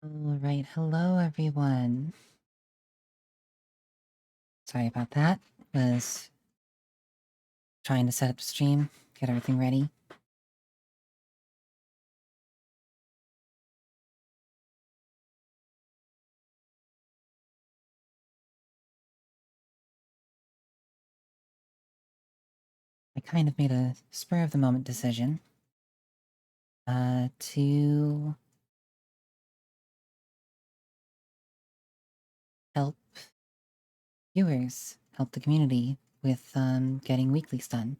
All right, hello everyone. Sorry about that. Was trying to set up the stream, get everything ready. I kind of made a spur of the moment decision to help viewers, help the community with getting weeklies done.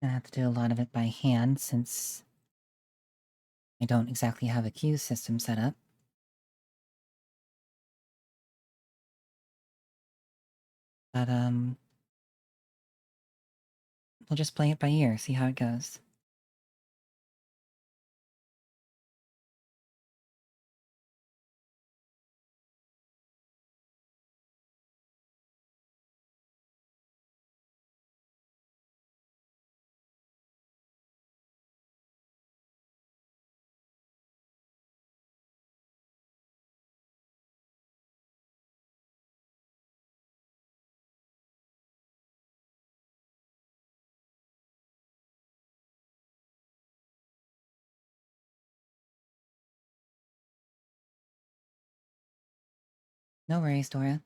I have to do a lot of it by hand since I don't exactly have a queue system set up. But we'll just play it by ear, see how it goes. No worries, Dora.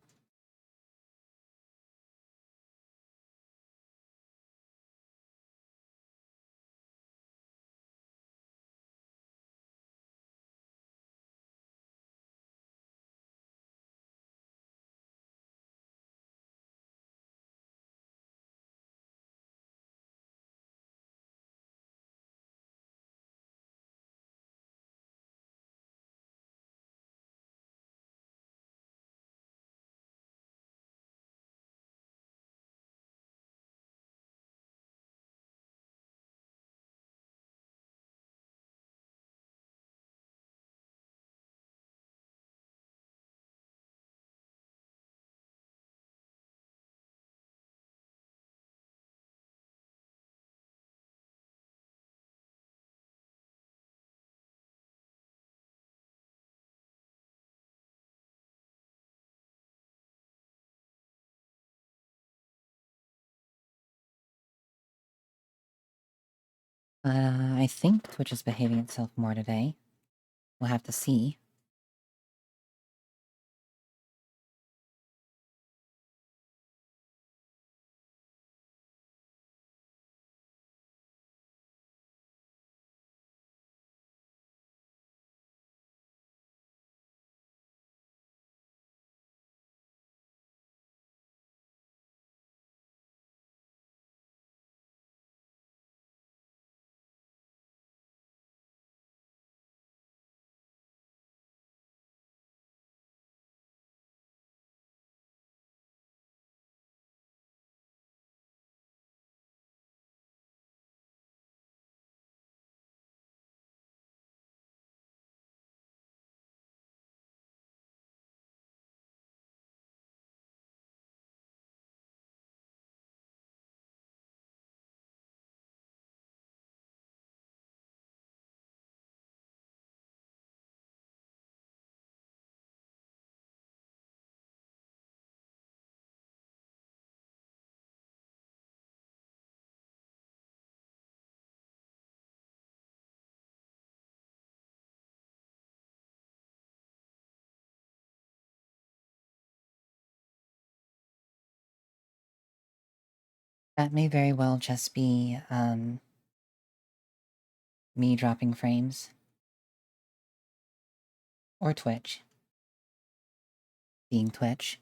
I think Twitch is behaving itself more today. We'll have to see. That may very well just be, me dropping frames. Or Twitch. Being Twitch.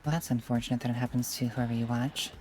Well, that's unfortunate that it happens to whoever you watch.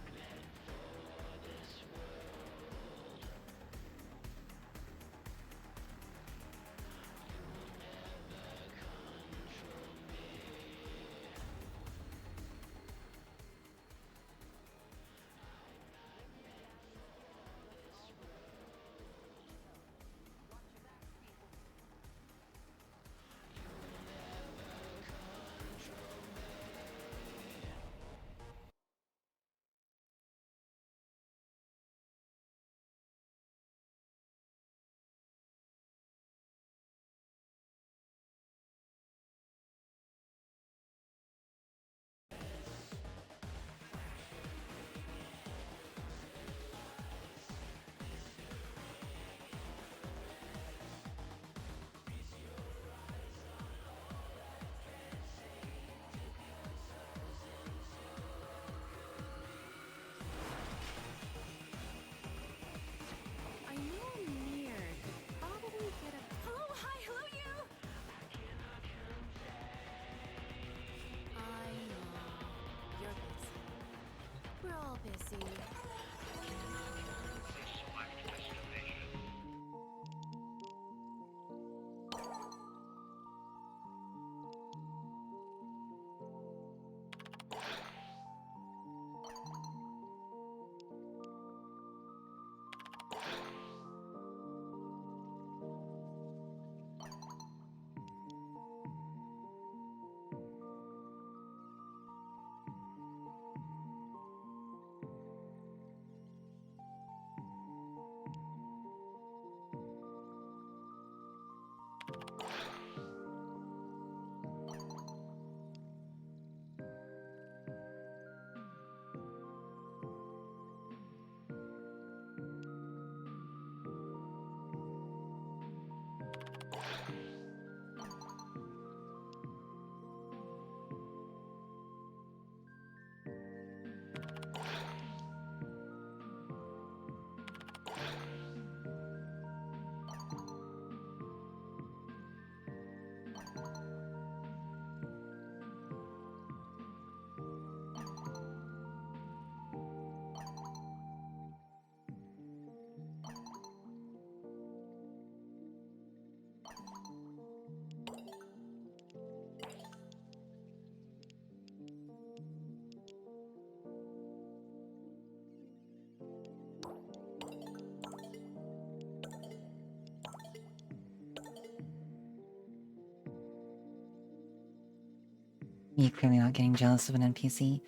Me clearly not getting jealous of an NPC.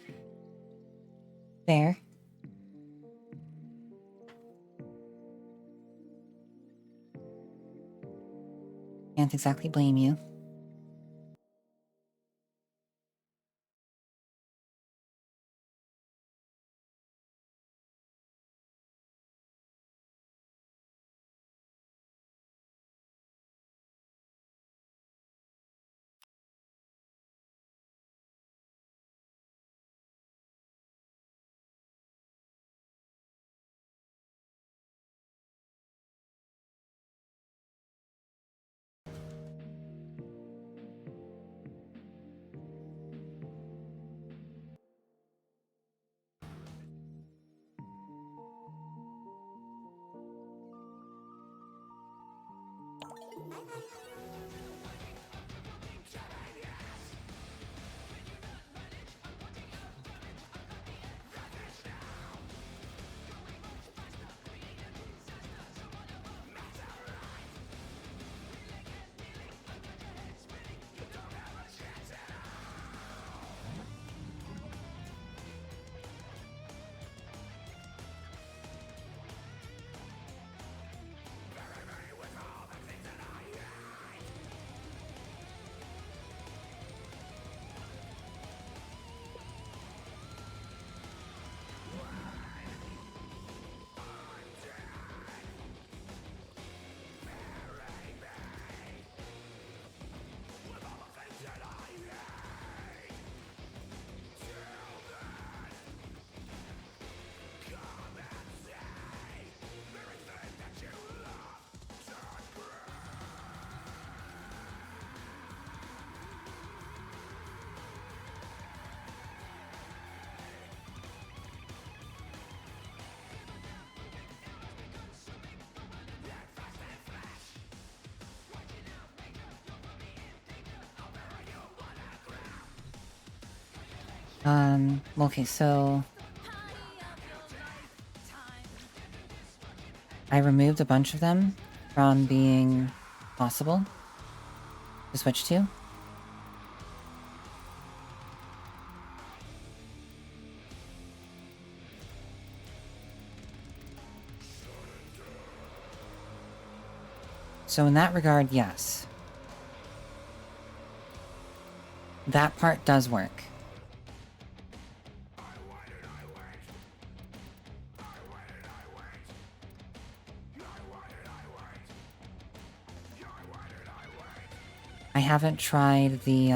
Fair. Can't exactly blame you. Okay, so I removed a bunch of them from being possible to switch to. So in that regard, yes. That part does work. I haven't tried the,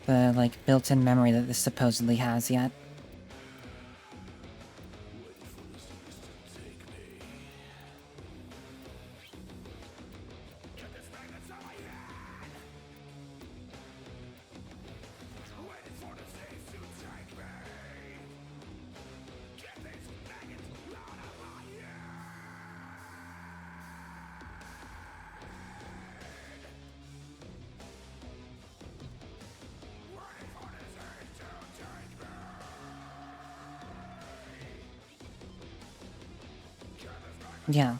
like, built-in memory that this supposedly has yet. Yeah.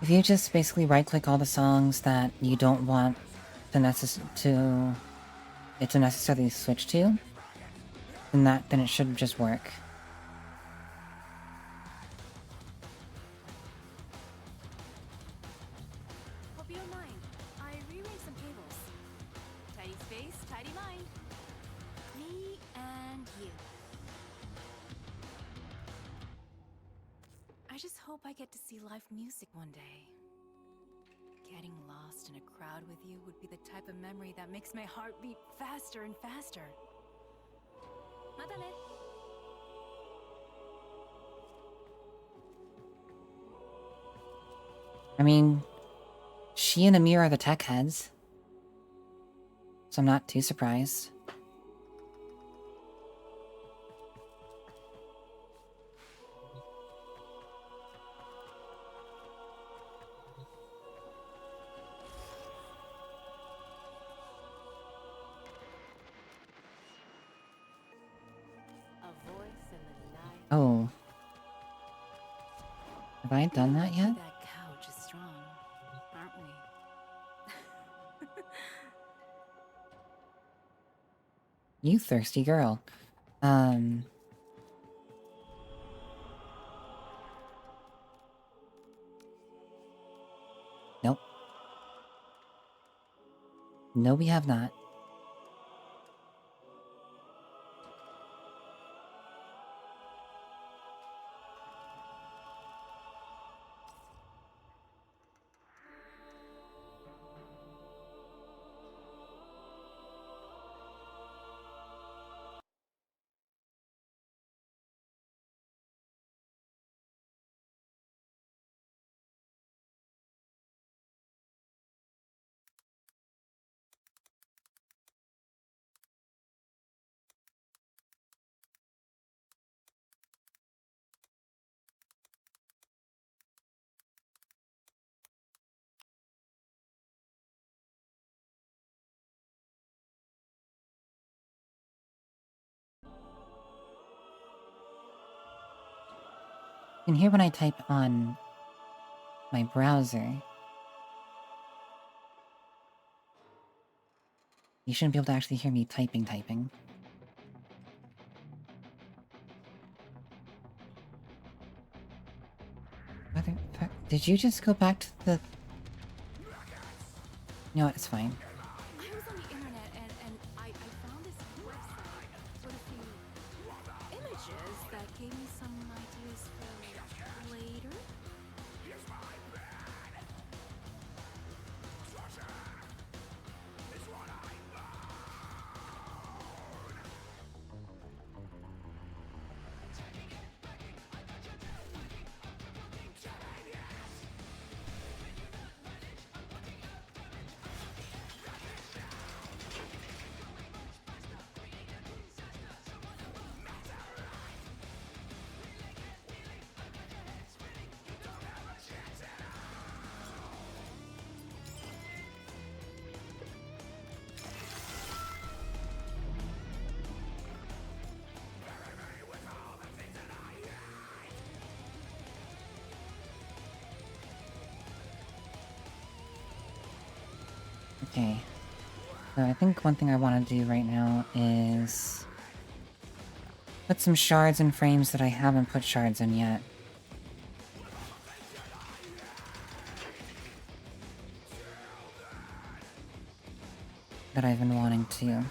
If you just basically right-click all the songs that you don't want to necessarily switch to, then it should just work. Hope you don't mind. I rearranged some cables. Tidy space, tidy mind. Me and you. I just hope I get to see live music one day. Getting lost in a crowd with you would be the type of memory that makes my heart beat faster and faster. Matane. I mean, she and Amir are the tech heads, so I'm not too surprised. A voice in the night. Oh. Have I done that yet? That couch is strong, aren't we? You thirsty girl. Nope. No, we have not. You can hear when I type on my browser. You shouldn't be able to actually hear me typing. Did you just go back to the... You know what, it's fine. I was on the internet and I found this website with a few images that gave me some ideas for later. Okay. So I think one thing I want to do right now is put some shards in frames that I haven't put shards in yet. That I've been wanting to.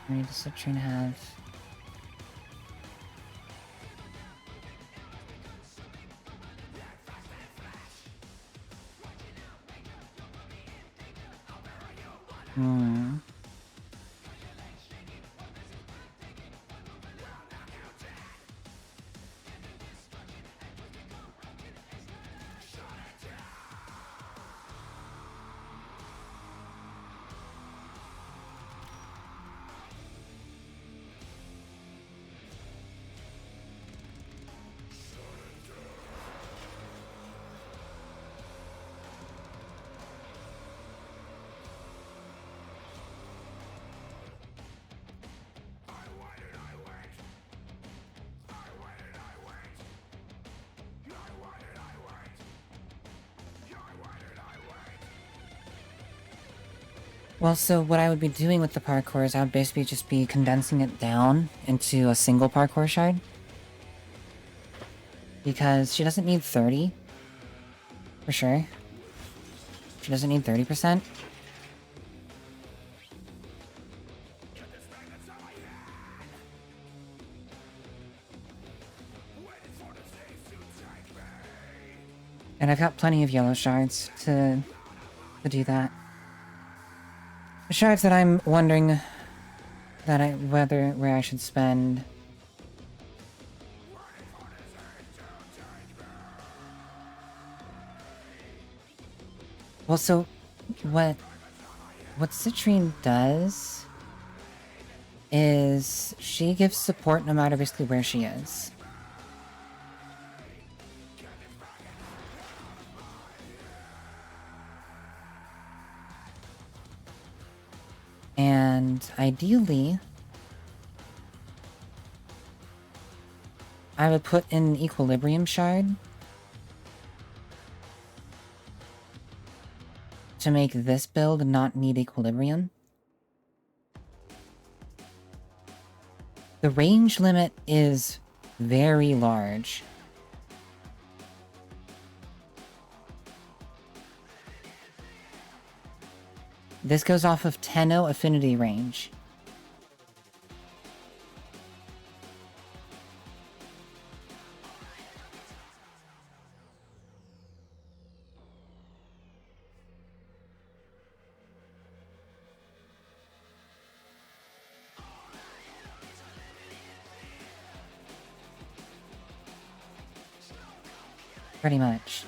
I need to sit and have... Hmm. Well, so what I would be doing with the parkour is I would basically just be condensing it down into a single parkour shard. Because she doesn't need 30. For sure. She doesn't need 30%. And I've got plenty of yellow shards to do that. The shards that I'm wondering where I should spend. Well, so what Citrine does is she gives support no matter basically where she is. And ideally, I would put in an equilibrium shard to make this build not need equilibrium. The range limit is very large. This goes off of Tenno affinity range. Pretty much.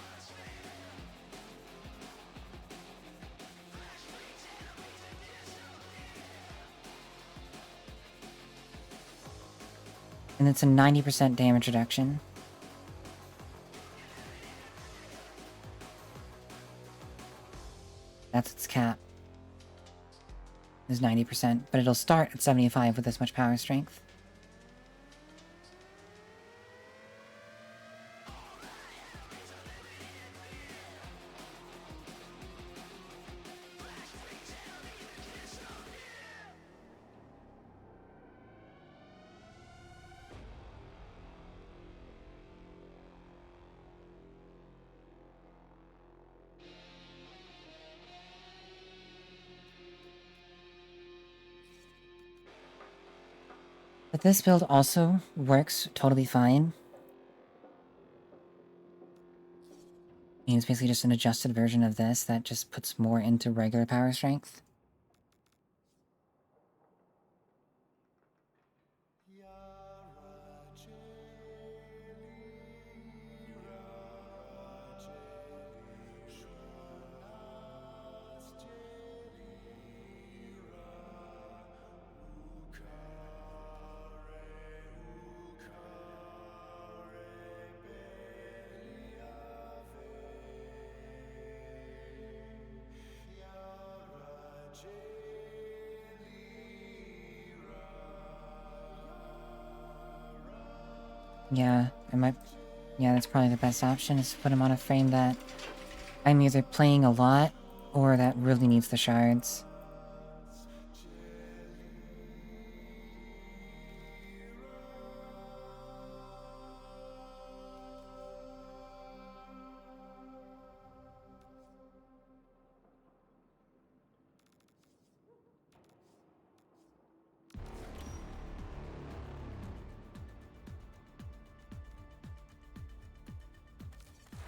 And it's a 90% damage reduction. That's its cap. Is 90%, but it'll start at 75 with this much power strength. But this build also works totally fine. And it's basically just an adjusted version of this that just puts more into regular power strength. Yeah, I might... Yeah, that's probably the best option, is to put him on a frame that I'm either playing a lot, or that really needs the shards.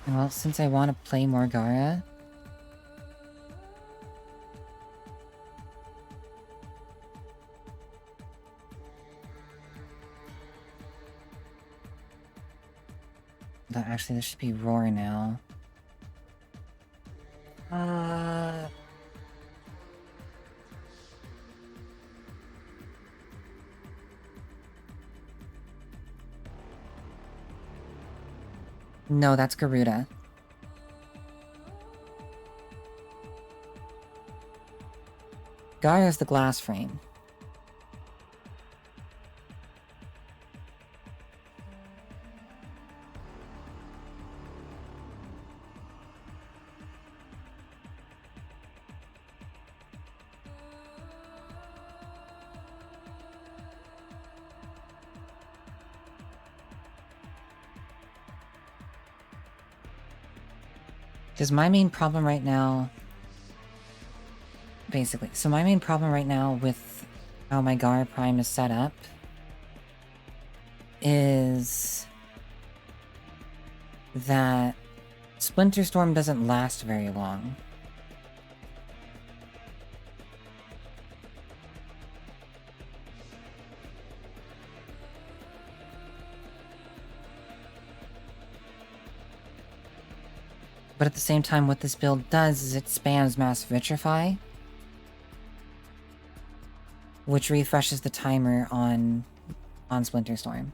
Well, since I want to play more Gara... Actually, this should be Roar now. No, that's Garuda. Gara's the glass frame. Because my main problem right now... Basically, so my main problem right now with how my Gara Prime is set up is that Splinter Storm doesn't last very long. But at the same time, what this build does is it spams Mass Vitrify, which refreshes the timer on Splinter Storm.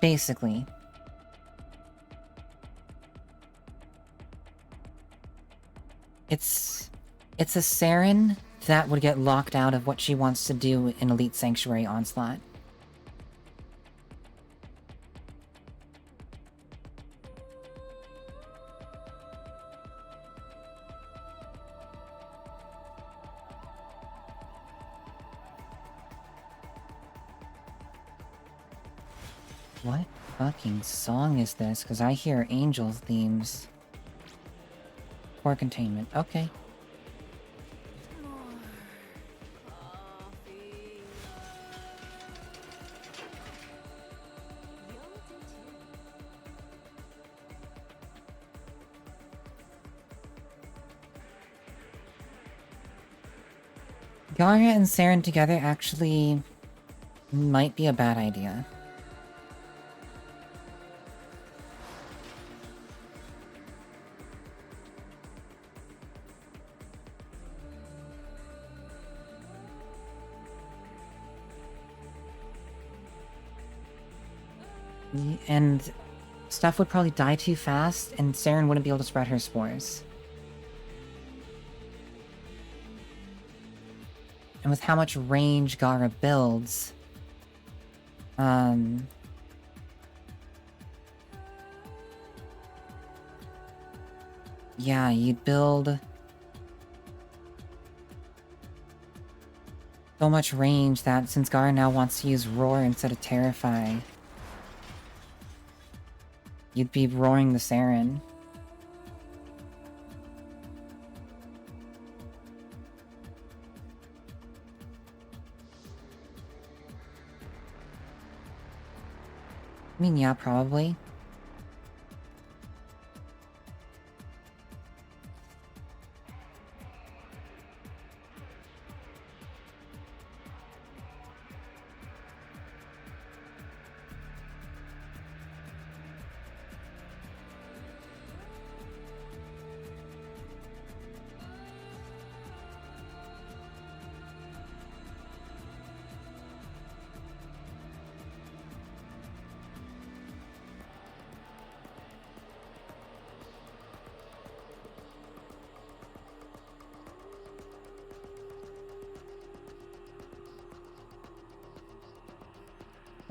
Basically. It's a Saren that would get locked out of what she wants to do in Elite Sanctuary Onslaught. What fucking song is this? Because I hear angel themes. Core containment. Okay. Gara and Saren together actually might be a bad idea. And stuff would probably die too fast, and Saren wouldn't be able to spread her spores. And with how much range Gara builds... Yeah, you'd build... so much range that since Gara now wants to use Roar instead of Terrify... you'd be roaring the Saren. I mean, yeah, probably.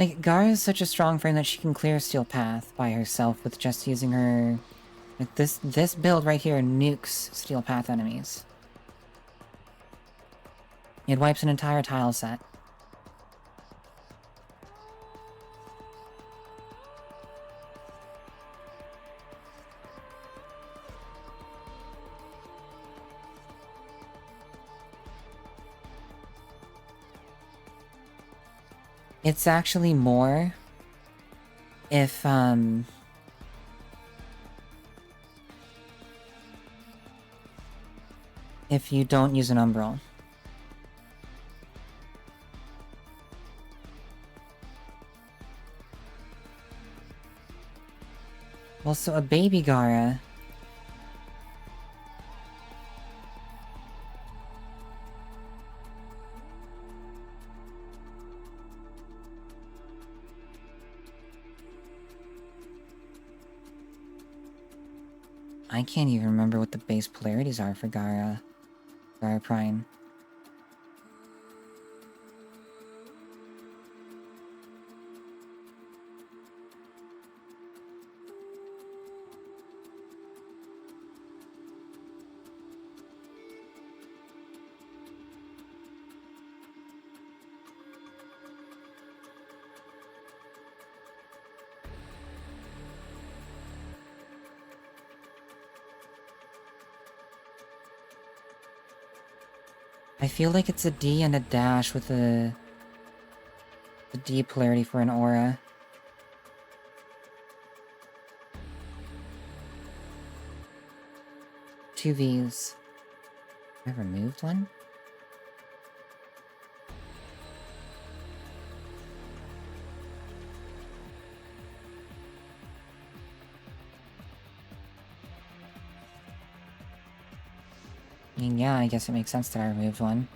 Like, Gara is such a strong frame that she can clear Steel Path by herself with just using her... Like, this build right here nukes Steel Path enemies. It wipes an entire tile set. It's actually more if you don't use an Umbral. Well, so a baby Gara... I can't even remember what the base polarities are for Gara Prime. I feel like it's a D and a dash with a D polarity for an aura. Two Vs. I removed one? I mean, yeah, I guess it makes sense that I removed one.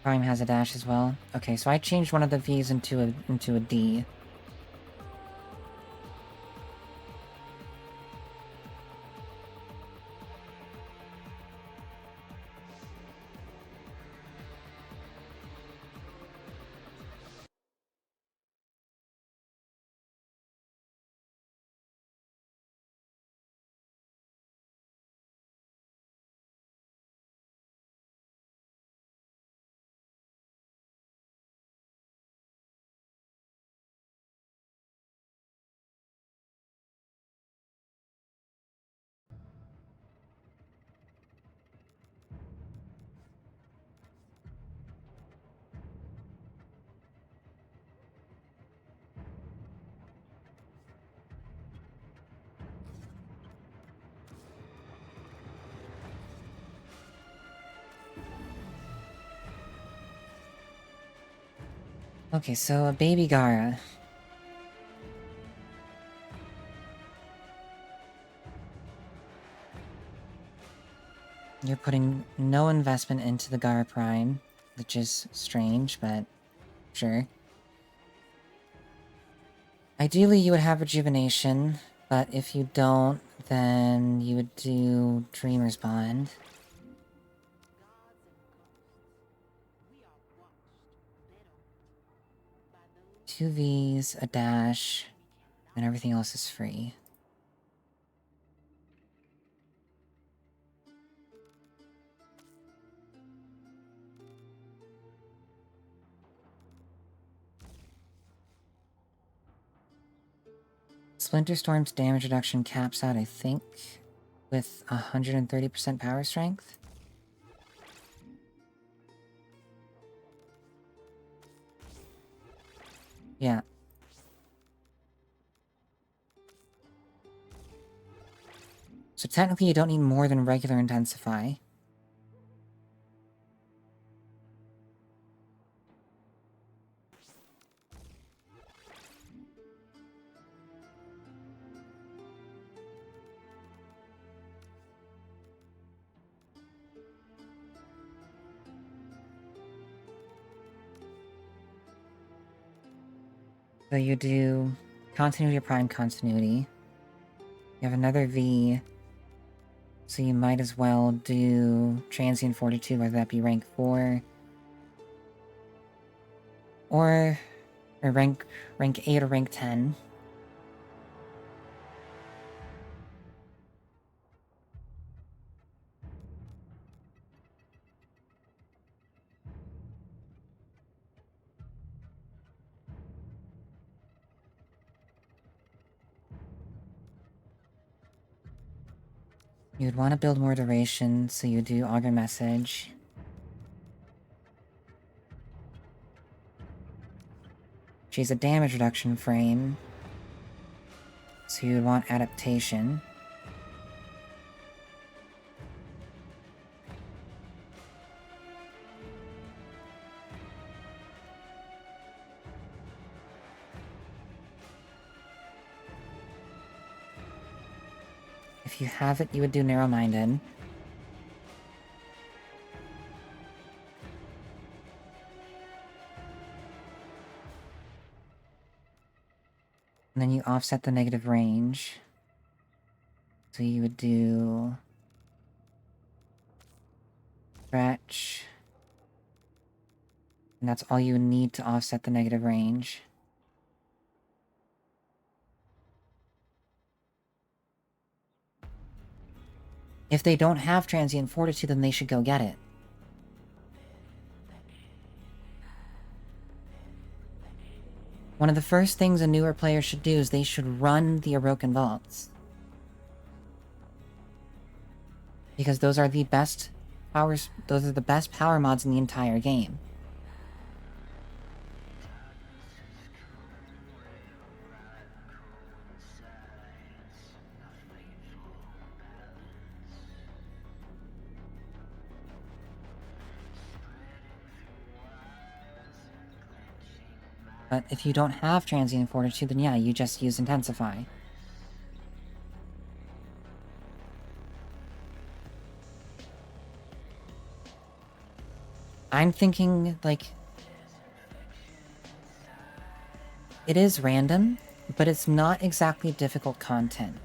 Prime has a dash as well. Okay, so I changed one of the V's into a D. Okay, so a baby Gara. You're putting no investment into the Gara Prime, which is strange, but sure. Ideally, you would have Rejuvenation, but if you don't, then you would do Dreamer's Bond. Two Vs, a dash, and everything else is free. Splinter Storm's damage reduction caps out, I think, with 130% power strength. Yeah. So technically you don't need more than regular Intensify. So you do continuity or prime continuity. You have another V. So you might as well do transient fortitude, whether that be rank 4. Or rank 8 or rank 10. You'd want to build more duration, so you do augur message. She's a damage reduction frame, so you'd want adaptation. If you have it, you would do narrow-minded. And then you offset the negative range. So you would do stretch. And that's all you would need to offset the negative range. If they don't have transient fortitude, then they should go get it. One of the first things a newer player should do is they should run the Orokin Vaults. Because those are the best power mods in the entire game. But if you don't have transient fortitude, then yeah, you just use intensify. I'm thinking, like, it is random, but it's not exactly difficult content.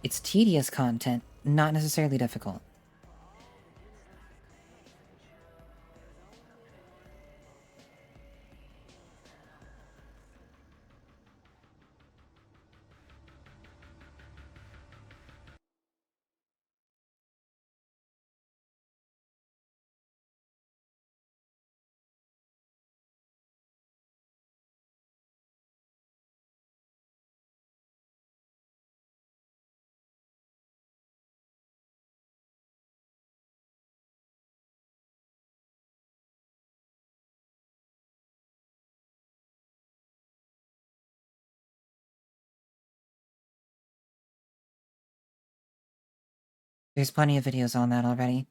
It's tedious content, not necessarily difficult. There's plenty of videos on that already.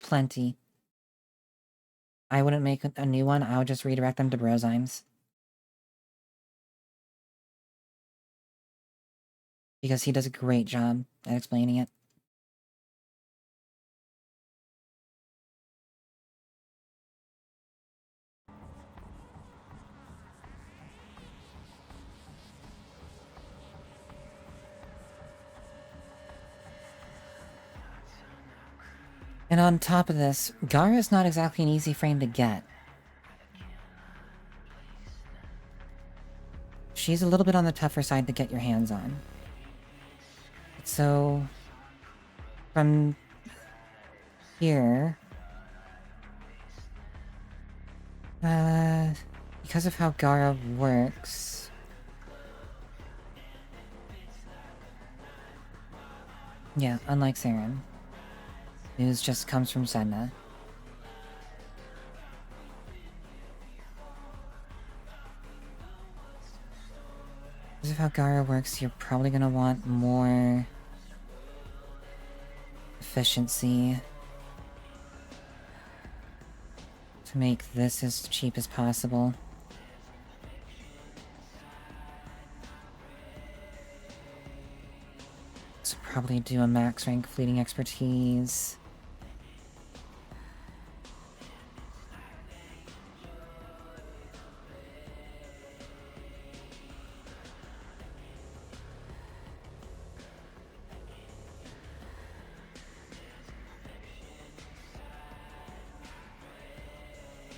Plenty. I wouldn't make a new one, I would just redirect them to Brozymes. Because he does a great job at explaining it. And on top of this, Gara is not exactly an easy frame to get. She's a little bit on the tougher side to get your hands on. So, from here, because of how Gara works, yeah, unlike Saren, news just comes from Sedna. Because of how Gara works, you're probably gonna want more efficiency to make this as cheap as possible. So probably do a max rank fleeting expertise.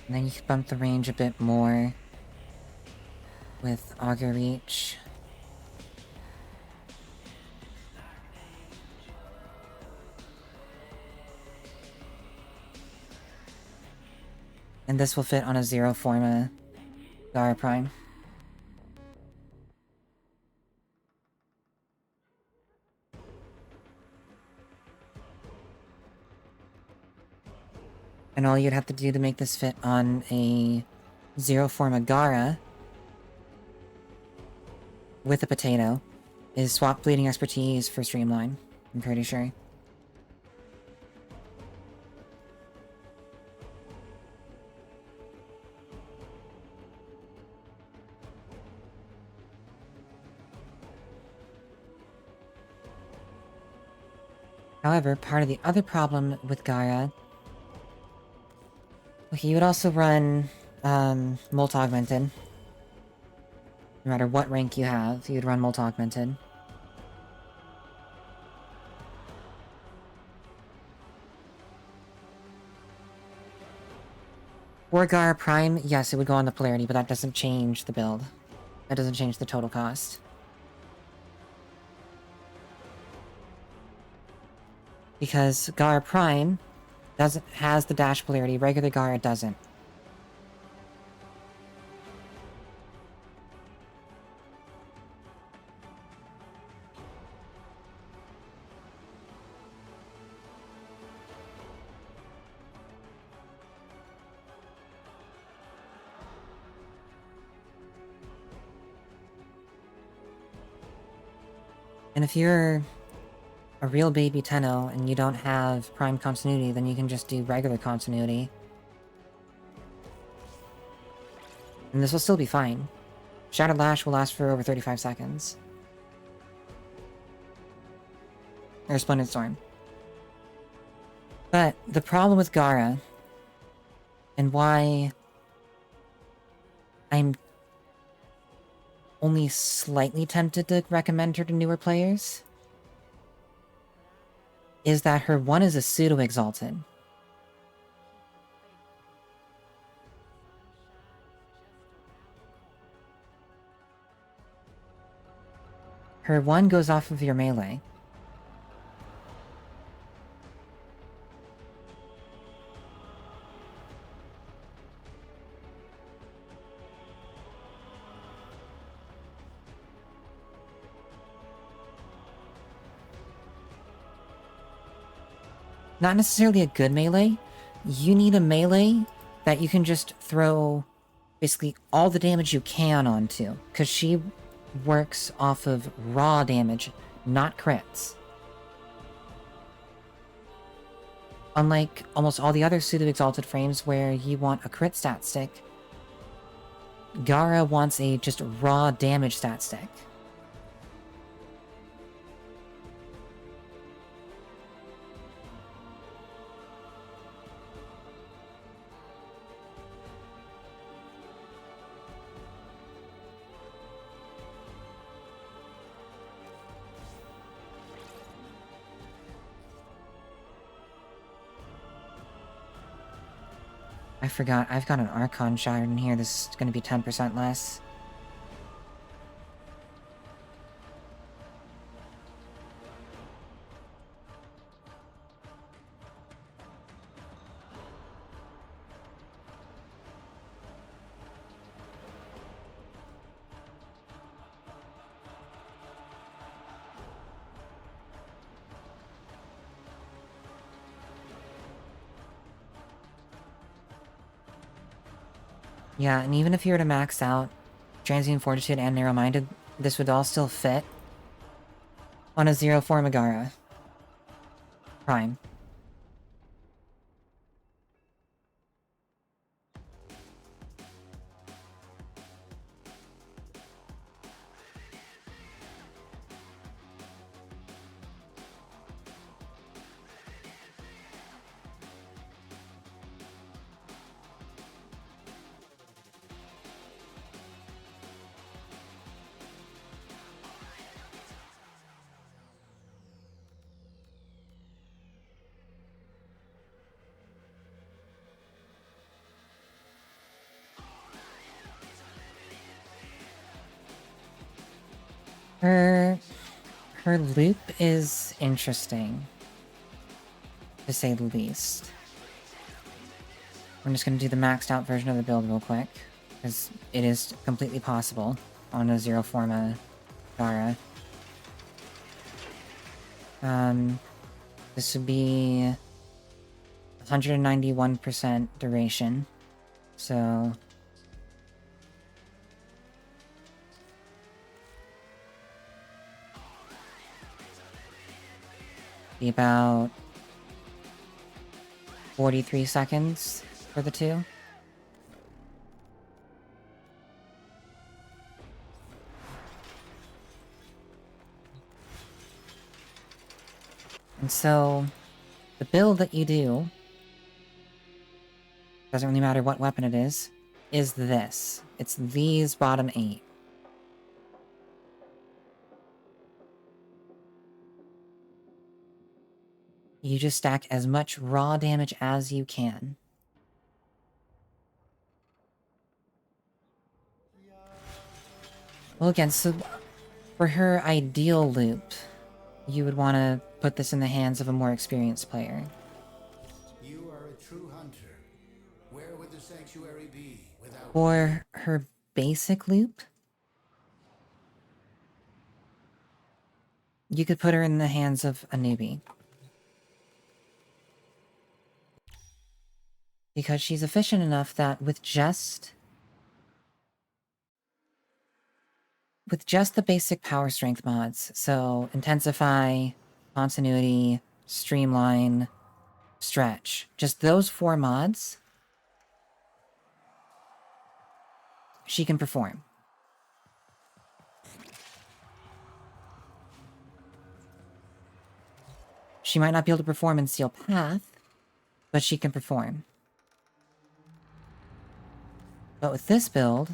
And then you could bump the range a bit more with Augur Reach. And this will fit on a Zero Forma Gara Prime. And all you'd have to do to make this fit on a Zero Forma Gara with a potato is swap Bleeding Expertise for Streamline, I'm pretty sure. However, part of the other problem with Gaia... Okay, you would also run, Molt Augmented. No matter what rank you have, you'd run Molt Augmented. For Gaia Prime, yes, it would go on the polarity, but that doesn't change the build. That doesn't change the total cost. Because Gaia Prime has the dash polarity, regular Gaia doesn't. And if you're a real baby Tenno and you don't have Prime Continuity, then you can just do regular Continuity. And this will still be fine. Shattered Lash will last for over 35 seconds. Or Splendid Storm. But the problem with Gara, and why I'm only slightly tempted to recommend her to newer players, is that her 1 is a pseudo-exalted. Her 1 goes off of your melee. Not necessarily a good melee. You need a melee that you can just throw basically all the damage you can onto, because she works off of raw damage, not crits. Unlike almost all the other pseudo-exalted frames where you want a crit stat stick, Gara wants a just raw damage stat stick. I forgot, I've got an Archon shard in here, this is gonna be 10% less. Yeah, and even if you were to max out Transient Fortitude and Narrow-Minded, this would all still fit on a Zero Forma Gara Prime. Her loop is interesting, to say the least. I'm just gonna do the maxed out version of the build real quick, because it is completely possible on a Zero Forma Dara. This would be 191% duration, so be about 43 seconds for the two. And so, the build that you do, doesn't really matter what weapon it is this. It's these bottom 8. You just stack as much raw damage as you can. Well, again, so for her ideal loop, you would want to put this in the hands of a more experienced player. You are a true hunter. Where would the sanctuary be without... For her basic loop, you could put her in the hands of a newbie. Because she's efficient enough that with just the basic power strength mods, so intensify, continuity, streamline, stretch, just those 4 mods, she can perform. She might not be able to perform in Steel Path, but she can perform. But with this build,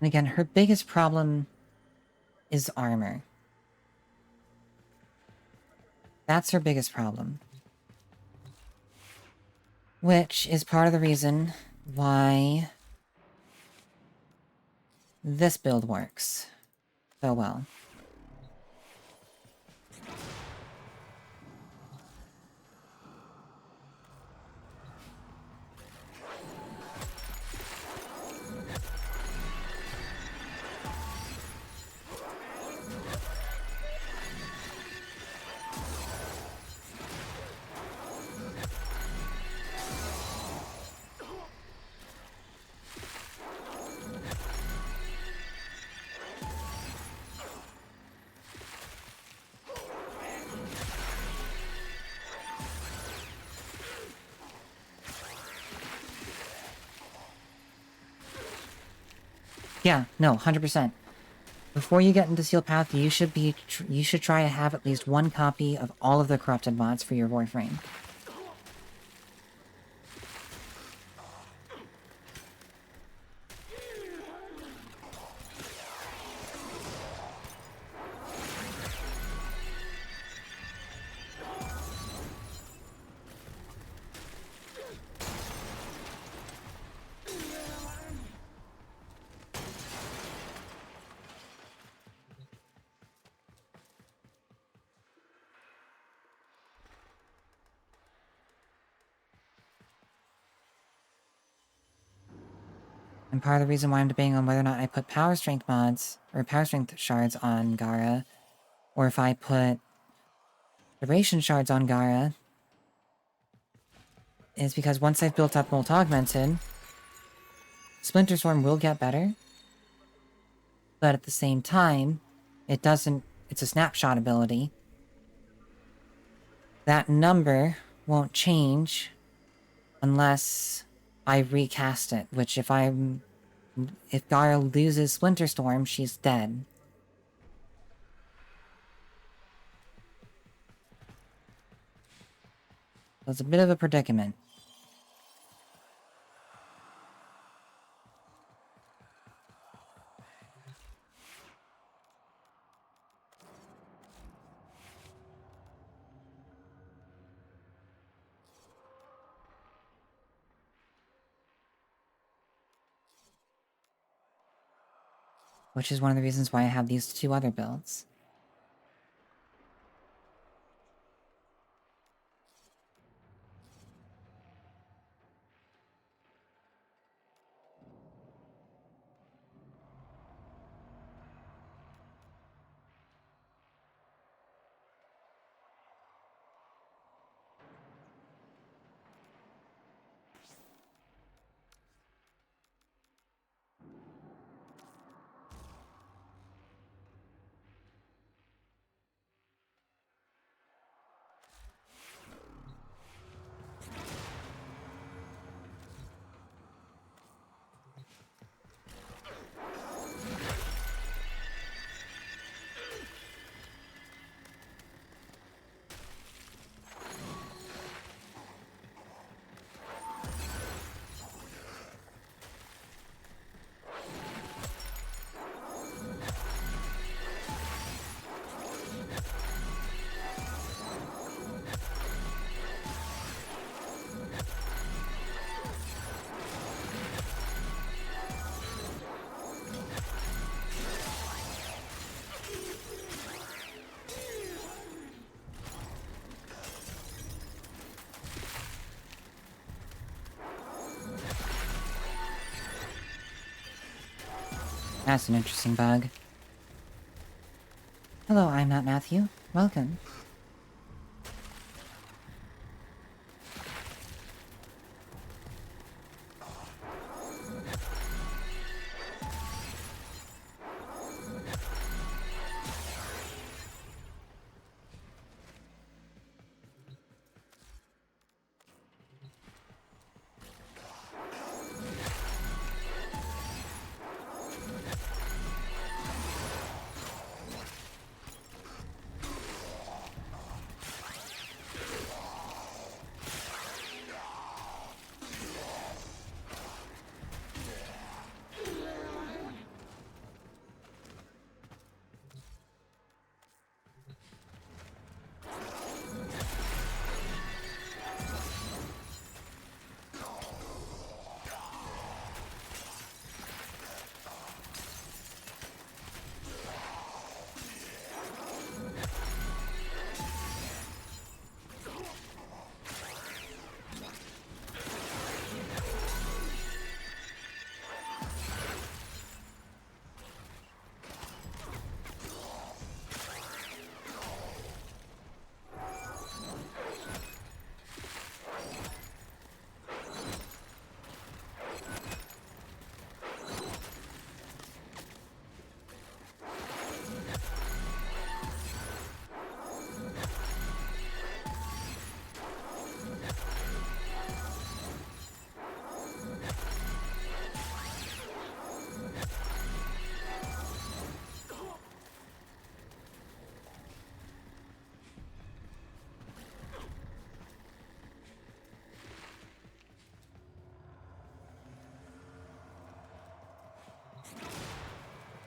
and again, her biggest problem is armor. That's her biggest problem. Which is part of the reason why this build works so well. Yeah, no, 100%. Before you get into Steel Path, you should try to have at least 1 copy of all of the corrupted mods for your Warframe. And part of the reason why I'm debating on whether or not I put power strength mods, or power strength shards on Gara, or if I put duration shards on Gara, is because once I've built up Molt Augmented, Splinter Storm will get better, but at the same time, it's a snapshot ability. That number won't change unless I recast it, which if Gara loses Splinter Storm, she's dead. So it's a bit of a predicament. Which is one of the reasons why I have these two other builds. That's an interesting bug. Hello, I'm not Matthew. Welcome.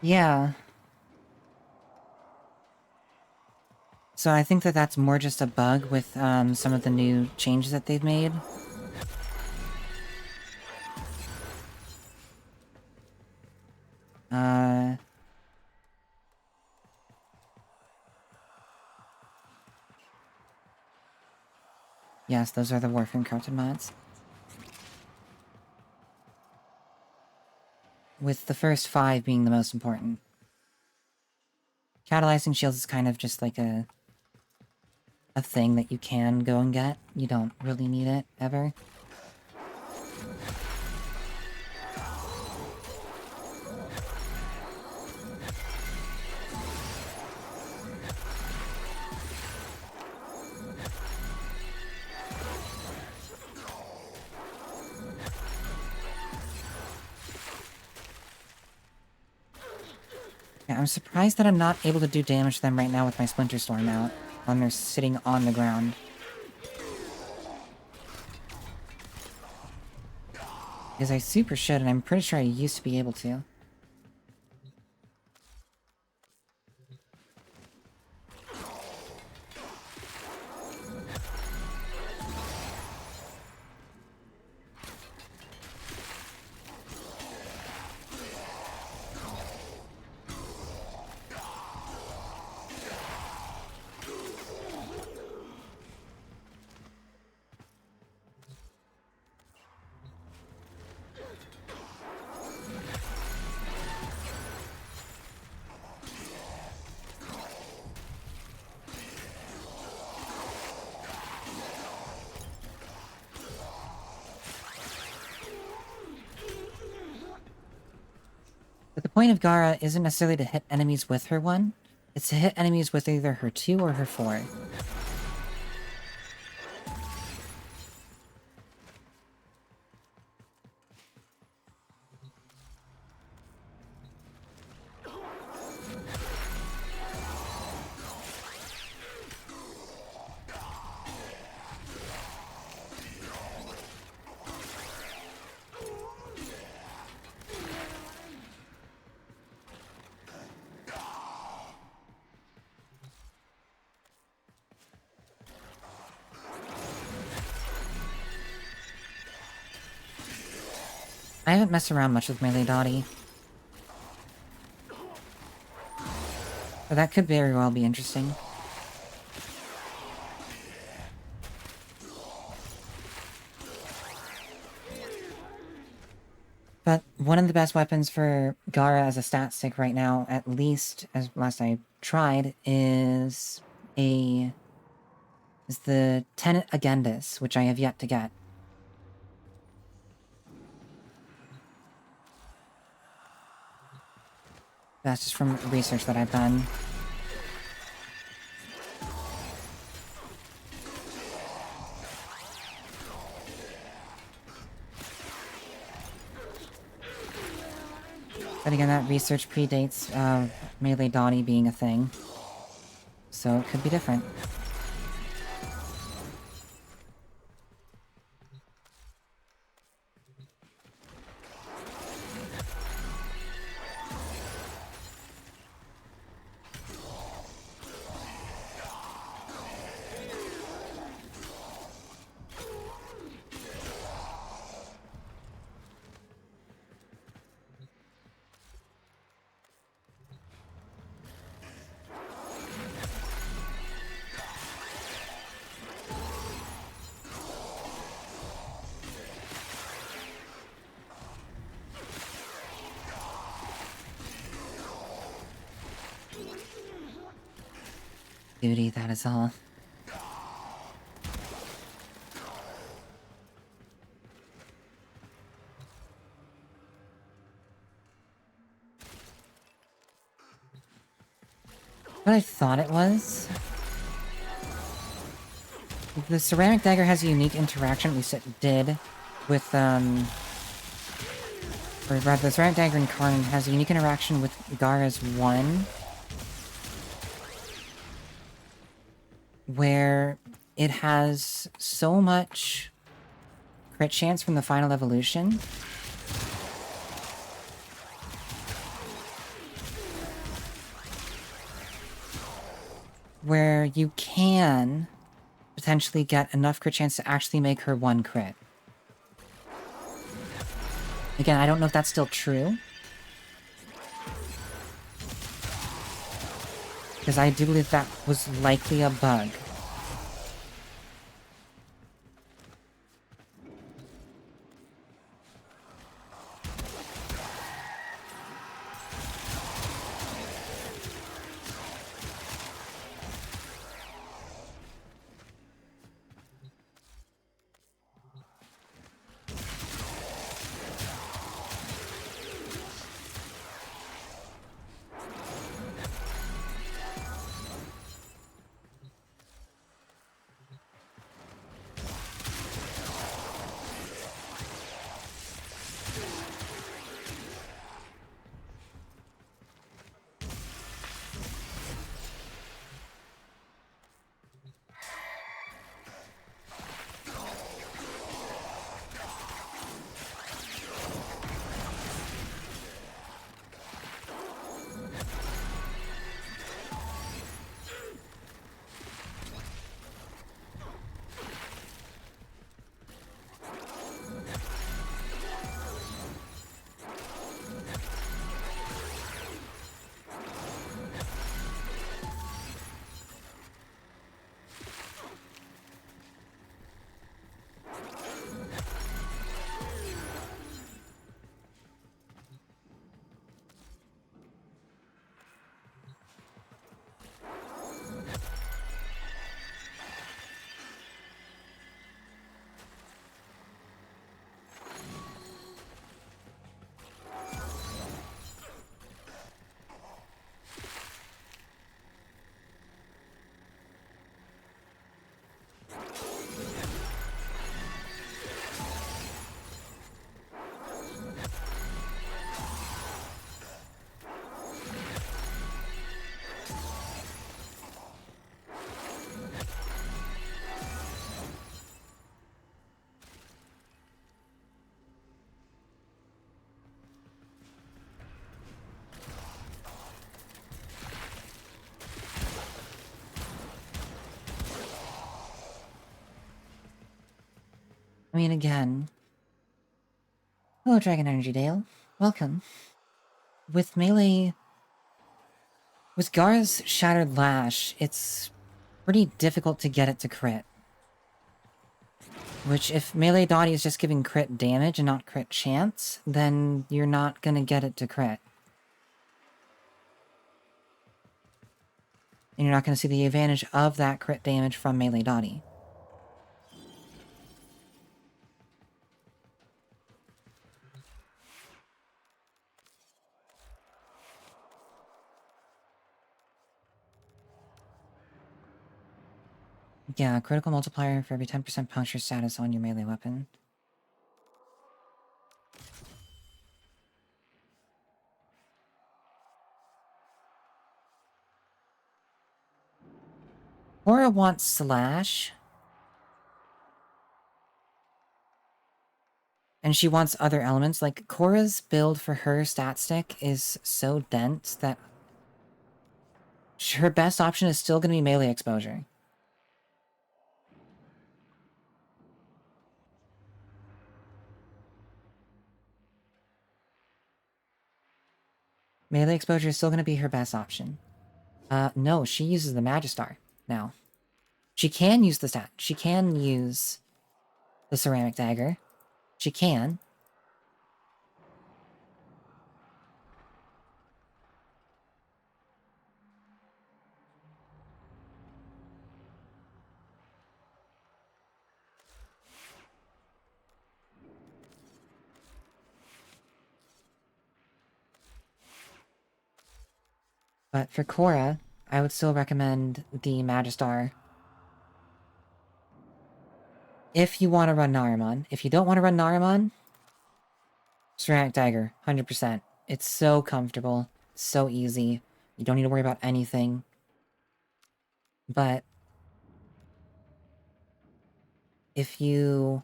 Yeah. So I think that that's more just a bug with some of the new changes that they've made. Yes, those are the Warframe Corrupted mods. with the first 5 being the most important. Catalyzing shields is kind of just like a thing that you can go and get. You don't really need it, ever. Yeah, I'm surprised that I'm not able to do damage to them right now with my Splinter Storm out, when they're sitting on the ground. Because I super should, and I'm pretty sure I used to be able to. But the point of Gara isn't necessarily to hit enemies with her 1, it's to hit enemies with either her 2 or her 4. I haven't messed around much with Melee Dottie. But that could very well be interesting. But one of the best weapons for Gara as a stat stick right now, at least as last I tried, is the Tenet Agendis, which I have yet to get. That's just from research that I've done. But again, that research predates Melee Dottie being a thing. So it could be different. Duty, that is all. What I thought it was... The Ceramic Dagger has a unique interaction, at least it did, with, or rather, the Ceramic Dagger Incarnate has a unique interaction with Gara's 1, where it has so much crit chance from the final evolution. Where you can potentially get enough crit chance to actually make her 1 crit. Again, I don't know if that's still true. Because I do believe that was likely a bug. I mean, again... Hello, Dragon Energy Dale. Welcome. With melee... With Gar's Shattered Lash, it's pretty difficult to get it to crit. Which, if melee Dottie is just giving crit damage and not crit chance, then you're not gonna get it to crit. And you're not gonna see the advantage of that crit damage from melee Dottie. Yeah, critical multiplier for every 10% puncture status on your melee weapon. Aura wants Slash. And she wants other elements. Like, Korra's build for her stat stick is so dense that her best option is still going to be melee exposure. Melee exposure is still going to be her best option. No, she uses the Magistar now. She can use the stat. She can use the Ceramic Dagger. She can. But for Korra, I would still recommend the Magistar. If you want to run Narimon. If you don't want to run Narimon, Ceramic Dagger, 100%. It's so comfortable, so easy. You don't need to worry about anything. But if you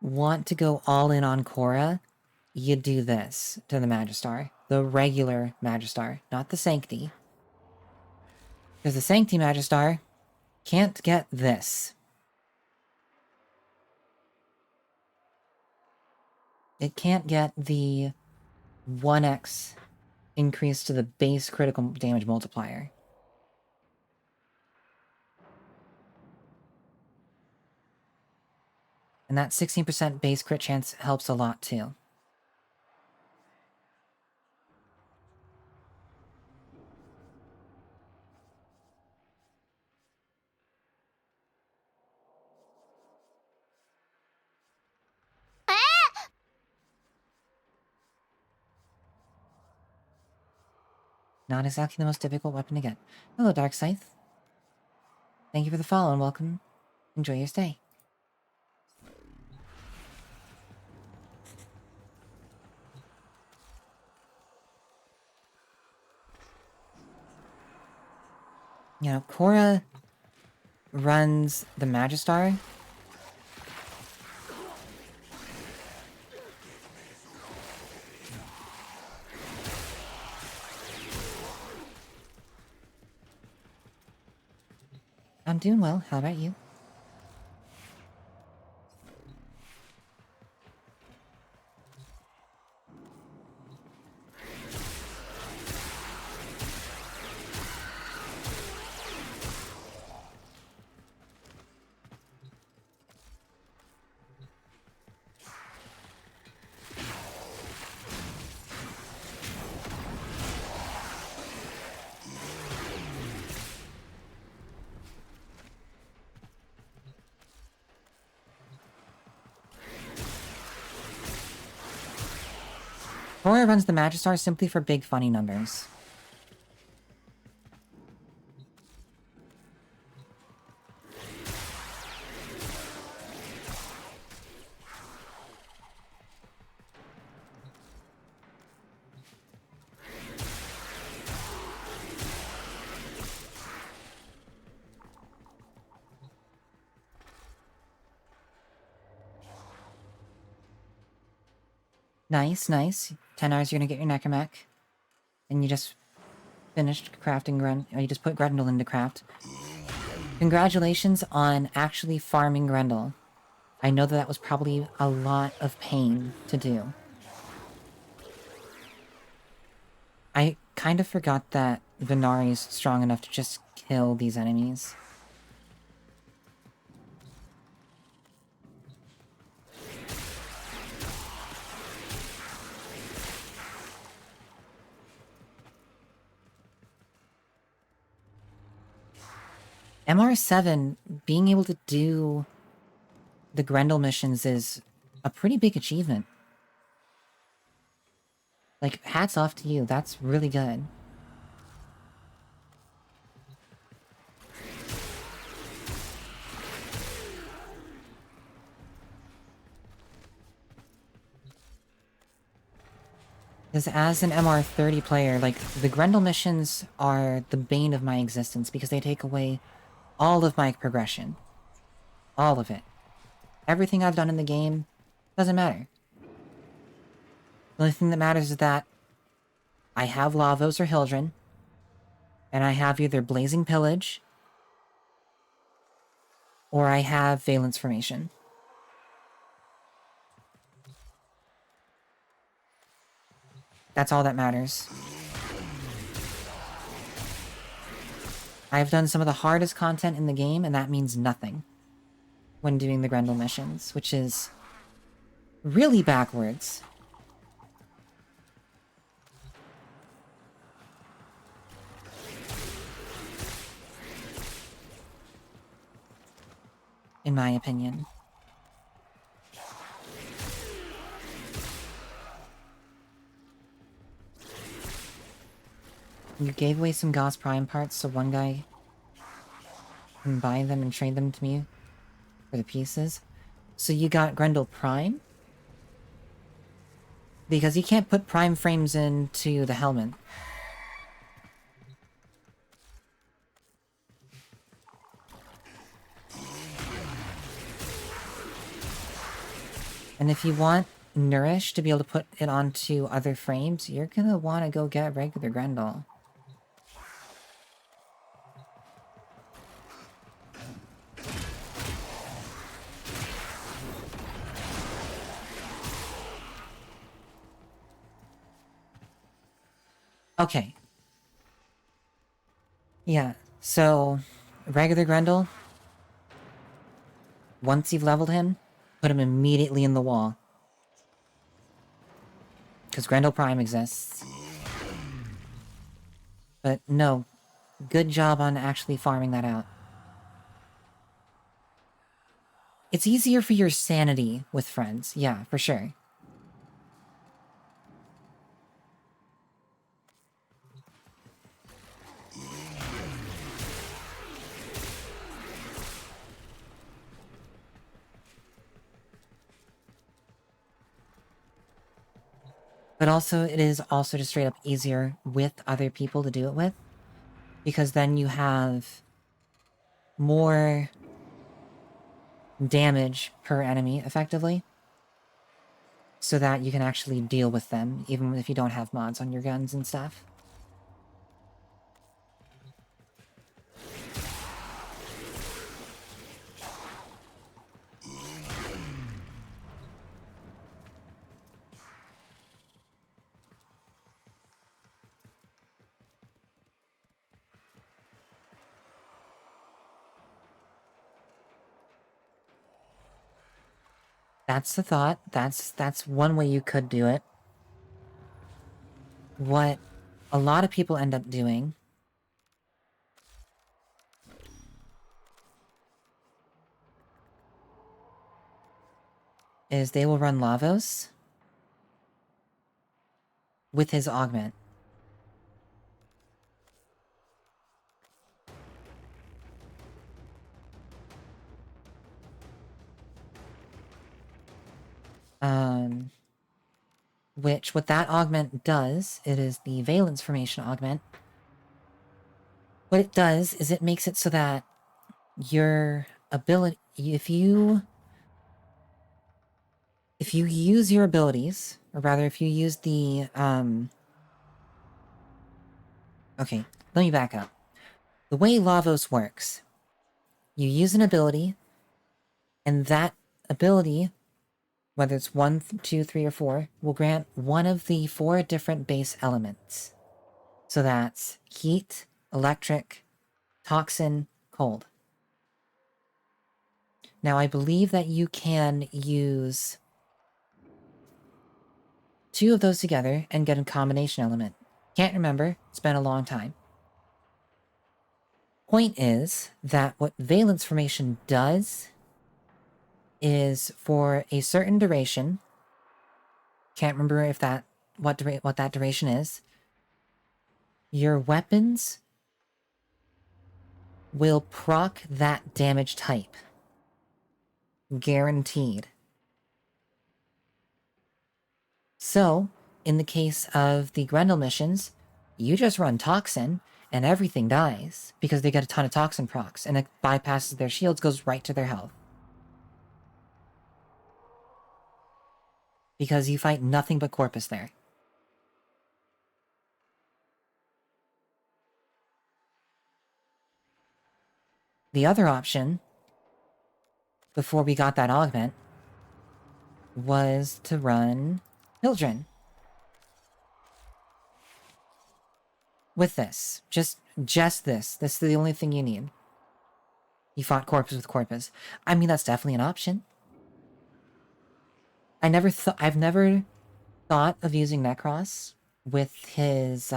want to go all in on Korra, you do this to the Magistar. The regular Magistar, not the Sancti. Because the Sancti Magistar can't get this. It can't get the 1x increase to the base critical damage multiplier. And that 16% base crit chance helps a lot too. Not exactly the most difficult weapon to get. Hello, Dark Scythe. Thank you for the follow and welcome. Enjoy your stay. You know, Korra runs the Magistar. I'm doing well. How about you? Korra runs the Magistar simply for big funny numbers. Nice, nice. 10 hours you're gonna get your Necromech. And you just finished crafting you just put Grendel into craft. Congratulations on actually farming Grendel. I know that was probably a lot of pain to do. I kind of forgot that Venari's strong enough to just kill these enemies. MR7, being able to do the Grendel missions is a pretty big achievement. Like, hats off to you, that's really good. Because as an MR30 player, like, the Grendel missions are the bane of my existence because they take away all of my progression. All of it. Everything I've done in the game doesn't matter. The only thing that matters is that I have Lavos or Hildren, and I have either Blazing Pillage, or I have Valence Formation. That's all that matters. I've done some of the hardest content in the game, and that means nothing when doing the Grendel missions, which is really backwards. In my opinion. You gave away some Gauss Prime parts so one guy can buy them and trade them to me for the pieces. So you got Grendel Prime? Because you can't put Prime frames into the helmet. And if you want Nourish to be able to put it onto other frames, you're gonna want to go get regular Grendel. Okay. Yeah, so regular Grendel, once you've leveled him, put him immediately in the wall. Because Grendel Prime exists. But no, good job on actually farming that out. It's easier for your sanity with friends, yeah, for sure. But also, it is also just straight up easier with other people to do it with. Because then you have more damage per enemy, effectively. So that you can actually deal with them, even if you don't have mods on your guns and stuff. That's the thought. That's one way you could do it. What a lot of people end up doing is they will run Lavos with his augment. Which, what that augment does, it is the Valence Formation augment. What it does is it makes it so that your ability, if you use your abilities, or rather if you use the, okay, let me back up. The way Lavos works, you use an ability, and that ability, whether it's 1, 2, 3, or 4, will grant one of the 4 different base elements. So that's heat, electric, toxin, cold. Now, I believe that you can use 2 of those together and get a combination element. Can't remember. It's been a long time. Point is that what valence formation does is for a certain duration, can't remember if what that duration is, your weapons will proc that damage type. Guaranteed. So, in the case of the Grendel missions, you just run Toxin, and everything dies, because they get a ton of Toxin procs, and it bypasses their shields, goes right to their health. Because you fight nothing but Corpus there. The other option, before we got that augment, was to run Hildren. With this. Just this. This is the only thing you need. You fought Corpus with Corpus. I mean, that's definitely an option. I've never thought of using Necros with his,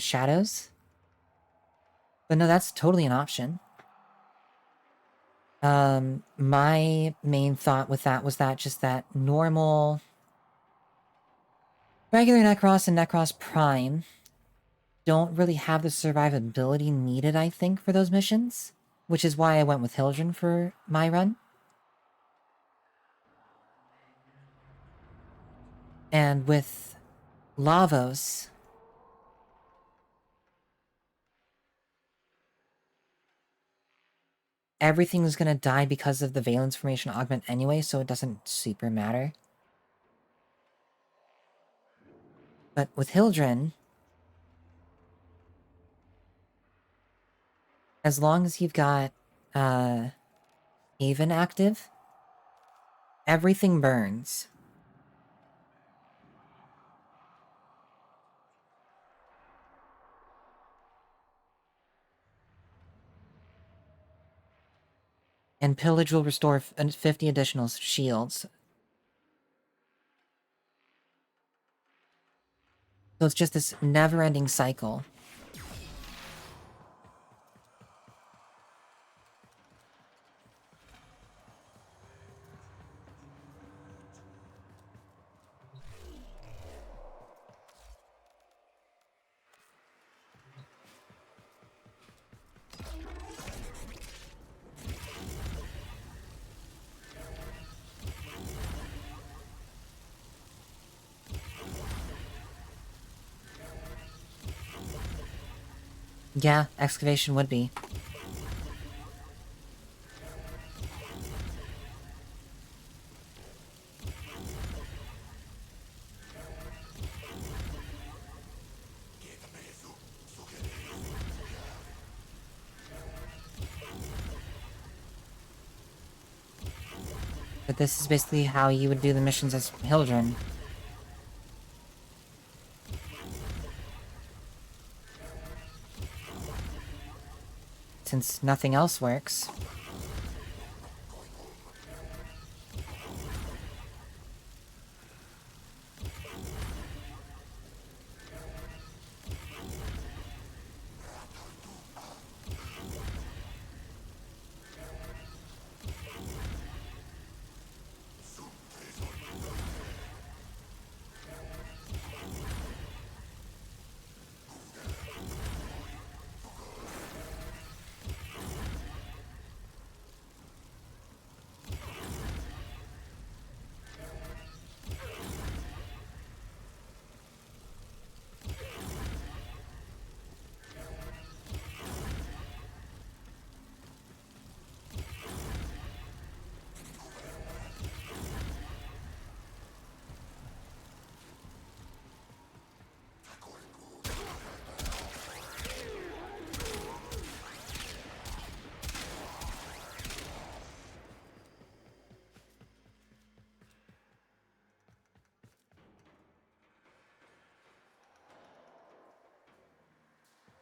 shadows. But no, that's totally an option. My main thought with that was that just that normal regular Necros and Necros Prime don't really have the survivability needed, I think, for those missions, which is why I went with Hildren for my run. And with Lavos, everything's gonna die because of the Valence Formation Augment anyway, so it doesn't super matter. But with Hildren, as long as you've got Haven active, everything burns. And Pillage will restore 50 additional shields. So it's just this never-ending cycle. Yeah, excavation would be. But this is basically how you would do the missions as Hildren. Since nothing else works.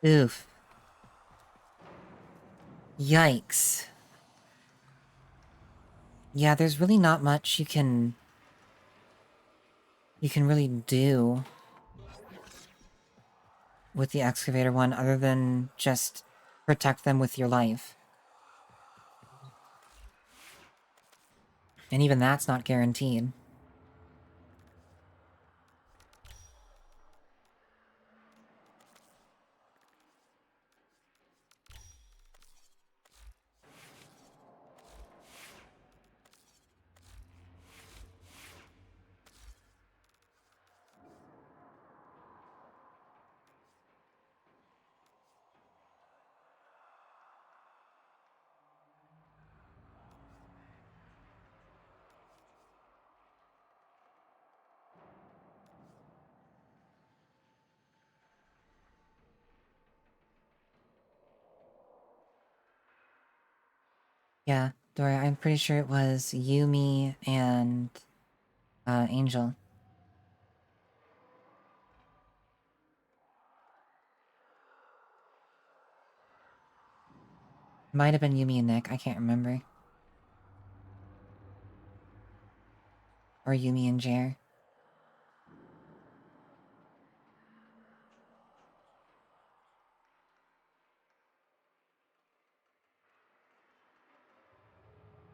Oof. Yikes. Yeah, there's really not much you can really do with the excavator one other than just protect them with your life. And even that's not guaranteed. Yeah, Dora, I'm pretty sure it was Yumi and Angel. Might have been Yumi and Nick, I can't remember. Or Yumi and Jer.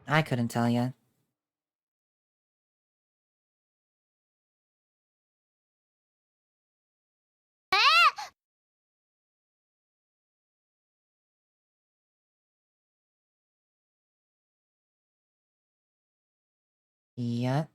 I couldn't tell you. Yep.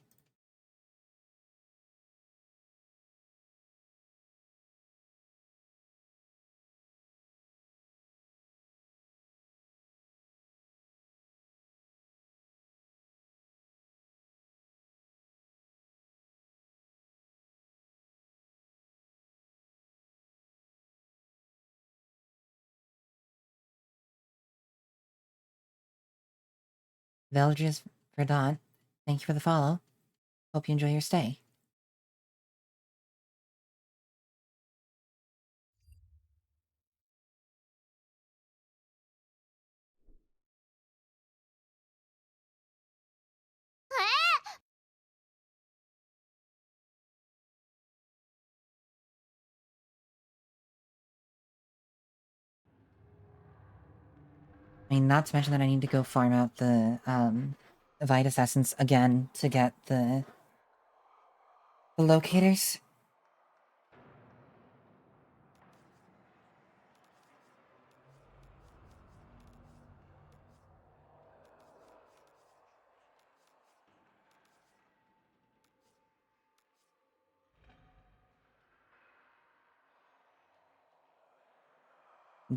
Velges Verdant, thank you for the follow. Hope you enjoy your stay. I mean, not to mention that I need to go farm out the Vitus Essence again to get the locators.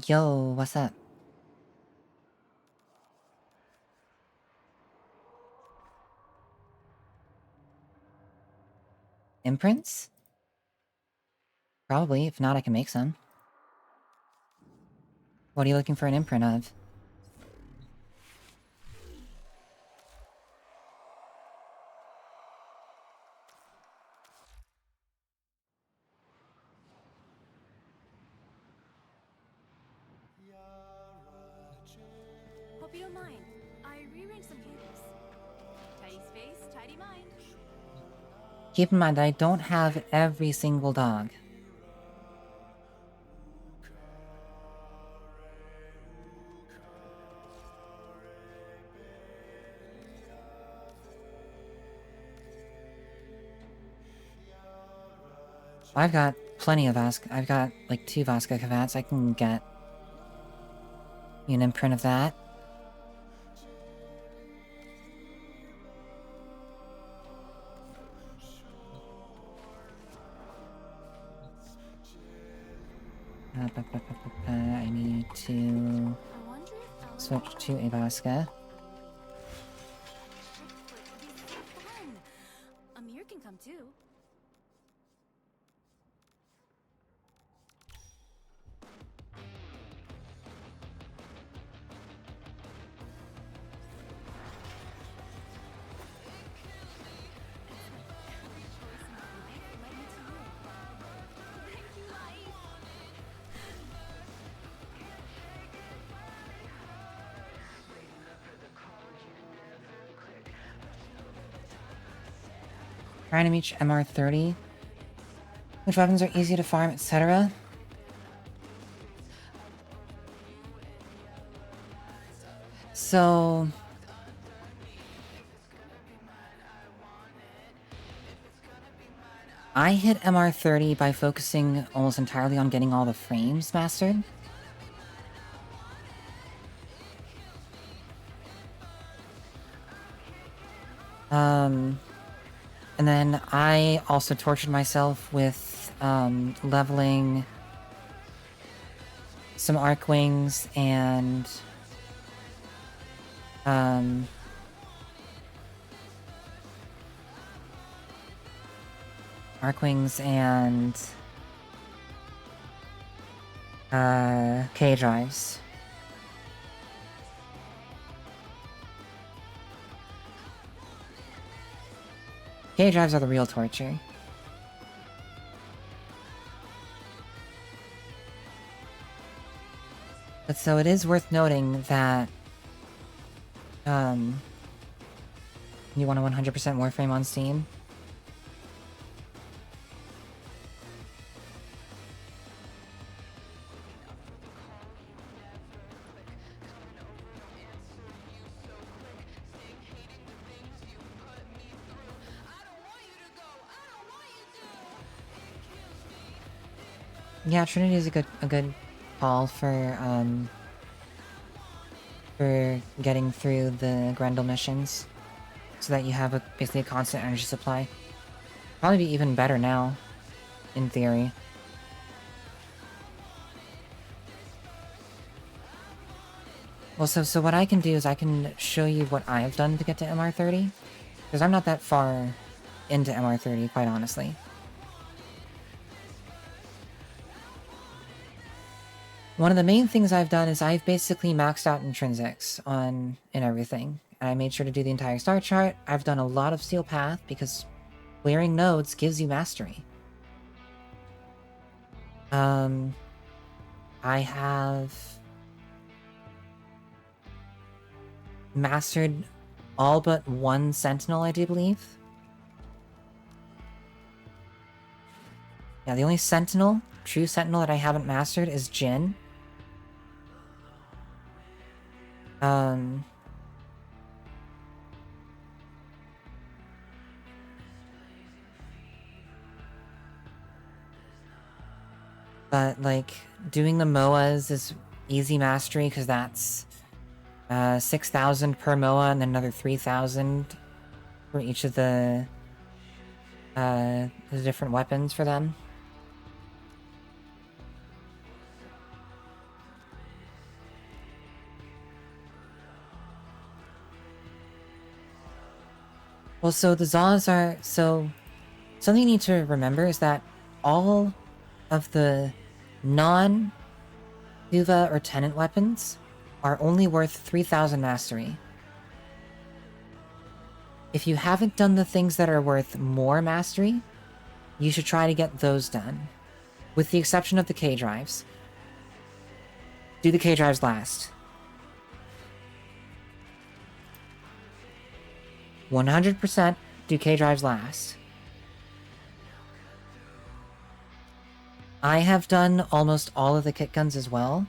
Yo, what's up? Imprints? Probably, if not I can make some. What are you looking for an imprint of? Hope you don't mind. I rearranged some cables. Tidy space, tidy mind. Keep in mind that I don't have every single dog. I've got plenty of I've got like 2 Vasca Cavats. I can get you an imprint of that. I need to I wonder if Ella switch to a Vasca. would be so fun. Amir can come too. Trying to reach MR30. Which weapons are easy to farm, etc. So... I hit MR30 by focusing almost entirely on getting all the frames mastered. And then I also tortured myself with, leveling some arc wings and, K drives. K drives are the real torture. But so it is worth noting that, you want a 100% Warframe on Steam? Yeah, Trinity is a good call for getting through the Grendel missions, so that you have basically a constant energy supply. Probably be even better now, in theory. Well, so what I can do is I can show you what I have done to get to MR30, because I'm not that far into MR30, quite honestly. One of the main things I've done is I've basically maxed out intrinsics and everything. And I made sure to do the entire star chart. I've done a lot of Steel Path because clearing nodes gives you mastery. I have mastered all but one Sentinel, I do believe. Yeah, the only Sentinel, true Sentinel that I haven't mastered is Jin. But, like, doing the MOAs is easy mastery, because that's 6,000 per MOA and then another 3,000 for each of the different weapons for them. Well, so the Zaws are... So, something you need to remember is that all of the non-Tuva or Tenant weapons are only worth 3,000 mastery. If you haven't done the things that are worth more mastery, you should try to get those done. With the exception of the K-Drives. Do the K-Drives last. 100% do K-Drives last. I have done almost all of the kit guns as well.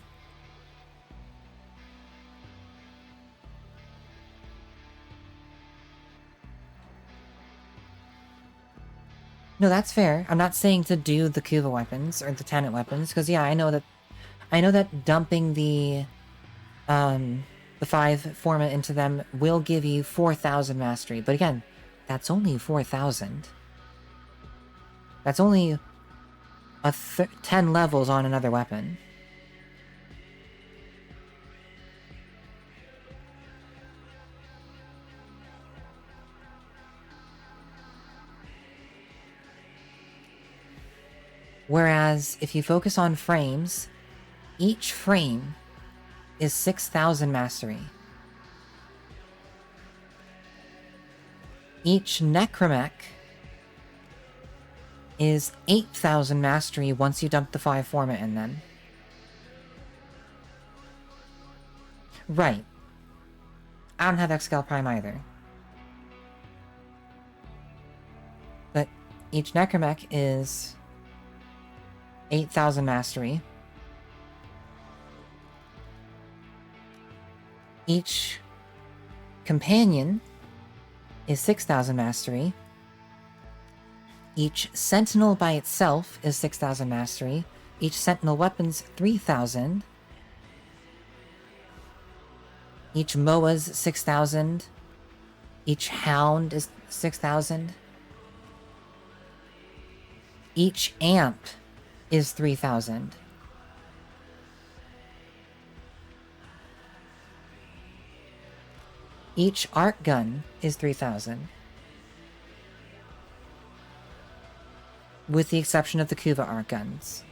No, that's fair. I'm not saying to do the Kuva weapons or the Tenant weapons, because yeah, I know that dumping the 5 Forma into them will give you 4,000 mastery. But again, that's only 4,000. That's only 10 levels on another weapon. Whereas, if you focus on frames, each frame is 6,000 mastery. Each Necromech is 8,000 mastery once you dump the 5 Forma in them. Right. I don't have Excal Prime either. But Each necromech is 8,000 mastery. Each companion is 6,000 mastery. Each sentinel by itself is 6,000 mastery. Each sentinel weapon's 3,000. Each MOA's 6,000. Each hound is 6,000. Each amp is 3,000. Each arc gun is 3,000. With the exception of the Kuva arc guns.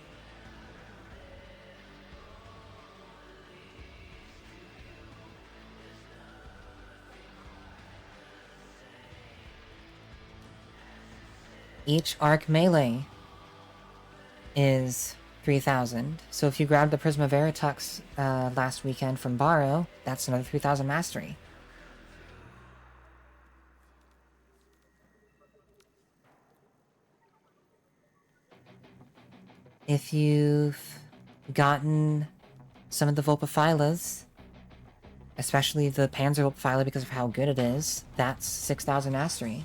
Each arc melee is 3,000. So if you grabbed the Prisma Veritux last weekend from Baro, that's another 3,000 mastery. If you've gotten some of the Vulpaphilas, especially the Panzer Vulpaphyla because of how good it is, that's 6,000 mastery.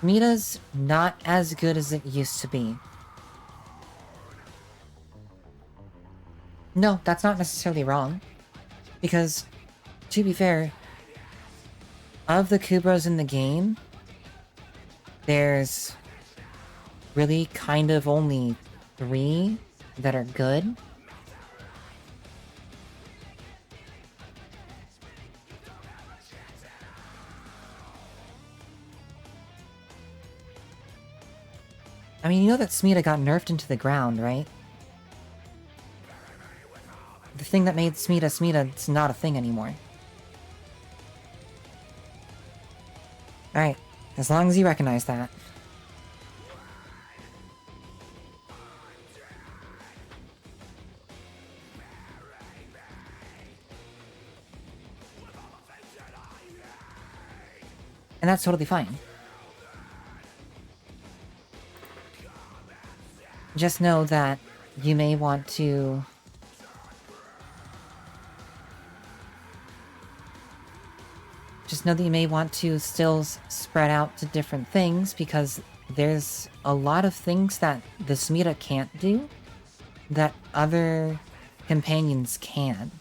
Meta's not as good as it used to be. No, that's not necessarily wrong. Because, to be fair, of the Kubros in the game, there's really kind of only 3 that are good. I mean, you know that Smita got nerfed into the ground, right? The thing that made Smita Smita, it's not a thing anymore. Alright, as long as you recognize that. And that's totally fine. Just know that you may want to still spread out to different things, because there's a lot of things that the Smita can't do that other companions can.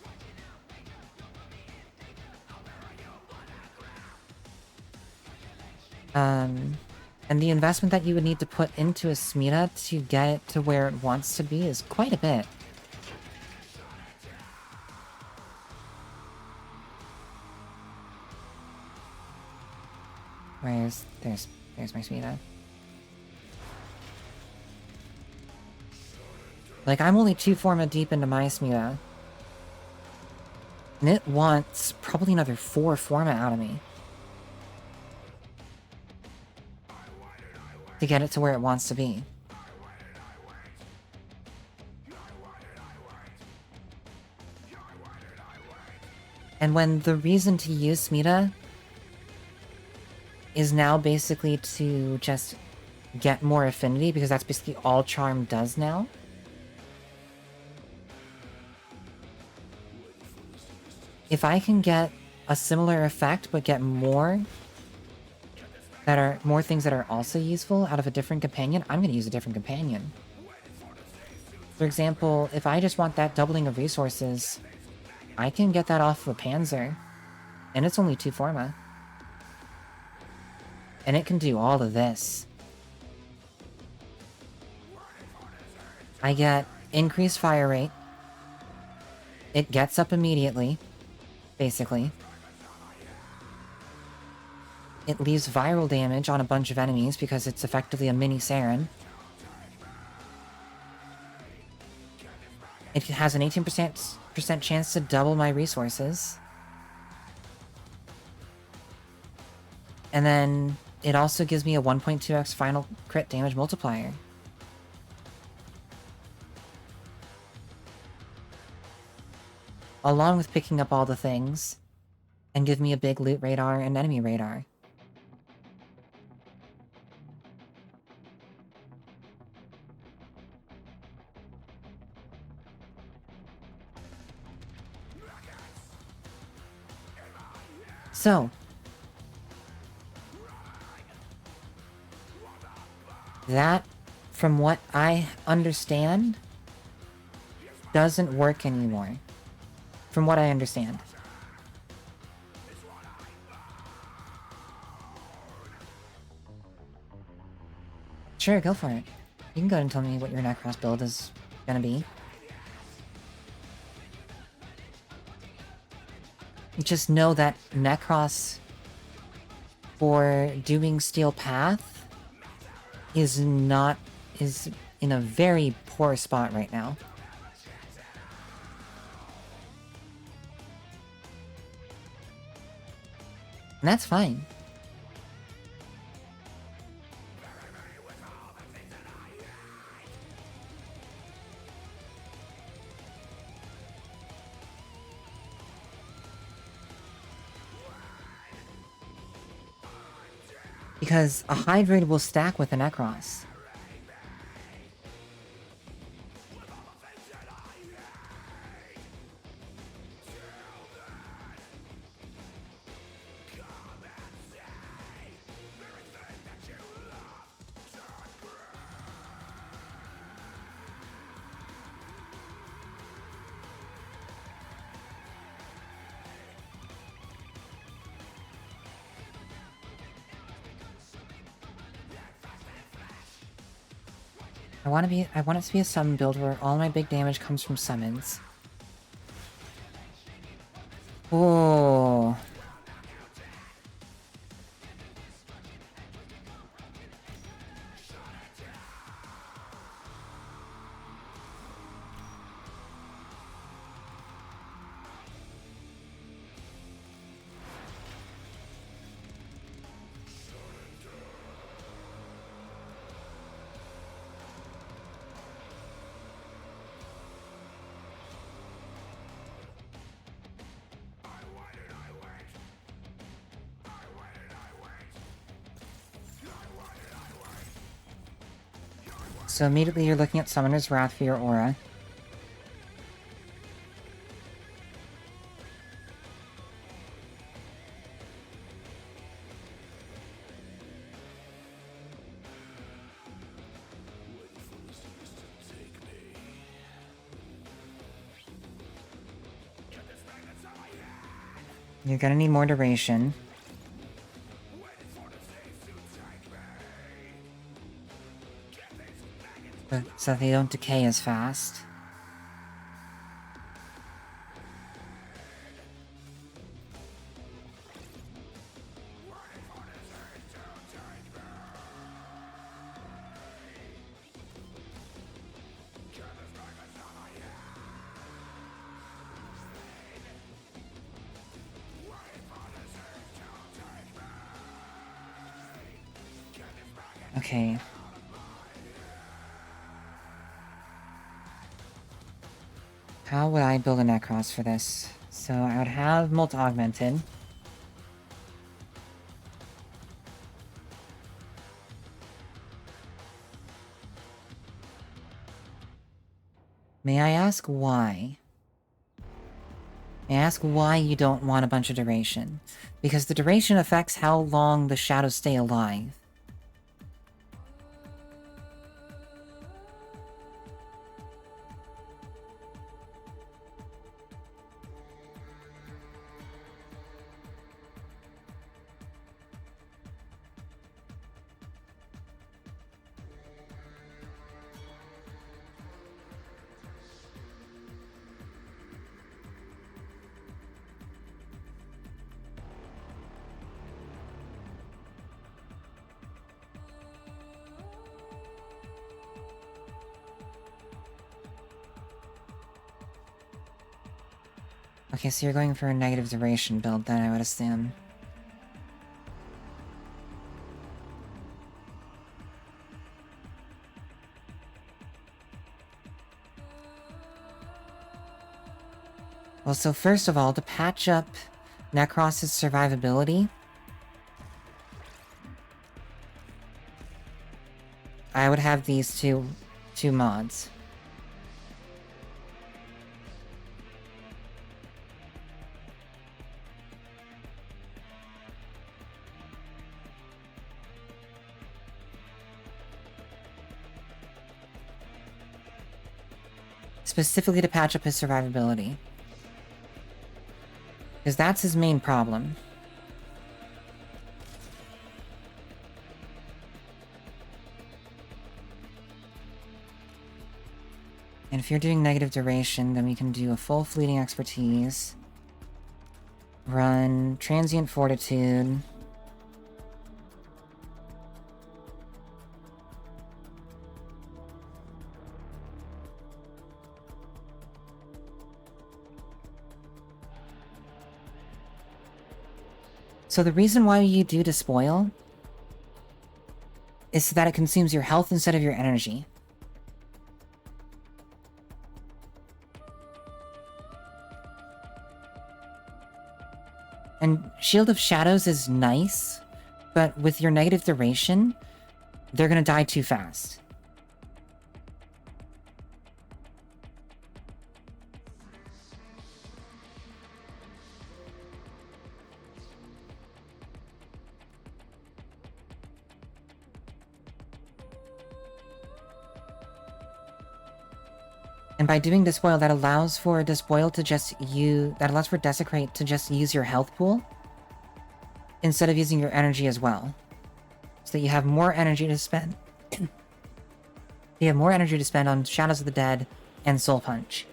And the investment that you would need to put into a Smita to get it to where it wants to be is quite a bit. There's my Smita. Like, I'm only 2 Forma deep into my Smita. And it wants probably another 4 Forma out of me to get it to where it wants to be. And when the reason to use Smita is now basically to just get more affinity, because that's basically all Charm does now. If I can get a similar effect, but get more things that are also useful out of a different companion, I'm going to use a different companion. For example, if I just want that doubling of resources, I can get that off of a Panzer, and it's only 2 Forma. And it can do all of this. I get increased fire rate. It gets up immediately, basically. It leaves viral damage on a bunch of enemies because it's effectively a mini Saren. It has an 18% chance to double my resources. And then it also gives me a 1.2x final crit damage multiplier. Along with picking up all the things, and give me a big loot radar and enemy radar. So, that, from what I understand, doesn't work anymore. From what I understand. Sure, go for it. You can go ahead and tell me what your Necros build is gonna be. Just know that Necros for doing Steel Path is in a very poor spot right now. And that's fine. Because a Hydrate will stack with a Necros. I want it to be a summon build where all my big damage comes from summons. Oh. So immediately you're looking at Summoner's Wrath for your aura. You're gonna need more duration. So they don't decay as fast. Okay. How would I build a Necros for this? So I would have Molt Augmented. May I ask why? May I ask why you don't want a bunch of duration? Because the duration affects how long the shadows stay alive. Okay, so you're going for a negative duration build then, I would assume. Well, so first of all, to patch up Necros's survivability, I would have these two mods. Specifically to patch up his survivability. Because that's his main problem. And if you're doing negative duration, then we can do a full fleeting expertise. Run transient fortitude. So the reason why you do Despoil is so that it consumes your health instead of your energy. And Shield of Shadows is nice, but with your negative duration, they're gonna die too fast. And by doing Despoil, that allows for Despoil to just that allows for Desecrate to just use your health pool instead of using your energy as well. So that you have more energy to spend. You have more energy to spend on Shadows of the Dead and Soul Punch.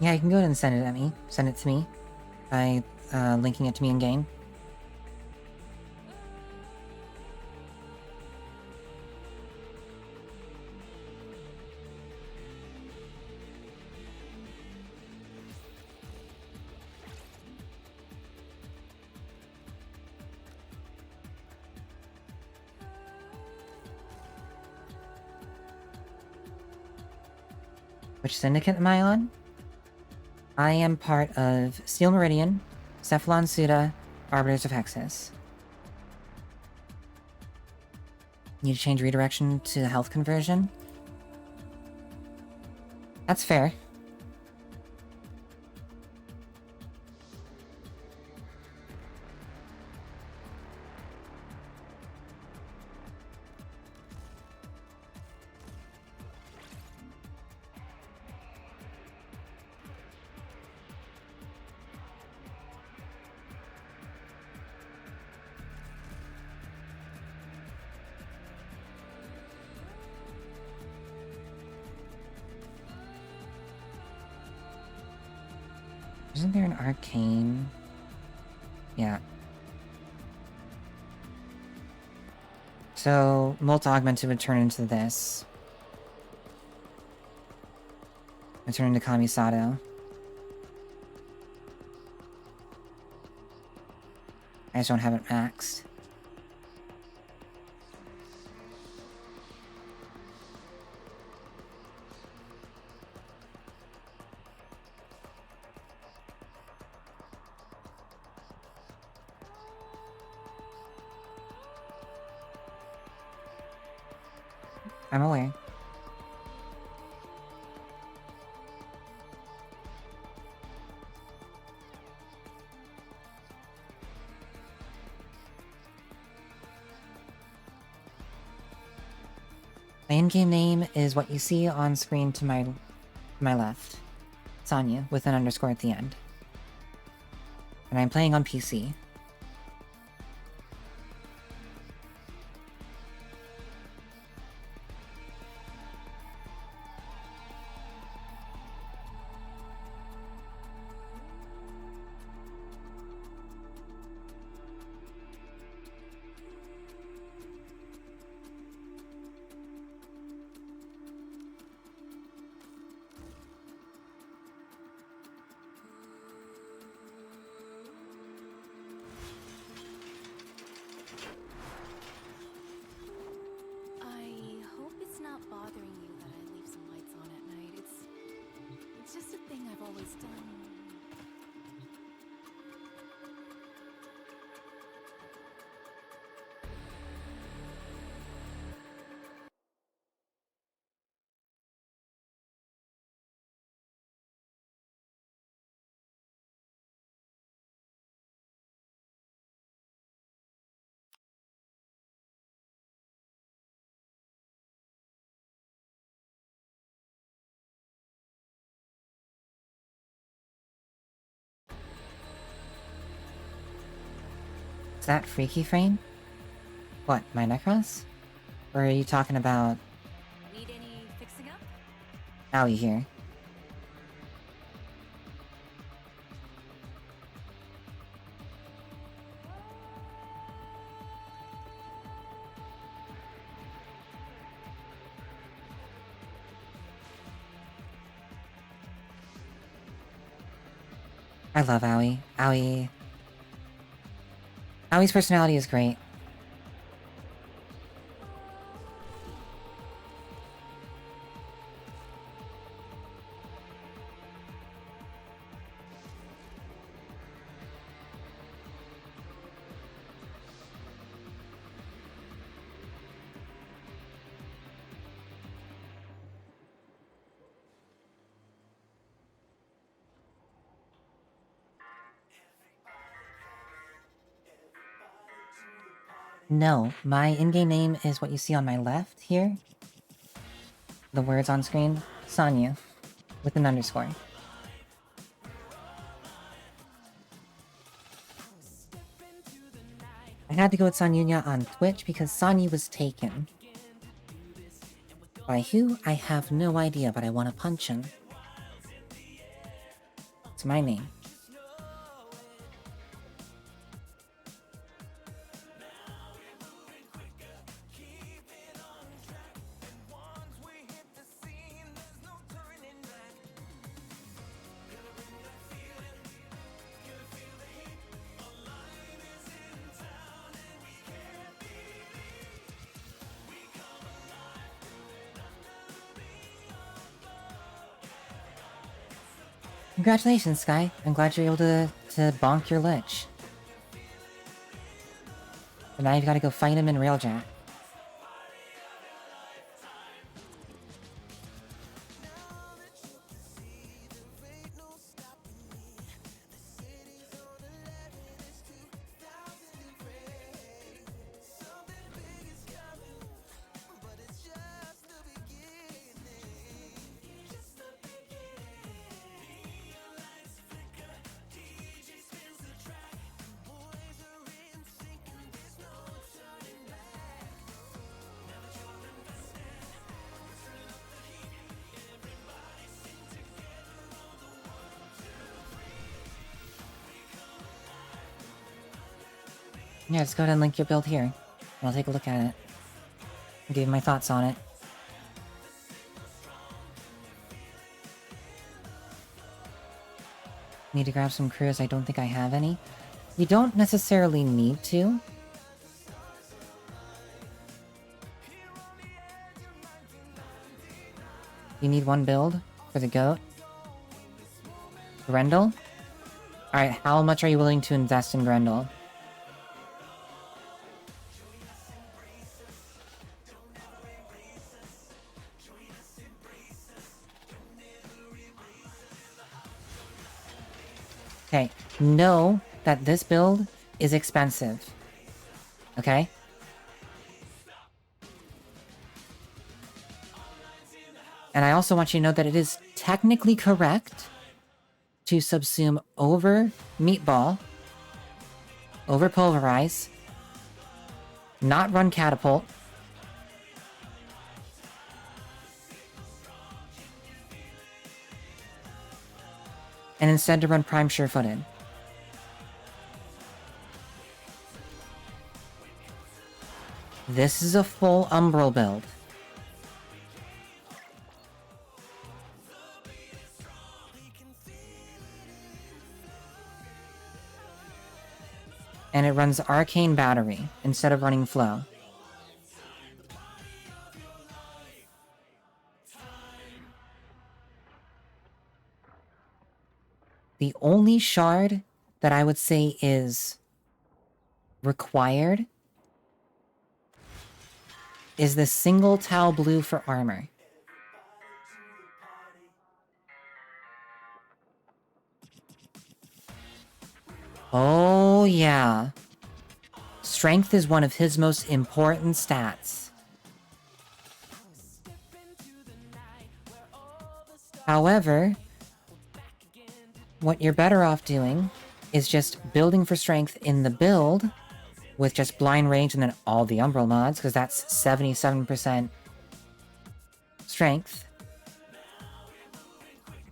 Yeah, you can go ahead and send it at me. Send it to me by linking it to me in game. Which syndicate am I on? I am part of Steel Meridian, Cephalon Suda, Arbiters of Hexus. Need to change redirection to health conversion? That's fair. Isn't there an arcane? Yeah. So, Molt Augmented would turn into this. Would turn into Kamisado. I just don't have it maxed. I'm aware. My in-game name is what you see on screen to my left. Sonya, with an underscore at the end. And I'm playing on PC. Is that Freaky Frame? What, my Necros? Or are you talking about Need any fixing up? Owie here? I love Owie. Owie's personality is great. No, my in-game name is what you see on my left here. The words on screen, Sonya, with an underscore. I had to go with Sonyunya on Twitch because Sonya was taken. By who? I have no idea, but I want to punch him. It's my name. Congratulations, Sky. I'm glad you're able to bonk your lich. But now you've got to go fight him in Railjack. Yeah, just go ahead and link your build here. And I'll take a look at it. And give you my thoughts on it. Need to grab some crews. I don't think I have any. You don't necessarily need to. You need one build for the goat. Grendel? Alright, how much are you willing to invest in Grendel? Okay, know that this build is expensive. Okay? And I also want you to know that it is technically correct to subsume over Meatball, over Pulverize, not run Catapult, and instead to run Prime Sure-Footed. This is a full Umbral build. And it runs Arcane Battery instead of running Flow. The only shard that I would say is required is the single Tau Blue for armor. Oh, yeah. Strength is one of his most important stats. However, what you're better off doing is just building for strength in the build with just blind range and then all the Umbral mods, because that's 77% strength.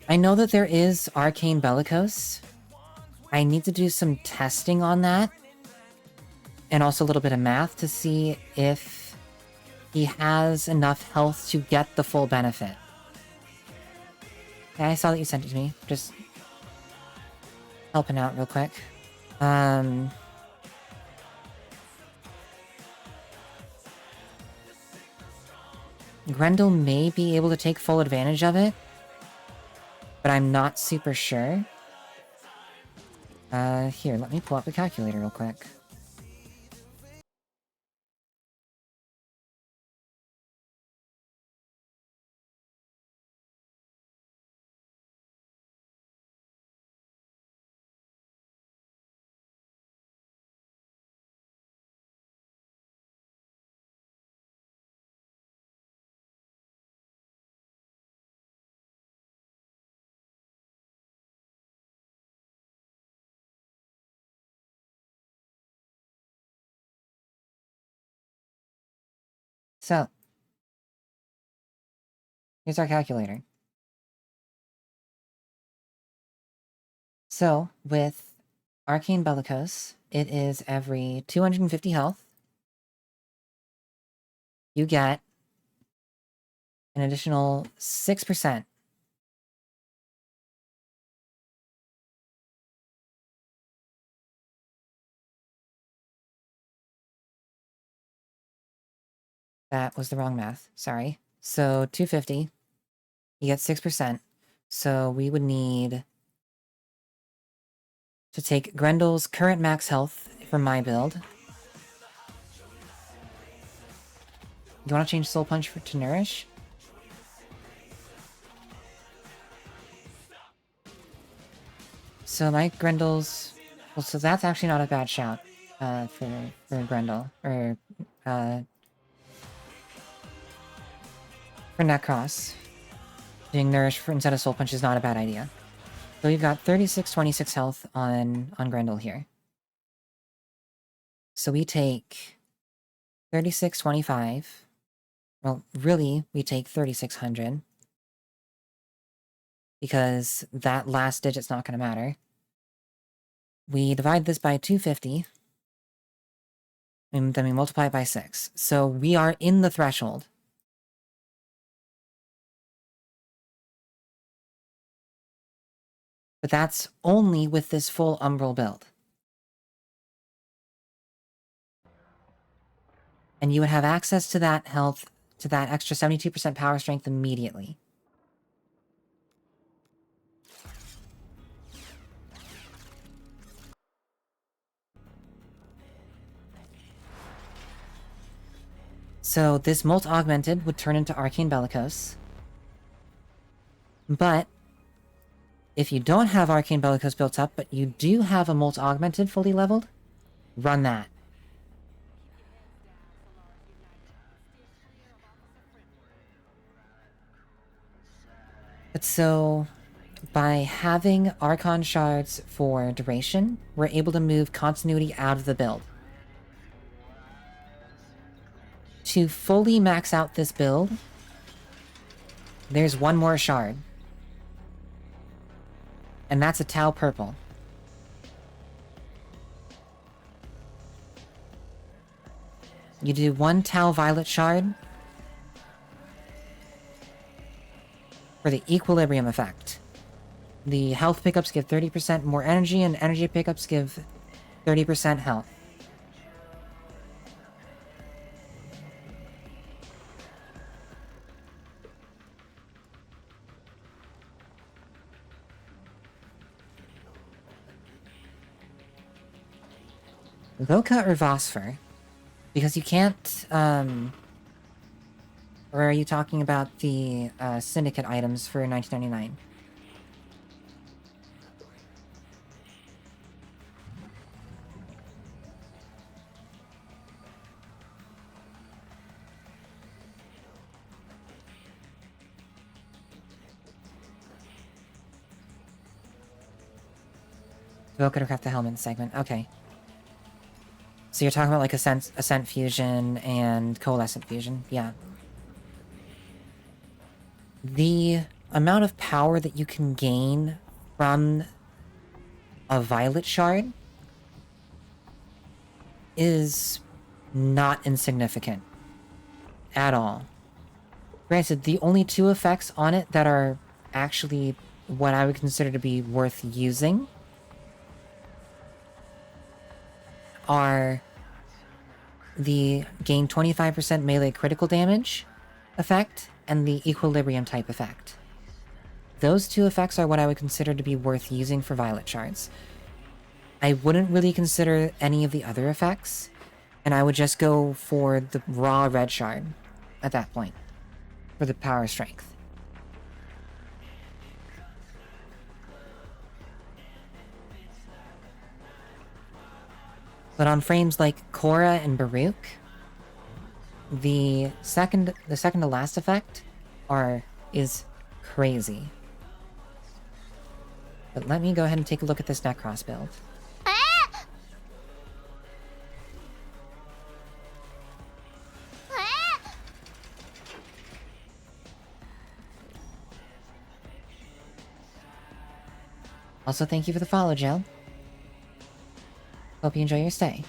I know that there is Arcane Bellicose. I need to do some testing on that. And also a little bit of math to see if he has enough health to get the full benefit. Yeah, I saw that you sent it to me. Just helping out real quick. Grendel may be able to take full advantage of it, but I'm not super sure. Here, let me pull up the calculator real quick. So, here's our calculator. So, with Arcane Bellicose, it is every 250 health. You get an additional 6%. That was the wrong math. Sorry. So 250. You get 6%. So we would need to take Grendel's current max health for my build. You want to change Soul Punch to Nourish? So my Grendel's... Well, so that's actually not a bad shout for Grendel. Or, for Necros. Doing Nourish instead of Soul Punch is not a bad idea. So we've got 3626 health on Grendel here. So we take 3625. Well, really, we take 3600. Because that last digit's not going to matter. We divide this by 250. And then we multiply it by 6. So we are in the threshold. But that's only with this full Umbral build. And you would have access to that health, to that extra 72% power strength immediately. So this Molt Augmented would turn into Arcane Bellicose. But if you don't have Arcane Bellicose built up, but you do have a Molt Augmented fully leveled, run that. But so, by having Archon Shards for duration, we're able to move continuity out of the build. To fully max out this build, there's one more shard. And that's a Tau Purple. You do one Tau Violet shard for the equilibrium effect. The health pickups give 30% more energy, and energy pickups give 30% health. Voka or Vosfer? Because you can't, or are you talking about the, Syndicate items for 1999? Voka to craft the helmet segment, okay. So you're talking about like Ascent Fusion and Coalescent Fusion, yeah. The amount of power that you can gain from a Violet Shard is not insignificant at all. Granted, the only two effects on it that are actually what I would consider to be worth using are the gain 25% melee critical damage effect and the equilibrium type effect. Those two effects are what I would consider to be worth using for Violet Shards. I wouldn't really consider any of the other effects, and I would just go for the raw Red Shard at that point, for the power strength. But on frames like Korra and Baruch, the second to last effect is crazy. But let me go ahead and take a look at this Necros build. Also, thank you for the follow, Joe. Hope you enjoy your stay.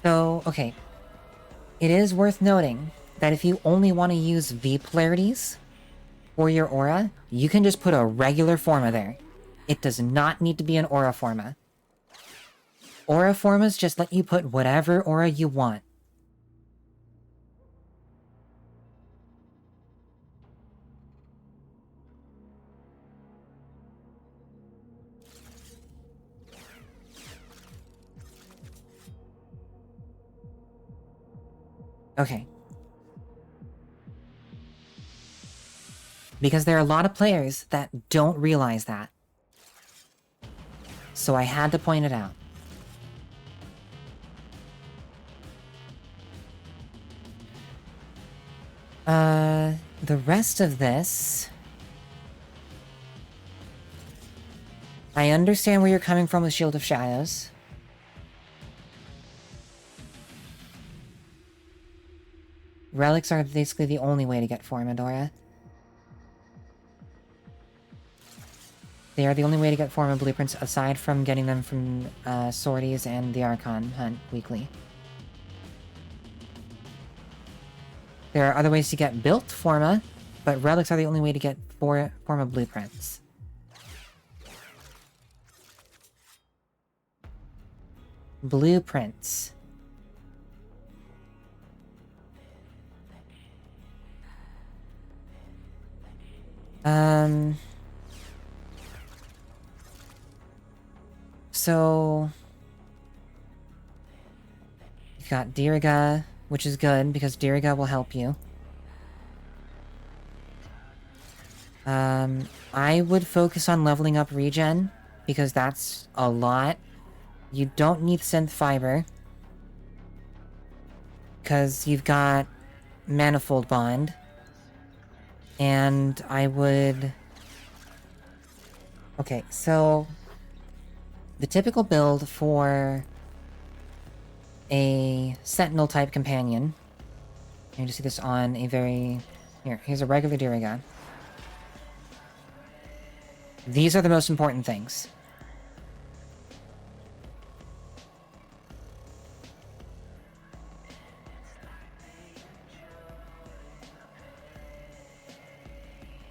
So, okay. It is worth noting that if you only want to use V polarities for your aura, you can just put a regular forma there. It does not need to be an aura forma. Aura formas just let you put whatever aura you want. Okay. Because there are a lot of players that don't realize that. So I had to point it out. The rest of this... I understand where you're coming from with Shield of Shadows. Relics are basically the only way to get Formidora. They are the only way to get Forma blueprints aside from getting them from Sorties and the Archon Hunt weekly. There are other ways to get built Forma, but relics are the only way to get Forma blueprints. Blueprints. So... You've got Diriga, which is good, because Diriga will help you. I would focus on leveling up regen, because that's a lot. You don't need Synth Fiber, because you've got Manifold Bond. And I would... Okay, so... The typical build for a Sentinel-type companion... You can just see this on a very... Here's a regular Diriga. These are the most important things.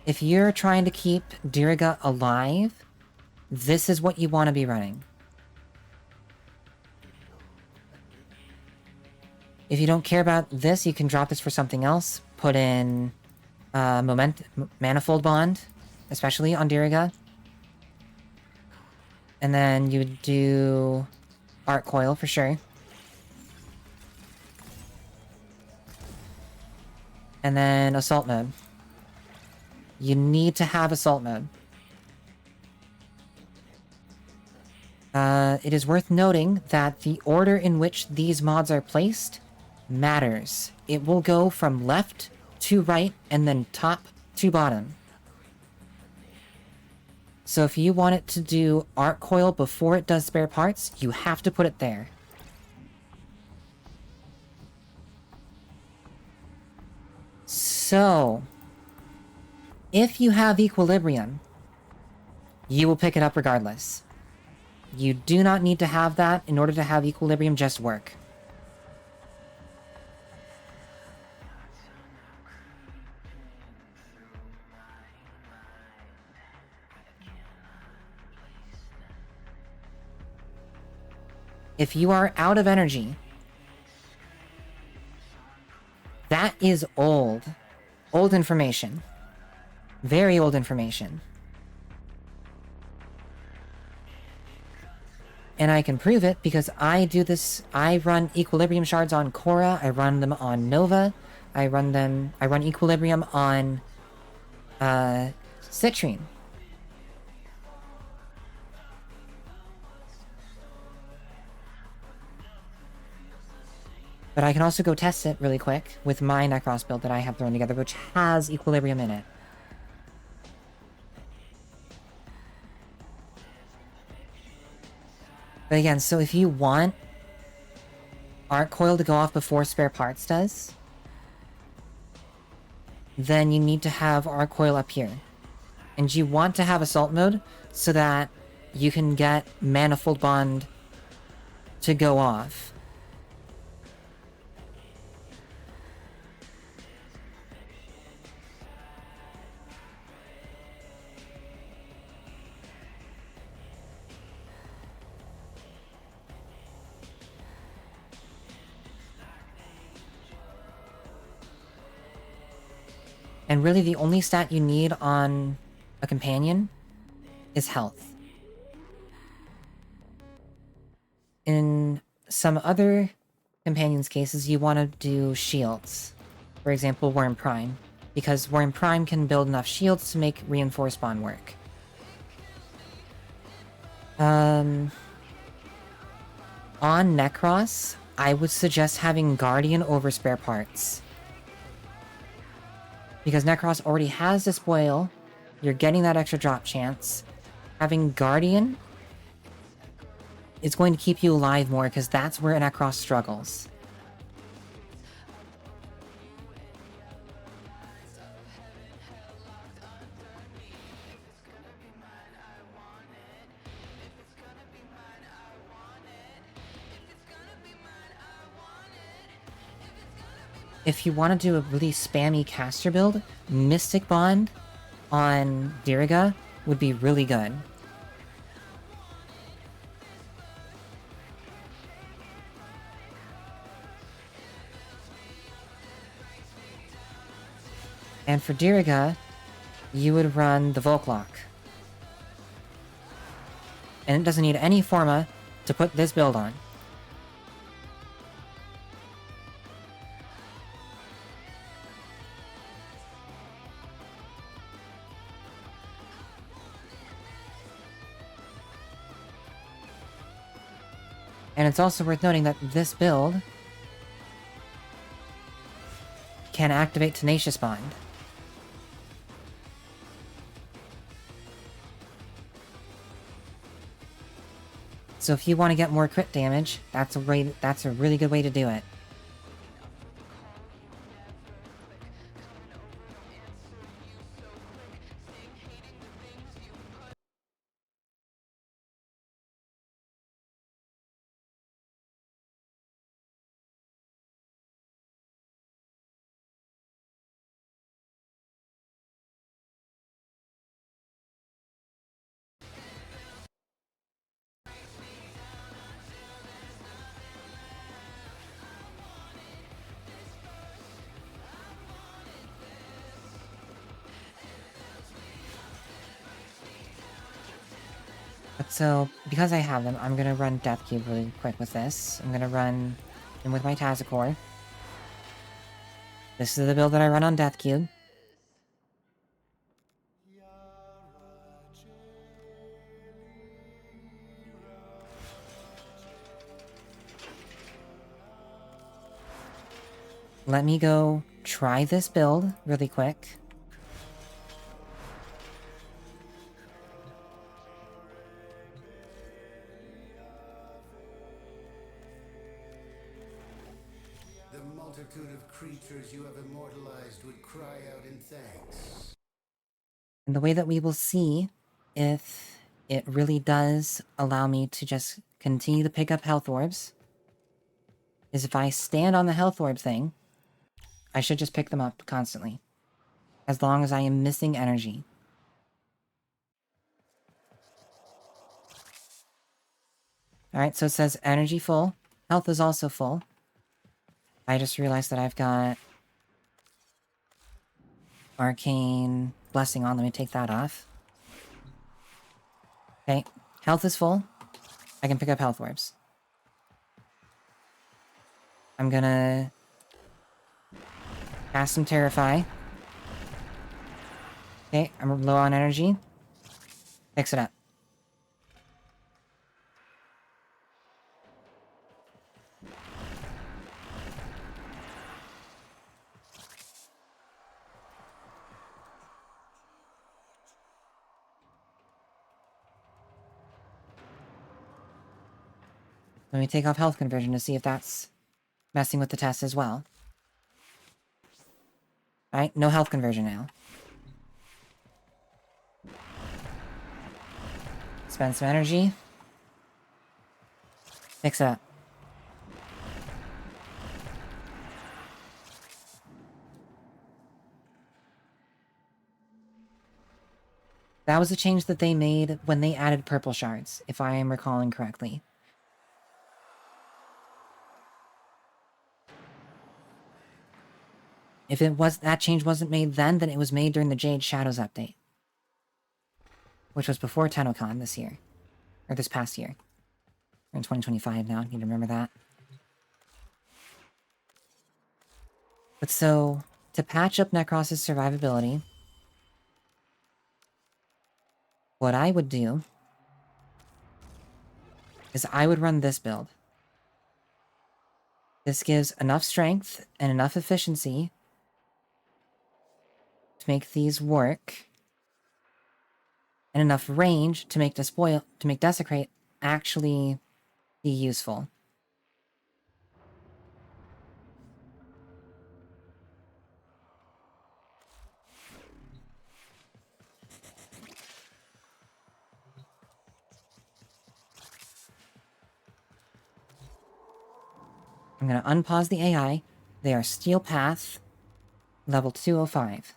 If you're trying to keep Diriga alive, this is what you want to be running. If you don't care about this, you can drop this for something else. Put in Manifold Bond, especially on Diriga. And then you would do Arc Coil for sure. And then Assault Mode. You need to have Assault Mode. It is worth noting that the order in which these mods are placed matters. It will go from left to right and then top to bottom. So if you want it to do Arc Coil before it does spare parts, you have to put it there. So, if you have Equilibrium, you will pick it up regardless. You do not need to have that in order to have Equilibrium just work. If you are out of energy, that is old. Old information. Very old information. And I can prove it because I do this. I run Equilibrium shards on Korra. I run them on Nova. I run Equilibrium on Citrine. But I can also go test it really quick with my Necros build that I have thrown together, which has Equilibrium in it. But again, so if you want Arc Coil to go off before spare parts does, then you need to have Arc Coil up here. And you want to have Assault Mode so that you can get Manifold Bond to go off. And really the only stat you need on a companion is health. In some other companions' cases, you want to do shields. For example, Worm Prime. Because Worm Prime can build enough shields to make Reinforced Bond work. On Necros, I would suggest having Guardian over spare parts. Because Necros already has this spoil, you're getting that extra drop chance. Having Guardian is going to keep you alive more, because that's where Necros struggles. If you want to do a really spammy caster build, Mystic Bond on Diriga would be really good. And for Diriga, you would run the Volklock. And it doesn't need any Forma to put this build on. And it's also worth noting that this build can activate Tenacious Bond. So if you want to get more crit damage, that's a really good way to do it. But so, because I have them, I'm gonna run Death Cube really quick with this. I'm gonna run in with my Tazakor. This is the build that I run on Death Cube. Let me go try this build really quick. The multitude of creatures you have immortalized would cry out in thanks. And the way that we will see if it really does allow me to just continue to pick up health orbs is if I stand on the health orb thing, I should just pick them up constantly. As long as I am missing energy. Alright, so it says energy full. Health is also full. I just realized that I've got Arcane Blessing on. Let me take that off. Okay, health is full. I can pick up health orbs. I'm gonna cast some Terrify. Okay, I'm low on energy. Fix it up. Let me take off health conversion to see if that's messing with the test as well. Alright, no health conversion now. Spend some energy. Fix it up. That was a change that they made when they added purple shards, if I am recalling correctly. If it was that change wasn't made then it was made during the Jade Shadows update. Which was before TennoCon this year. Or this past year. We're in 2025 now, need to remember that. But so, to patch up Necros's survivability, what I would do is I would run this build. This gives enough strength and enough efficiency to make these work, and enough range to make Desecrate actually be useful. I'm gonna unpause the AI. They are Steel Path, level 205.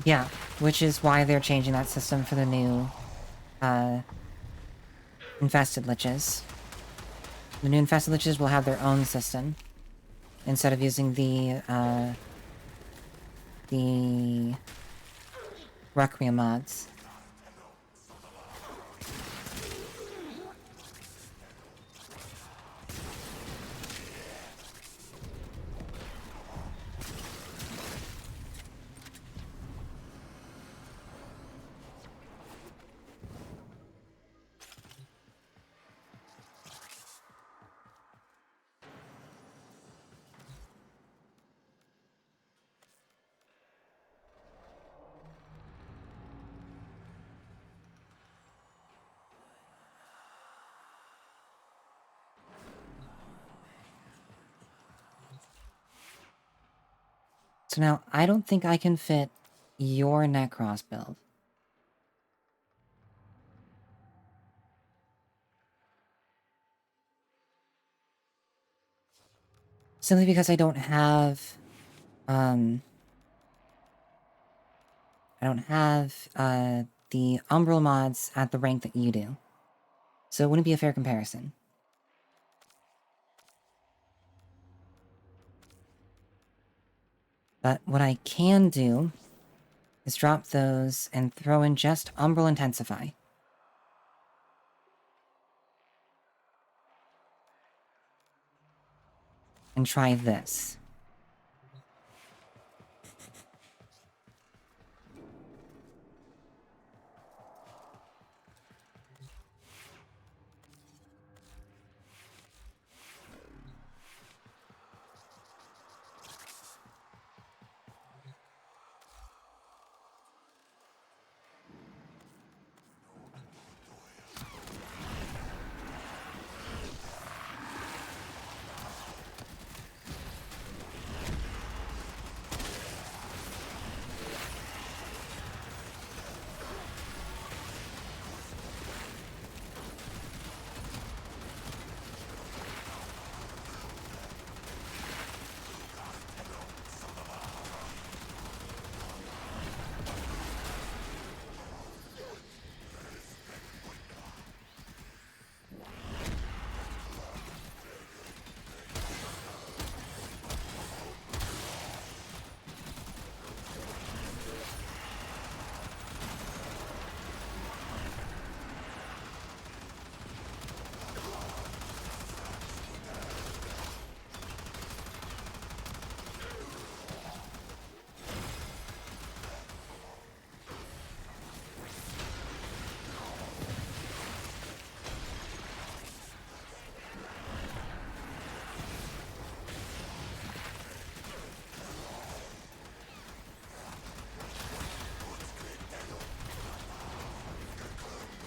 Yeah, which is why they're changing that system for the new, infested liches. The new infested liches will have their own system, instead of using the Requiem mods. So now, I don't think I can fit your Necros build. Simply because I don't have, the Umbral mods at the rank that you do. So it wouldn't be a fair comparison. But what I can do is drop those and throw in just Umbral Intensify. And try this.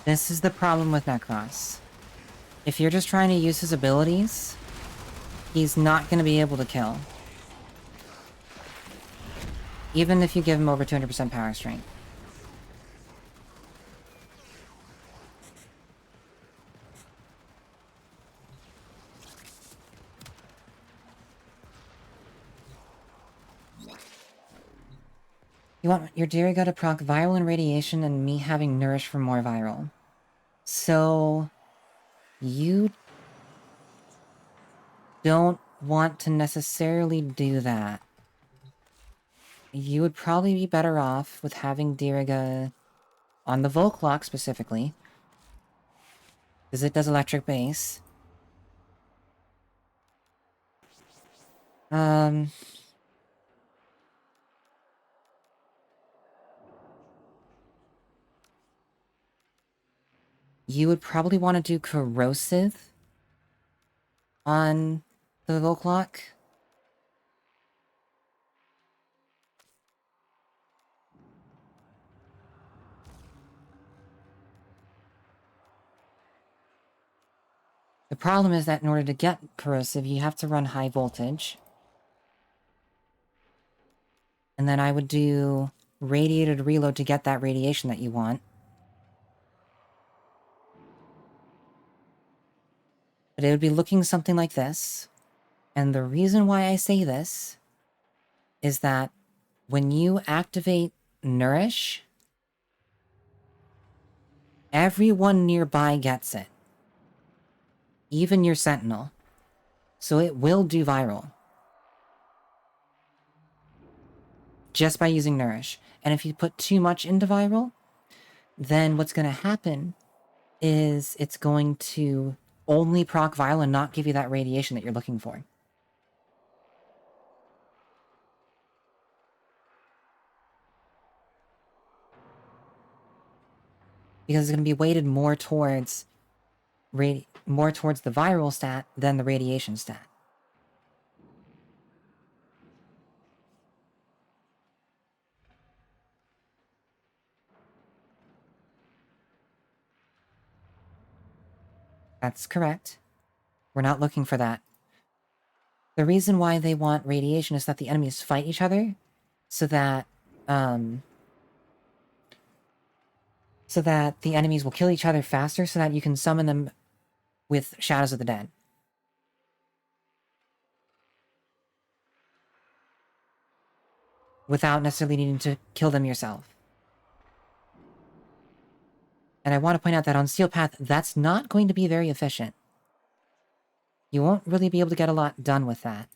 This is the problem with Necros. If you're just trying to use his abilities, he's not going to be able to kill. Even if you give him over 200% power strength. You want your Diriga to proc viral and radiation and me having nourish for more viral. So, you don't want to necessarily do that. You would probably be better off with having Diriga on the Volclock specifically, because it does electric base. You would probably want to do Corrosive on the Volclock. The problem is that in order to get Corrosive, you have to run high voltage. And then I would do Radiated Reload to get that radiation that you want. But it would be looking something like this. And the reason why I say this is that when you activate Nourish, everyone nearby gets it. Even your Sentinel. So it will do viral. Just by using Nourish. And if you put too much into viral, then what's going to happen is it's going to only proc viral and not give you that radiation that you're looking for. Because it's going to be weighted more towards the viral stat than the radiation stat. That's correct. We're not looking for that. The reason why they want radiation is that the enemies fight each other, so that the enemies will kill each other faster, so that you can summon them with Shadows of the Dead. Without necessarily needing to kill them yourself. And I want to point out that on Steel Path, that's not going to be very efficient. You won't really be able to get a lot done with that.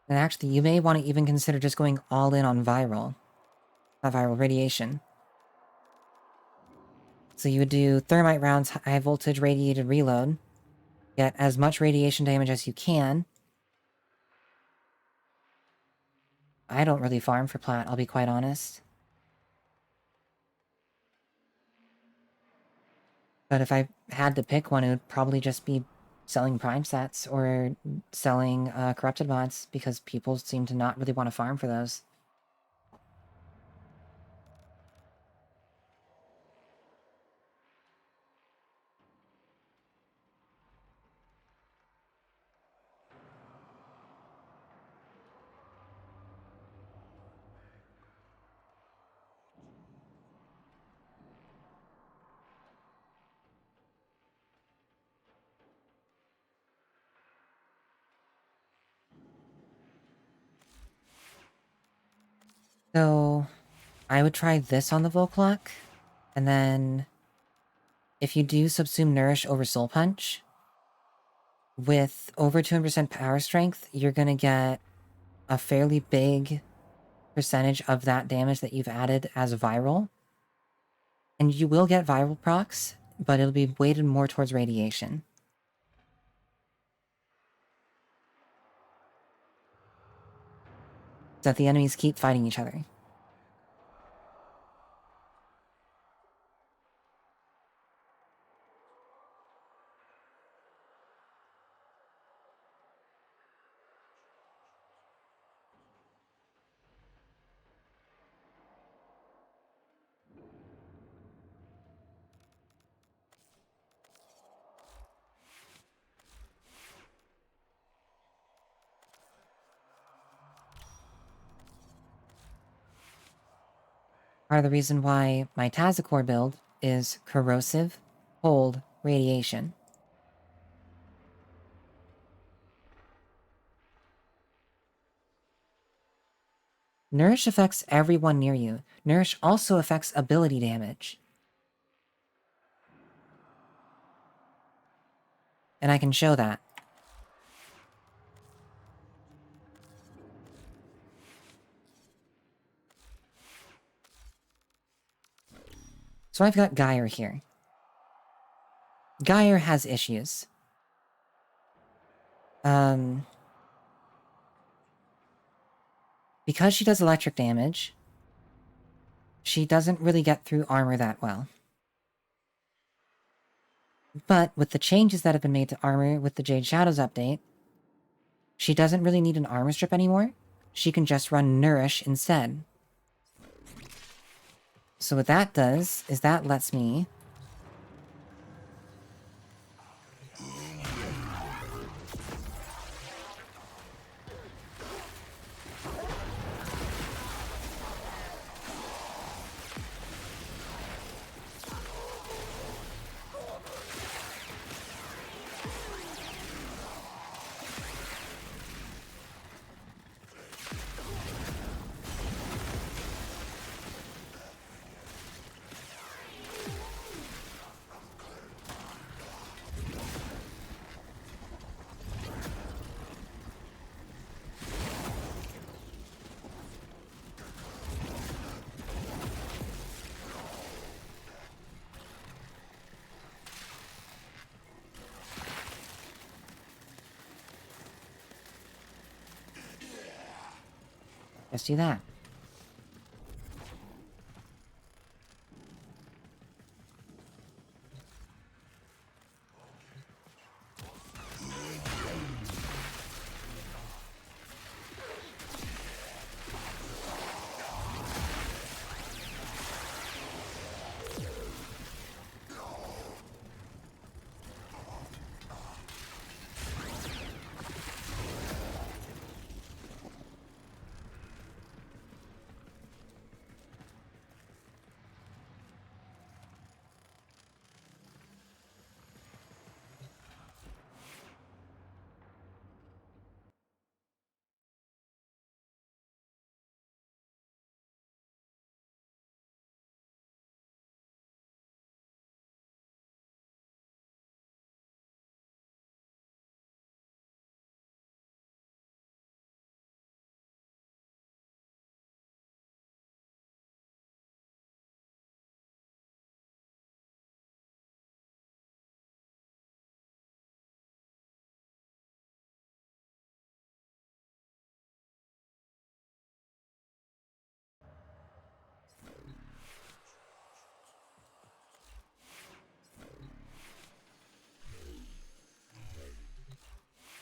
And actually, you may want to even consider just going all in on viral. Not viral, radiation. So you would do thermite rounds, high voltage radiated reload. Get as much radiation damage as you can. I don't really farm for plat, I'll be quite honest. But if I had to pick one, it would probably just be selling prime sets or selling corrupted mods, because people seem to not really want to farm for those. So, I would try this on the Volclock, and then if you do Subsume Nourish over Soul Punch, with over 200% power strength, you're gonna get a fairly big percentage of that damage that you've added as viral. And you will get viral procs, but it'll be weighted more towards radiation. So that the enemies keep fighting each other. Part of the reason why my Tazakor build is corrosive, cold, radiation. Nourish affects everyone near you. Nourish also affects ability damage. And I can show that. So I've got Geyer here. Geyer has issues. Because she does electric damage, she doesn't really get through armor that well. But with the changes that have been made to armor with the Jade Shadows update, she doesn't really need an armor strip anymore. She can just run Nourish instead. So what that does is that lets me Just do that.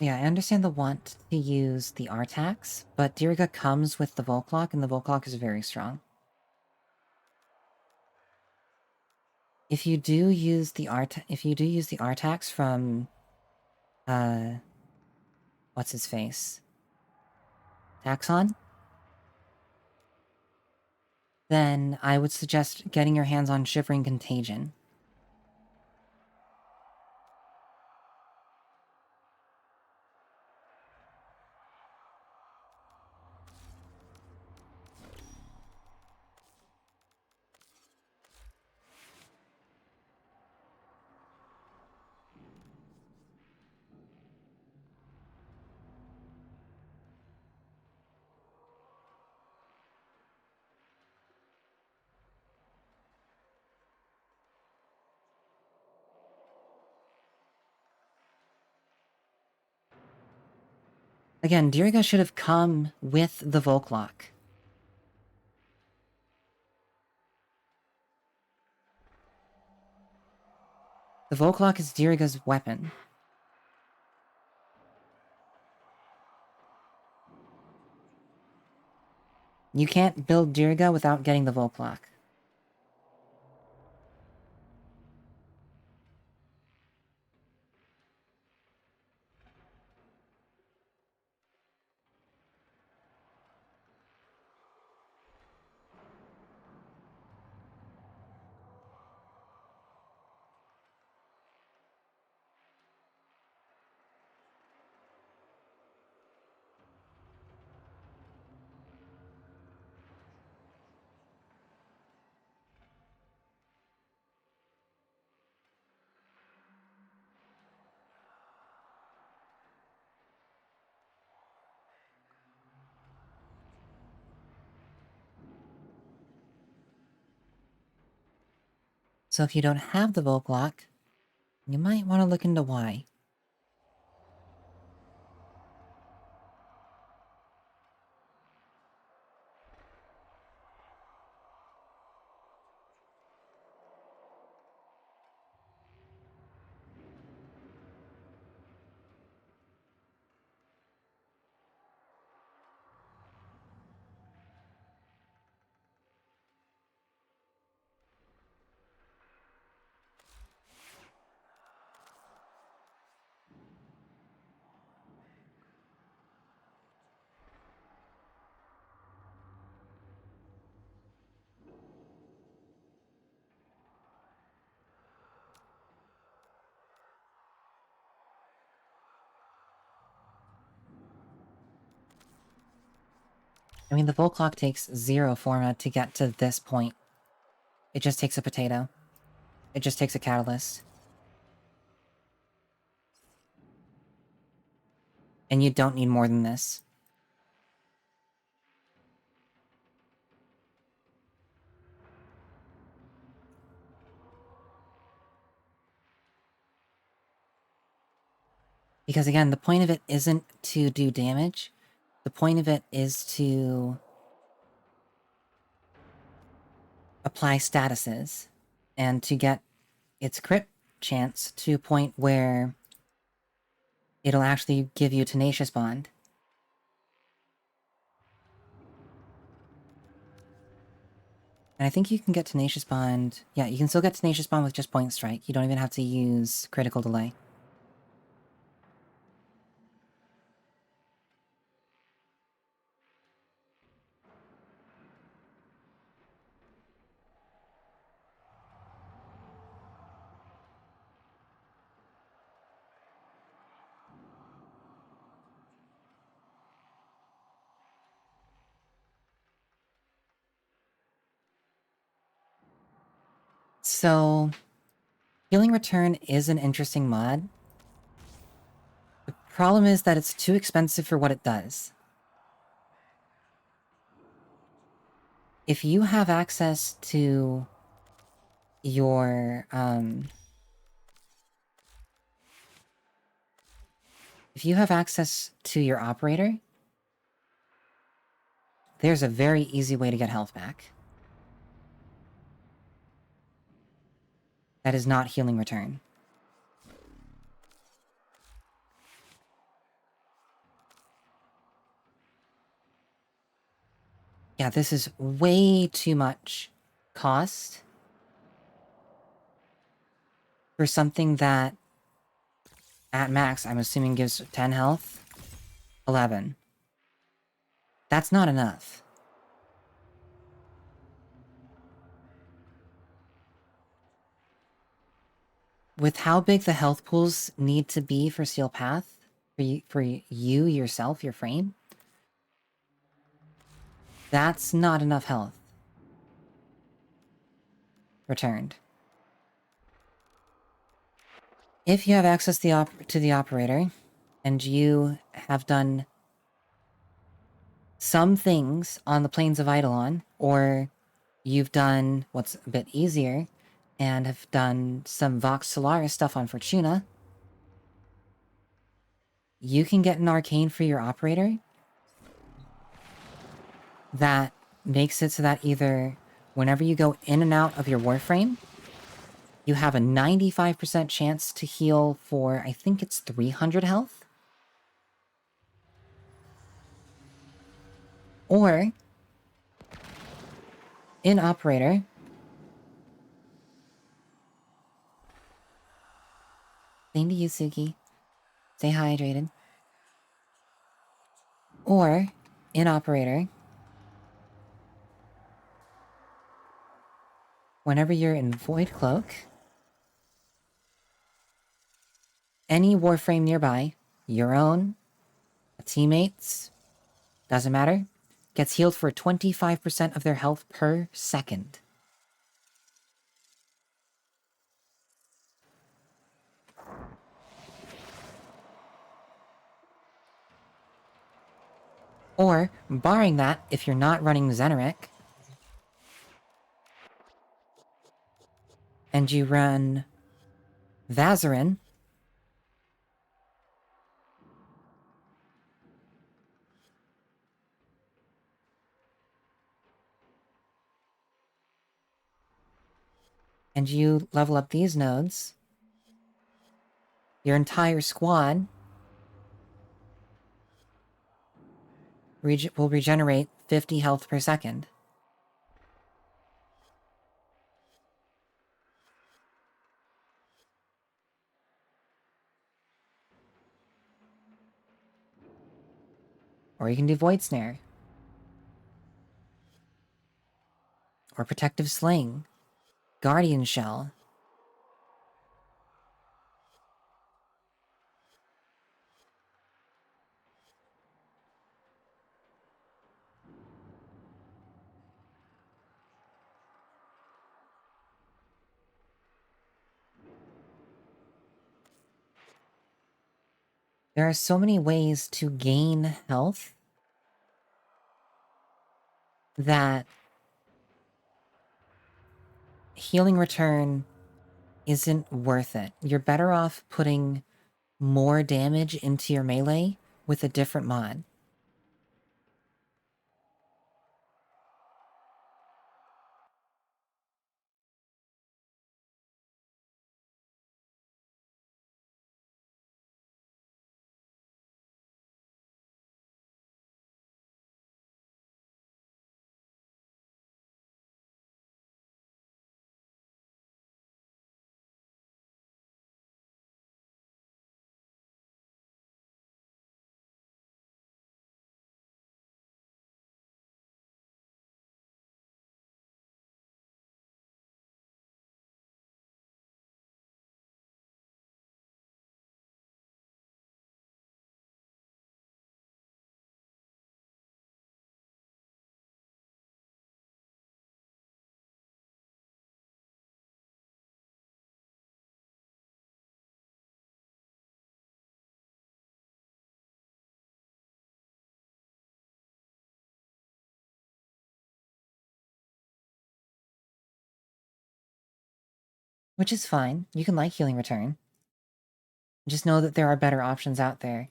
Yeah, I understand the want to use the Artax, but Diriga comes with the Volclock, and the Volclock is very strong. If you do use the Artax from what's his face? Taxon? Then I would suggest getting your hands on Shivering Contagion. Again, Diriga should have come with the Volclock. The Volclock is Diriga's weapon. You can't build Diriga without getting the Volclock. So if you don't have the Volclock, you might want to look into why. I mean, the Volclock takes 0 format to get to this point. It just takes a potato. It just takes a catalyst. And you don't need more than this. Because again, the point of it isn't to do damage. The point of it is to apply statuses and to get its crit chance to a point where it'll actually give you Tenacious Bond. And I think you can get Tenacious Bond... Yeah, you can still get Tenacious Bond with just Point Strike. You don't even have to use Critical Delay. So, Healing Return is an interesting mod. The problem is that it's too expensive for what it does. If you have access to your, if you have access to your operator, there's a very easy way to get health back. That is not Healing Return. Yeah, this is way too much cost for something that, at max, I'm assuming gives 10 health? 11. That's not enough. With how big the health pools need to be for Steel Path, for you, yourself, your frame, that's not enough health returned. If you have access to the operator, and you have done some things on the Plains of Eidolon, or you've done what's a bit easier, and have done some Vox Solaris stuff on Fortuna, you can get an arcane for your operator that makes it so that either whenever you go in and out of your Warframe, you have a 95% chance to heal for, I think it's 300 health? Or, in Operator, same to you, Suki. Stay hydrated. Or, in Operator, whenever you're in Void Cloak, any Warframe nearby, your own, a teammate's, doesn't matter, gets healed for 25% of their health per second. Or, barring that, if you're not running Xeneric, and you run Vazarin, and you level up these nodes, your entire squad will regenerate 50 health per second. Or you can do Void Snare. Or Protective Sling. Guardian Shell. There are so many ways to gain health that Healing Return isn't worth it. You're better off putting more damage into your melee with a different mod. Which is fine. You can like Healing Return. Just know that there are better options out there.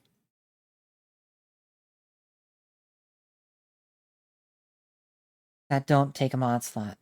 That don't take a mod slot.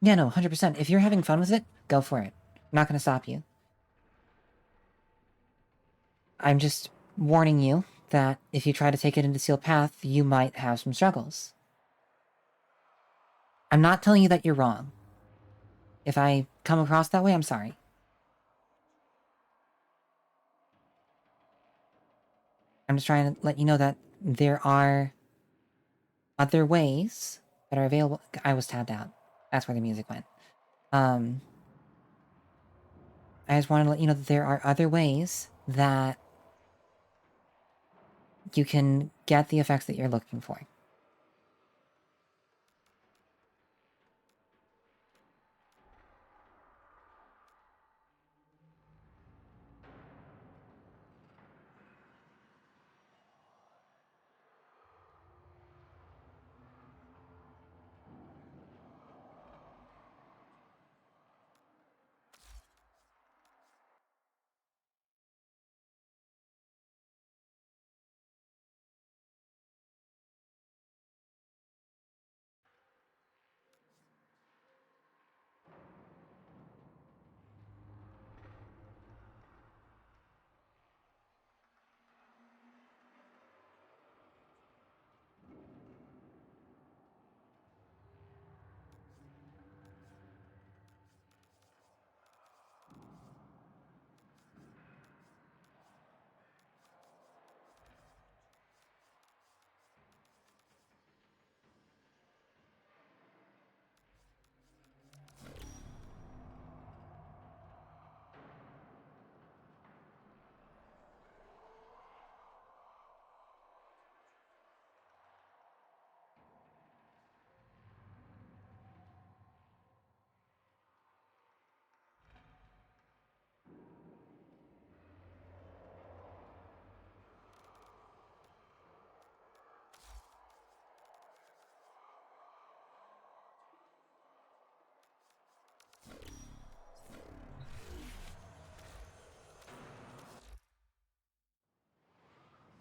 Yeah, no, 100%. If you're having fun with it, go for it. I'm not gonna stop you. I'm just warning you that if you try to take it into Sealed Path, you might have some struggles. I'm not telling you that you're wrong. If I come across that way, I'm sorry. I'm just trying to let you know that there are other ways that are available. I was tabbed out. That's where the music went. I just wanted to let you know that there are other ways that you can get the effects that you're looking for.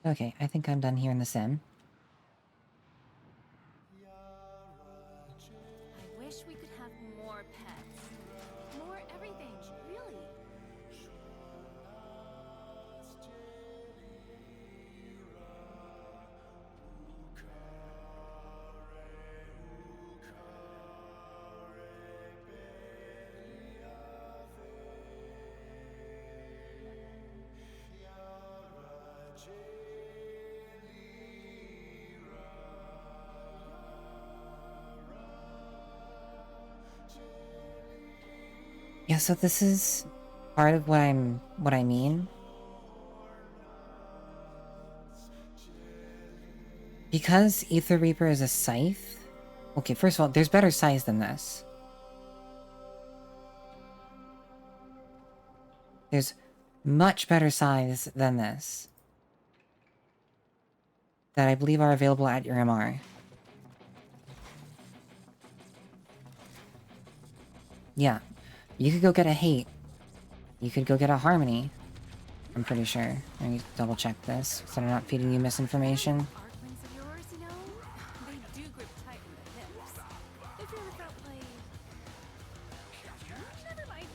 Okay, I think I'm done here in the sim. I wish we could have more pets. More everything, really. Yeah, so this is part of what I mean. Because Ether Reaper is a scythe. Okay, first of all, there's better scythes than this. There's much better scythes than this. That I believe are available at your MR. Yeah. You could go get a hate. You could go get a harmony. I'm pretty sure. I need to double check this, so I'm not feeding you misinformation. Arc rings of yours, you know, they do grip tight in the hips. If you ever felt like... Never mind.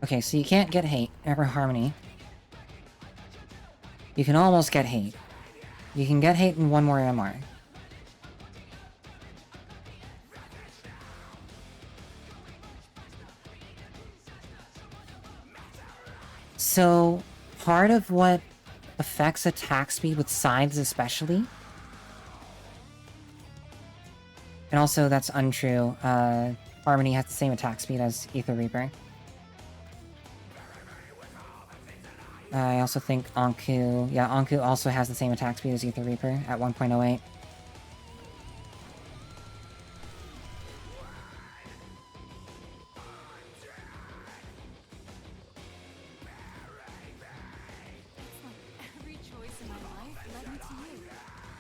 Okay, so you can't get hate or harmony. You can almost get hate. You can get hate in one more MR. So, part of what affects attack speed with scythes especially, and also that's untrue, Harmony has the same attack speed as Aether Reaper. I also think Anku... Yeah, Anku also has the same attack speed as Aether Reaper at 1.08. Every choice in my life led me to you.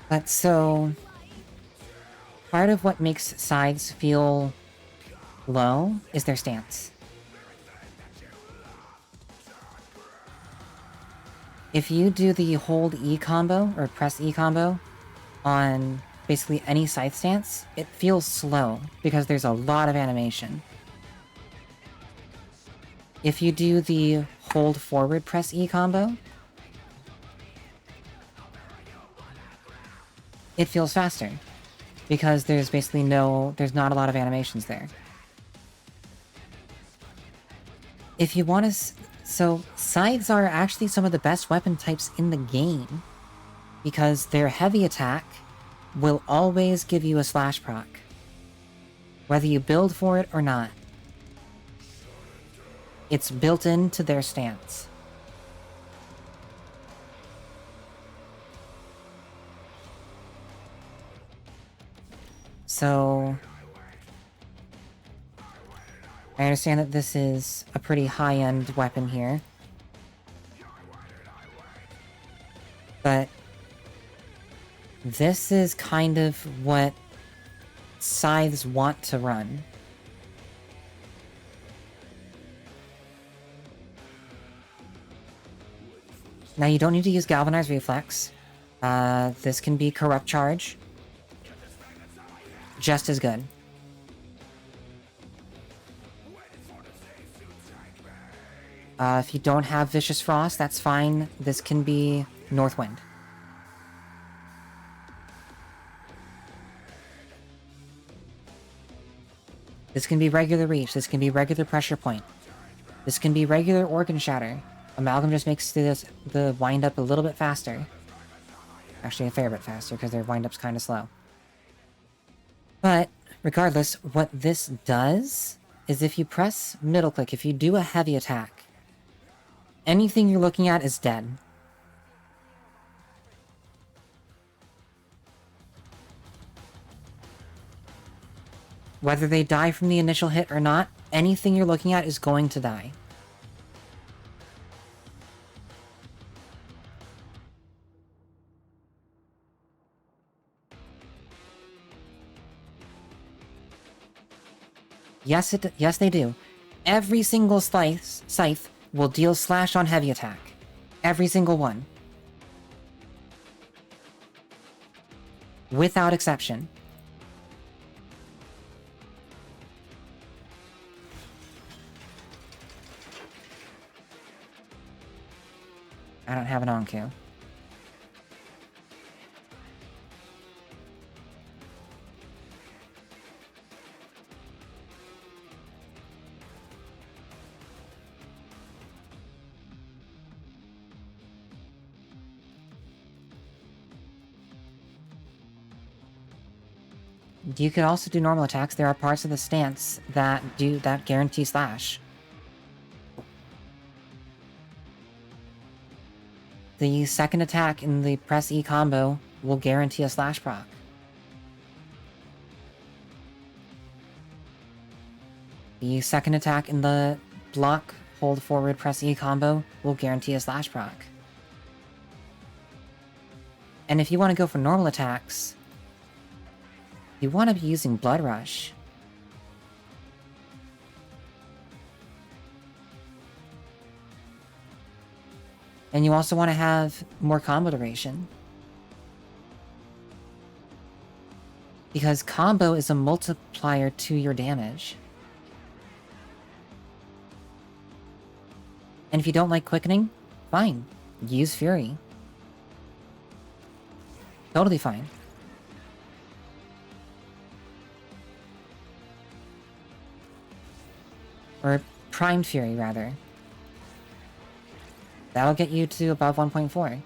But so... Part of what makes scythes feel low is their stance. If you do the hold E combo, or press E combo, on basically any scythe stance, it feels slow, because there's a lot of animation. If you do the hold forward press E combo, it feels faster, because there's basically there's not a lot of animations there. If you want to... So, scythes are actually some of the best weapon types in the game, because their heavy attack will always give you a slash proc, whether you build for it or not. It's built into their stance. So... I understand that this is a pretty high-end weapon here. But... this is kind of what scythes want to run. Now, you don't need to use Galvanized Reflex. This can be Corrupt Charge. Just as good. If you don't have Vicious Frost, that's fine. This can be Northwind. This can be regular Reach. This can be regular Pressure Point. This can be regular Organ Shatter. Amalgam just makes the wind-up a little bit faster. Actually, a fair bit faster, because their wind-up's kind of slow. But, regardless, what this does is if you press middle click, if you do a heavy attack, anything you're looking at is dead. Whether they die from the initial hit or not, anything you're looking at is going to die. Yes, they do. Every single scythe will deal slash on heavy attack. Every single one. Without exception. I don't have an Anku. You could also do normal attacks. There are parts of the stance that guarantee slash. The second attack in the press E combo will guarantee a slash proc. The second attack in the block hold forward press E combo will guarantee a slash proc. And if you want to go for normal attacks, You want to be using Blood Rush. And you also want to have more combo duration. Because combo is a multiplier to your damage. And if you don't like quickening, fine. Use Fury. Totally fine. Or Primed Fury, rather. That'll get you to above 1.4.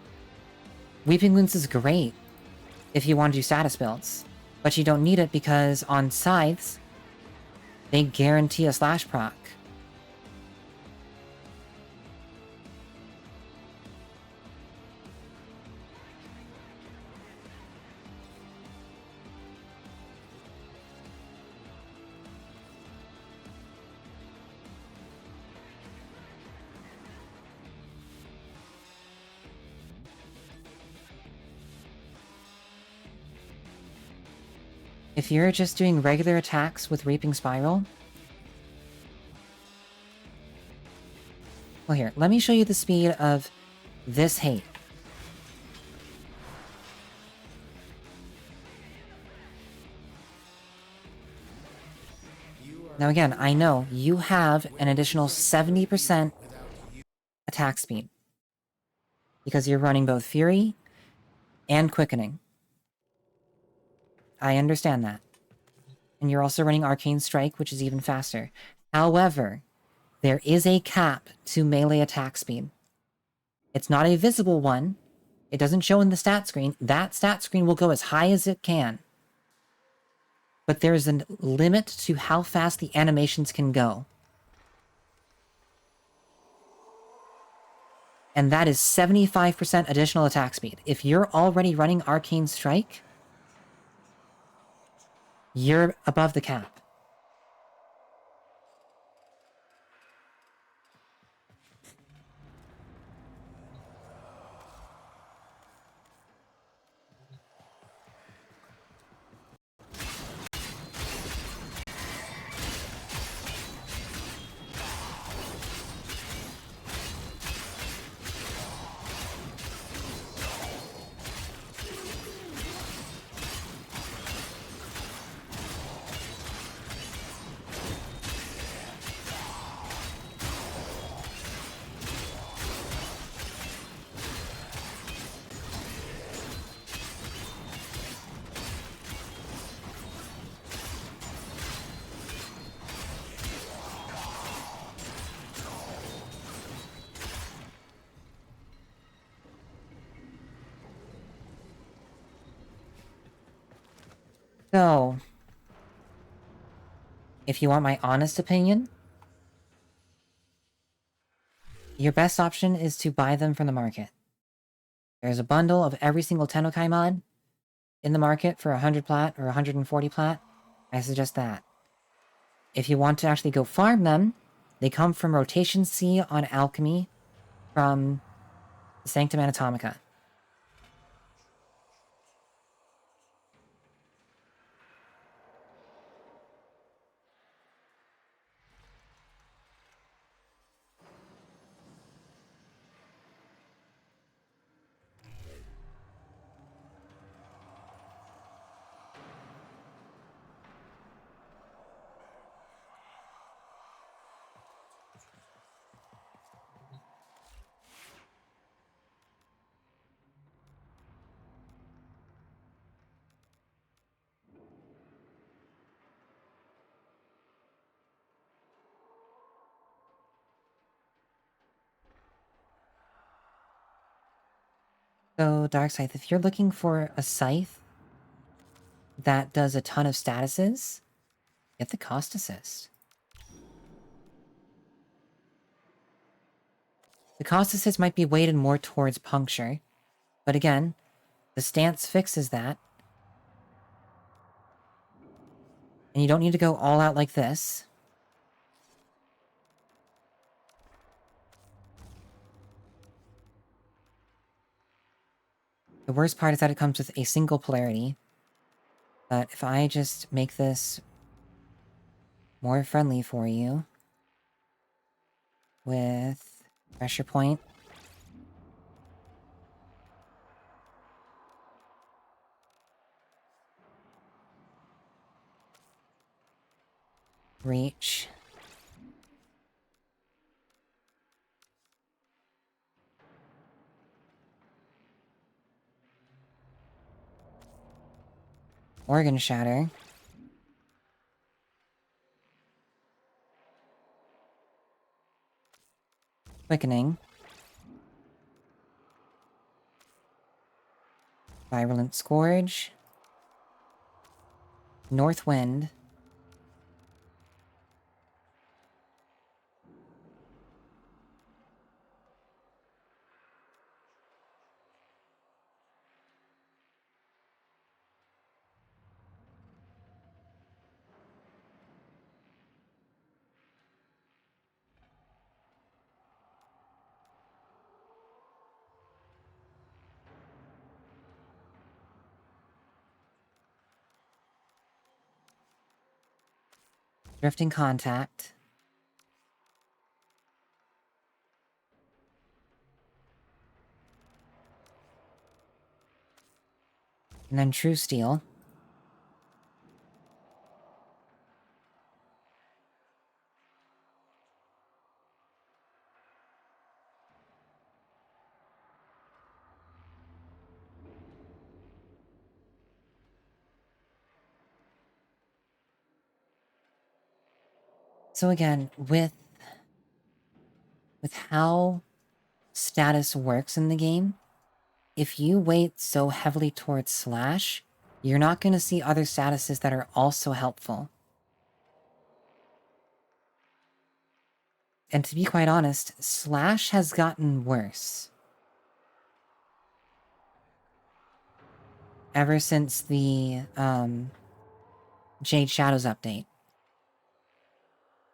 Weeping Wounds is great if you want to do status builds, but you don't need it because on Scythes, they guarantee a slash proc. If you're just doing regular attacks with Reaping Spiral... Well, here, let me show you the speed of this hate. Now again, I know you have an additional 70% attack speed. Because you're running both Fury and Quickening. I understand that. And you're also running Arcane Strike, which is even faster. However, there is a cap to melee attack speed. It's not a visible one. It doesn't show in the stat screen. That stat screen will go as high as it can. But there's a limit to how fast the animations can go. And that is 75% additional attack speed. If you're already running Arcane Strike, you're above the cap. So, if you want my honest opinion, your best option is to buy them from the market. There's a bundle of every single Tennokai mod in the market for 100 plat or 140 plat. I suggest that. If you want to actually go farm them, they come from Rotation C on Alchemy from the Sanctum Anatomica. So, Dark Scythe, if you're looking for a scythe that does a ton of statuses, get the cost assist. The cost assist might be weighted more towards puncture, but again, the stance fixes that. And you don't need to go all out like this. The worst part is that it comes with a single polarity. But if I just make this more friendly for you with pressure point, reach, organ shatter, quickening, virulent scourge, north wind, drifting contact, and then true steel. So again, with how status works in the game, if you weight so heavily towards slash, you're not going to see other statuses that are also helpful. And to be quite honest, slash has gotten worse ever since the Jade Shadows update.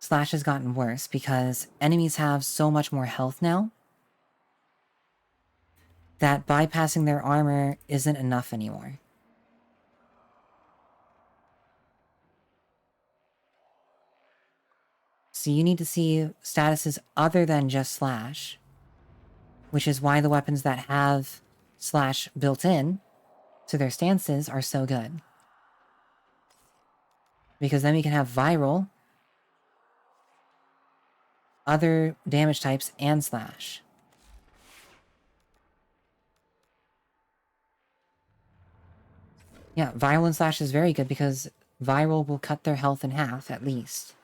Slash has gotten worse because enemies have so much more health now that bypassing their armor isn't enough anymore. So you need to see statuses other than just slash, which is why the weapons that have slash built in to their stances are so good. Because then we can have viral, other damage types, and slash. Yeah, viral and slash is very good because viral will cut their health in half, at least.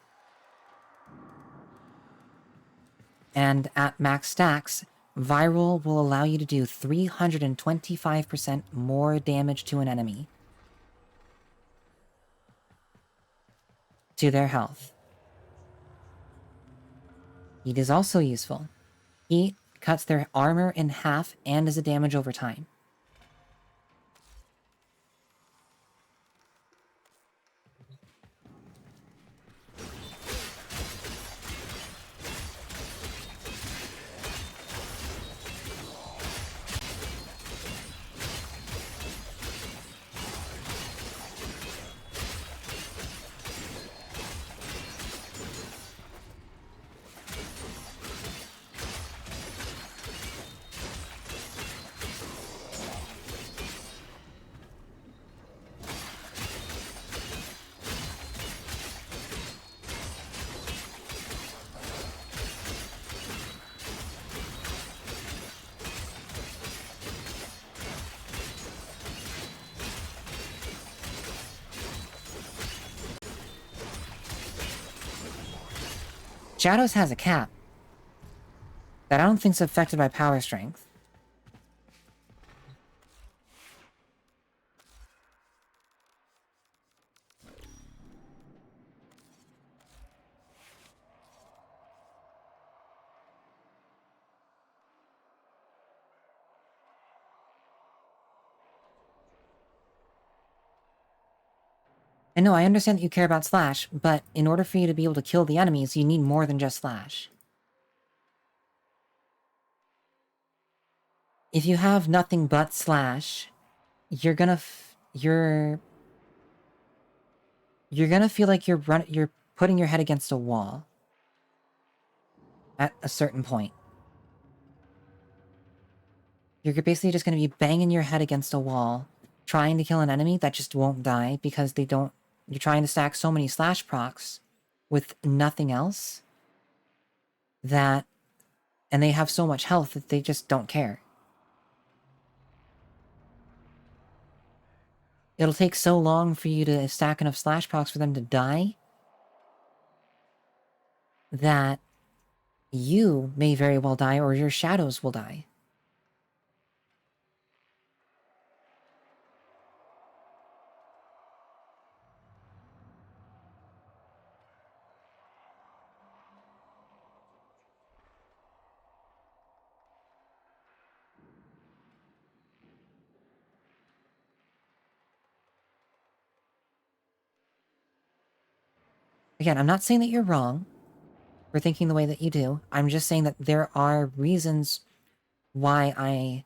And at max stacks, viral will allow you to do 325% more damage to an enemy. To their health. Heat is also useful. Heat cuts their armor in half and is a damage over time. Shadows has a cap that I don't think is affected by power strength. And no, I understand that you care about slash, but in order for you to be able to kill the enemies, you need more than just slash. If you have nothing but slash, you're you're gonna feel like you're putting your head against a wall at a certain point. You're basically just gonna be banging your head against a wall, trying to kill an enemy that just won't die because they don't... You're trying to stack so many slash procs with nothing else that... And they have so much health that they just don't care. It'll take so long for you to stack enough slash procs for them to die that you may very well die, or your shadows will die. Again, I'm not saying that you're wrong for thinking the way that you do. I'm just saying that there are reasons why I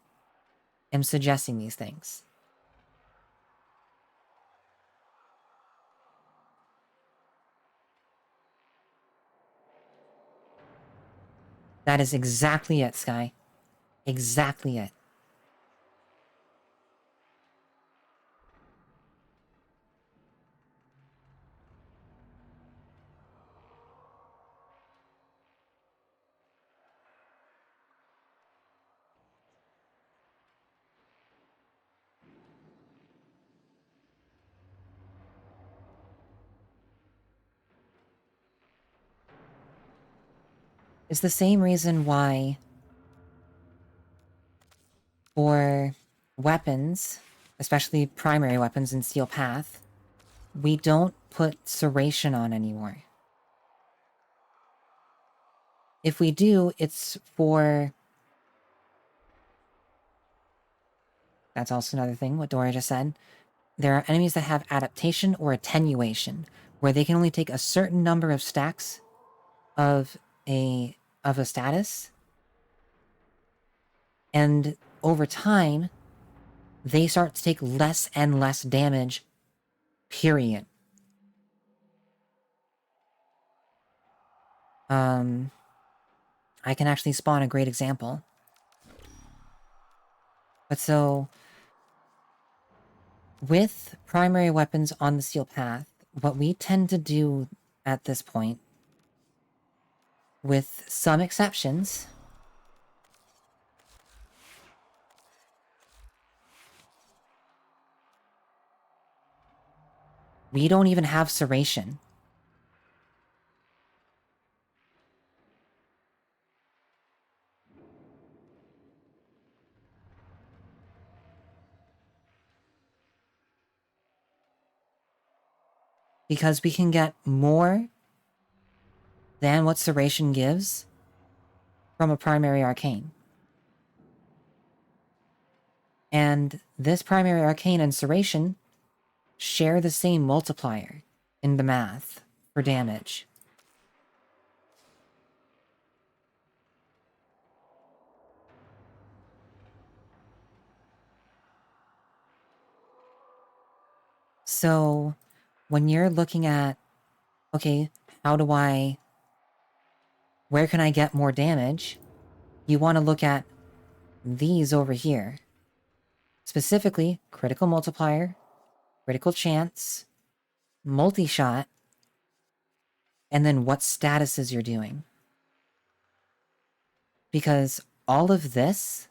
am suggesting these things. That is exactly it, Sky. Exactly it. It's the same reason why for weapons, especially primary weapons in Steel Path, we don't put Serration on anymore. If we do, it's for... That's also another thing, what Dora just said. There are enemies that have adaptation or attenuation, where they can only take a certain number of stacks of a status, and over time, they start to take less and less damage, period. I can actually spawn a great example. But so, with primary weapons on the Steel Path, what we tend to do at this point, with some exceptions, we don't even have Serration. Because we can get more than what Serration gives from a primary arcane. And this primary arcane and Serration share the same multiplier in the math for damage. So, when you're looking at, okay, where can I get more damage? You want to look at these over here. Specifically, critical multiplier, critical chance, multi-shot, and then what statuses you're doing. Because all of this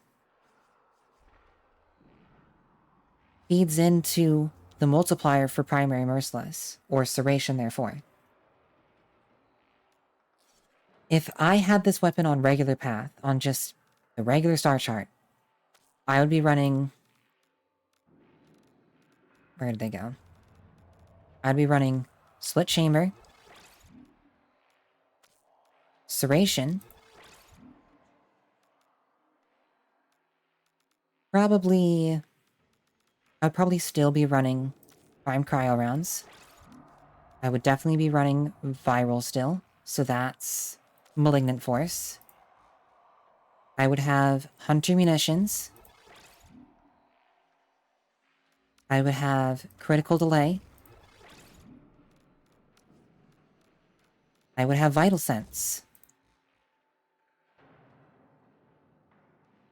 feeds into the multiplier for primary merciless, or Serration therefore. If I had this weapon on regular path, on just the regular star chart, I would be running... Where did they go? I'd be running Split Chamber, Serration, I'd probably still be running Prime Cryo rounds. I would definitely be running Viral still, so that's Malignant Force. I would have Hunter Munitions. I would have Critical Delay. I would have Vital Sense.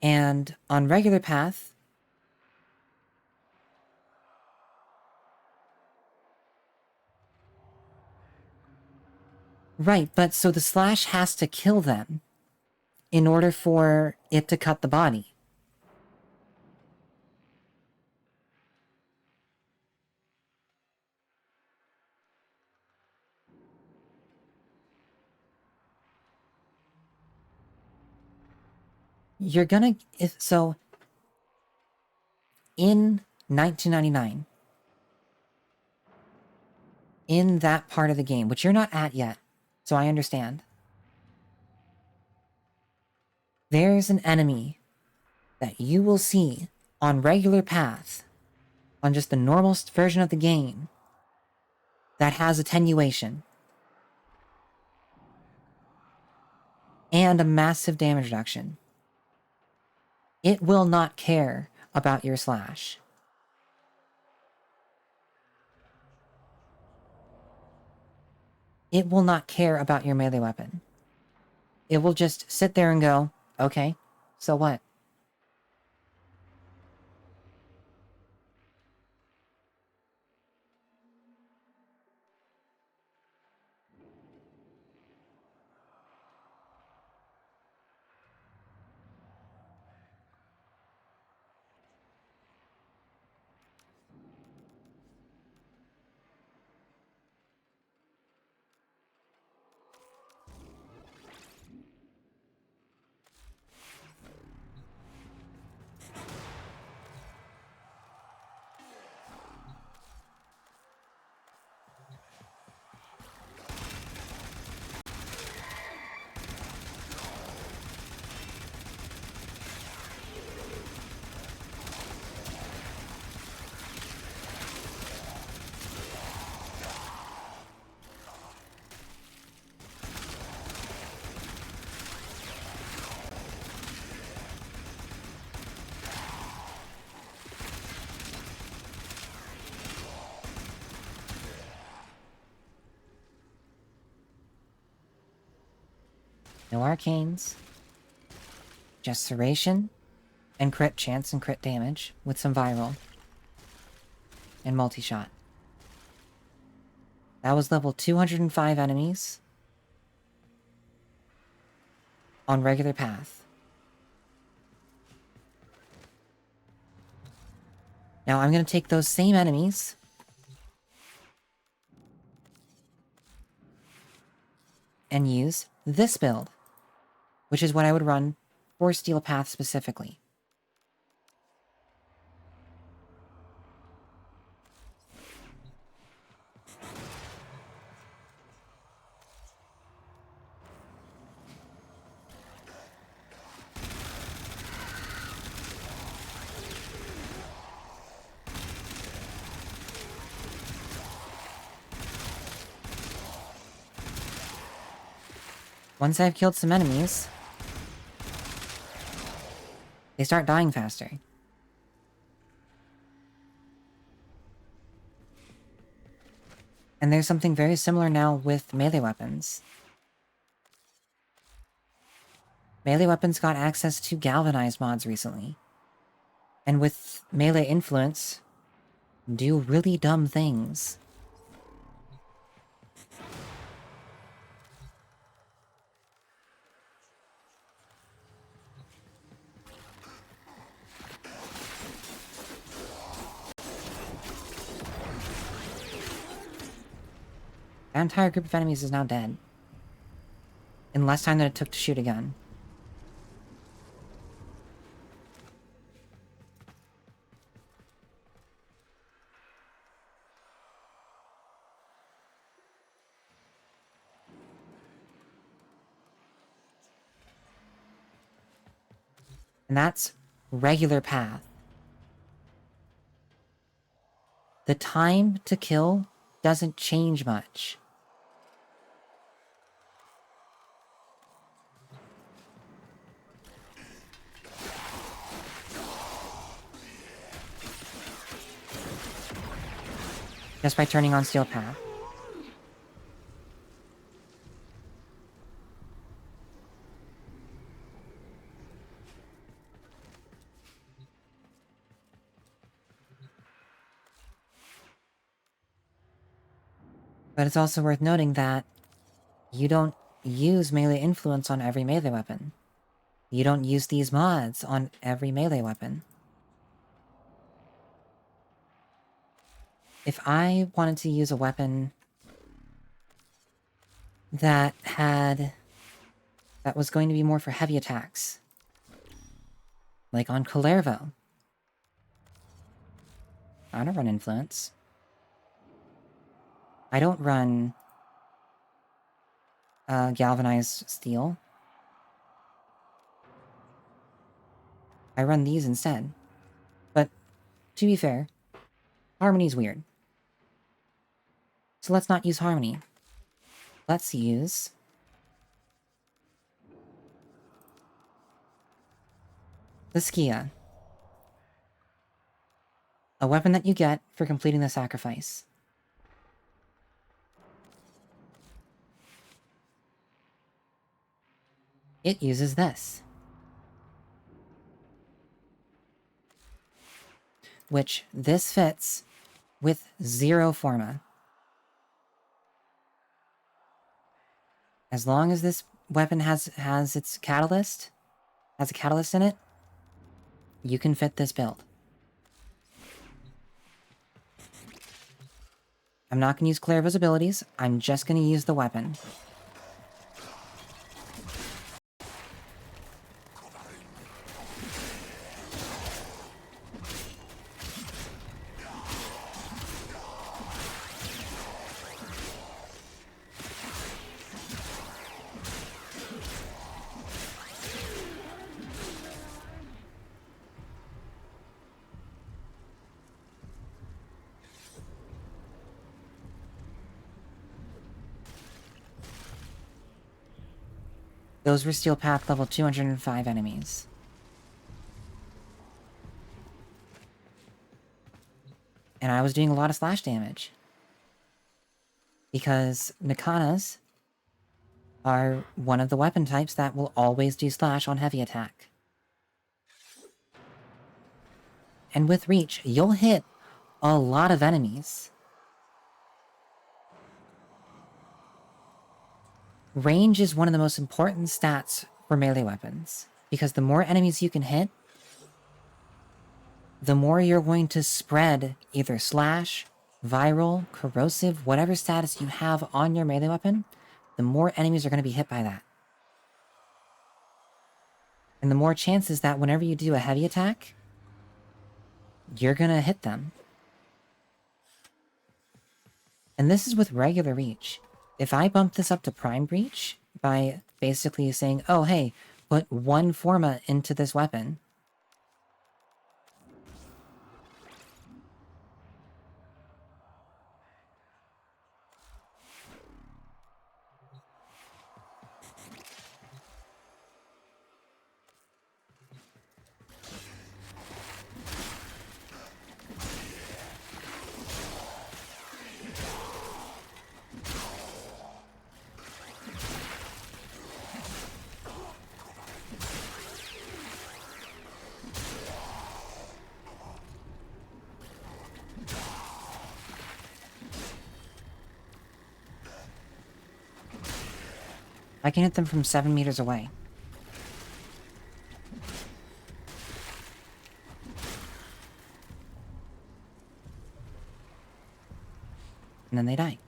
And on regular path, right, but so the slash has to kill them in order for it to cut the body. You're gonna... So, in 1999, in that part of the game, which you're not at yet, so I understand, there's an enemy that you will see on regular path, on just the normalest version of the game, that has attenuation and a massive damage reduction. It will not care about your slash. It will not care about your melee weapon. It will just sit there and go, okay, so what? No arcanes. Just Serration and crit chance and crit damage with some viral. And multi-shot. That was level 205 enemies on regular path. Now I'm going to take those same enemies and use this build, which is what I would run for Steel Path specifically. Once I've killed some enemies, they start dying faster. And there's something very similar now with melee weapons. Melee weapons got access to galvanized mods recently. And with melee influence, do really dumb things. That entire group of enemies is now dead. In less time than it took to shoot a gun. And that's regular path. The time to kill doesn't change much. Just by turning on Steel Path. But it's also worth noting that you don't use melee influence on every melee weapon. You don't use these mods on every melee weapon. If I wanted to use a weapon that was going to be more for heavy attacks, like on Kalervo, I don't run influence. I don't run galvanized steel. I run these instead. But to be fair, Harmony's weird. So let's not use Harmony. Let's use the Skia. A weapon that you get for completing the sacrifice. It uses this. Which this fits with 0 Forma. As long as this weapon has its catalyst, has a catalyst in it, you can fit this build. I'm not going to use Clairvo's abilities, I'm just going to use the weapon. Those were Steel Path level 205 enemies. And I was doing a lot of slash damage. Because Nakanas are one of the weapon types that will always do slash on heavy attack. And with Reach, you'll hit a lot of enemies. Range is one of the most important stats for melee weapons, because the more enemies you can hit, the more you're going to spread either slash, viral, corrosive, whatever status you have on your melee weapon, the more enemies are going to be hit by that. And the more chances that whenever you do a heavy attack, you're going to hit them. And this is with regular Reach. If I bump this up to Prime Breach by basically saying, oh hey, put 1 Forma into this weapon, I can hit them from 7 meters away. And then they die.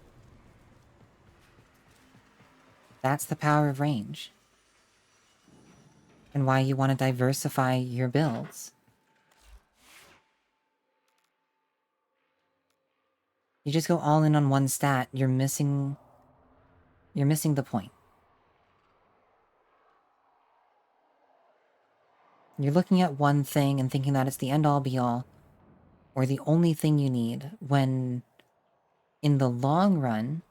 That's the power of range. And why you want to diversify your builds. You just go all in on one stat, you're missing the point. You're looking at one thing and thinking that it's the end-all be-all, or the only thing you need, when in the long run,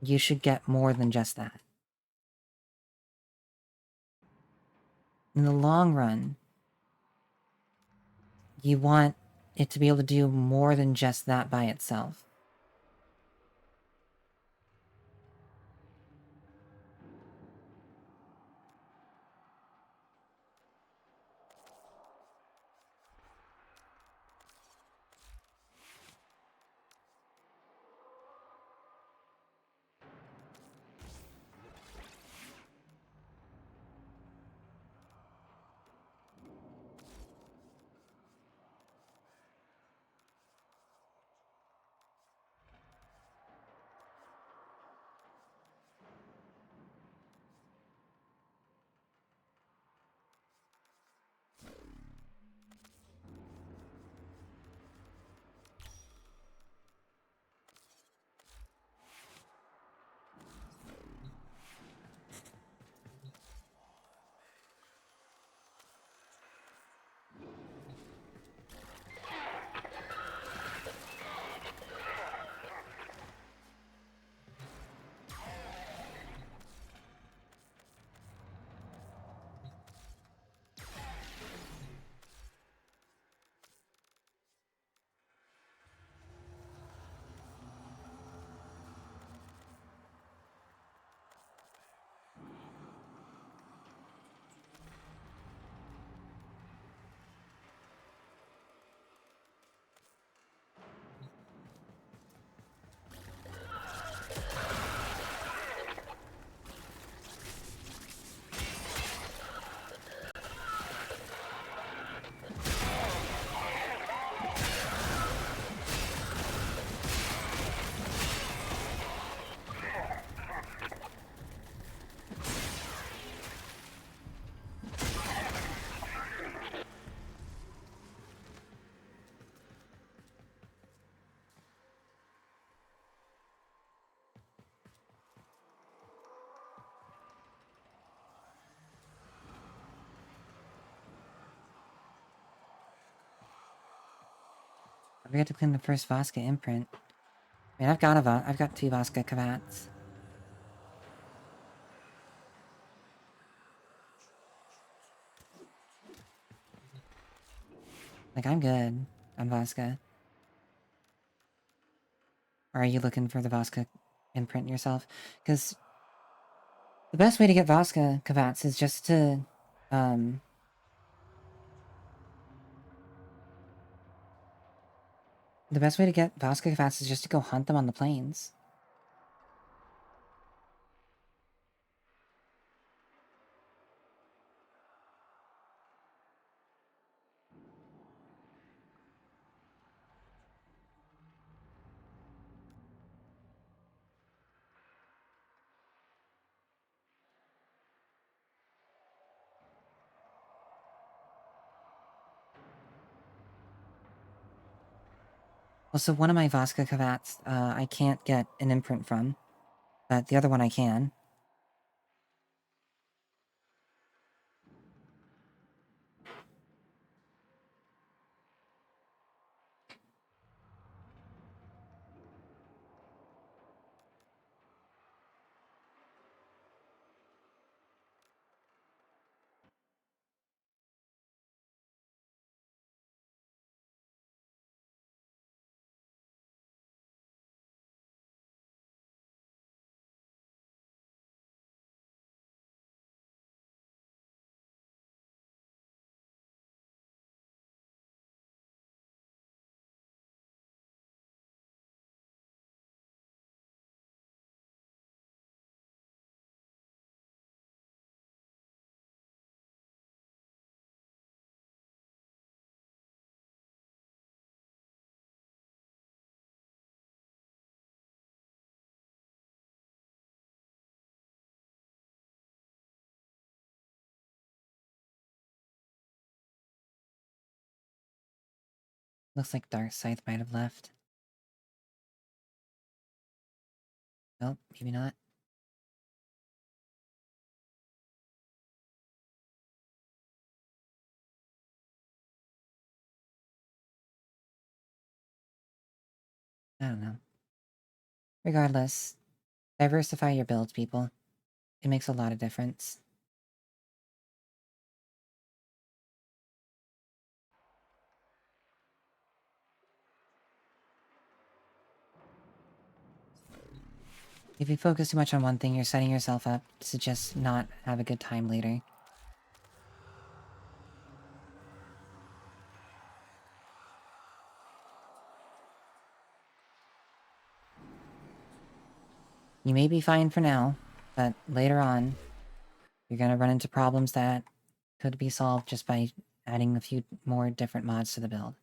you should get more than just that. In the long run, you want it to be able to do more than just that by itself. I forgot to clean the first Voska imprint. I mean, I've got 2 Voska Kavats. Like, I'm good on Voska. Or are you looking for the Voska imprint yourself? Because the best way to get Voska Kavats is just to, the best way to get Voska Kavats is just to go hunt them on the plains. Well, so one of my Voska Kavats, I can't get an imprint from, but the other one I can. Looks like Dark Scythe might have left. Nope, maybe not. I don't know. Regardless, diversify your builds, people. It makes a lot of difference. If you focus too much on one thing, you're setting yourself up to just not have a good time later. You may be fine for now, but later on, you're gonna run into problems that could be solved just by adding a few more different mods to the build.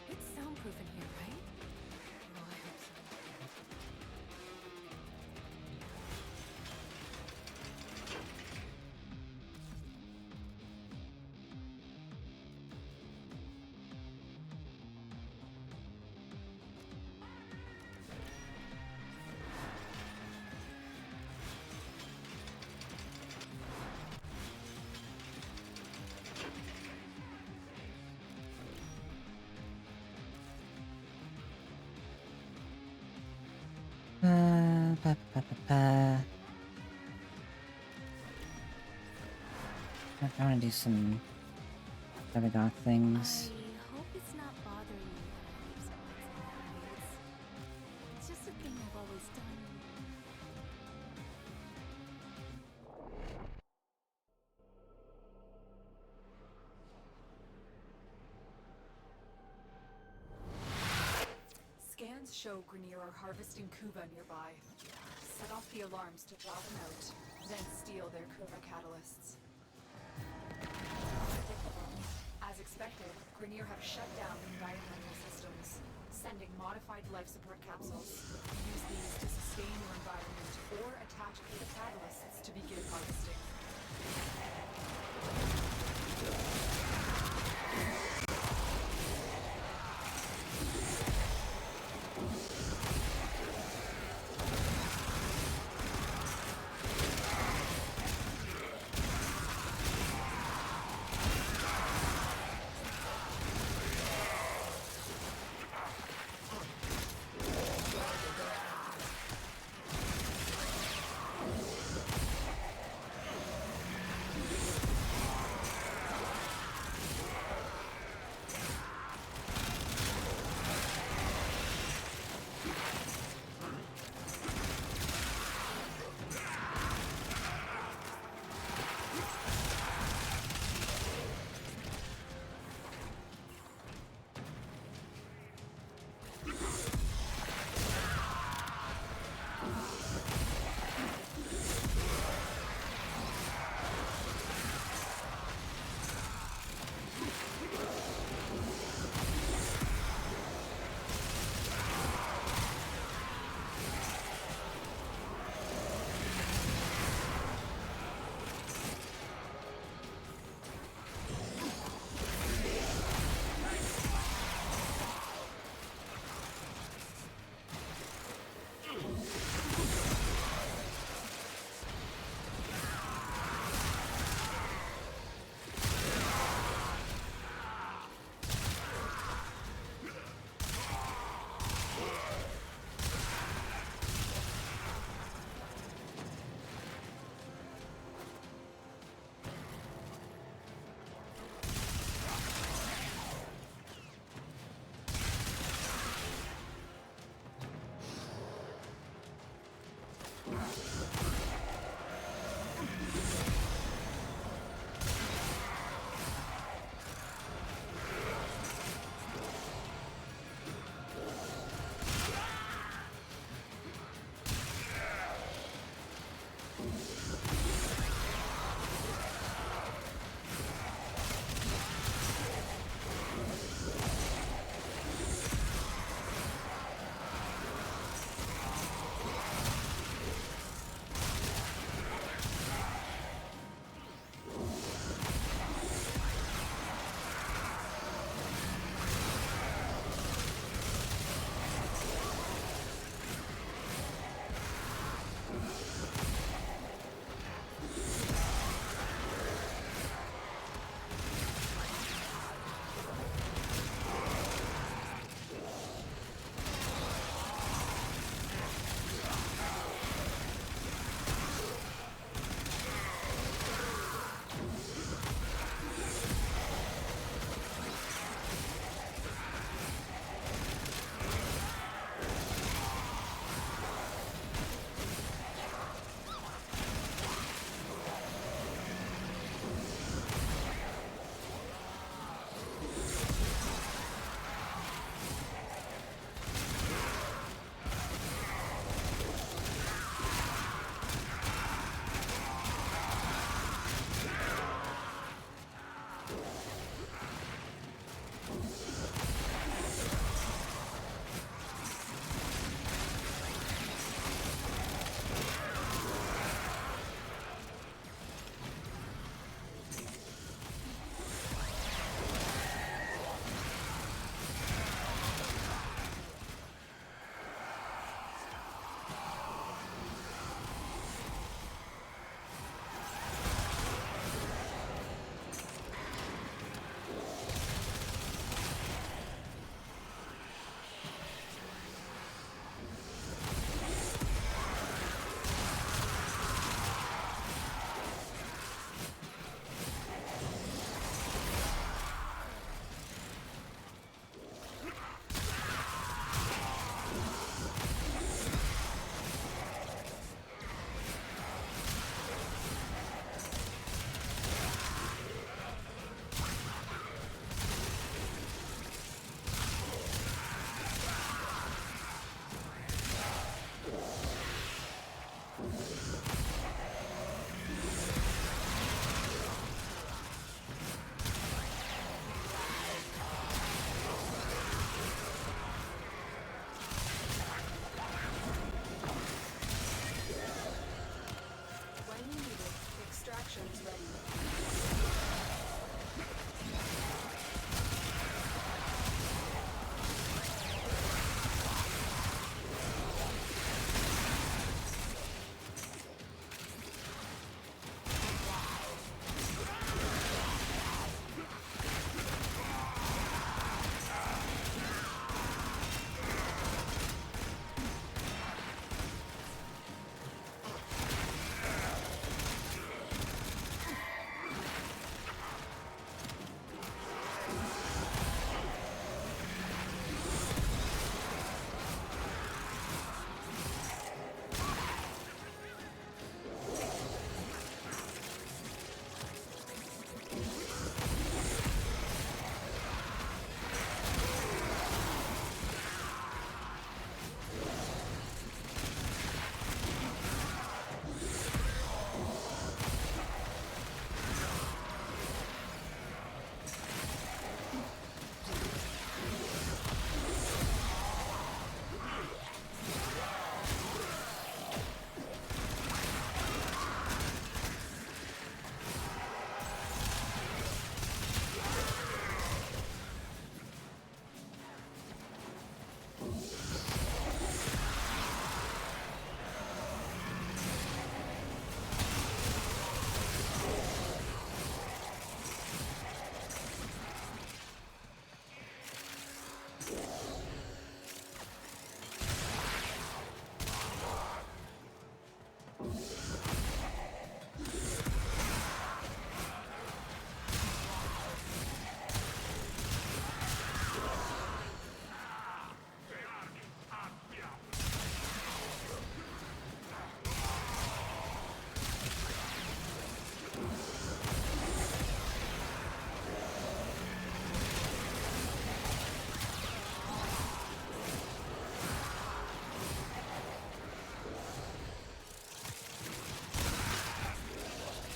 It's soundproof in here, right? Oh, I hope so. Ba, ba, ba, ba. I want to do some I got things. I hope it's not bothering you that I leave someone's lives. It's just a thing I've always done. Scans show Grenier are harvesting Kuva nearby. Set off the alarms to draw them out, then steal their Kuva catalysts. As expected, Grenier have shut down environmental systems, sending modified life support capsules. Use these to sustain your environment or attach Kuva catalysts to begin harvesting.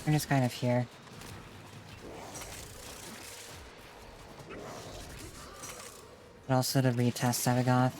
We're just kind of here. But also to retest Sevagoth.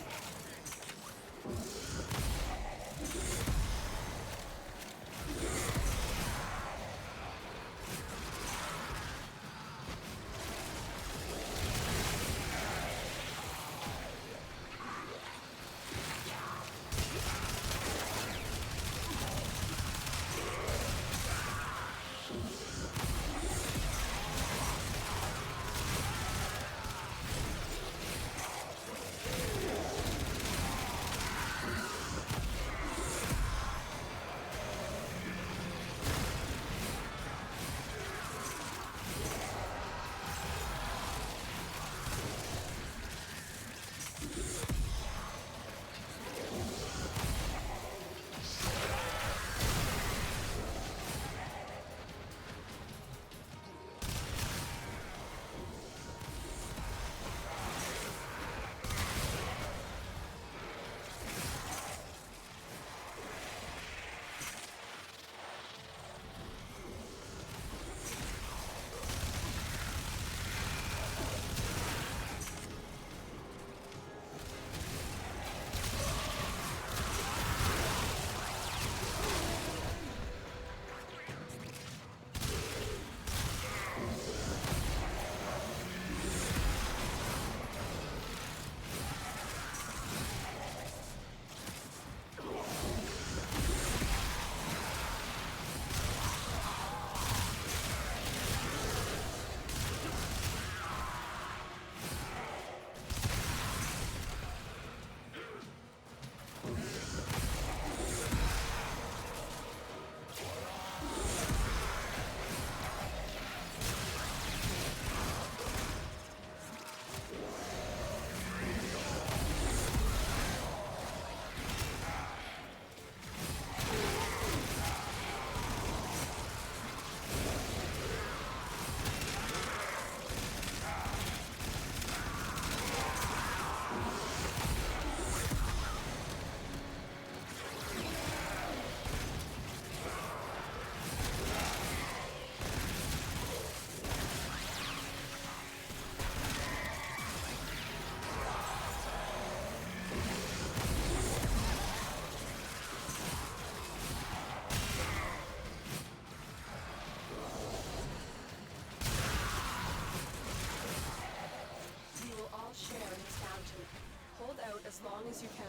as long as you can.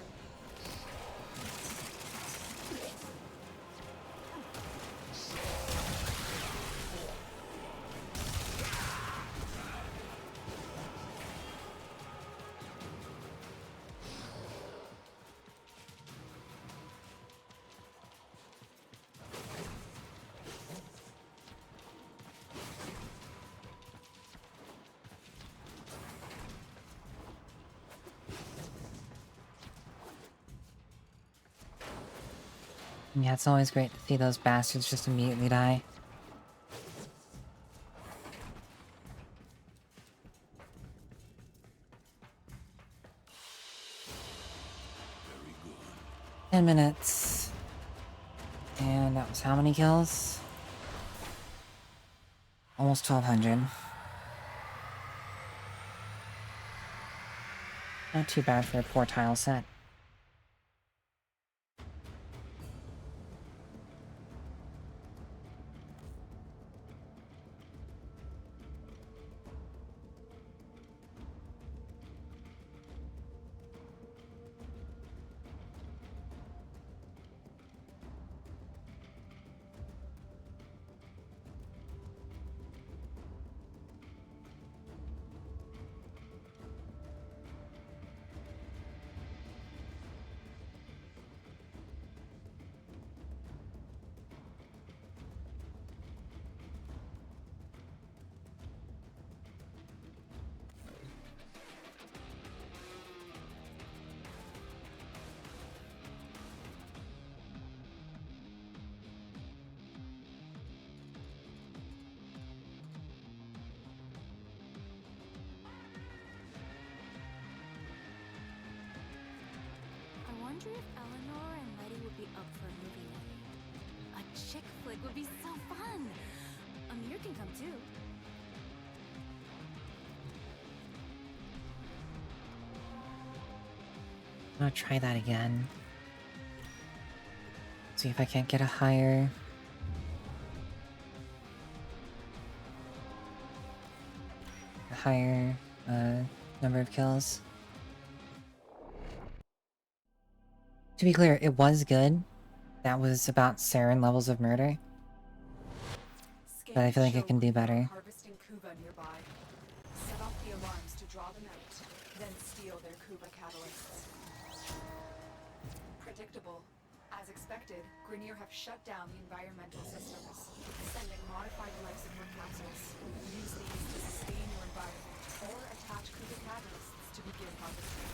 Yeah, it's always great to see those bastards just immediately die. Very good. 10 minutes. And that was how many kills? Almost 1,200. Not too bad for a 4-tile set. I wonder if Eleanor and Letty would be up for a movie night. I A chick flick would be so fun. Amir can come too. I'm gonna try that again. See if I can't get a higher... number of kills. To be clear, it was good. That was about Saren levels of murder. But I feel like it can do better. Harvesting Kuba nearby. Set off the alarms to draw them out, then steal their Kuba catalysts. Predictable. As expected, Grenier have shut down the environmental systems, sending modified life support capsules. Use these to sustain your environment, or attach Kuba catalysts to begin harvesting.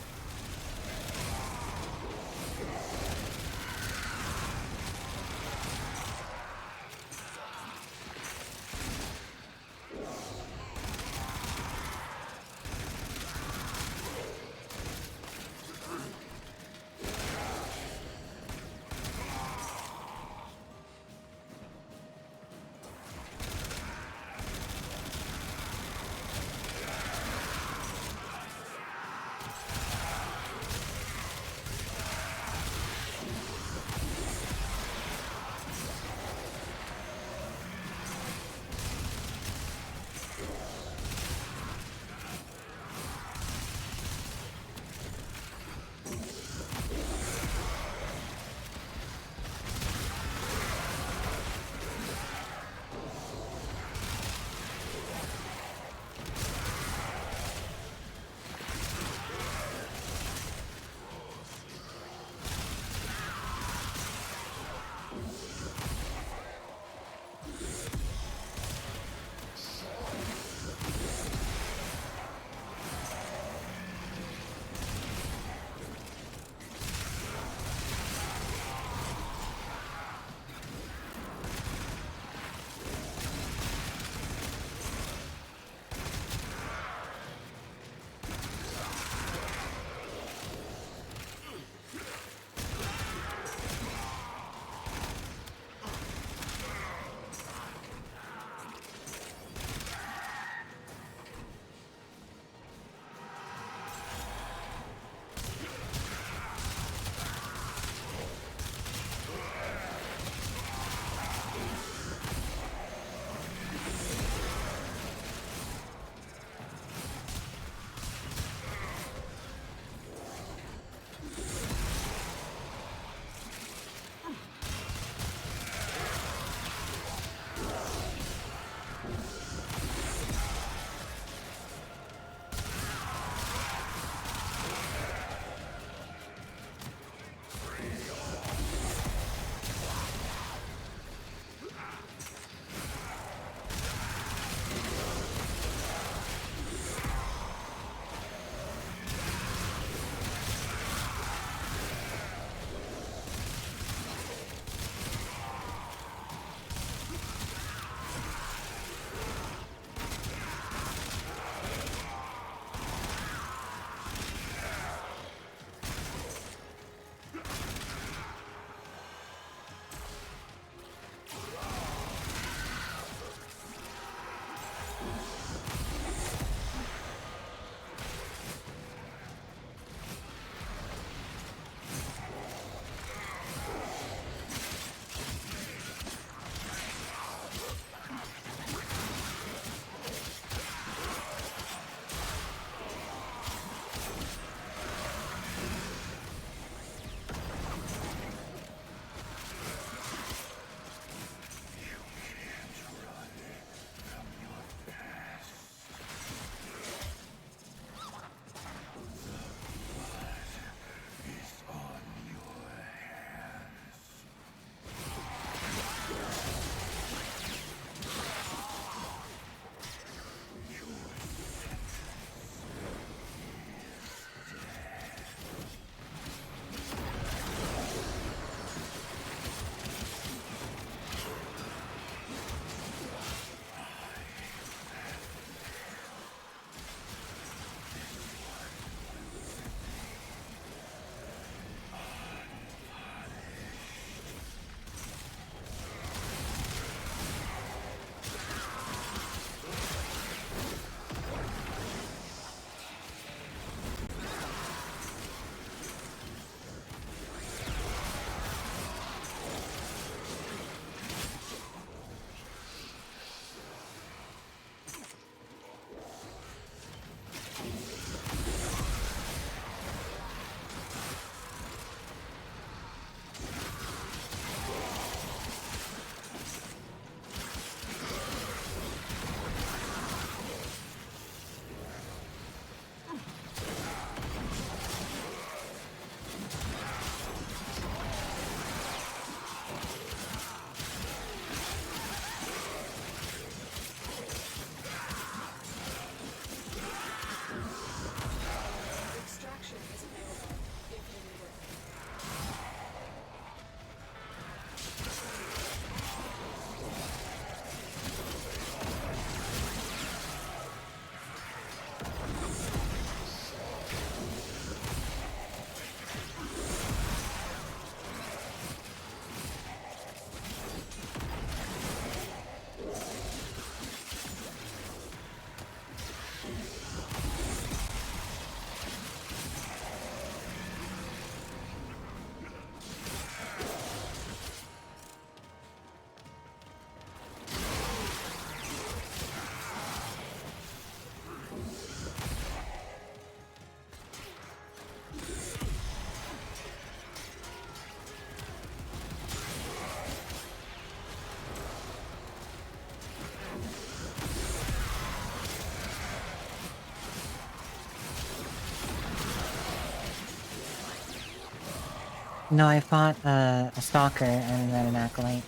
No, I fought a stalker and then an acolyte.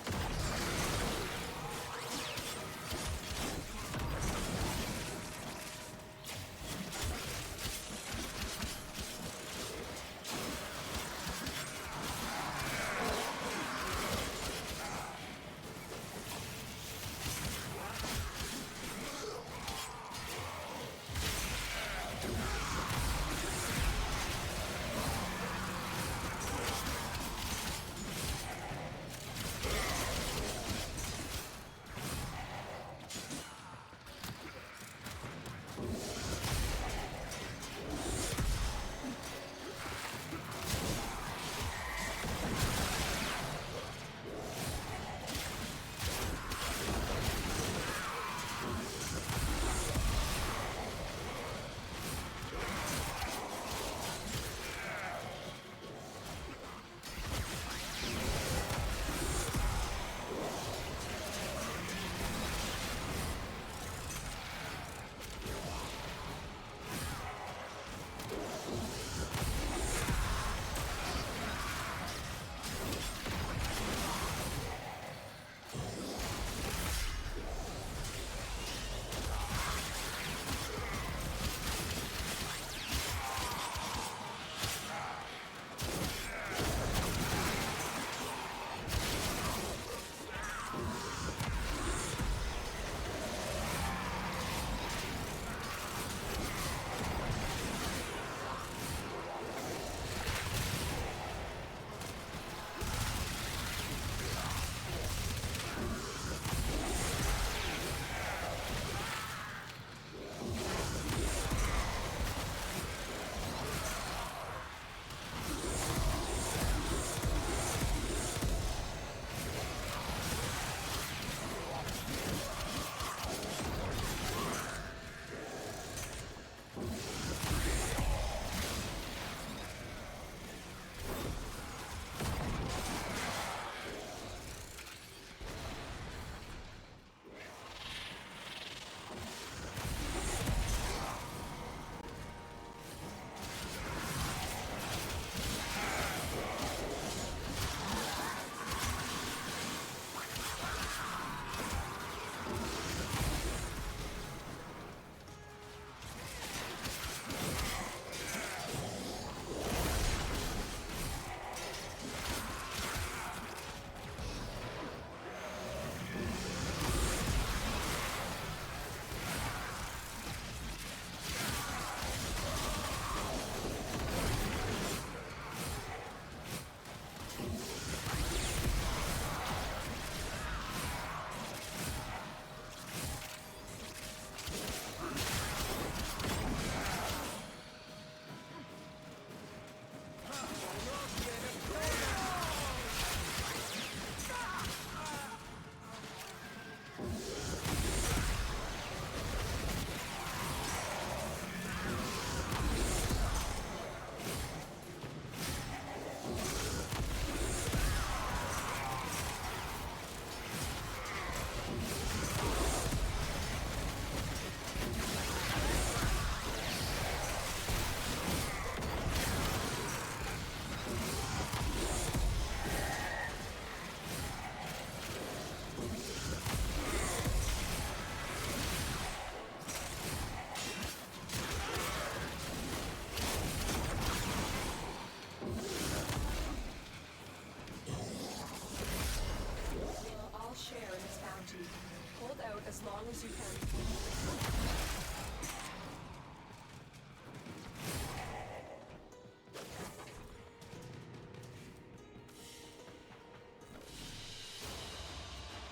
as long as you can.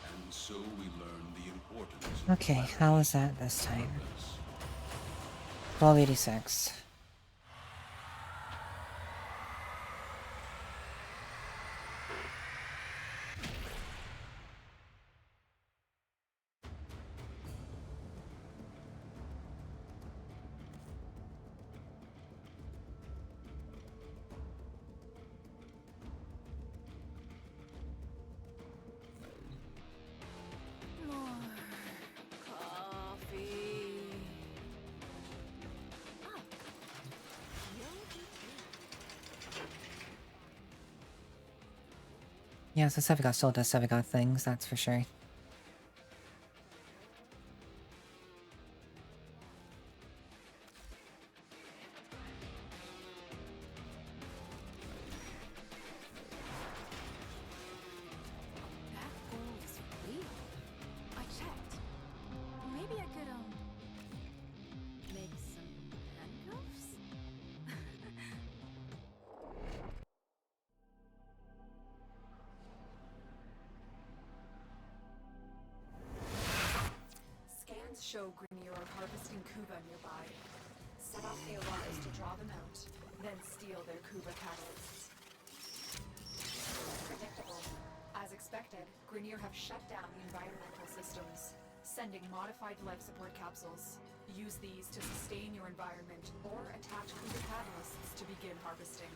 And so we learn the importance of Okay, how was that this time? 1286. More coffee. Oh, Yeah, so Sevigot still does Sevigot things, that's for sure. That gold is real. I checked. Maybe I could, make some handcuffs? Scans show Grenier are harvesting Kuba nearby. Set off the alarms to draw them out, then steal their Kuba catalysts. Predictable. As expected, Grenier have shut down the environmental systems, sending modified life support capsules. Use these to sustain your environment or attach Kuba catalysts to begin harvesting.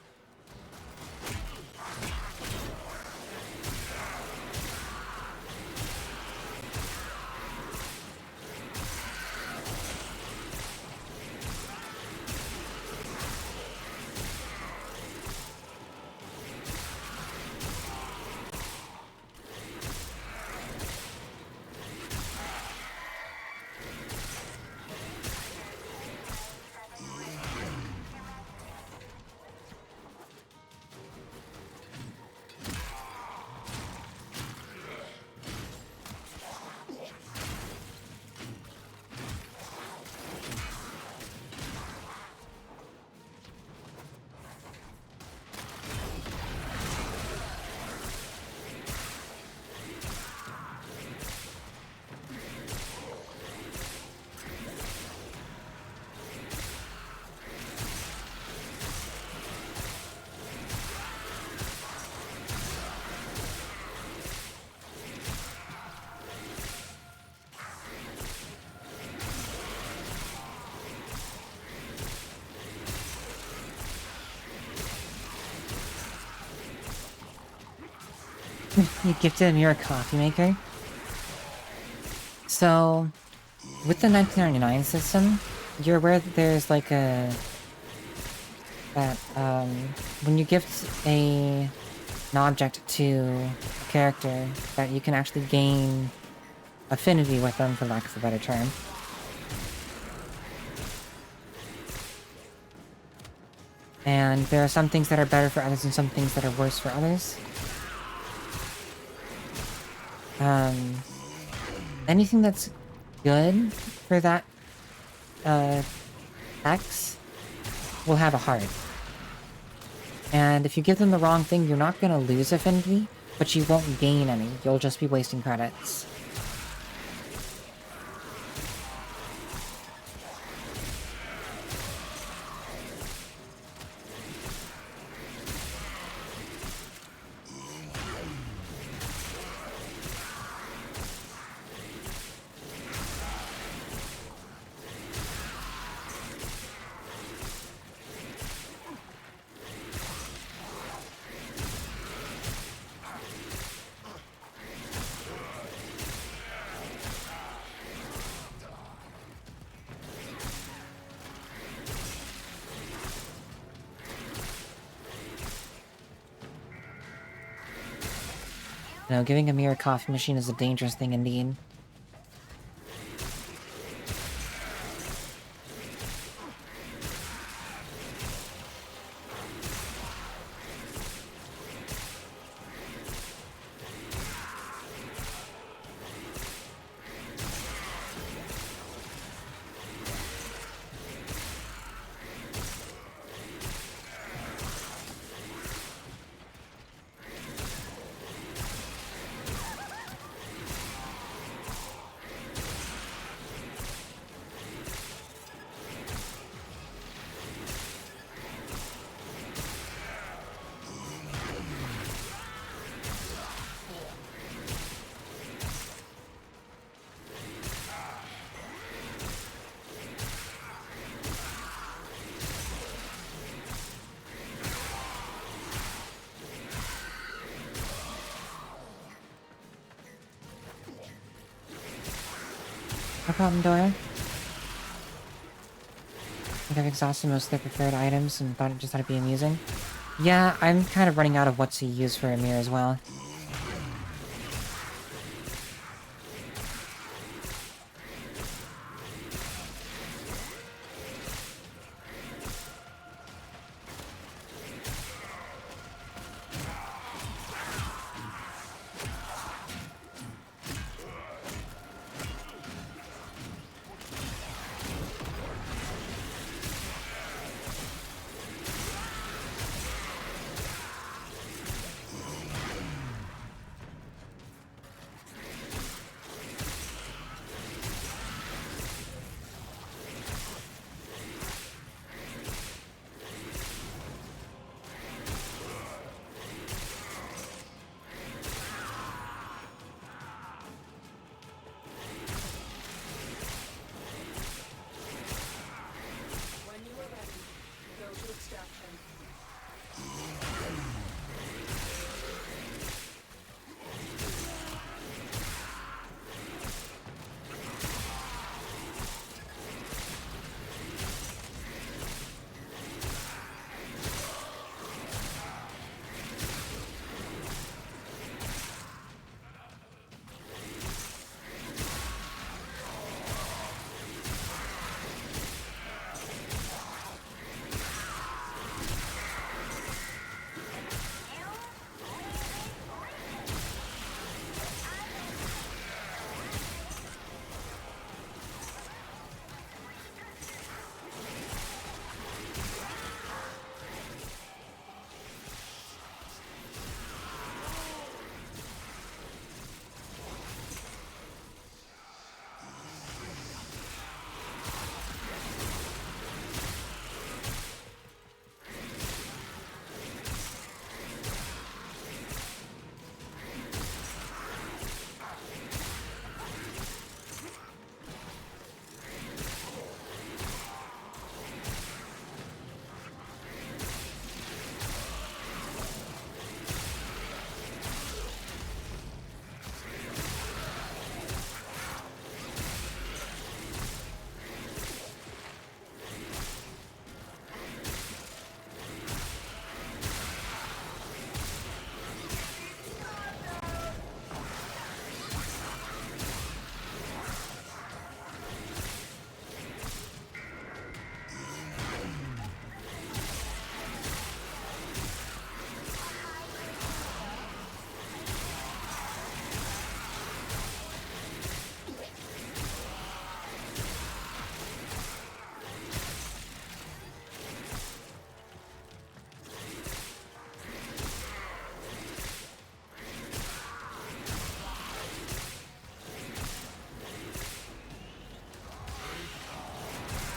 You gifted a mirror coffee maker? So, with the 1999 system, you're aware that there's like when you gift an object to a character, that you can actually gain affinity with them, for lack of a better term. And there are some things that are better for others and some things that are worse for others. Anything that's good for that, X will have a heart. And if you give them the wrong thing, you're not gonna lose affinity, but you won't gain any. You'll just be wasting credits. No, giving a mirror coffee machine is a dangerous thing indeed. No problem, Dora. I think I've exhausted most of the preferred items and thought it'd be amusing. Yeah, I'm kind of running out of what to use for a mirror as well.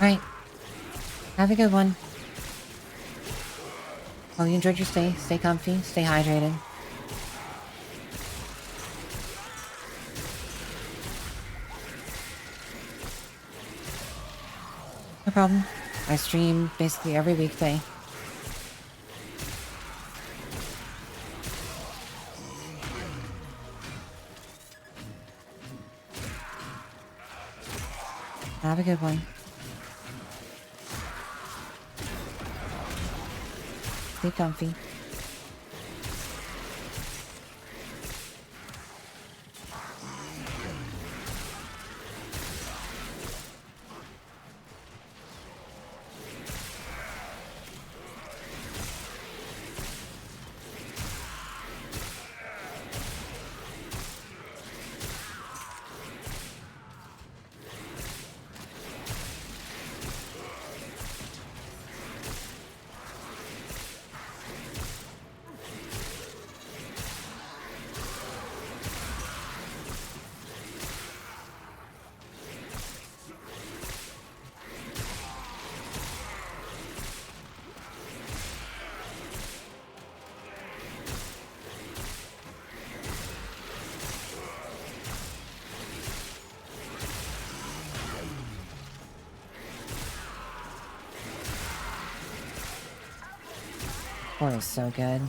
Alright. Have a good one. Hope you enjoyed your stay. Stay comfy. Stay hydrated. No problem. I stream basically every weekday. Have a good one. Stay comfy. Four is so good.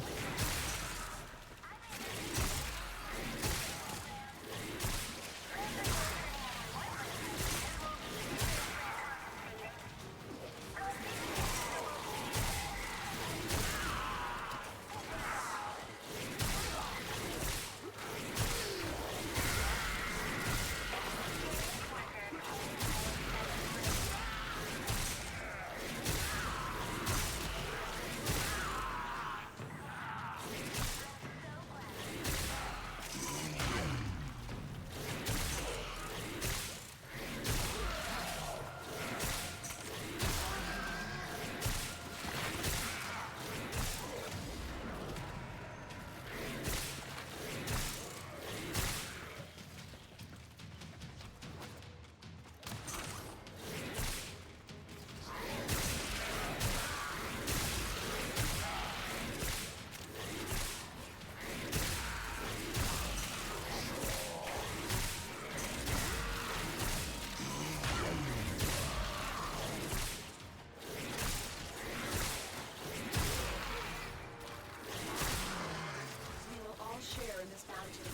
We will all share in this bounty.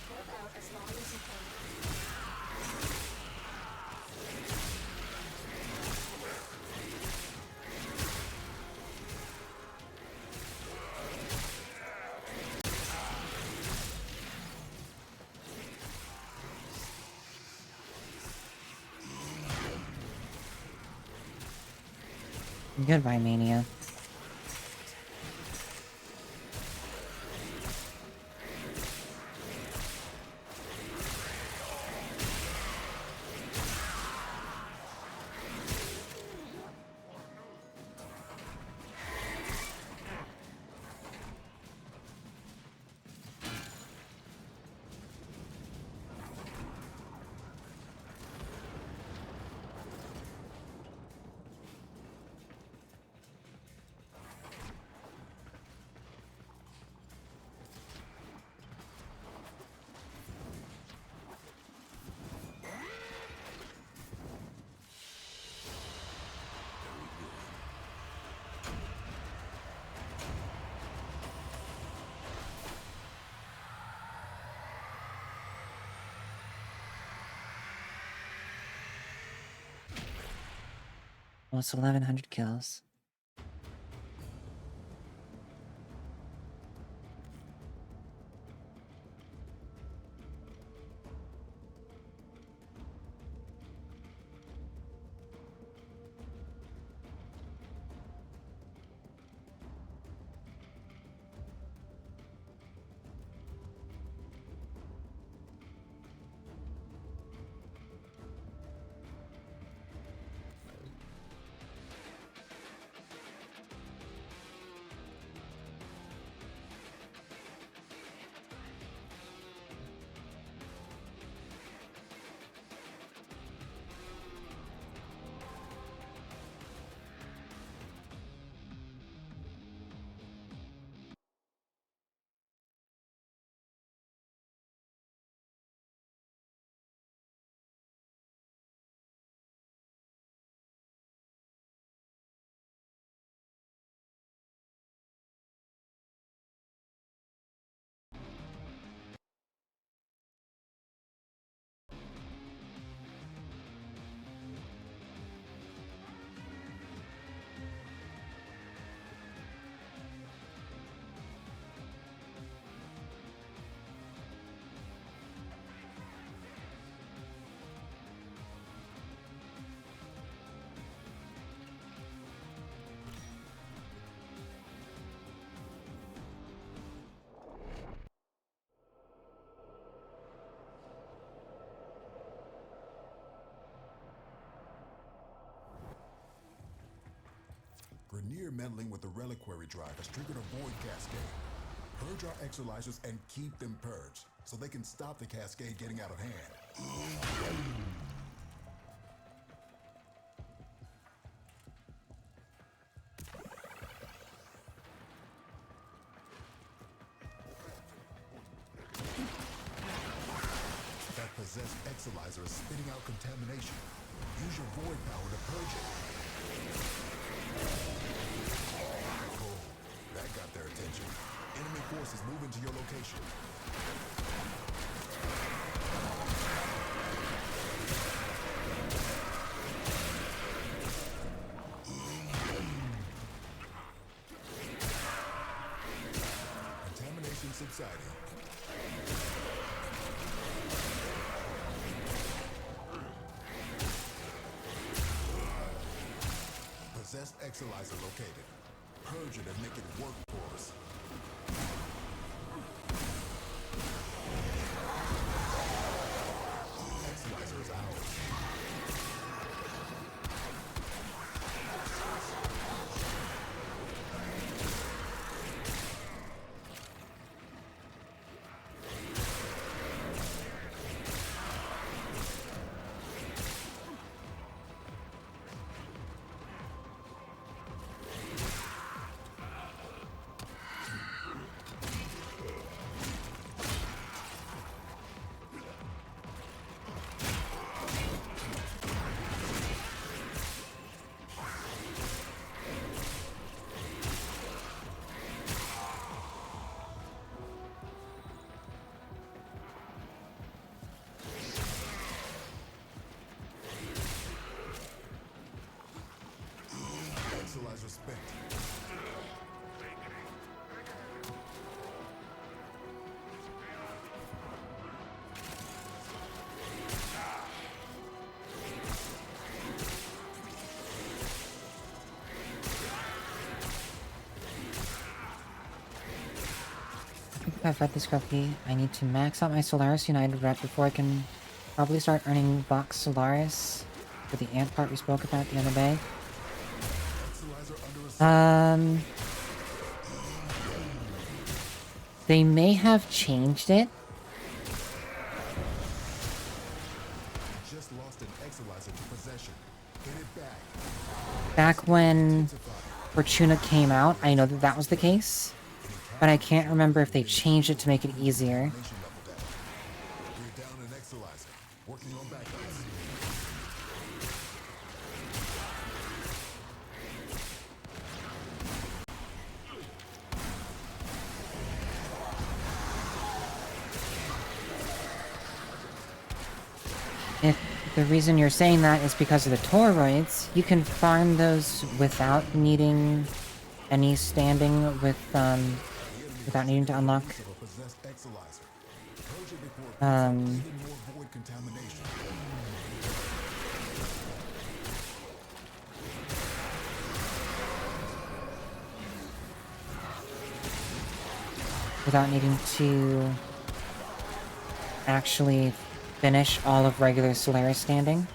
Hold out as long as you can. Goodbye, Mania. Almost 1,100 kills. Grineer meddling with the reliquary drive has triggered a void cascade. Purge our exolizers and keep them purged, so they can stop the cascade getting out of hand. That possessed exolizer is spitting out contamination. Use your void power to purge it. Oh, that got their attention. Enemy forces moving to your location. Contamination subsiding. Possessed exolizer located. Purge it and make it work for us. Exolizer is ours. Exolizer spent. If I've read this correctly, I need to max out my Solaris United rep before I can probably start earning Vox Solaris for the ant part we spoke about the other day. They may have changed it. Just lost an exolizer to possession. Get it back. Back when Fortuna came out, I know that that was the case, but I can't remember if they changed it to make it easier. We're down an exolizer. Working on backups. If the reason you're saying that is because of the toroids, you can farm those without needing any standing with, without needing to unlock, without needing to actually finish all of regular Solaris standing.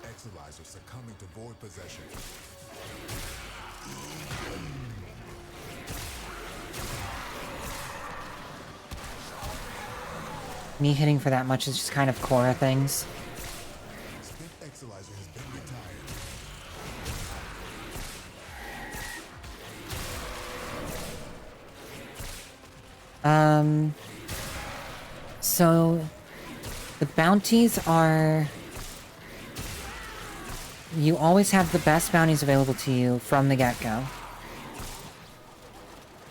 Exolizer succumbing to void possession. Me hitting for that much is just kind of core things. Spent exolizer has been retired. So the bounties are... You always have the best bounties available to you from the get-go.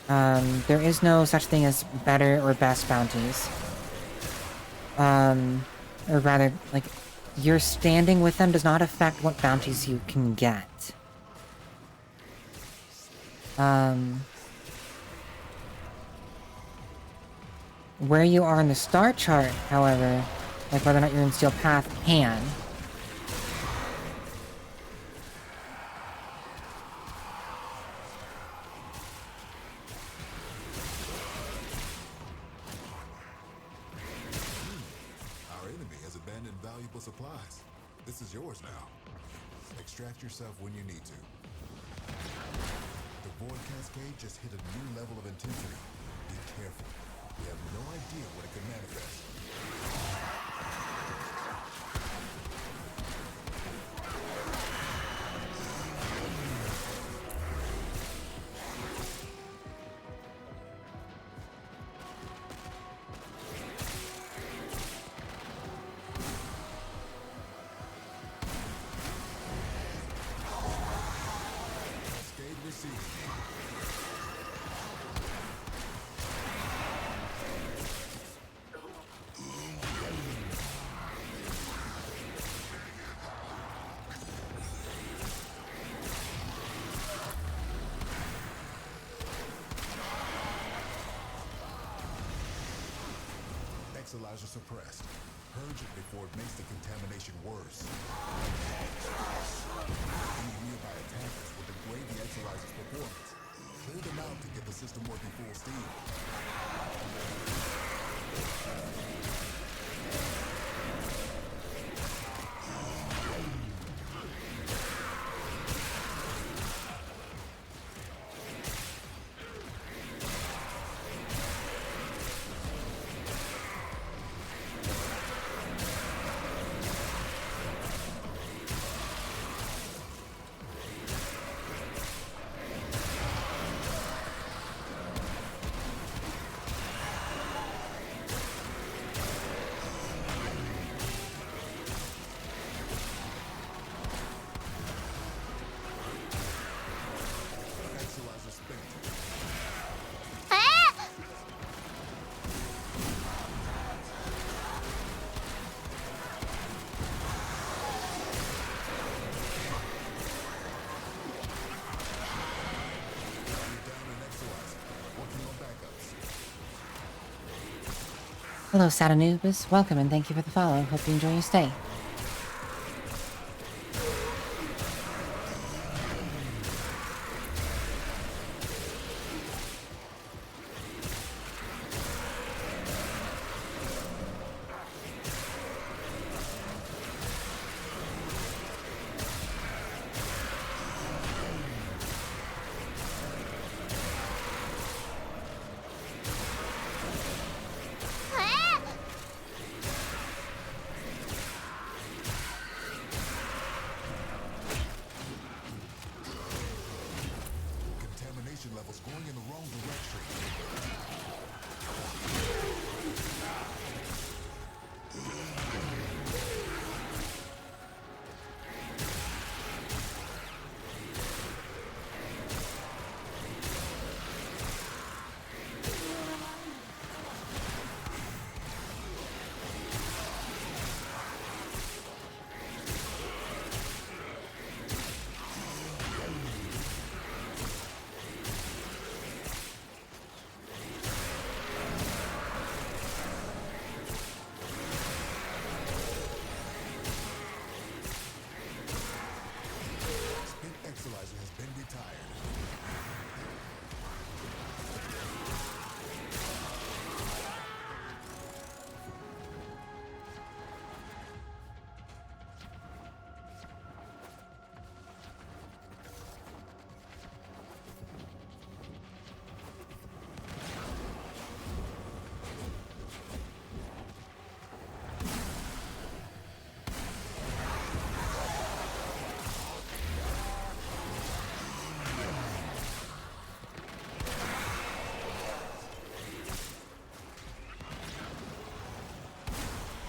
There is no such thing as better or best bounties. Or rather, like, your standing with them does not affect what bounties you can get. Where you are in the star chart, however, like whether or not you're in Steel Path, can. Our enemy has abandoned valuable supplies. This is yours now. Extract yourself when you need to. The void cascade just hit a new level of intensity. Be careful. We have no idea what it could manifest. Cascade received. Exolyzer suppressed. Purge it before it makes the contamination worse. Any nearby attackers will degrade the Exolyzer's performance. Clear them out to get the system working full steam. Exolyzer spent. You're down an Exolyzer. Working on backups. Hello, Satanubis. Welcome and thank you for the follow. Hope you enjoy your stay. Contamination levels going in the wrong direction. Spent Exolyzer has been retired.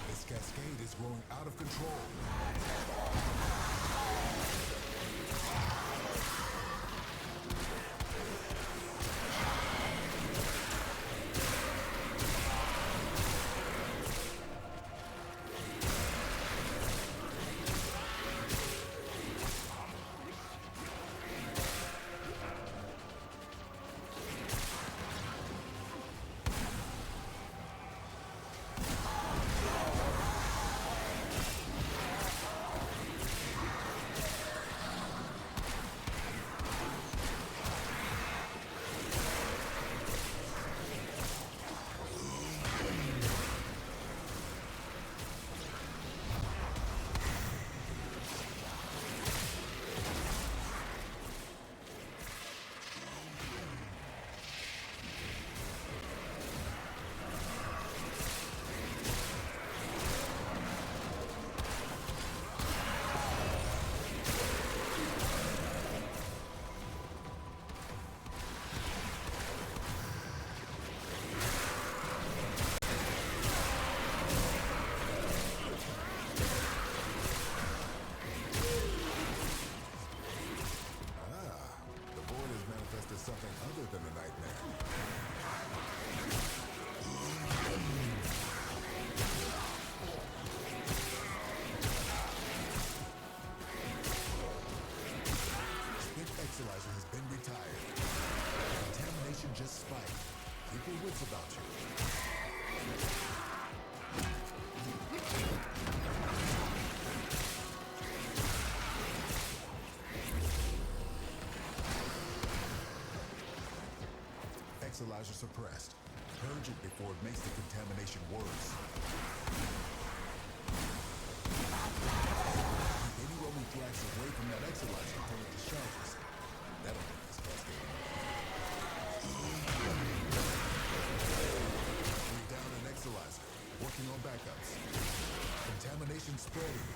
This cascade is growing out of control. Exolyzer suppressed. Purge it before it makes the contamination worse. Keep anyone who drags away from that exolyzer until it discharges. That'll make this cascade. We're down an exolyzer. Working on backups. Contamination spreading.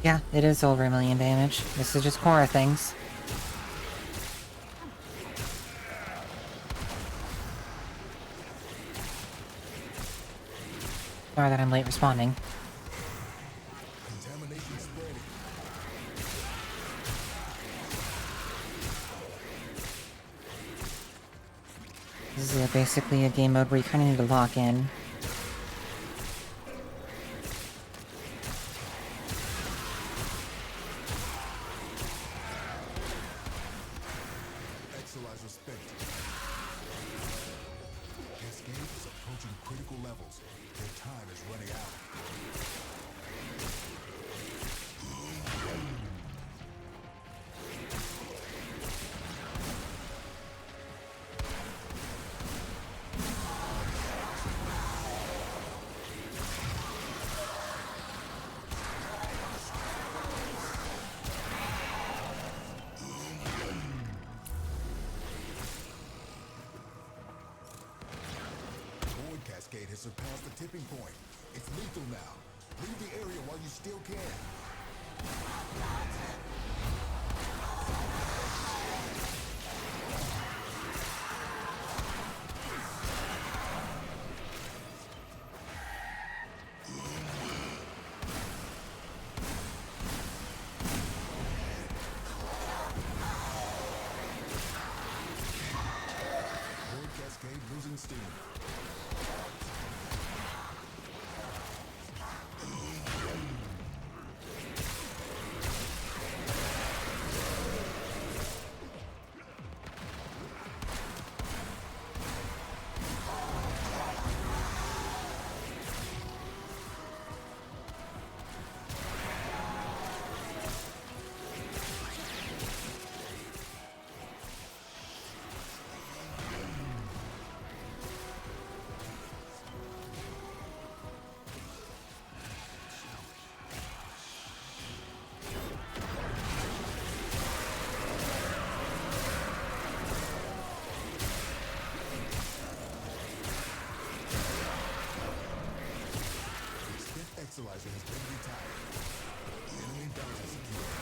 Yeah, it is over 1,000,000 damage. This is just Korra things. Sorry that I'm late responding. Contamination spreading. This is basically a game mode where you kind of need to lock in. Exolyzer spent. Cascade is approaching critical levels. Their time is running out. Void Cascade has surpassed the tipping point. It's lethal now. Leave the area while you still can. Void Cascade losing steam. Exolyzer has been retired. Enemy bounty secured.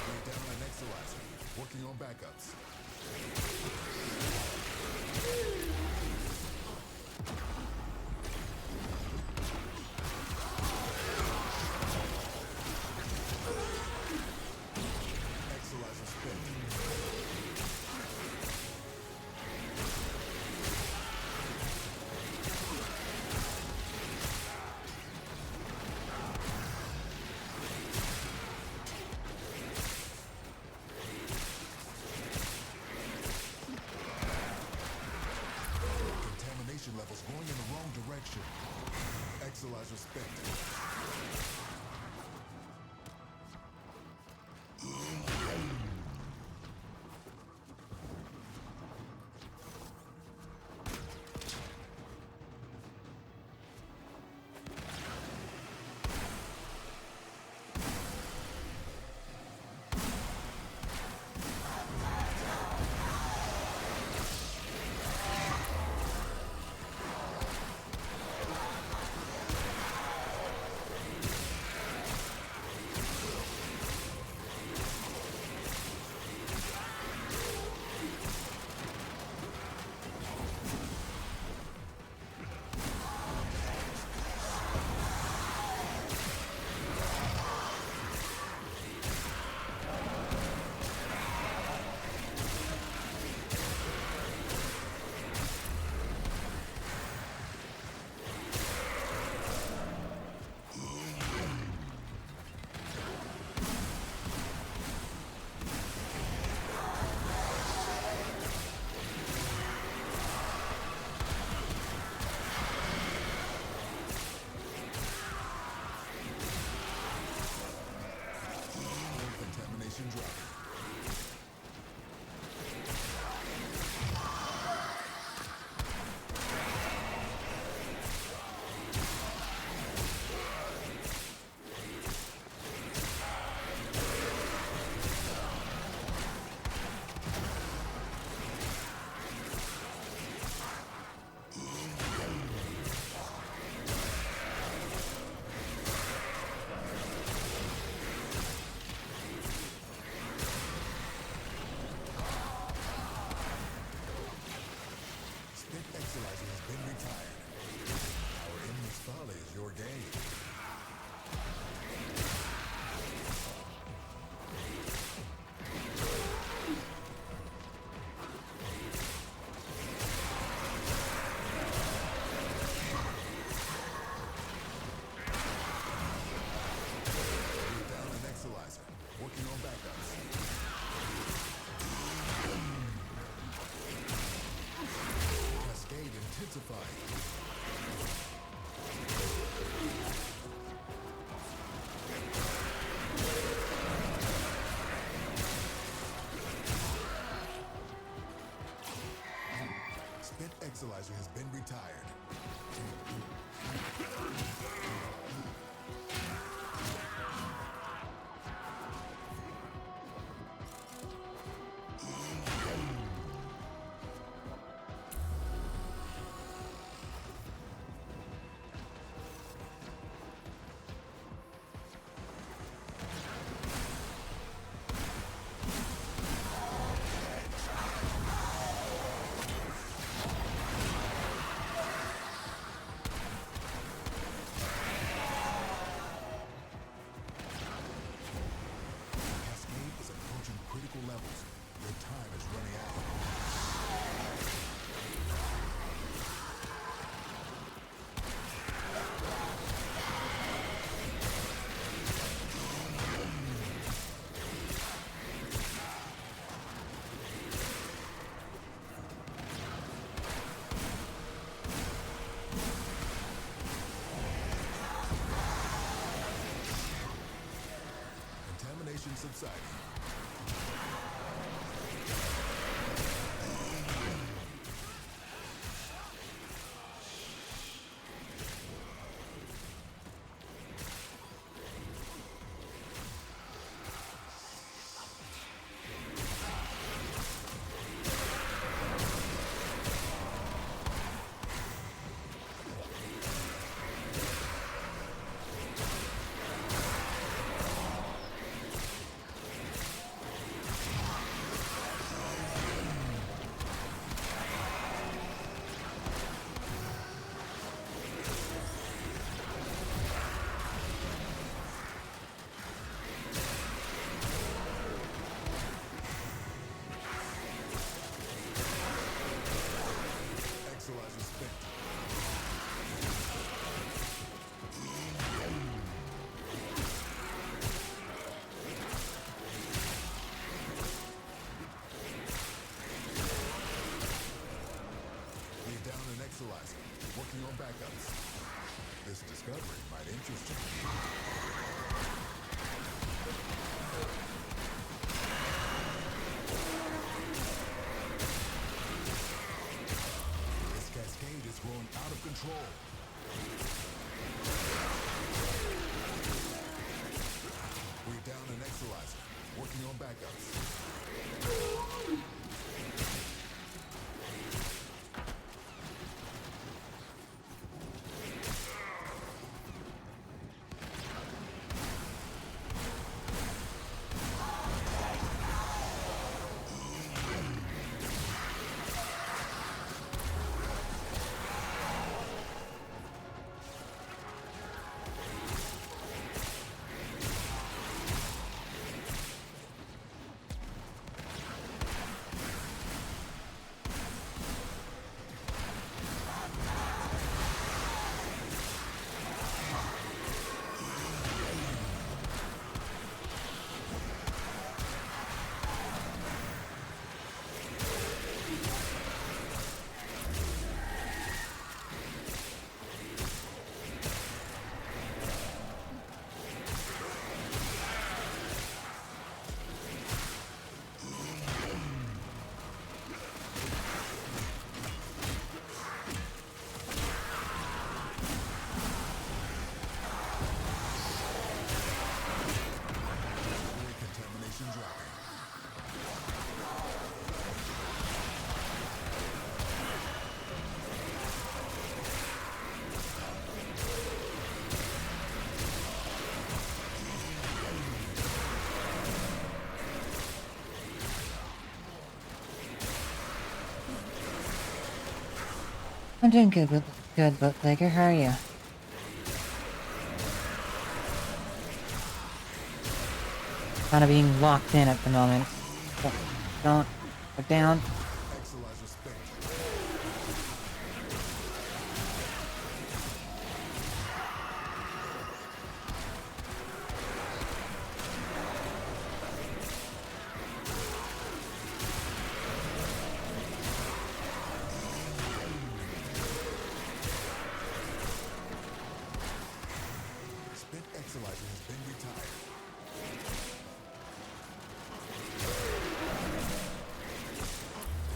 We're down an exolyzer. Working on backups. Exolyzer spent. Contamination levels going in the wrong direction. Exolyzer spent. Exolyzer has been retired. Our enemy's folly is your game. We're down an Exolyzer. Working on backups. Cascade intensifying. Spent Exolyzer has been retired. Cascade is approaching critical levels. Your time is running out. Contamination subsiding. Exolyzer spent. We're down an Exolyzer. Working on backups. This discovery might interest you. This cascade is growing out of control. We're down an Exolyzer. Working on backups. I'm doing good, bootlegger. How are you? Kind of being locked in at the moment. Don't. Put down. Exolizer spent. Spent Exolizer has been retired.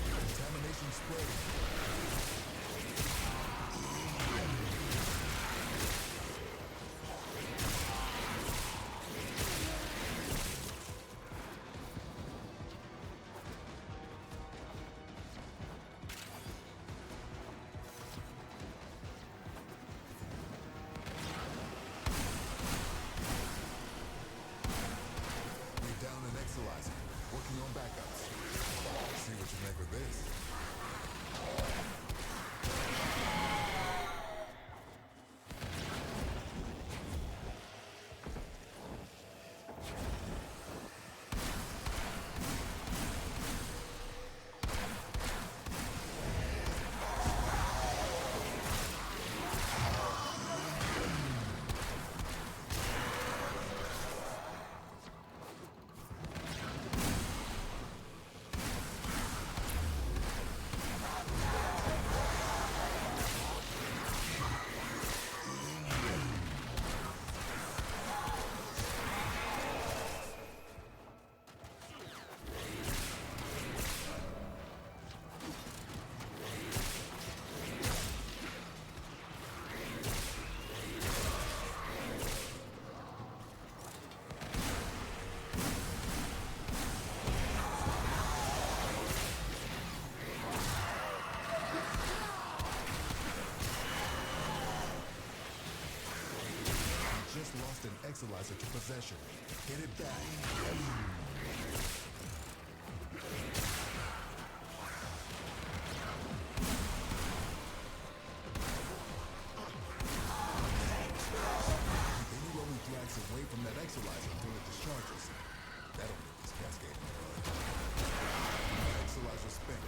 Contamination spreading. We're down an Exolizer. Working on backups. See what you make of this. Just lost an Exolizer to possession. Get it back. Keep any rolling drags away from that Exolizer until it discharges. That'll make this cascade. Exolizer spent.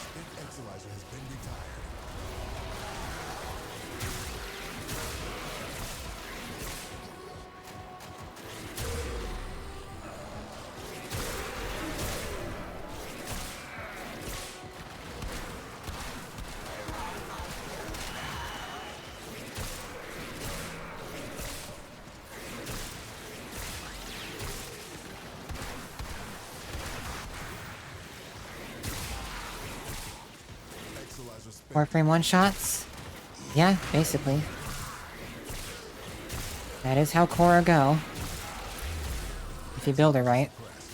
Spent Exolizer has been retired. Exolizer spent. Warframe one-shots? Yeah, basically. That is how Korra go. If you build it right. Press.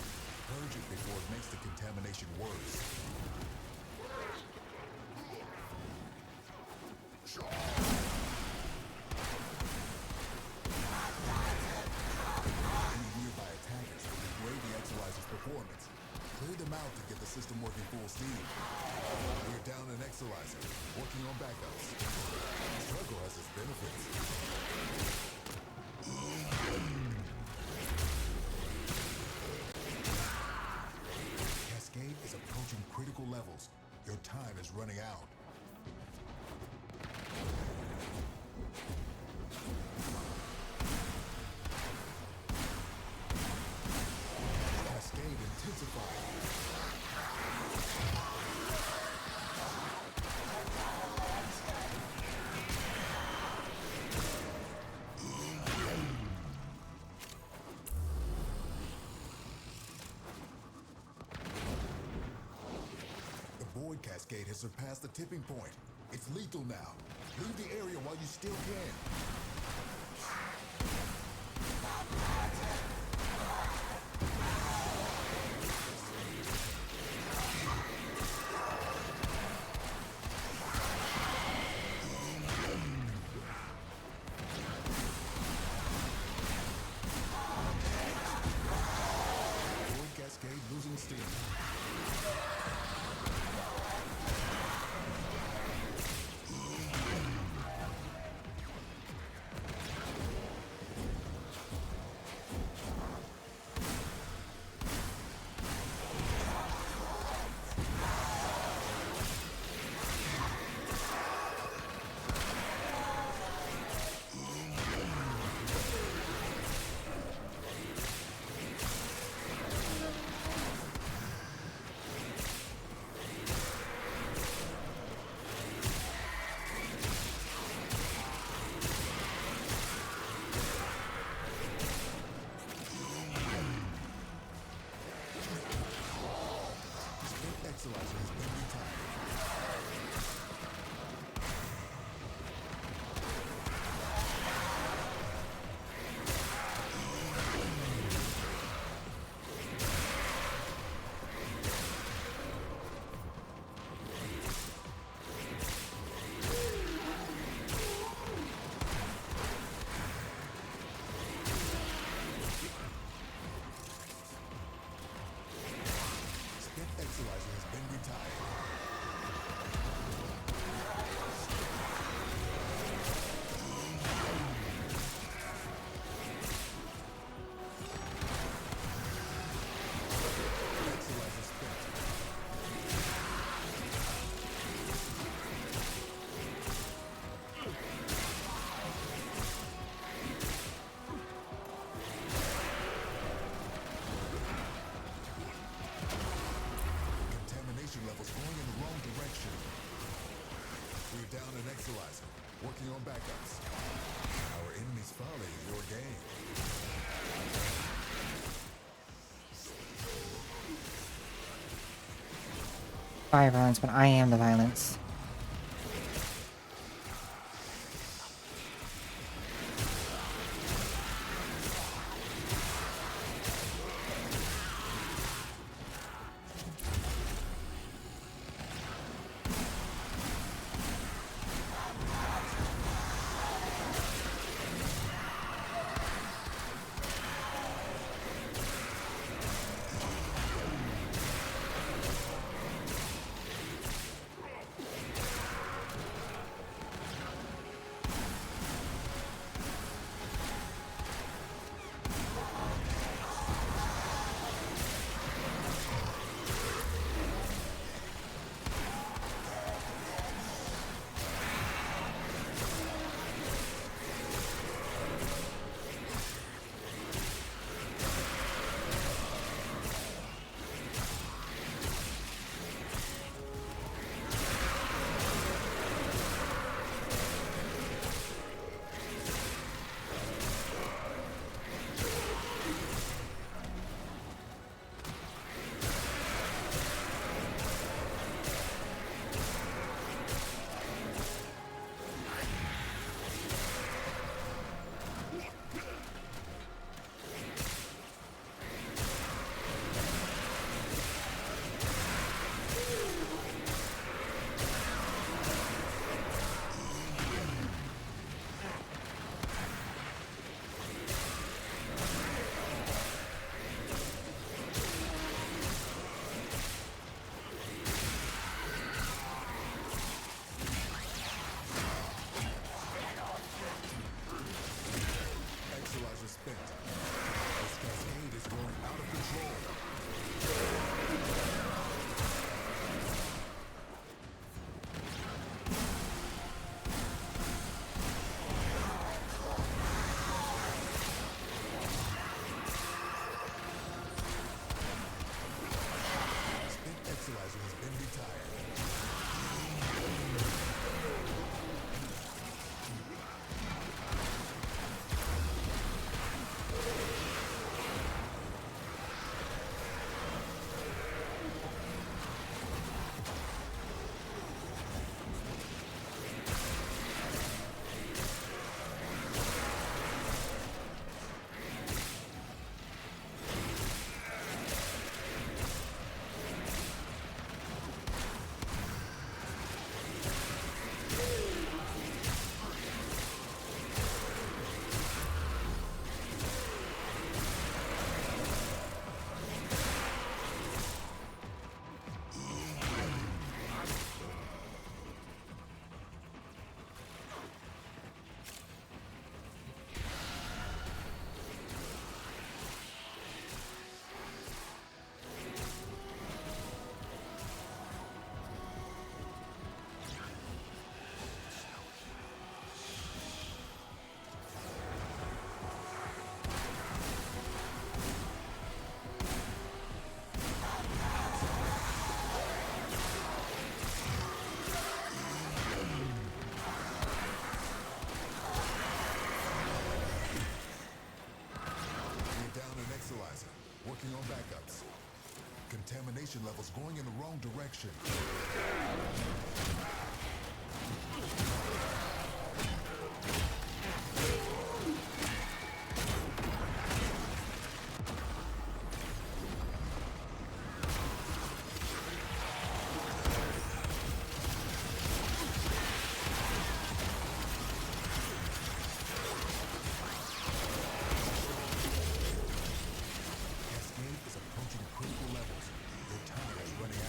Purge it before it makes the contamination worse. Any nearby attackers will degrade the Exolizer's performance. Clear them out to get the system working full steam. We're down an Exolizer, working on backups. Struggle has its benefits. Cascade is approaching critical levels. Your time is running out. Cascade intensified. The Void Cascade has surpassed the tipping point. It's lethal now. Leave the area while you still can. Exolizer has been retired. Spent Exolizer has been retired. Exolizer spent. Contamination levels going in the wrong direction. We're down an Exolizer, working on backups. Our enemy's folly is your game. Fire violence, but I am the violence. radiation levels going in the wrong direction. Cascade is approaching critical levels. Your time is running out.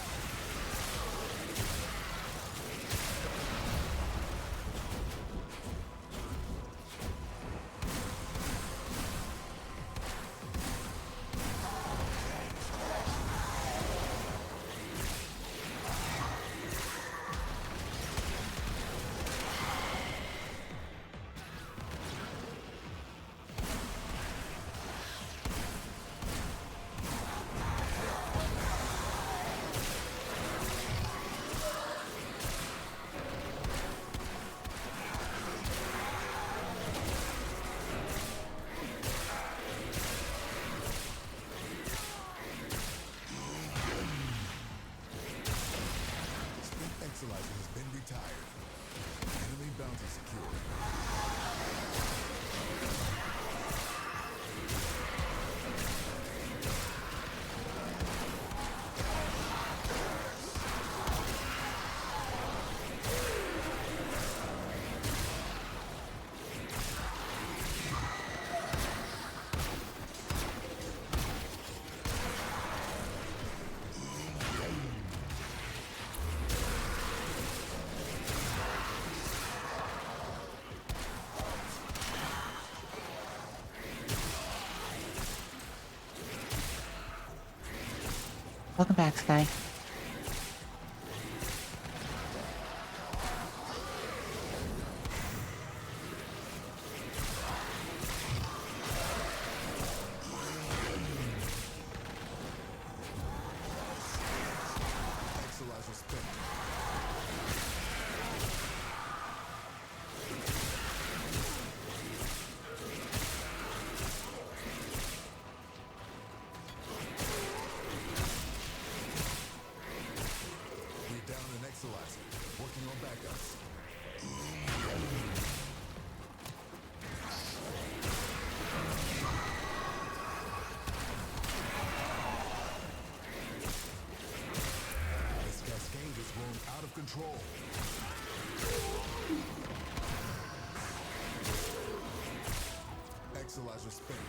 Exilizer has been retired. Enemy bounty secured. Welcome back, Sky. Exilizer spent. We're down an Exilizer. Working on backups. This cascade is growing out of control. Exilizer spent.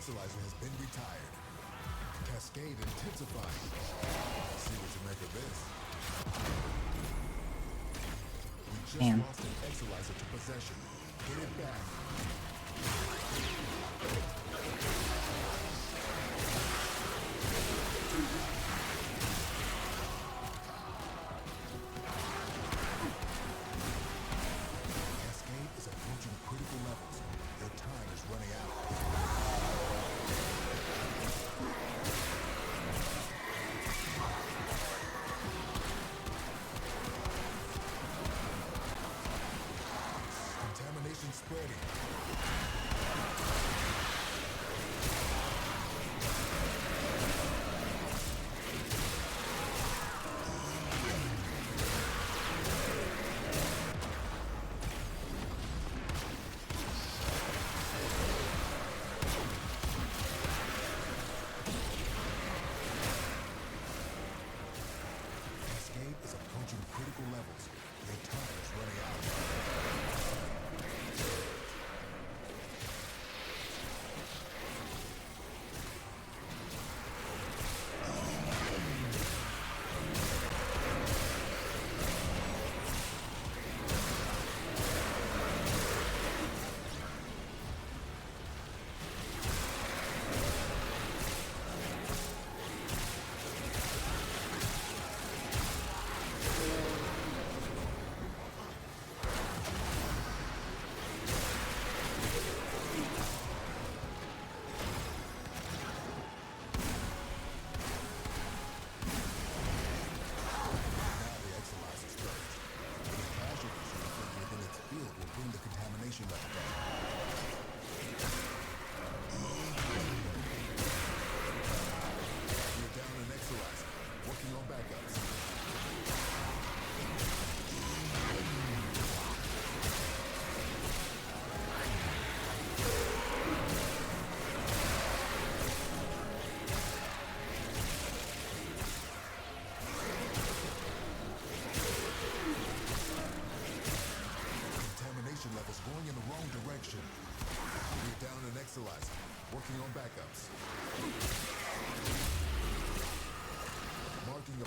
Exilizer has been retired. Cascade intensifying. See what you make of this. We just Damn. lost an Exilizer to possession. Get it back.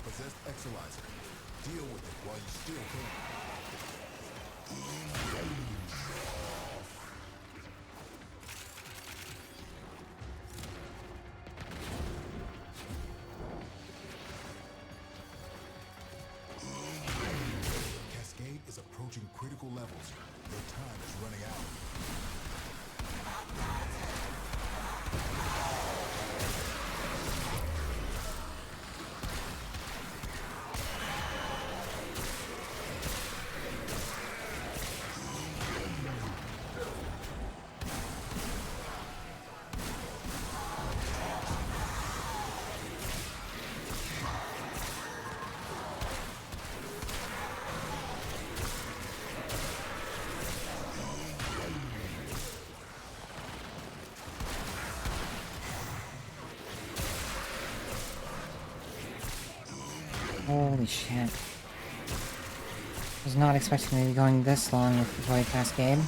possessed Exolizer. Deal with it while you still can. Cascade is approaching critical levels. Your time is running out. Holy shit. Was not expecting to be going this long with the Void Cascade. The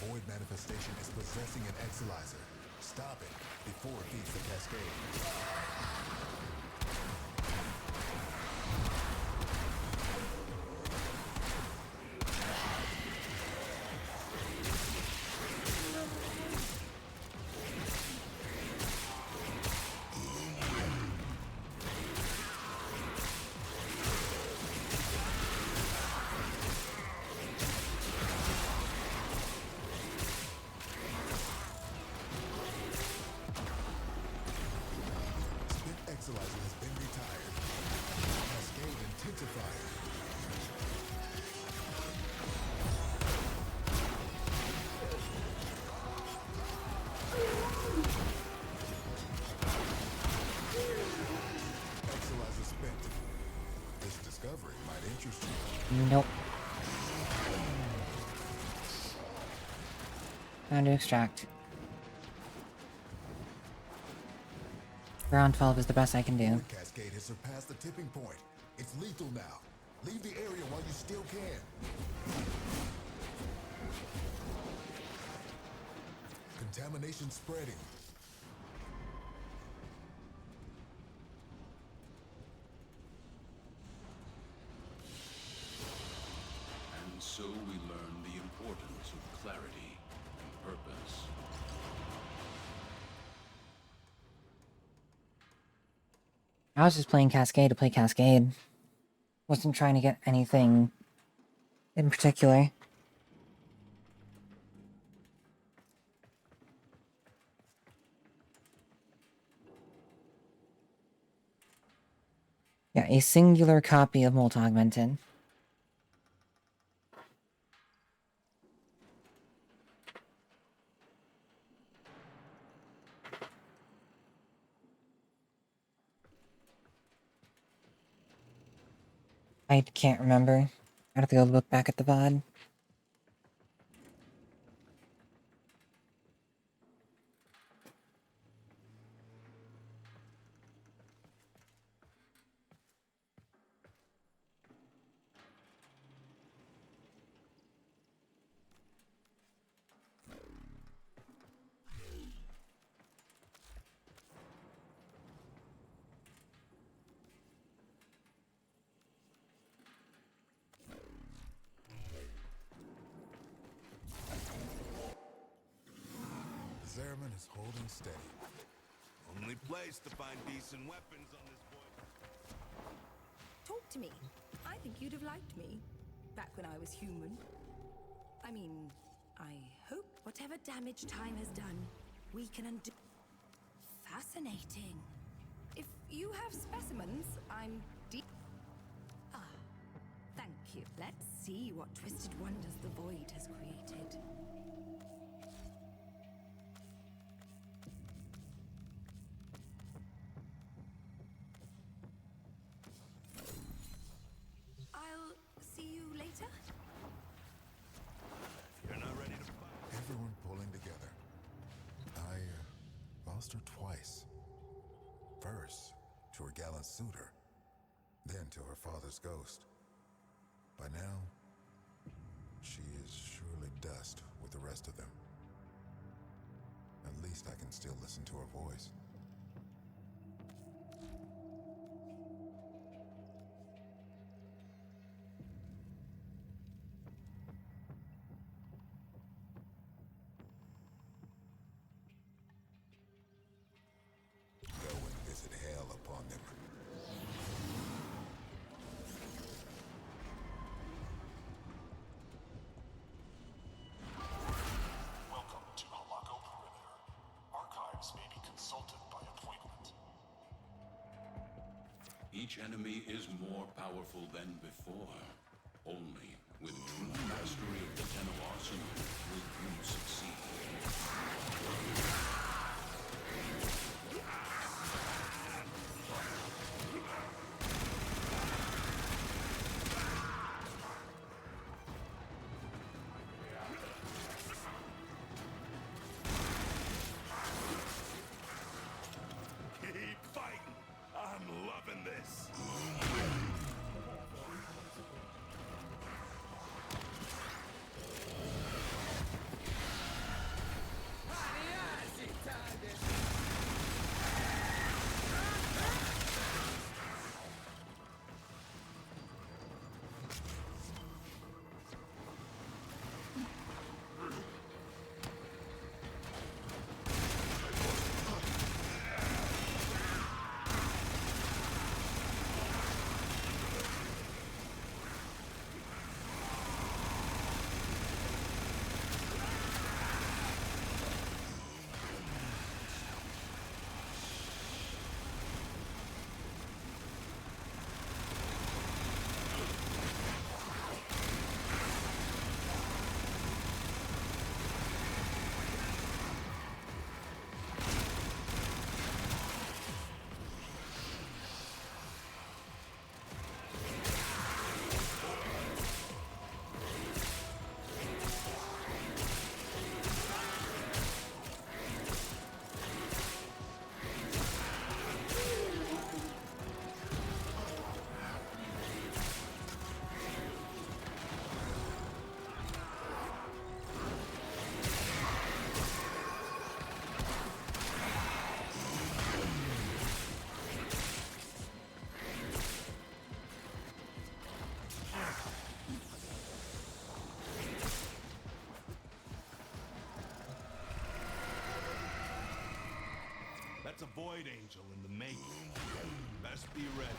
Void manifestation is possessing an Exolizer. Stop it before it feeds the Cascade. Spit Exolizer has been retired. Cascade intensified. Exolizer spent. This discovery might interest you. Nope. Time to extract. Round 12 is the best I can do. Void Cascade has surpassed the tipping point. It's lethal now. Leave the area while you still can. Contamination spreading. And so we learn the importance of clarity and purpose. I was just playing Cascade to play Cascade. Wasn't trying to get anything in particular. Yeah, a singular copy of Molt Augmented. I can't remember. I'd have to go look back at the VOD. Zerman is holding steady. Only place to find decent weapons on this voyage. Talk to me. I think you'd have liked me back when I was human. I mean, I hope whatever damage time has done, we can undo. Fascinating. If you have specimens, I'm deep. Ah, thank you. Let's see what twisted wonders the void has created. I'll see you later. You're not ready to fight. Everyone pulling together. I lost her twice. First, to her gallant suitor. then to her father's ghost. By now, she is surely dust with the rest of them. At least I can still listen to her voice. Go and visit hell upon them. Welcome to Halago Perimeter. Archives may be consulted by appointment. Each enemy is more powerful than before. Only with true mastery of the Tenno arsenal will you succeed. Keep fighting. I'm loving this. That's a Void Angel in the making. Best be ready.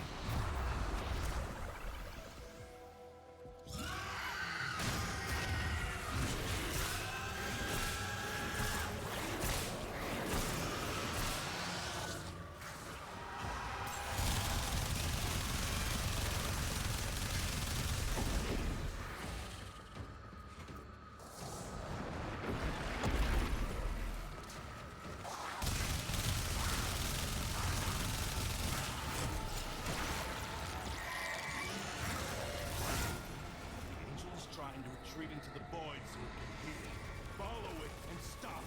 Trying to retreat into the void so it can heal. Follow it and stop it.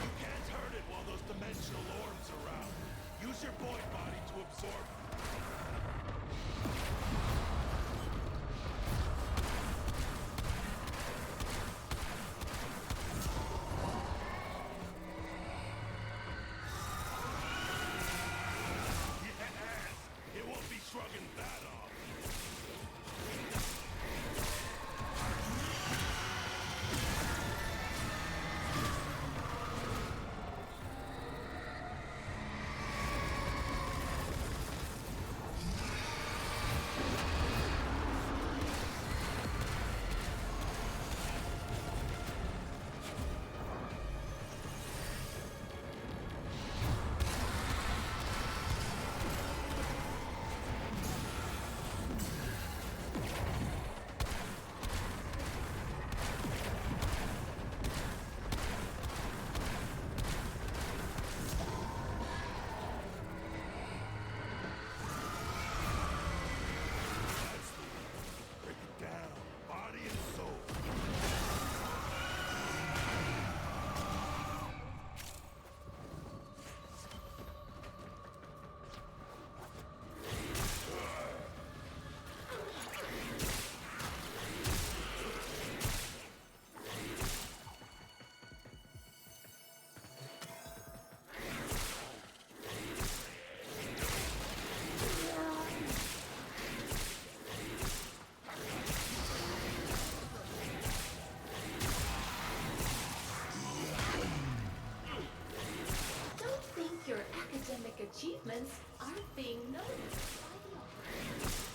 You can't hurt it while those dimensional orbs are around. Use your void body to absorb it. achievements aren't being noticed by the others.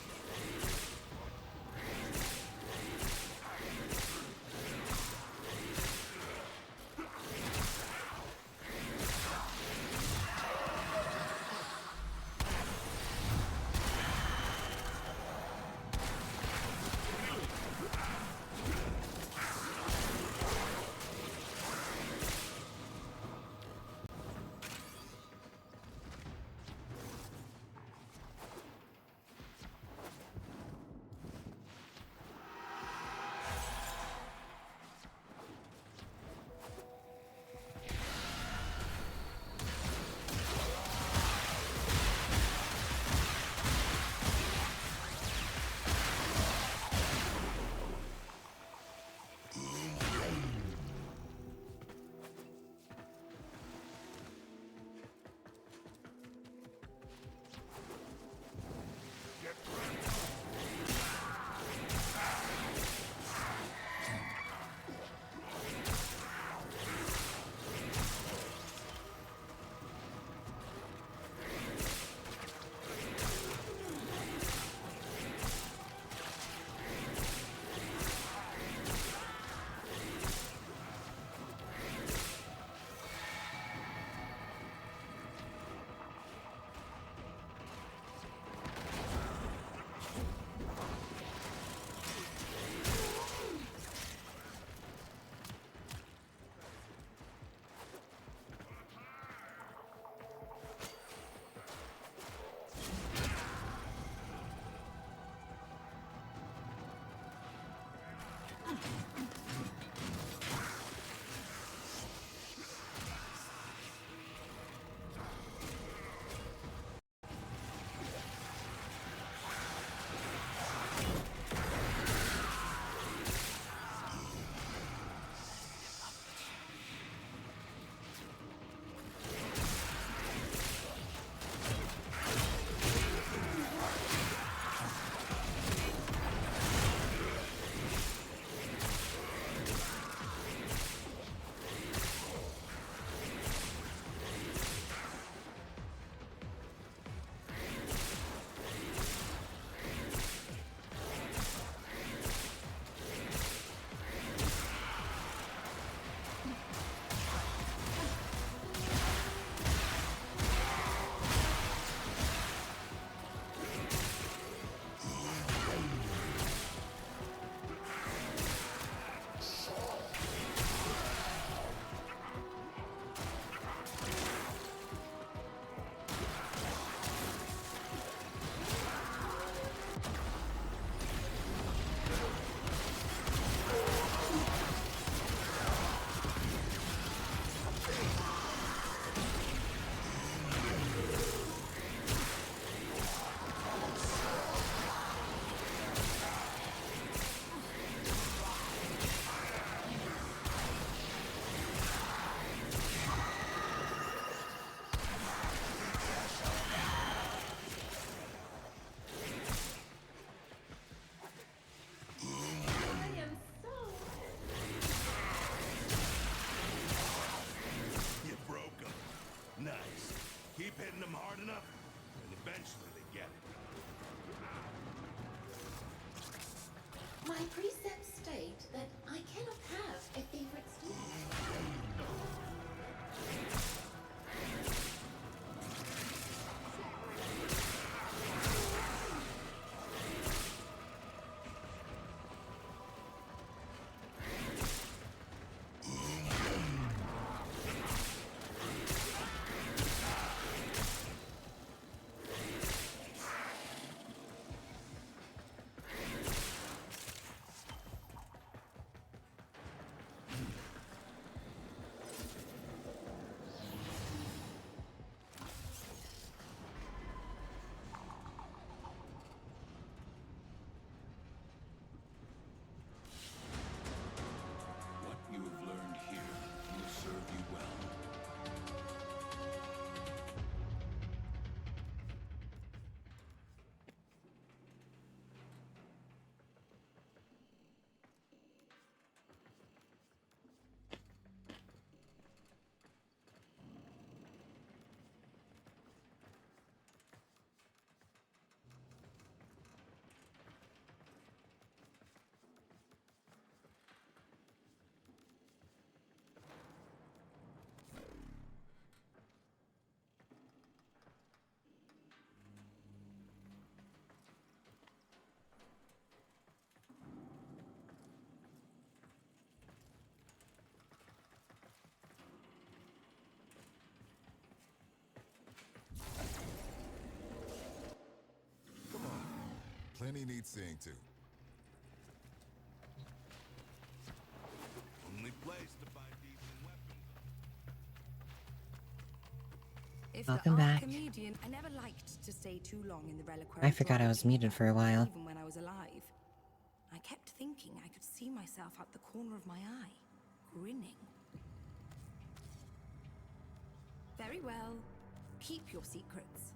Many need seeing to. Only place to find decent weapons. If Welcome the art back. comedian, I never liked to stay too long in the reliquary. I forgot I was muted for a while. Even when I was alive, I kept thinking I could see myself out the corner of my eye, grinning. Very well. Keep your secrets.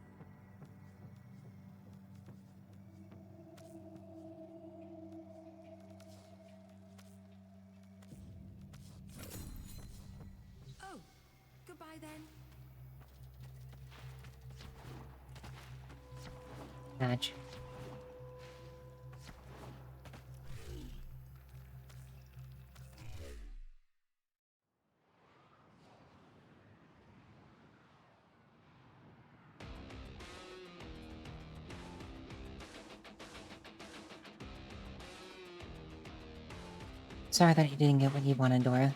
Oh, goodbye then. Badge. Sorry that you didn't get what you wanted, Dora.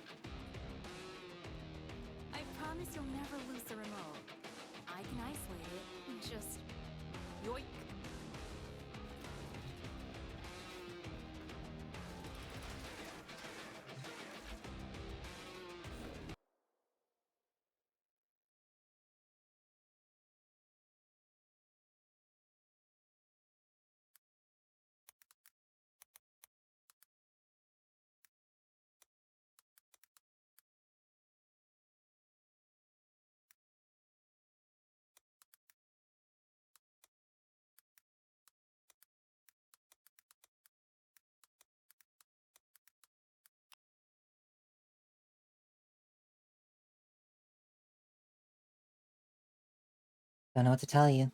I promise you'll never lose the remote. I can isolate it and just yoink. Don't know what to tell you.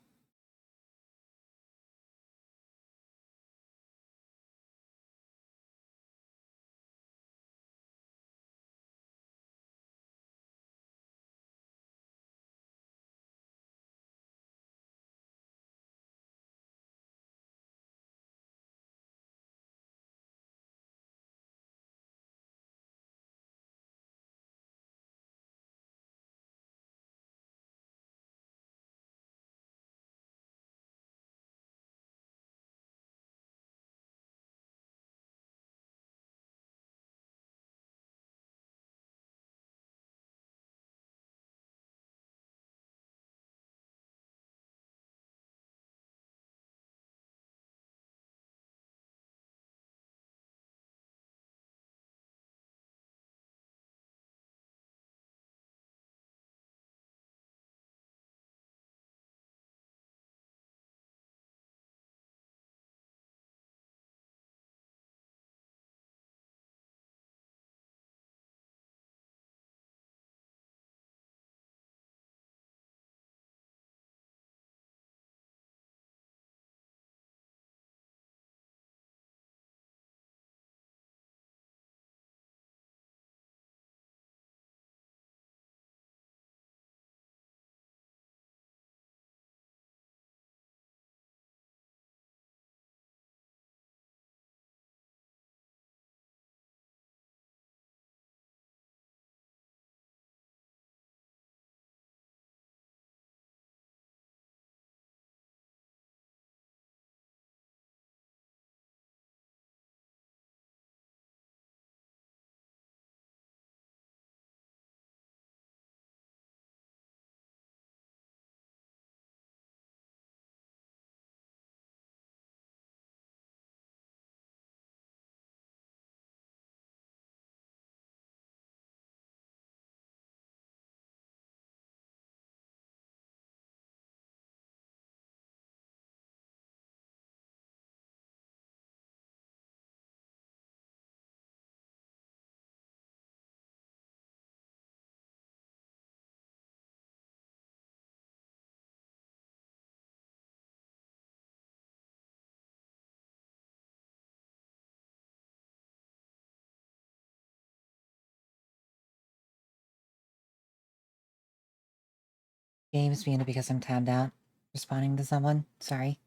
Game's muted because I'm tabbed out. Responding to someone. Sorry.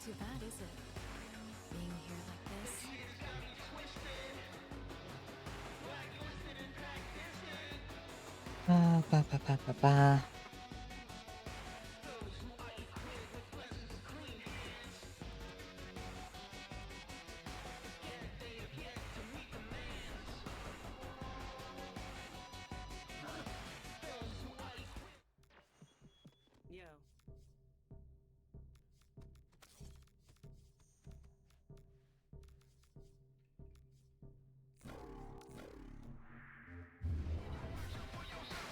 too bad, is it? Being here like this. Ba, ba, ba, ba, ba. Yo.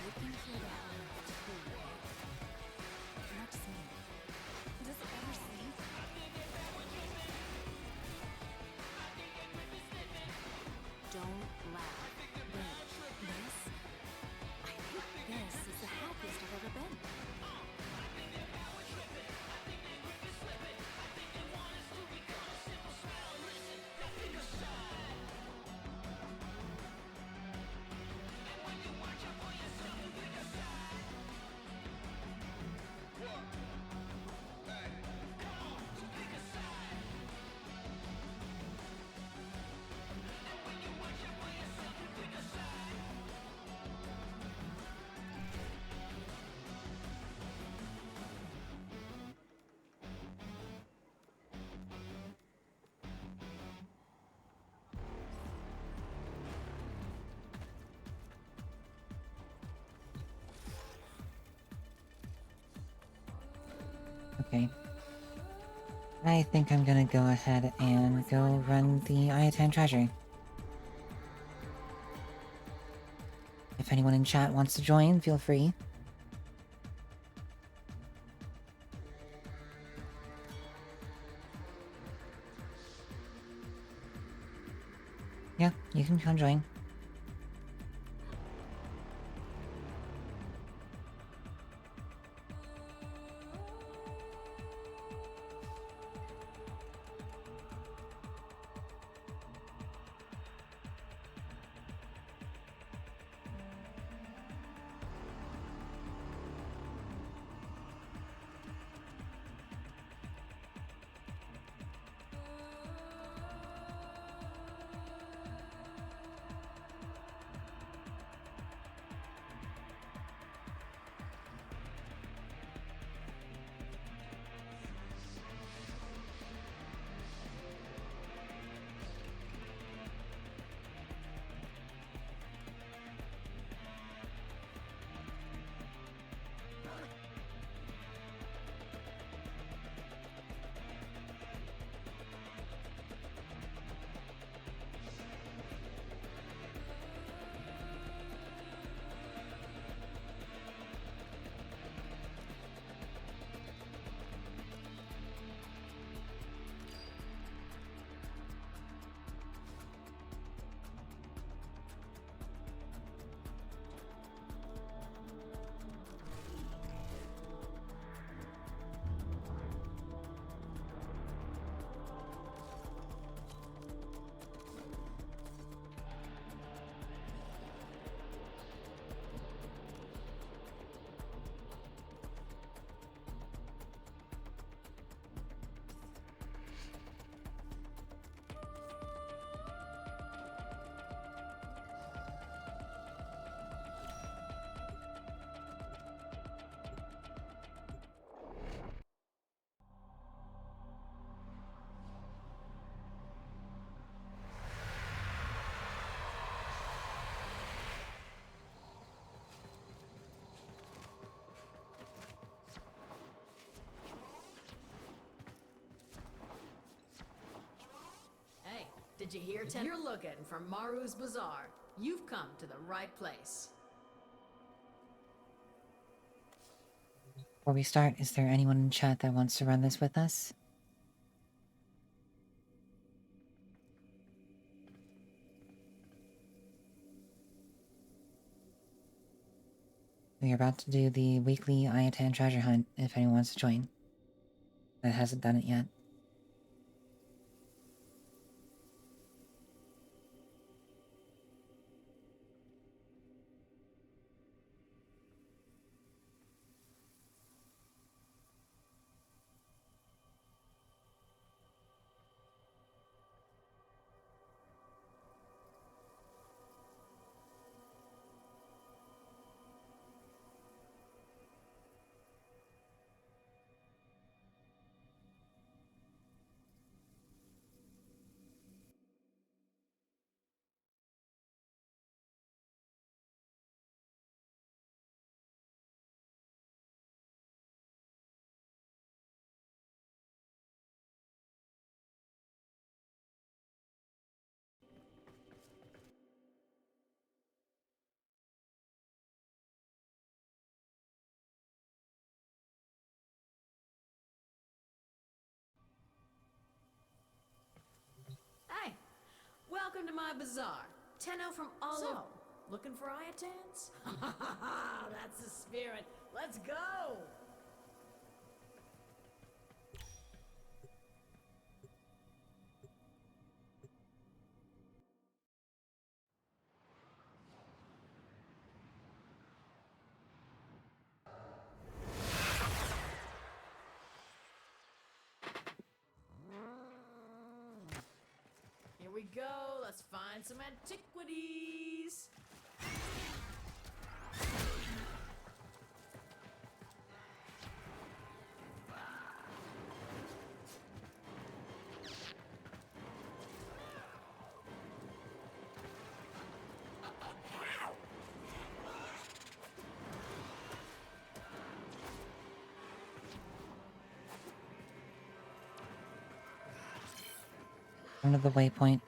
Looking for the heart of two, not just me. Does it ever sleep? Don't laugh. This? I think this is the happiest I've ever been. Okay. I think I'm gonna go ahead and go run the Ayatan treasury. If anyone in chat wants to join, feel free. Yeah, you can come join. Did you hear, Ten? You're looking for Maru's Bazaar. You've come to the right place. Before we start, is there anyone in chat that wants to run this with us? We are about to do the weekly Ayatan treasure hunt, if anyone wants to join. That hasn't done it yet. Welcome to my bazaar. Tenno from all so, looking for Iotans? That's the spirit. Let's go! Here we go. Let's find some antiquities. Under the waypoint.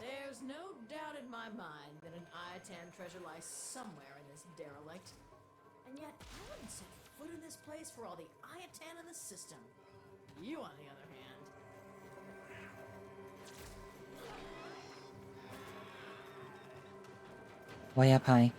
There's no doubt in my mind that an Iotan treasure lies somewhere in this derelict. And yet, I wouldn't set foot in this place for all the Iotan in the system. You, on the other hand... Way up high.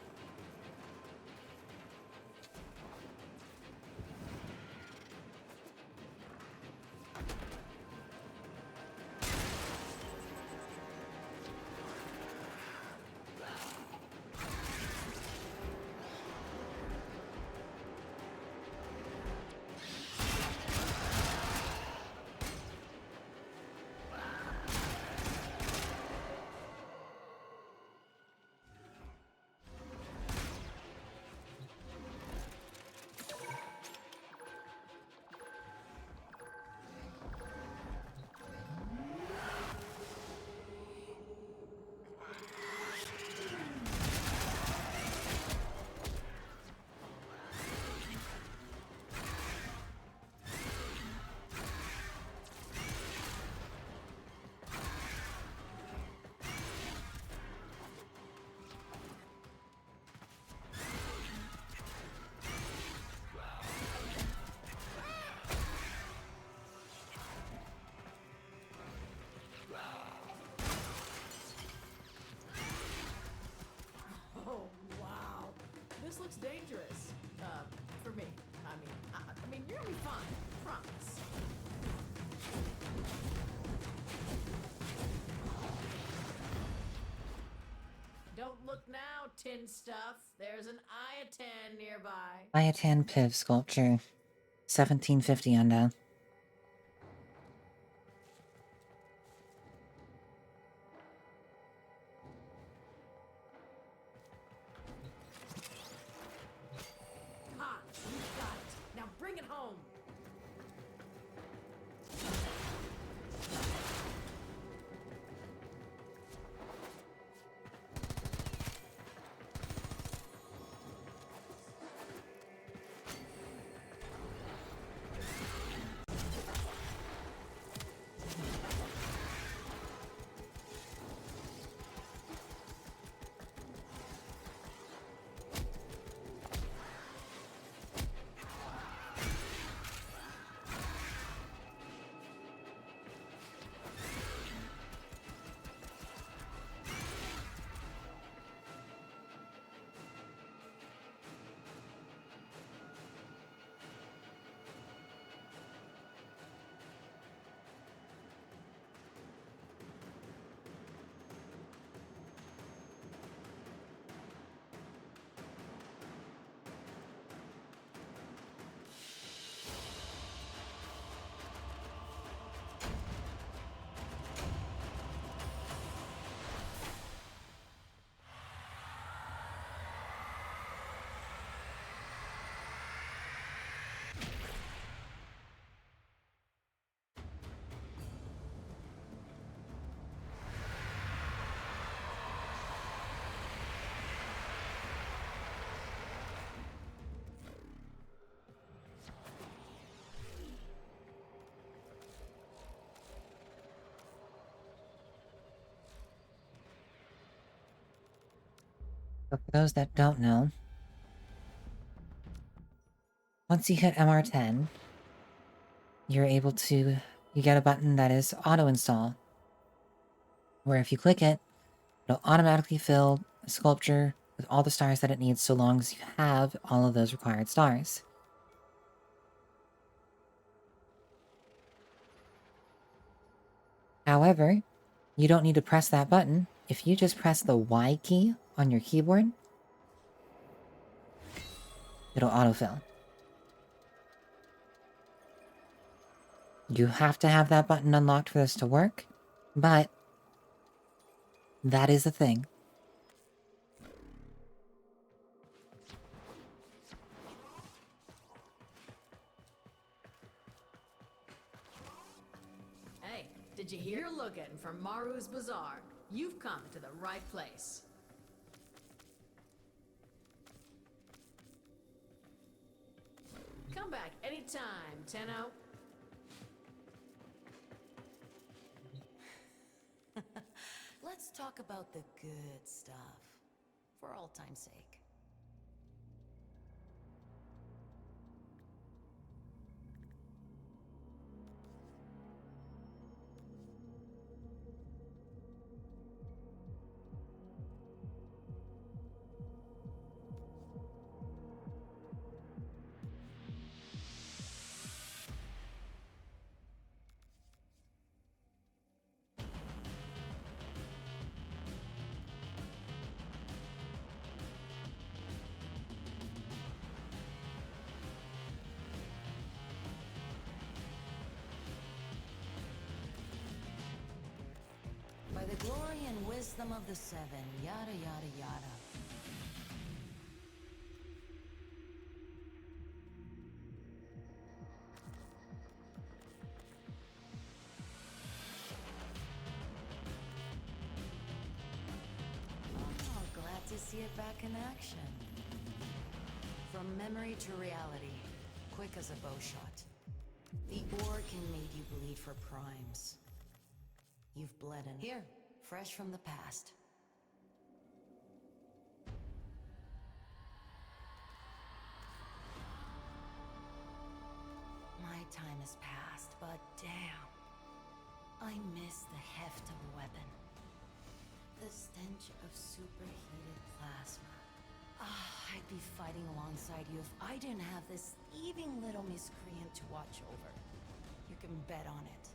This looks dangerous. For me. I mean, you're gonna be fine. Promise. Don't look now, tin stuff. There's an Iotan nearby. Iotan Piv sculpture. 1750 under. So for those that don't know, once you hit MR10, you're able to you get a button that is auto install, where if you click it, it'll automatically fill a sculpture with all the stars that it needs so long as you have all of those required stars. However, you don't need to press that button. If you just press the Y key on your keyboard, it'll autofill. You have to have that button unlocked for this to work, but that is a thing. Hey, did you hear? You're looking for Maru's Bazaar. You've come to the right place. Come back anytime, Tenno. Let's talk about the good stuff. For all time's sake. By the glory and wisdom of the Seven, yada yada yada. Oh, glad to see it back in action. From memory to reality, quick as a bow shot. The ore can make you bleed for primes. You've bled in. Here, fresh from the past. My time has passed, but damn. I miss the heft of a weapon. The stench of superheated plasma. I'd be fighting alongside you if I didn't have this thieving little miscreant to watch over. You can bet on it.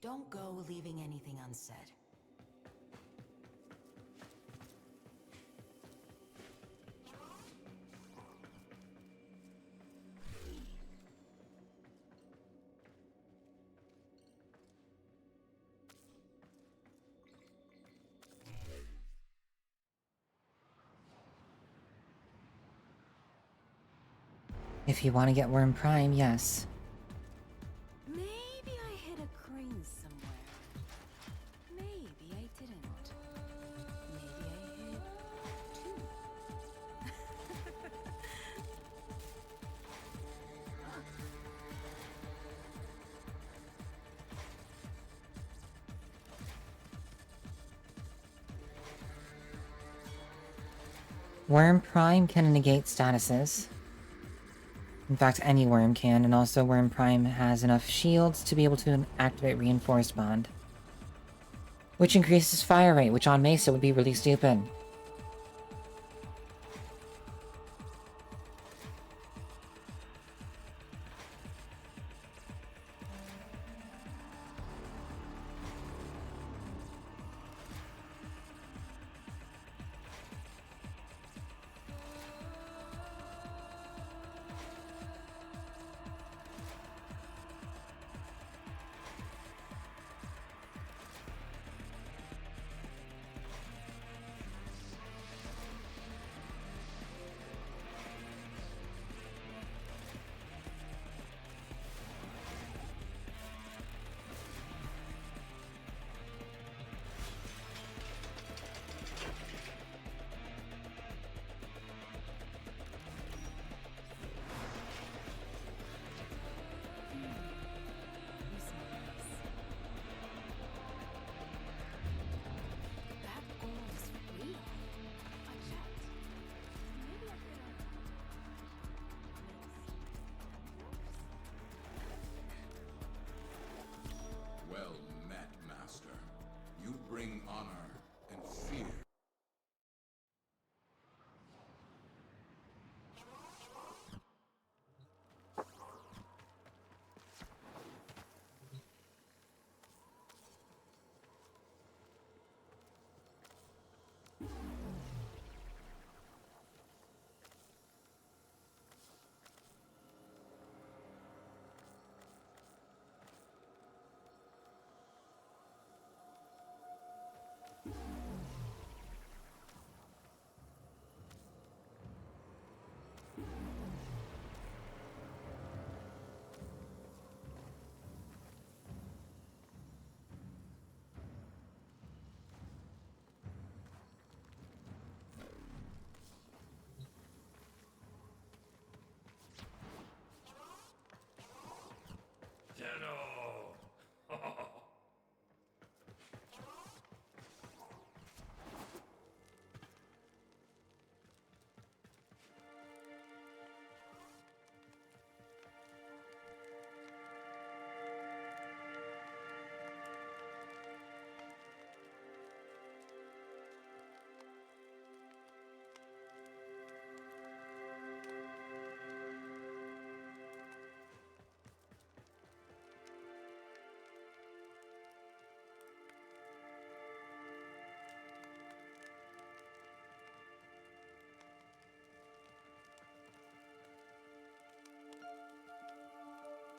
Don't go leaving anything unsaid. If you want to get Worm Prime, yes. Maybe I hit a crane somewhere. Maybe I didn't. Maybe I hit two. Worm Prime can negate statuses. In fact, any worm can, and also Worm Prime has enough shields to be able to activate Reinforced Bond. Which increases fire rate, which on Mesa would be really stupid.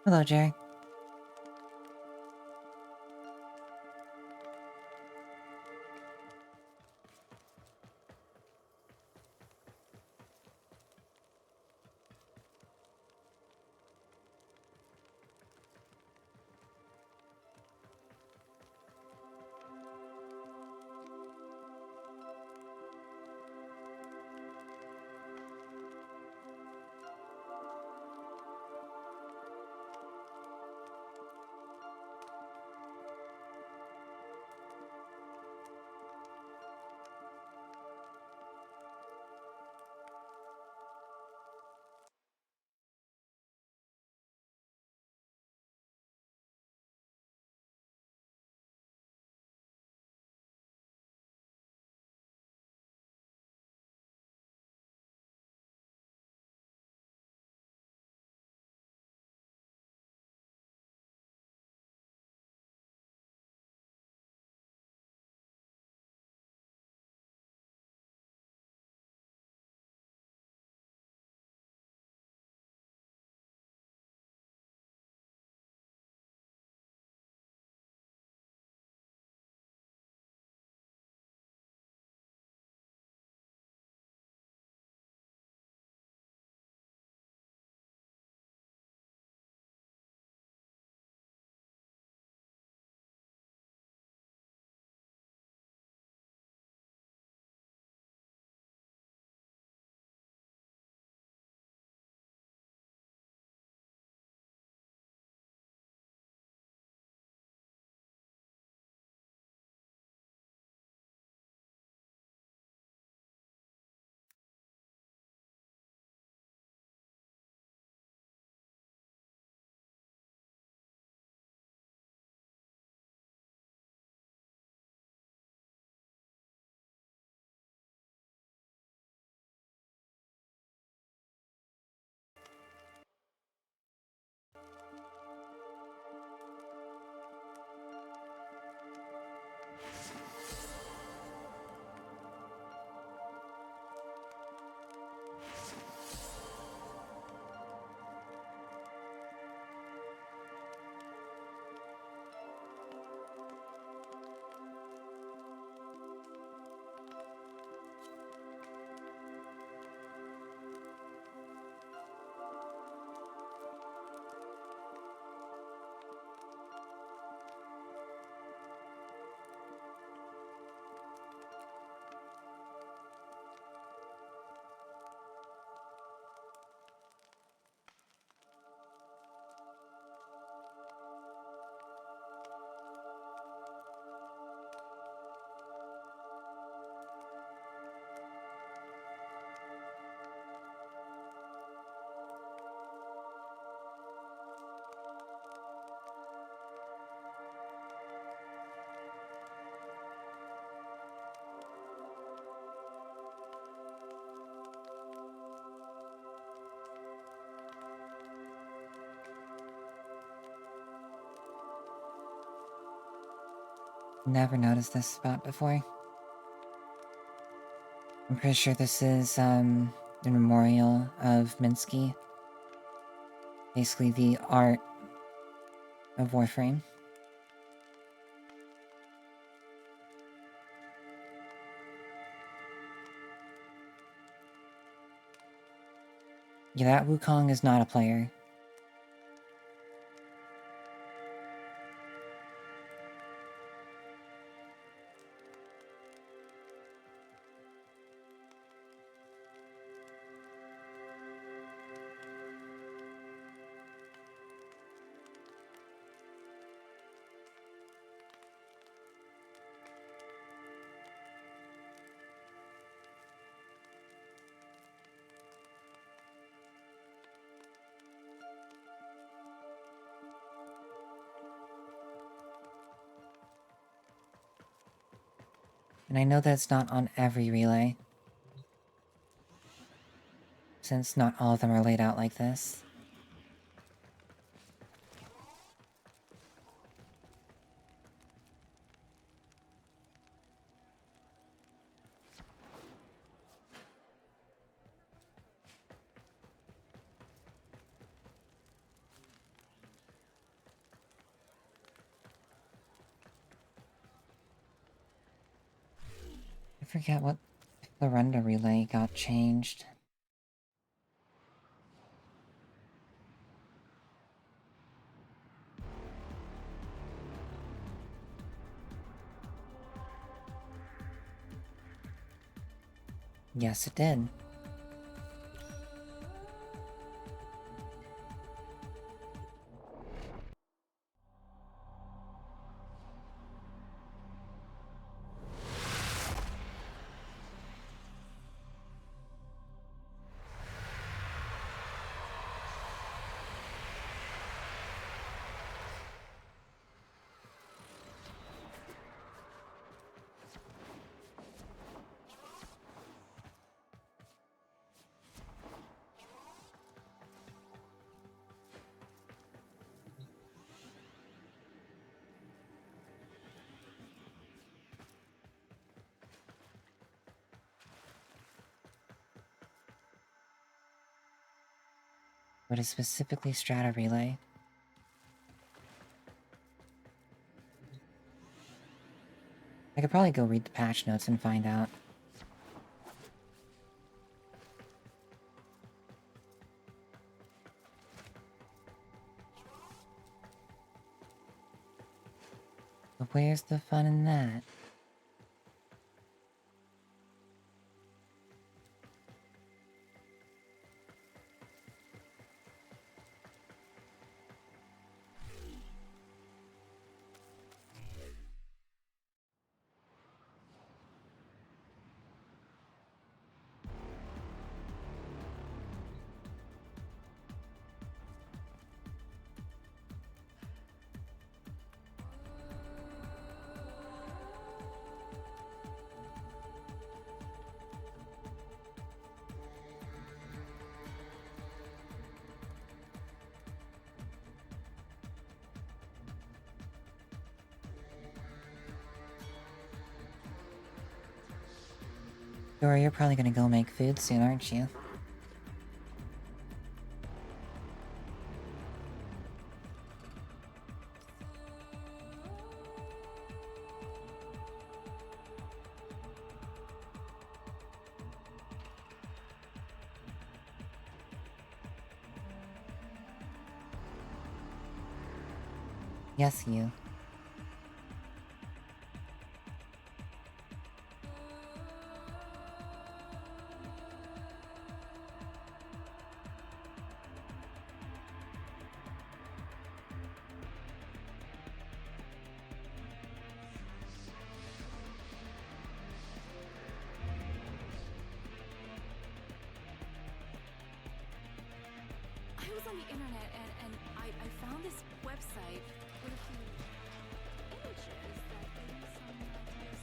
Hello, Jerry. Never noticed this spot before. I'm pretty sure this is, in memorial of Minsky. Basically the art of Warframe. Yeah, that Wukong is not a player. And I know that's not on every relay, since not all of them are laid out like this. forget what the render relay got changed. Yes, it did. What is specifically Strata Relay? I could probably go read the patch notes and find out. But where's the fun in that? Dora, you're probably gonna go make food soon, aren't you? Yes, you. I was on the internet and I found this website with a few images that gave me some ideas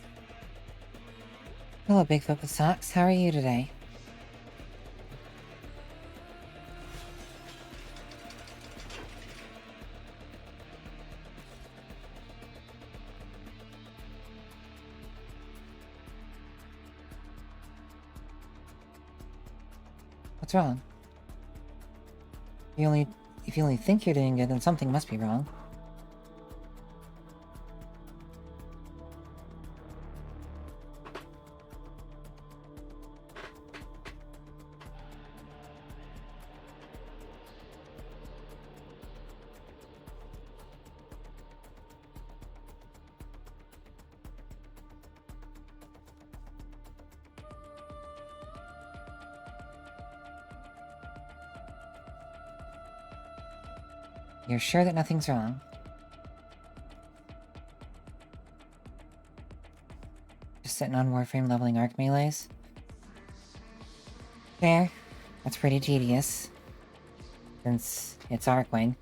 for... Hello, Bigfoot with Socks. How are you today? What's wrong? If you only think you're doing good, then something must be wrong. You're sure that nothing's wrong? Just sitting on Warframe leveling arc melees? Fair. That's pretty tedious. Since it's Arcwing.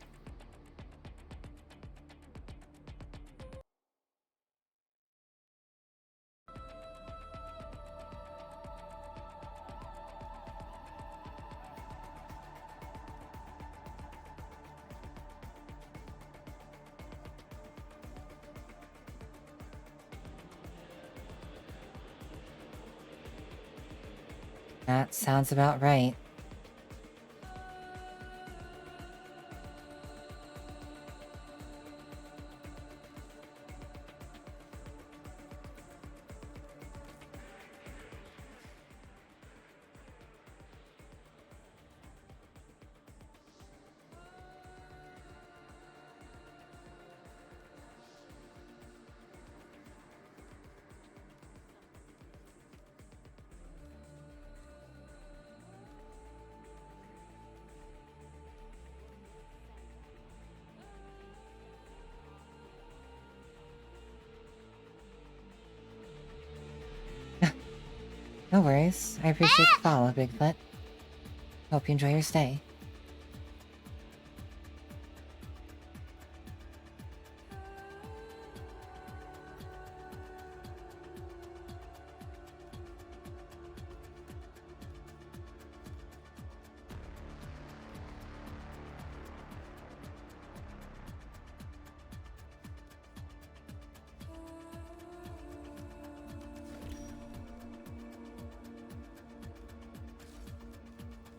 That sounds about right. No worries. I appreciate the follow, Bigfoot. Hope you enjoy your stay.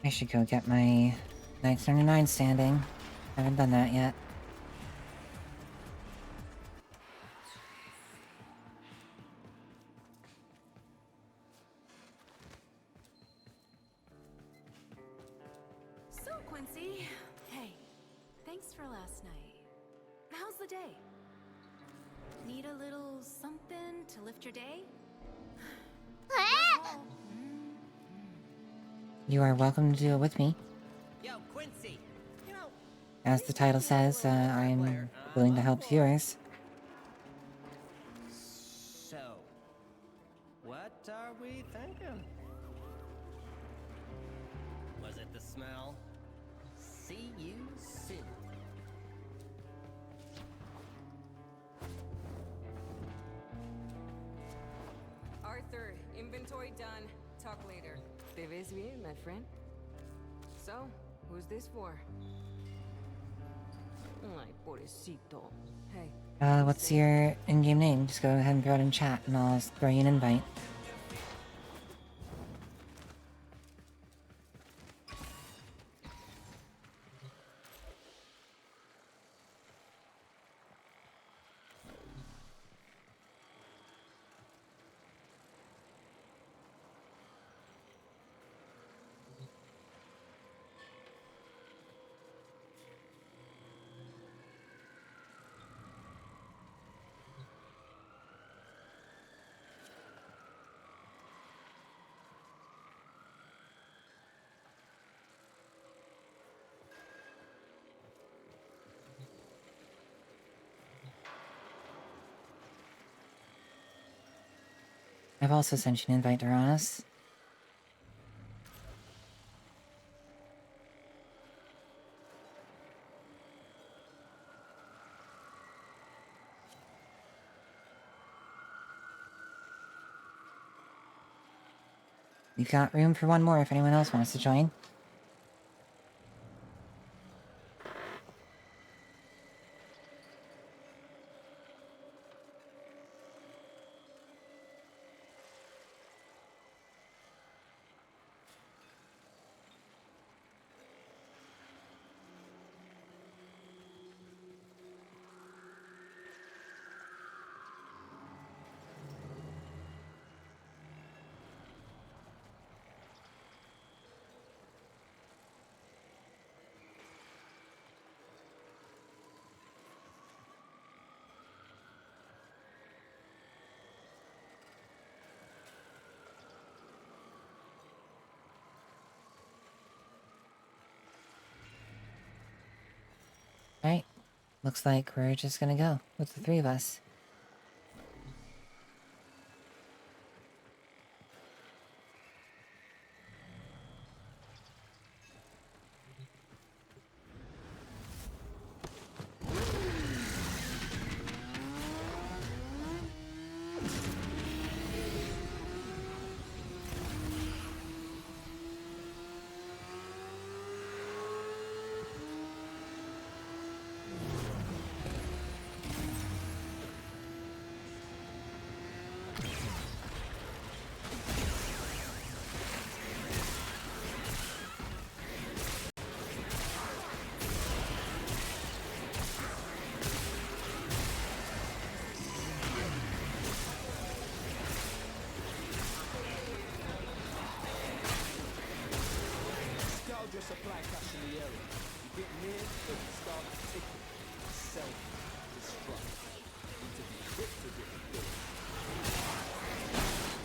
I should go get my 999 standing. Haven't done that yet. So, Quincy, hey, thanks for last night. How's the day? Need a little something to lift your day? You are welcome to do it with me. Yo, Quincy. You know, As the title says, I'm willing to help yours. so, what are we thinking? Was it the smell? See you soon. Arthur, inventory done. Talk later. Te ves bien, my friend. So, who's this for? Ay, pobrecito. Hey. What's your in-game name? Just go ahead and throw it in chat, and I'll throw you an invite. I've also sent you an invite, Doranis. We've got room for one more if anyone else wants to join. Alright, looks like we're just gonna go with the three of us. Your supply cache in the area. You get near, but you start ticking. Self-destruct. Need to be quick to get the kill.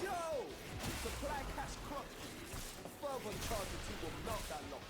Yo! Supply cache crushed. A further charge or two will melt that lock.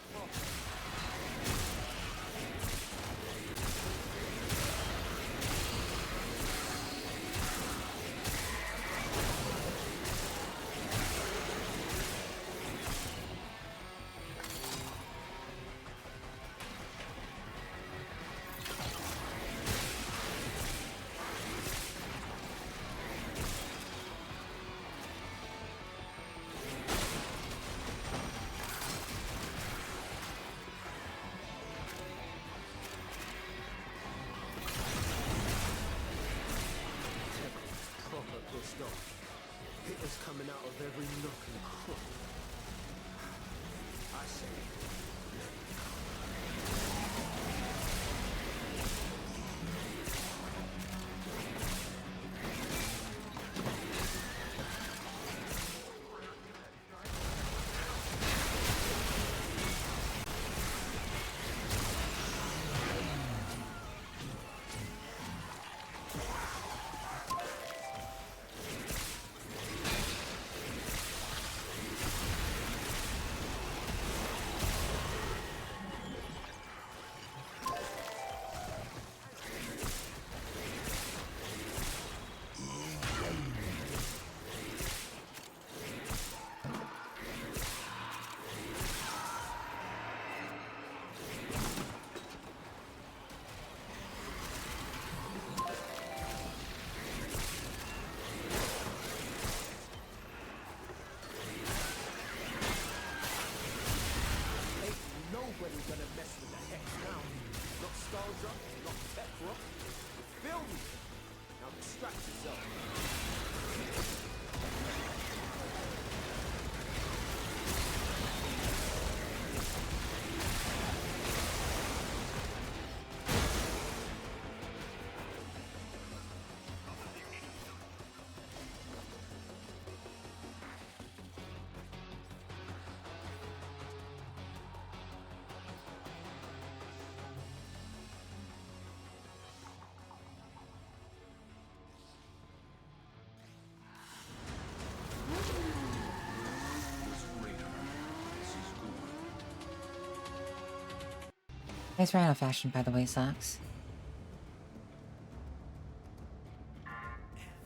Nice round of fashion, by the way, Socks.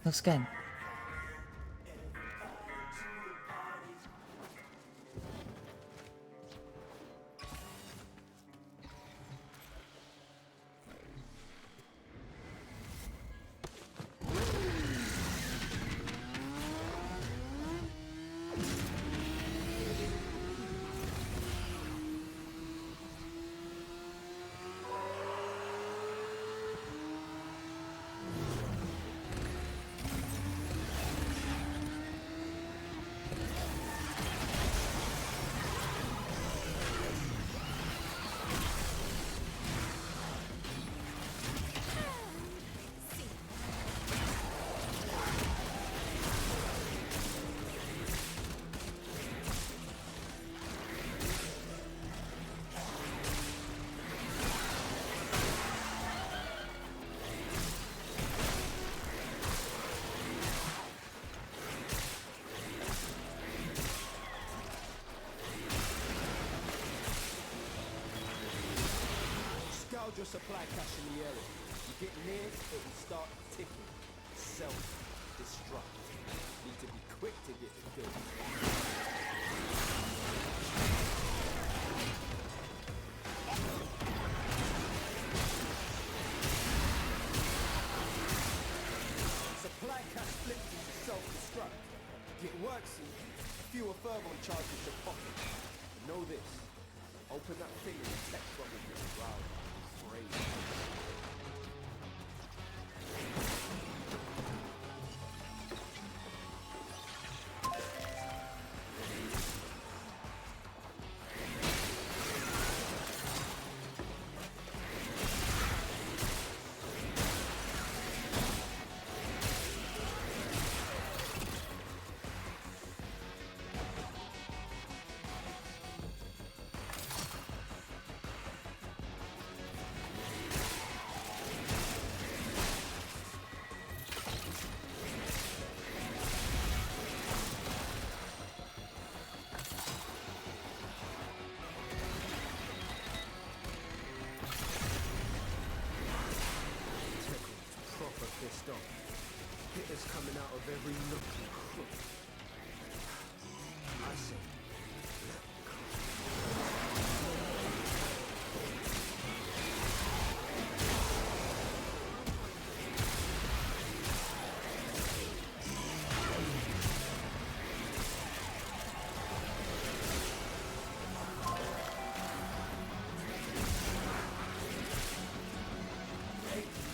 Looks good. Your supply cache in the area. You get near, it will start ticking. Self-destruct. Need to be quick to get the kill. Supply cache flips into self-destruct. Get worksy, fewer thermal charges to pocket. Know this. Open that thing in the tech bubble with a round. Pissed off. Hitters coming out of every nook and crook. I say,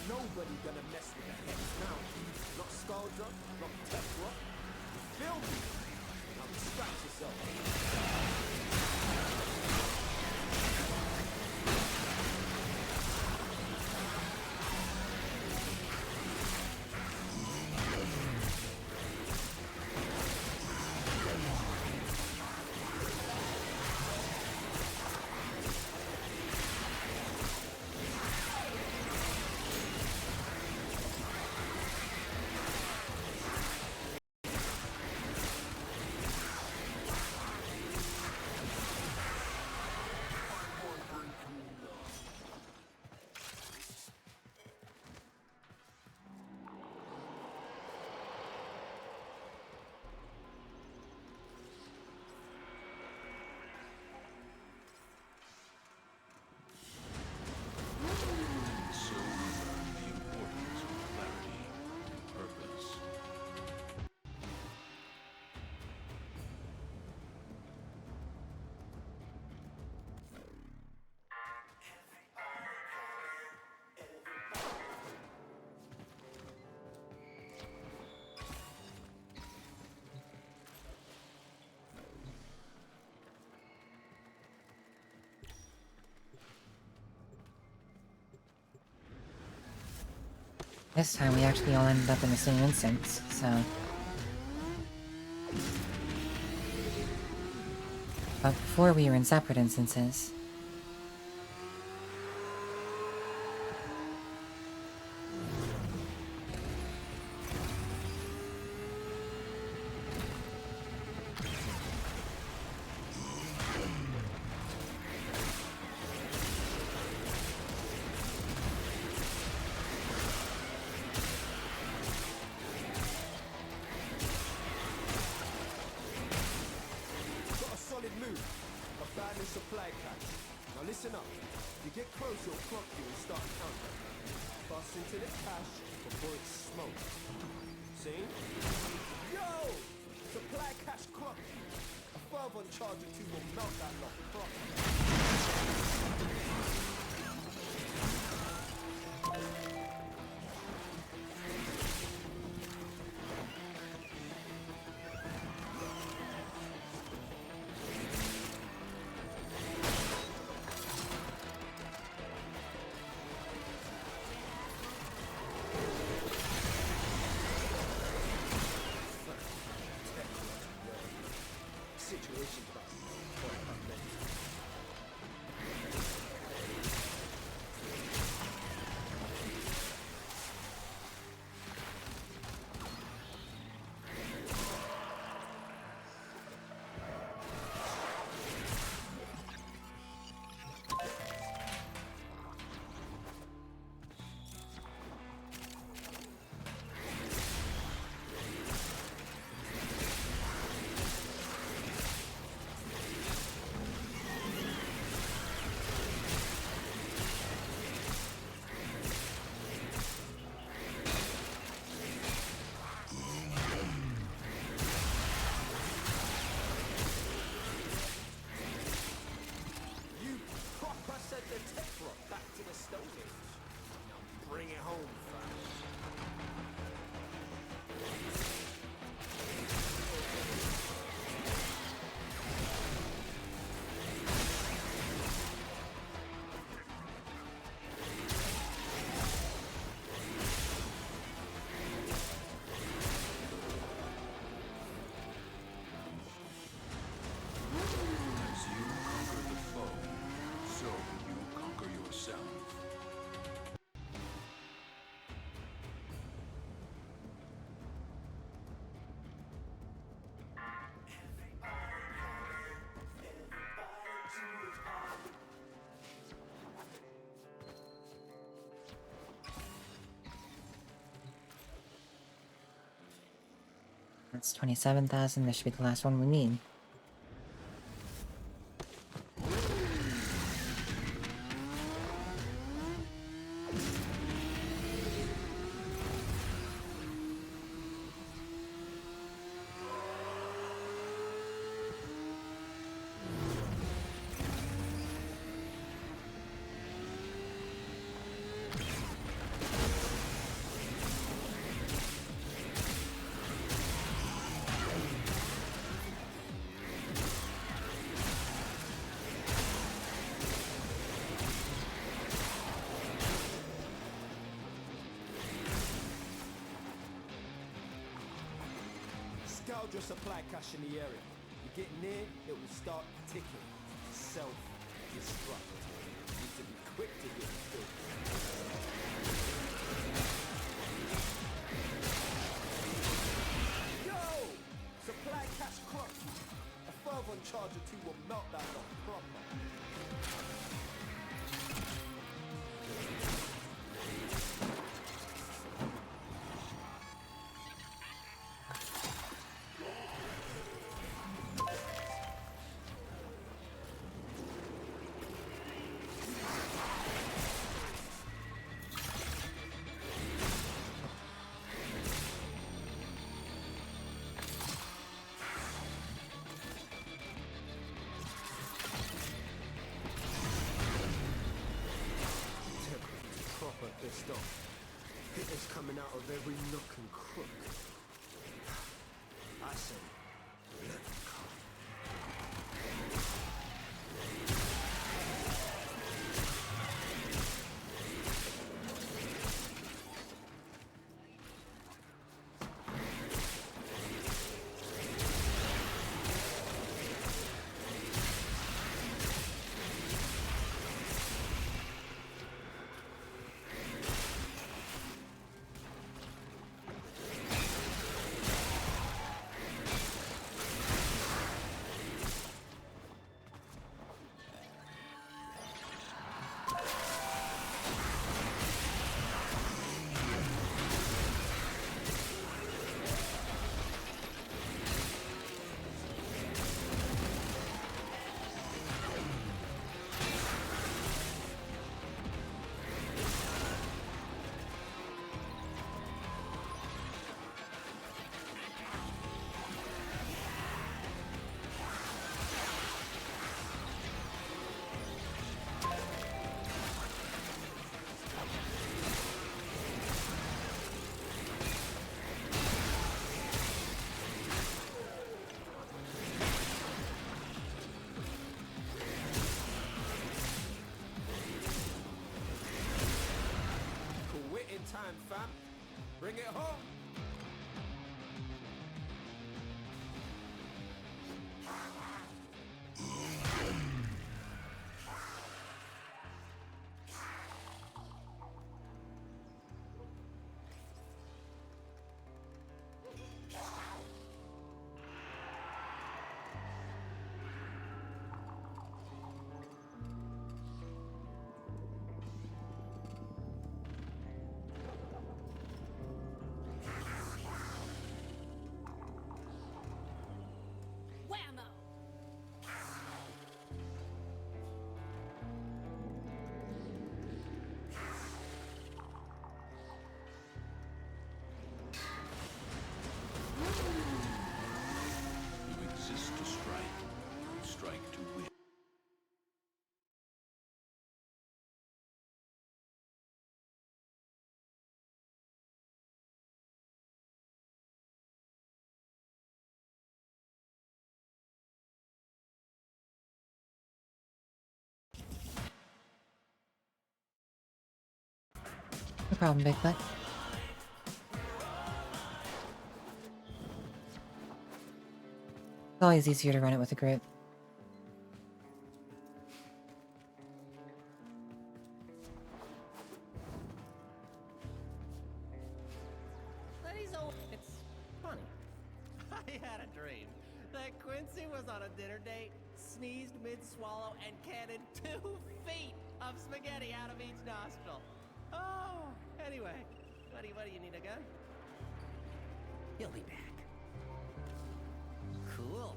nobody gonna mess with the hex now. Not Scaldra, not Tetra. Feel me? Now distract yourself. This time we actually all ended up in the same instance, so... But before we were in separate instances. Found a supply cache. Now listen up. If you get close, it'll clock you and start counting. Bust into the cache before it's smoked. See? Yo! Supply cache clock you. A fervent charge or two will melt that lock properly. Situation That's 27,000. This should be the last one we need. Scourge your supply cache in the area. You get near, it will start ticking. Self-destruct. You need to be quick to get killed. Yo! Supply cache clock. A fervent charge or two will melt that lock proper. home. Whammo! You exist to strike. You strike to win. No problem, Big Butt. It's always easier to run it with a group. It's funny. I had a dream that Quincy was on a dinner date, sneezed mid-swallow, and cannoned 2 feet of spaghetti out of each nostril. Oh, anyway, what do you need a gun? He'll be back. Cool.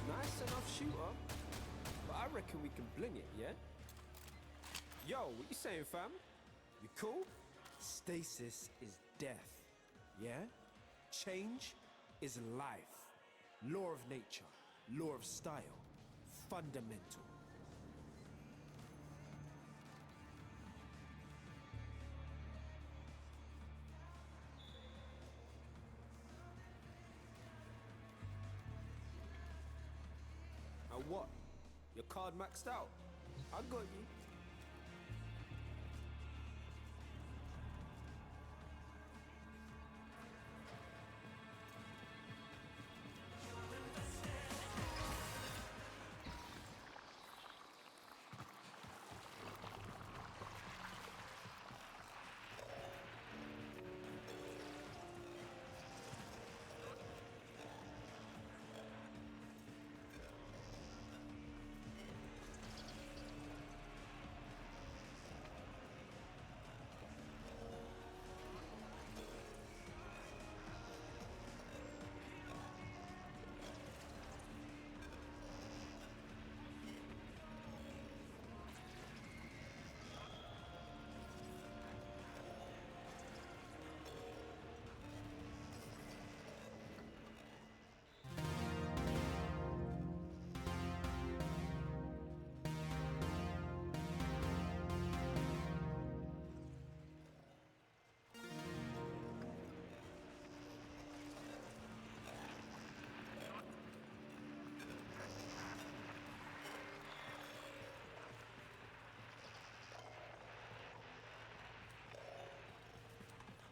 Nice enough shooter. But I reckon we can bling it, yeah? Yo, what you saying, fam? You cool? Stasis is death, yeah? Change is life. Law of nature, law of style, fundamental. And what? Your card maxed out? I got you.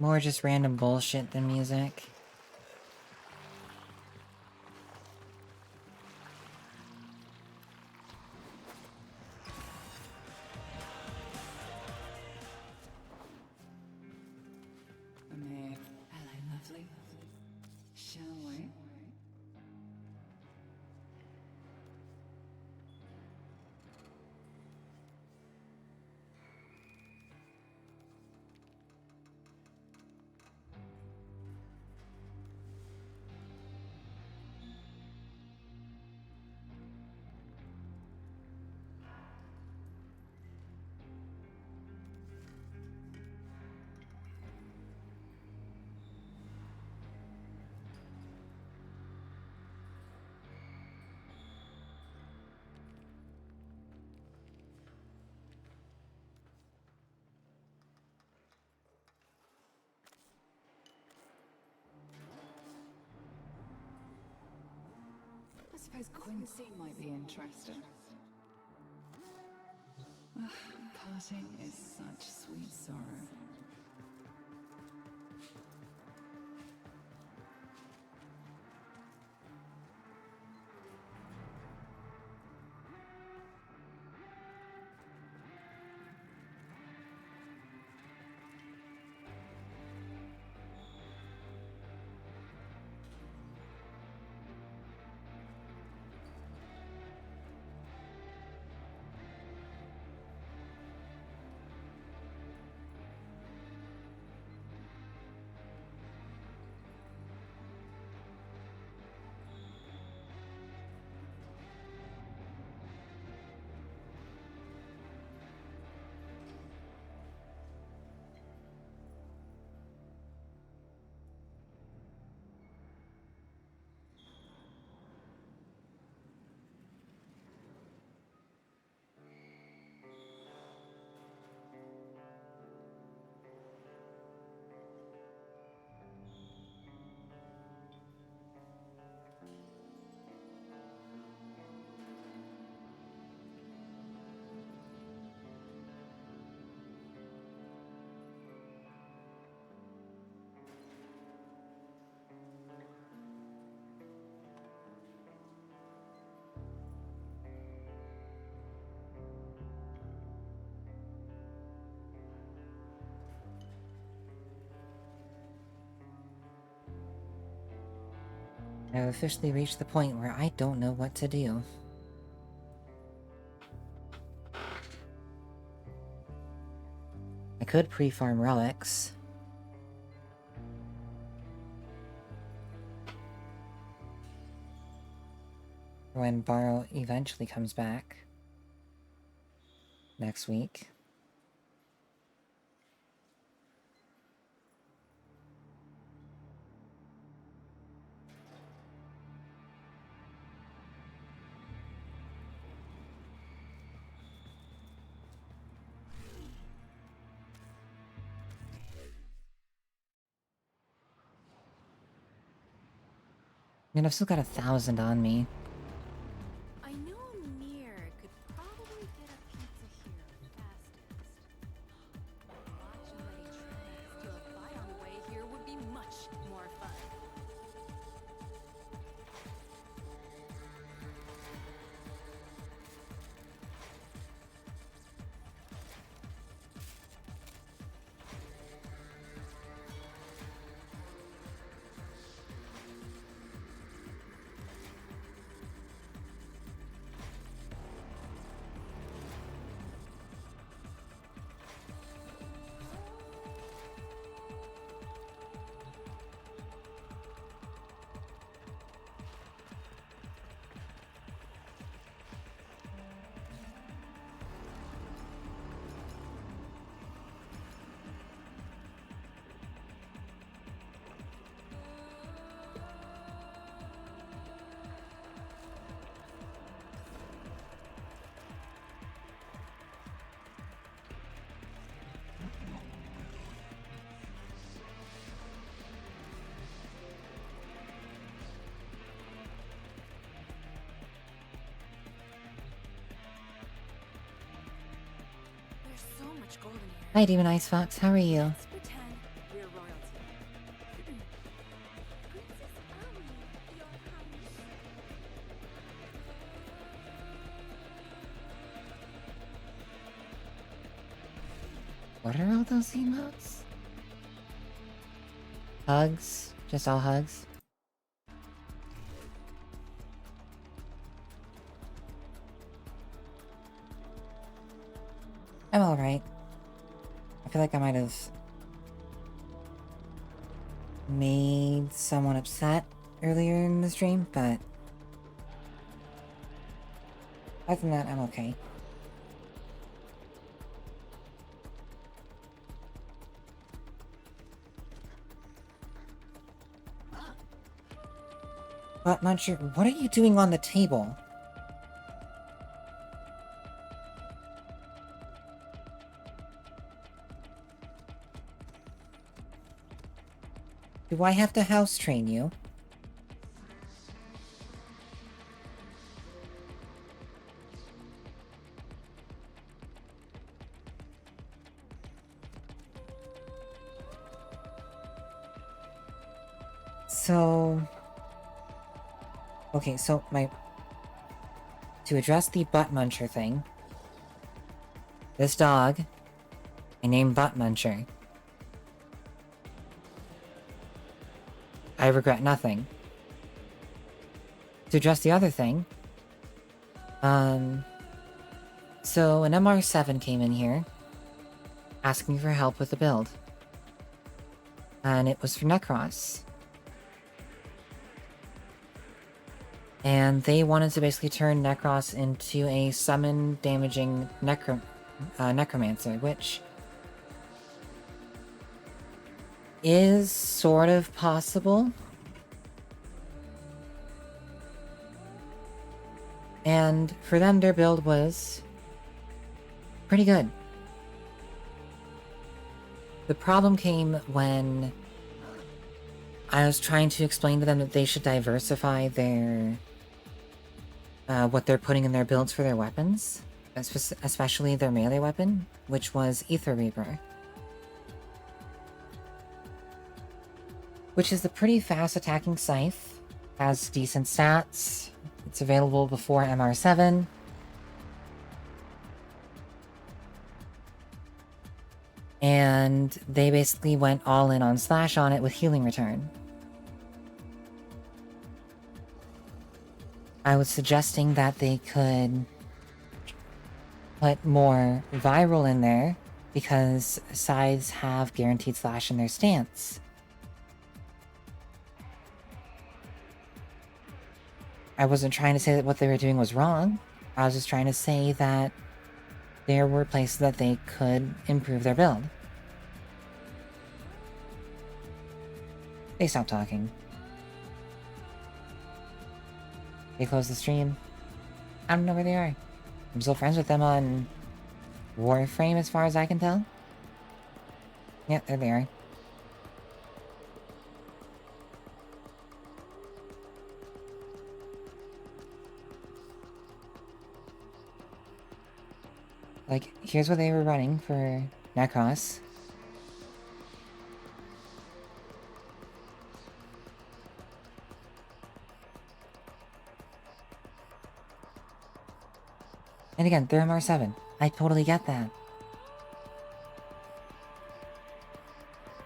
More just random bullshit than music. Hello, lovely. Shall we? I suppose Quincy might be interested. Ugh, Parting is such sweet sorrow. I've officially reached the point where I don't know what to do. I could pre-farm relics. When Borrow eventually comes back. Next week. I mean, I've still got 1,000 on me. I know Amir could probably get a pizza here fastest. Watching that he tries to steal a bite on the way here would be much more fun. There's so much gold in here. Hi, Demon Ice Fox. How are you? Let's pretend we're royalty. Princess Ami, your highness. What are all those emotes? Hugs? Just all hugs? I'm alright. I feel like I might have made someone upset earlier in the stream, but other than that, I'm okay. But Muncher, what are you doing on the table? Do I have to house train you? So... Okay, so to address the butt muncher thing, this dog I named Butt Muncher. I regret nothing. To address the other thing, so an MR7 came in here, asking for help with the build. And it was for Necros. And they wanted to basically turn Necros into a summon damaging necromancer, which is sort of possible. And for them, their build was pretty good. The problem came when I was trying to explain to them that they should diversify their what they're putting in their builds for their weapons, especially their melee weapon, which was Ether Reaper. Which is a pretty fast attacking scythe, has decent stats, it's available before MR7. And they basically went all in on Slash on it with Healing Return. I was suggesting that they could put more Viral in there, because Scythes have guaranteed Slash in their stance. I wasn't trying to say that what they were doing was wrong. I was just trying to say that there were places that they could improve their build. They stopped talking. They closed the stream. I don't know where they are. I'm still friends with them on Warframe as far as I can tell. Yeah, there they are. Like, here's what they were running for Necros. And again, they're MR7. I totally get that.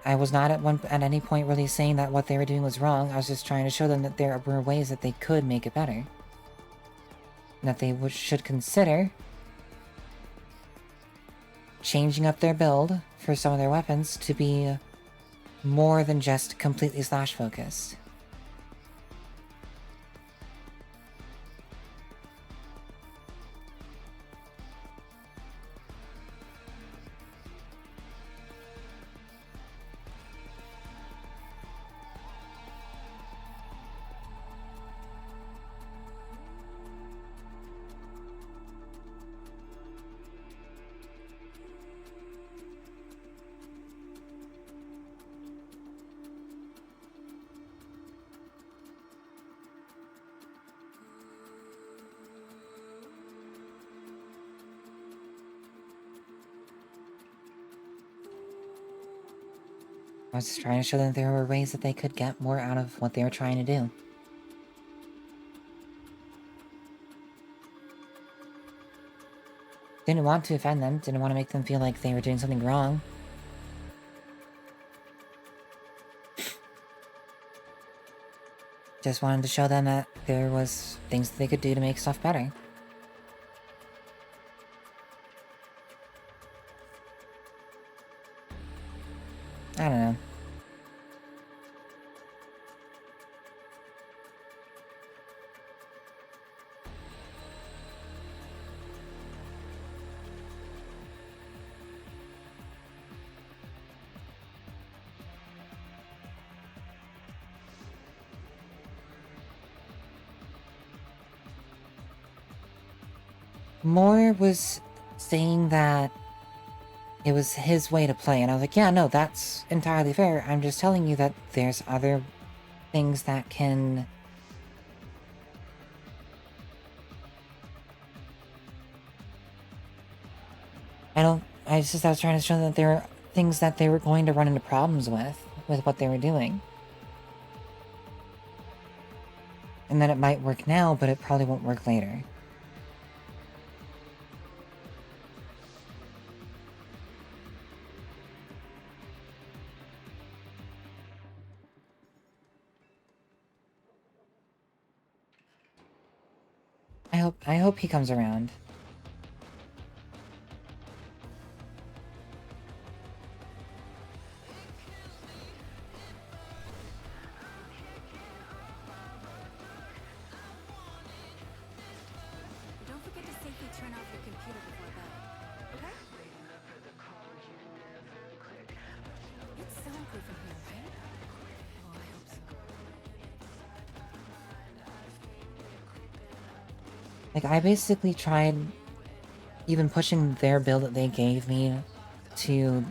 I was not at any point really saying that what they were doing was wrong. I was just trying to show them that there were ways that they could make it better. And that they should consider changing up their build for some of their weapons to be more than just completely Slash focused. I was just trying to show them there were ways that they could get more out of what they were trying to do. Didn't want to offend them, didn't want to make them feel like they were doing something wrong. Just wanted to show them that there was things that they could do to make stuff better. I don't know. Moore was saying that it was his way to play, and I was like, yeah, no, that's entirely fair. I'm just telling you that there's other things that can... I was trying to show them that there are things that they were going to run into problems with what they were doing. And then it might work now, but it probably won't work later. I hope he comes around. Don't forget to safely turn off your computer before bed. Okay? It's soundproof in here, right? Oh, I hope so. Like, I basically tried even pushing their build that they gave me to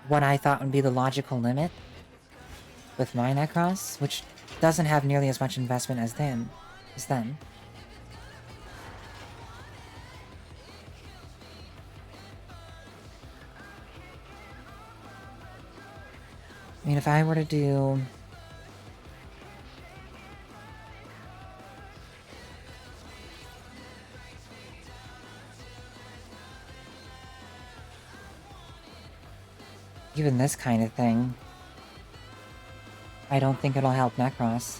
what I thought would be the logical limit with my Necros, which doesn't have nearly as much investment as them. I mean, if I were to do... even this kind of thing, I don't think it'll help Necros.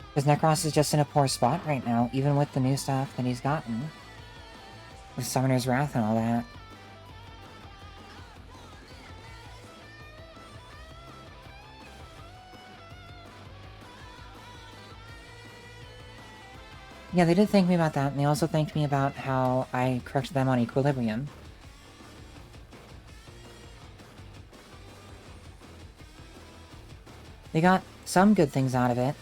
Because Necros is just in a poor spot right now, even with the new stuff that he's gotten. With Summoner's Wrath and all that. Yeah, they did thank me about that, and they also thanked me about how I corrected them on Equilibrium. They got some good things out of it.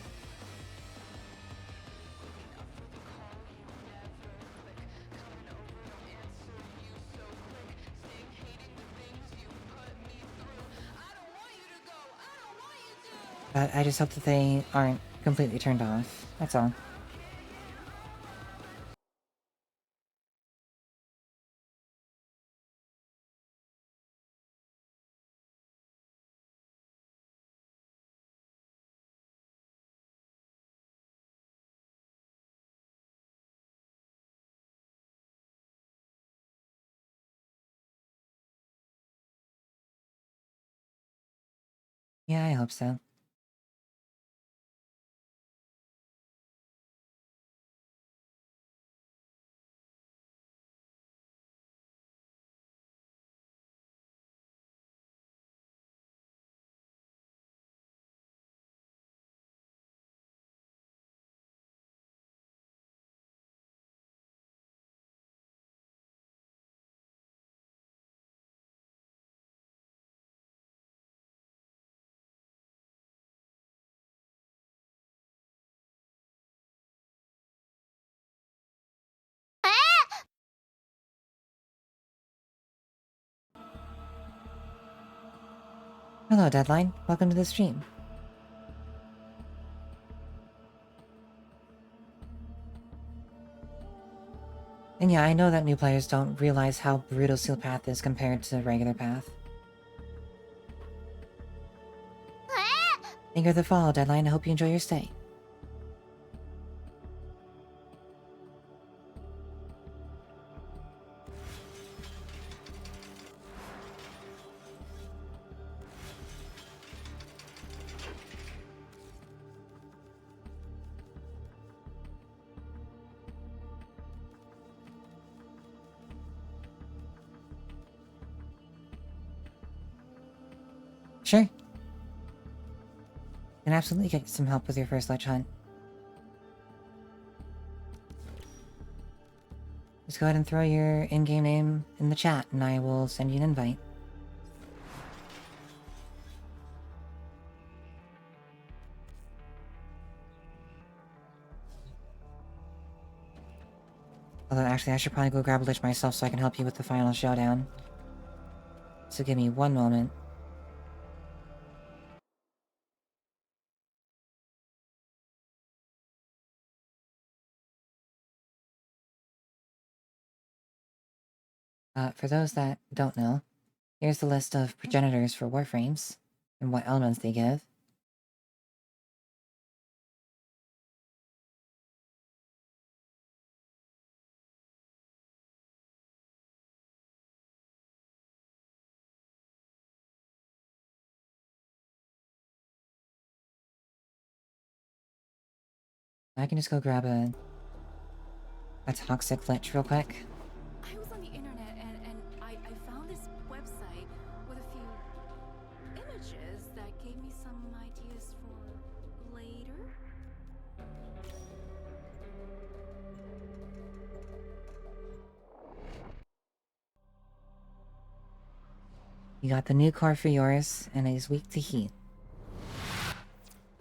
But I just hope that they aren't completely turned off. That's all. Yeah, I hope so. Hello, Deadline. Welcome to the stream. And yeah, I know that new players don't realize how brutal Seal Path is compared to regular Path. Thank you for the follow, Deadline. I hope you enjoy your stay. Sure. You can absolutely get some help with your first Lich Hunt. Just go ahead and throw your in-game name in the chat, and I will send you an invite. Although, actually, I should probably go grab a Lich myself so I can help you with the final showdown. So give me one moment. For those that don't know, here's the list of progenitors for Warframes, and what elements they give. I can just go grab a toxic lich real quick. I was on the internet and I found this website with a few images that gave me some ideas for later. You got the new core for yours, and it is weak to heat.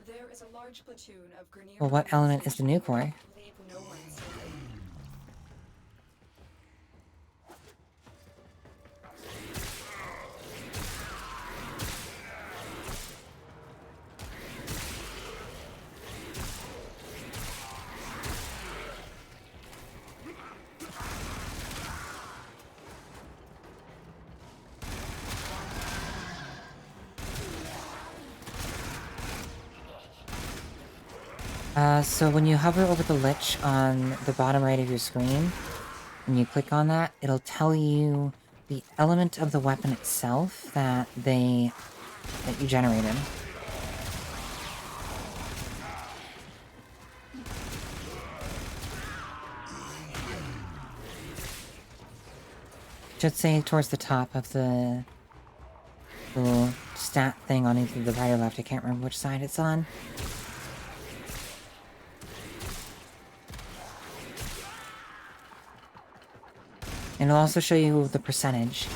There is a large platoon of Grenier Well, what element is the new core? leave no one safe. So when you hover over the lich on the bottom right of your screen, and you click on that, it'll tell you the element of the weapon itself that you generated. Should say towards the top of the little stat thing on either the right or left. I can't remember which side it's on. And it'll also show you the percentage.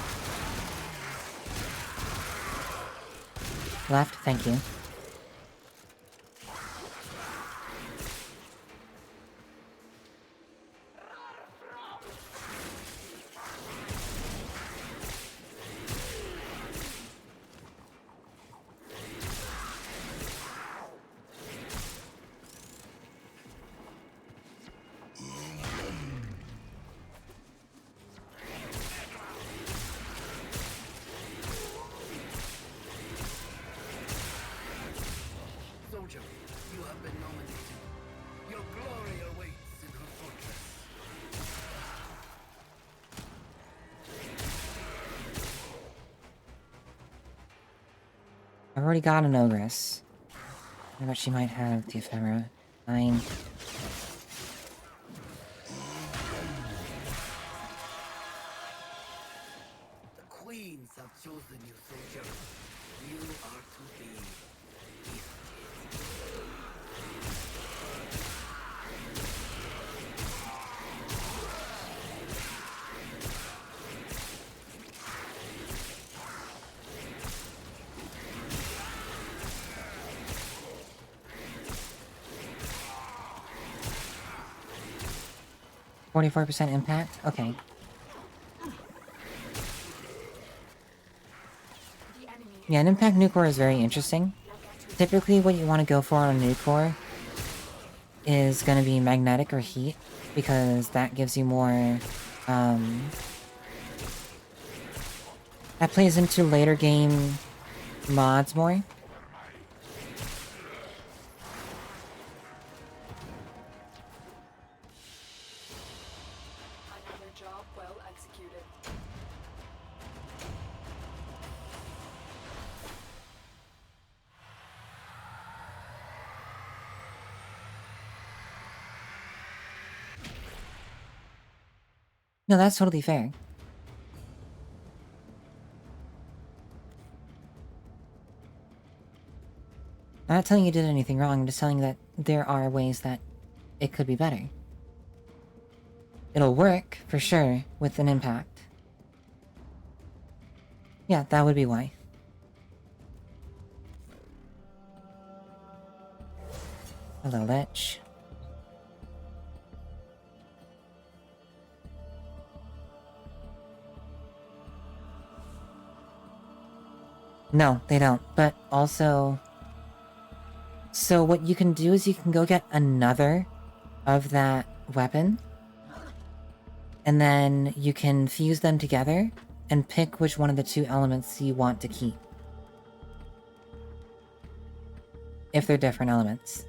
Left, thank you. Soldier, you have been nominated. Your glory awaits in her fortress. I've already got an ogress. I bet she might have the ephemera. Fine. The queens have chosen you, soldier. You are to be gifted. 44% impact? Okay. Yeah, an impact new core is very interesting. Typically what you want to go for on a new core is going to be magnetic or heat, because that gives you more, that plays into later game mods more. Another job well executed. No, that's totally fair. I'm not telling you did anything wrong, I'm just telling you that there are ways that it could be better. It'll work, for sure, with an impact. Yeah, that would be why. Hello, Lich. No, they don't, but also... So what you can do is you can go get another of that weapon, and then you can fuse them together and pick which one of the two elements you want to keep. If they're different elements.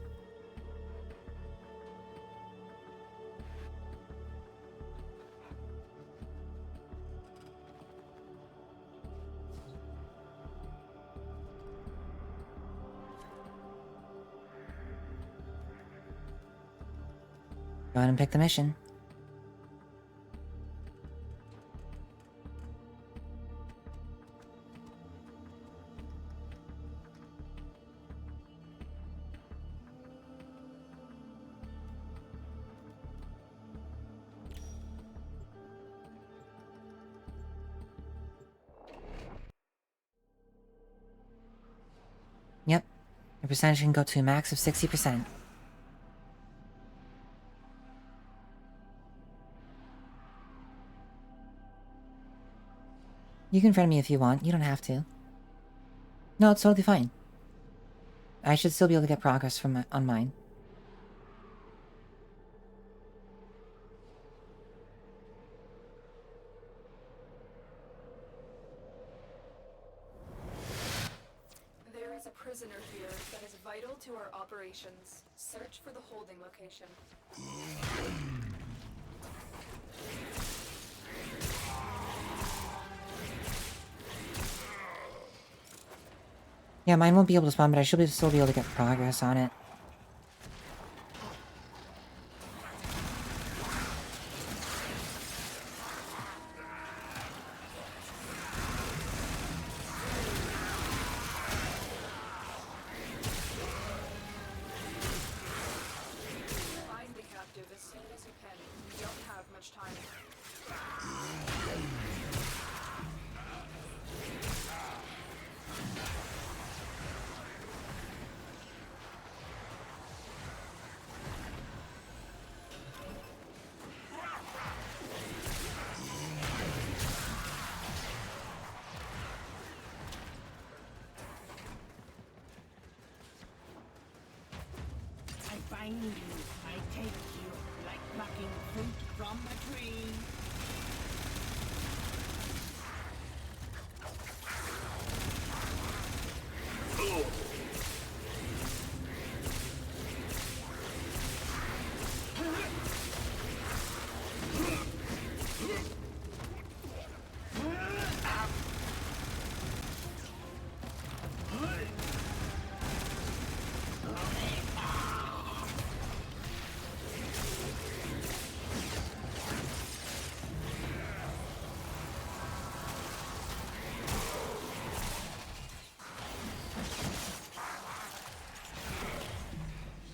Go ahead and pick the mission. Yep. Your percentage can go to a max of 60%. You can friend me if you want. You don't have to. No, it's totally fine. I should still be able to get progress from on mine. There is a prisoner here that is vital to our operations. Search for the holding location. Yeah, mine won't be able to spawn, but I should still be able to get progress on it. Find the captive as soon as you can. You don't have much time. I find you, I take you, like plucking fruit from a tree.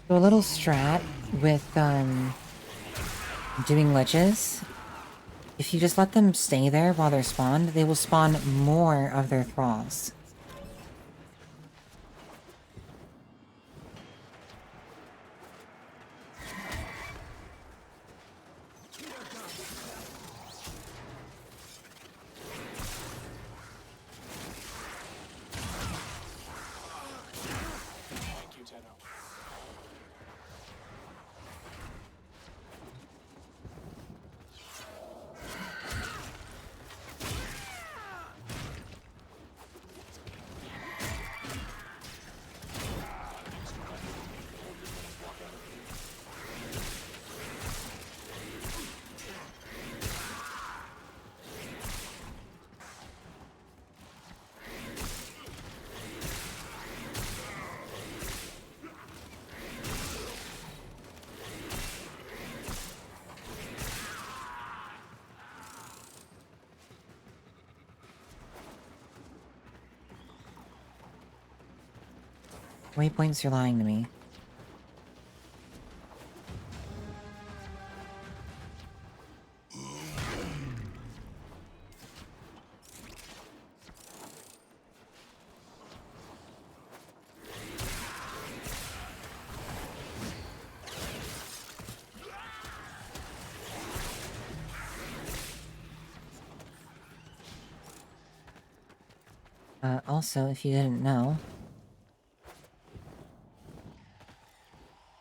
So a little strat with, doing liches. If you just let them stay there while they're spawned, they will spawn more of their thralls. Thank you, Tenno. Waypoints, you're lying to me. Also, if you didn't know,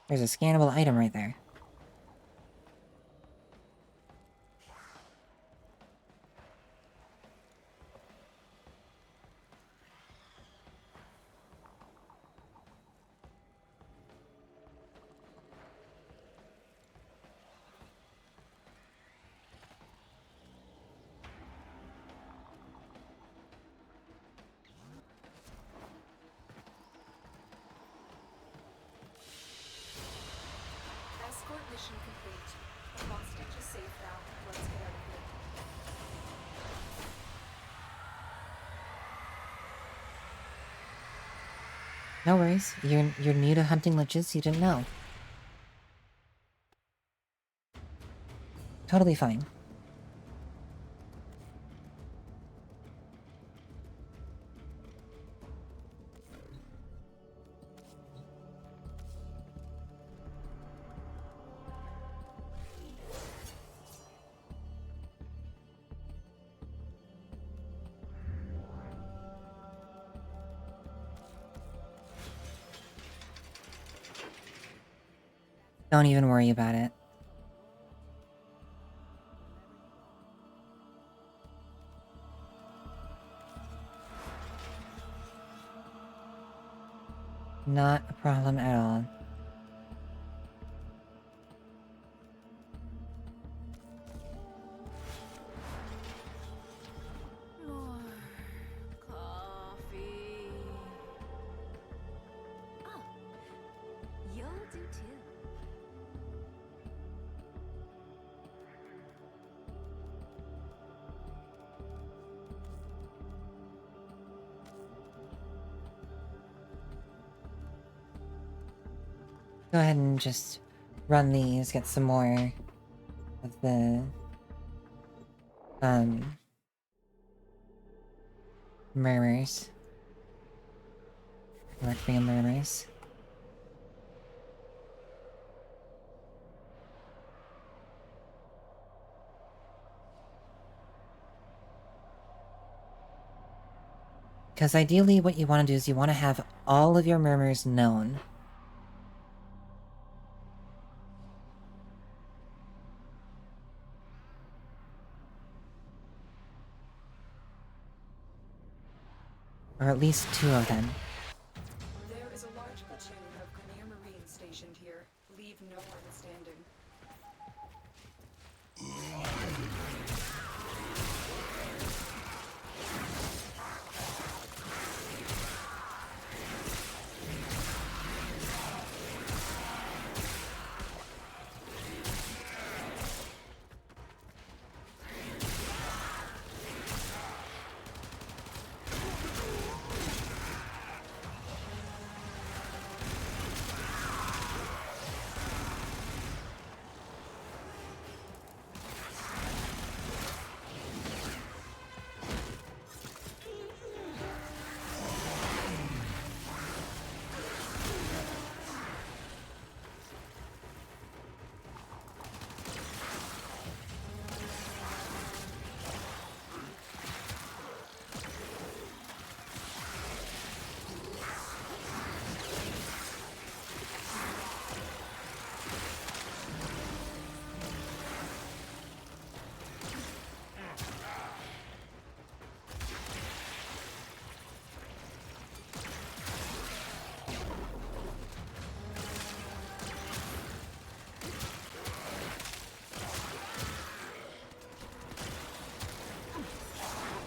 there's a scannable item right there. Mission complete. The hostage is safe now. Let's get out of here. No worries. You're new to hunting liches, you didn't know. Totally fine. Don't even worry about it. Not a problem at all. More coffee. Oh, you'll do too. Go ahead and just run these, get some more of the murmurs. Requiem murmurs. Because ideally what you want to do is you want to have all of your murmurs known. Or at least 2 of them. There is a large platoon of Grenier Marines stationed here. Leave no one standing.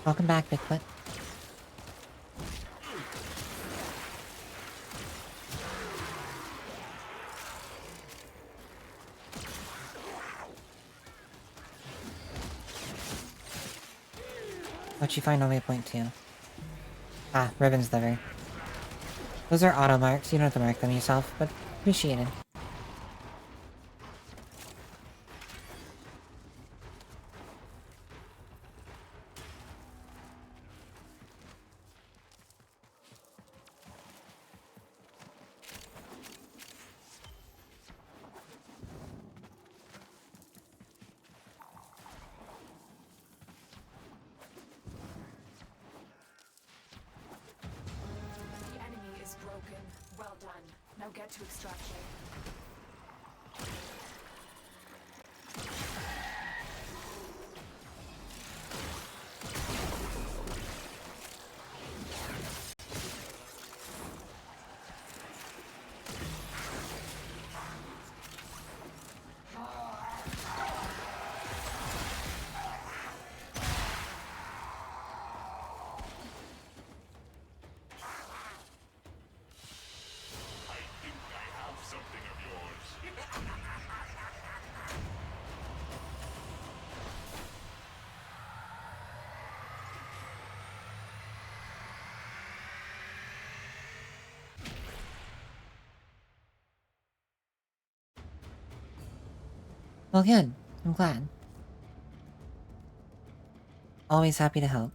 Welcome back, Bigfoot. What'd you find on waypoint 2? Ah, ribbons liver. Those are auto marks, you don't have to mark them yourself, but appreciated. The enemy is broken. Well done. Now get to extraction. I think I have something Well, good. I'm glad. Always happy to help.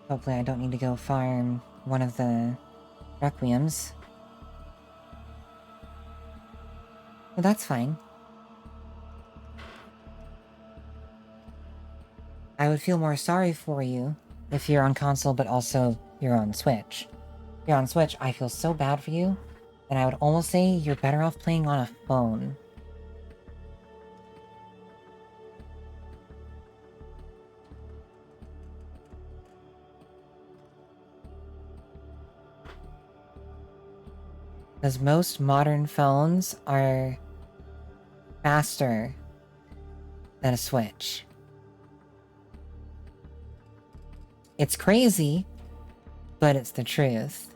Hopefully I don't need to go farm one of the Requiems. But that's fine. I would feel more sorry for you if you're on console, but also you're on Switch. If you're on Switch, I feel so bad for you, and I would almost say you're better off playing on a phone. Because most modern phones are faster than a Switch. It's crazy, but it's the truth.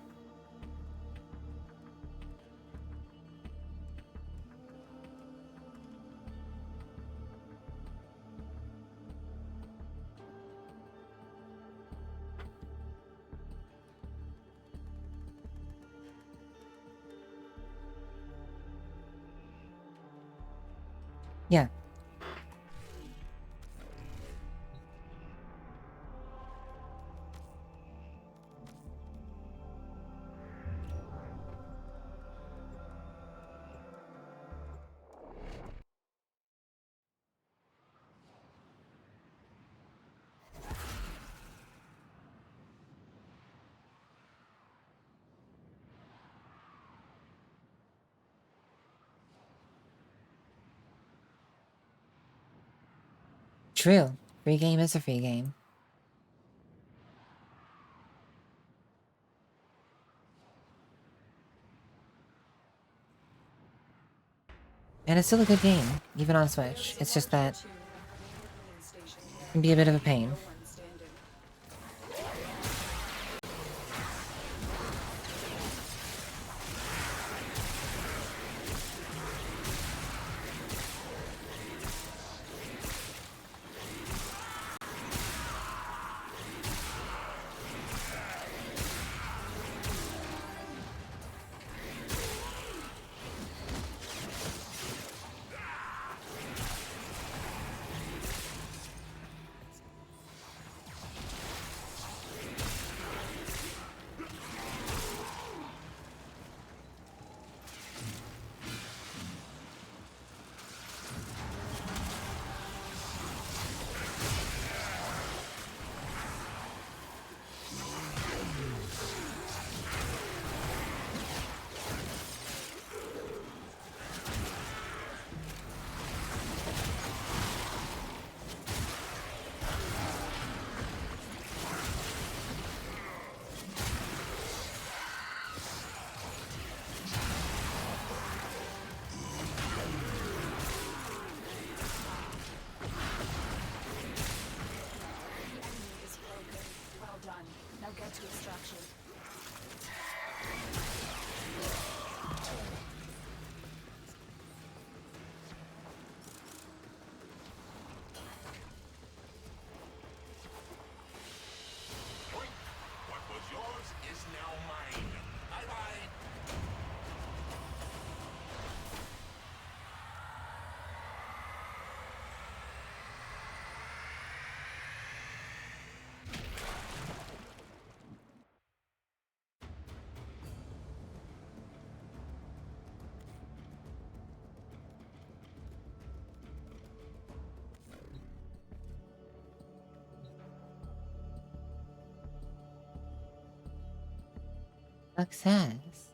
Yeah. True. Free game is a free game. And it's still a good game, even on Switch. It's just that it can be a bit of a pain. Success.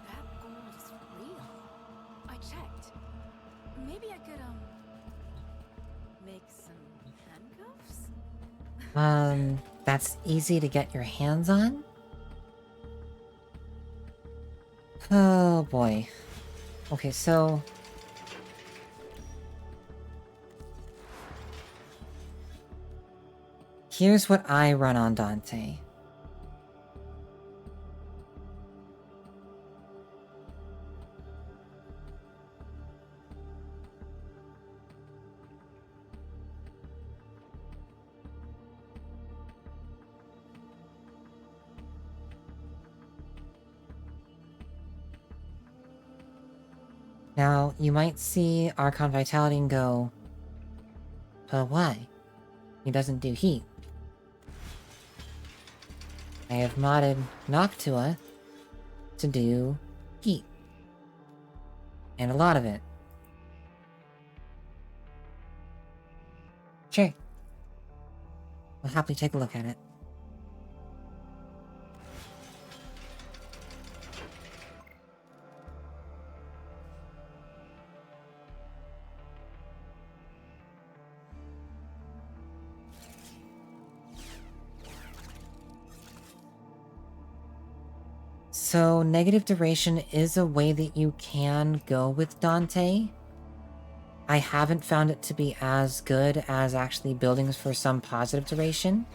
That gold is real. I checked. Maybe I could, make some That's easy to get your hands on? Oh boy. Okay, so... here's what I run on Dante. Now, you might see Archon Vitality and go, but why? He doesn't do heat. I have modded Noctua to do heat. And a lot of it. Sure. I'll happily take a look at it. So, negative duration is a way that you can go with Dante. I haven't found it to be as good as actually buildings for some positive duration.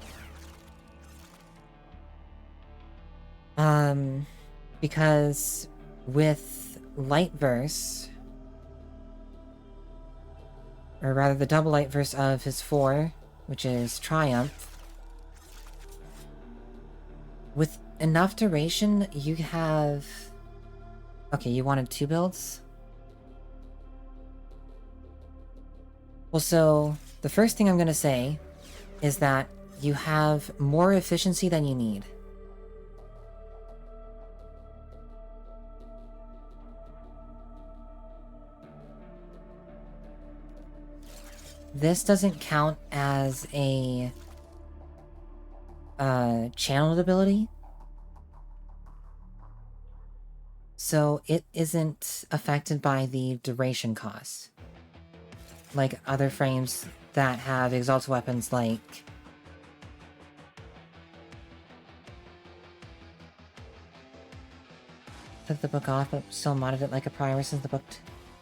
Because with Lightverse, or rather the double Lightverse of his 4, which is Triumph, with enough duration, you have... Okay, you wanted 2 builds? Well, so, the first thing I'm gonna say is that you have more efficiency than you need. This doesn't count as a channeled ability, so it isn't affected by the duration cost, like other frames that have exalted weapons like took the book off but still modded it like a prior since the book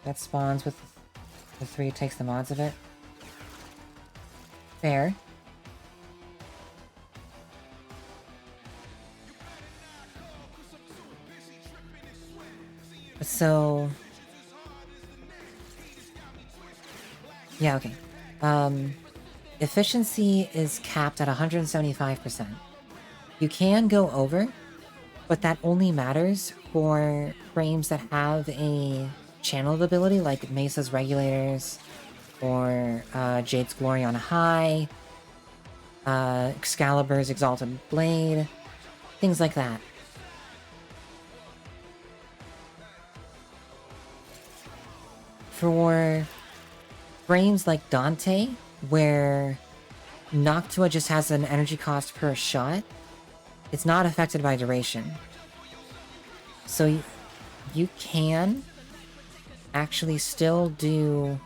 that spawns with the 3 takes the mods of it. Fair. So... yeah, okay. Efficiency is capped at 175%. You can go over, but that only matters for frames that have a channeled ability, like Mesa's Regulators, or Jade's Glory on High, Excalibur's Exalted Blade, things like that. For frames like Dante, where Noctua just has an energy cost per shot, it's not affected by duration. So you can actually still do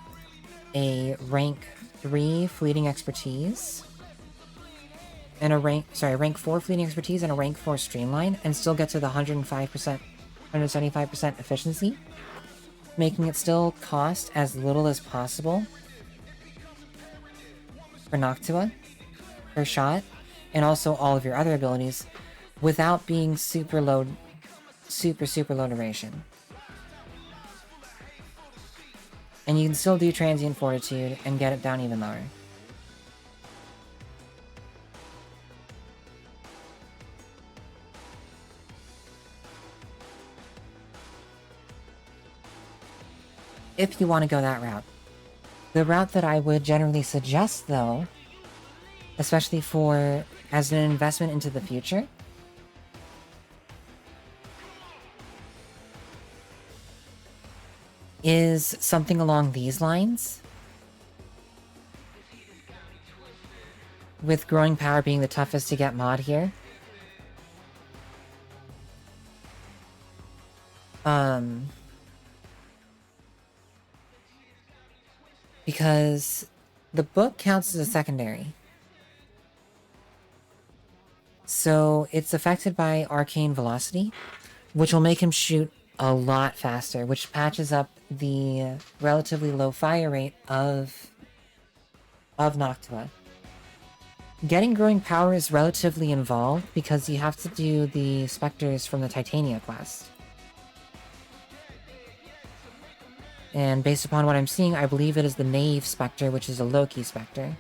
a rank 3 fleeting expertise and a rank 4 fleeting expertise and a rank 4 streamline and still get to the 105%, 175% efficiency, making it still cost as little as possible for Noctua per shot, and also all of your other abilities, without being super low duration. And you can still do Transient Fortitude and get it down even lower. If you want to go that route. The route that I would generally suggest, though, especially for as an investment into the future, is something along these lines. With Growing Power being the toughest to get mod here. Because the book counts as a secondary. So it's affected by arcane velocity, which will make him shoot a lot faster, which patches up the relatively low fire rate of Noctua. Getting growing power is relatively involved because you have to do the specters from the Titania quest. And based upon what I'm seeing, I believe it is the Knave Spectre, which is a Loki Spectre.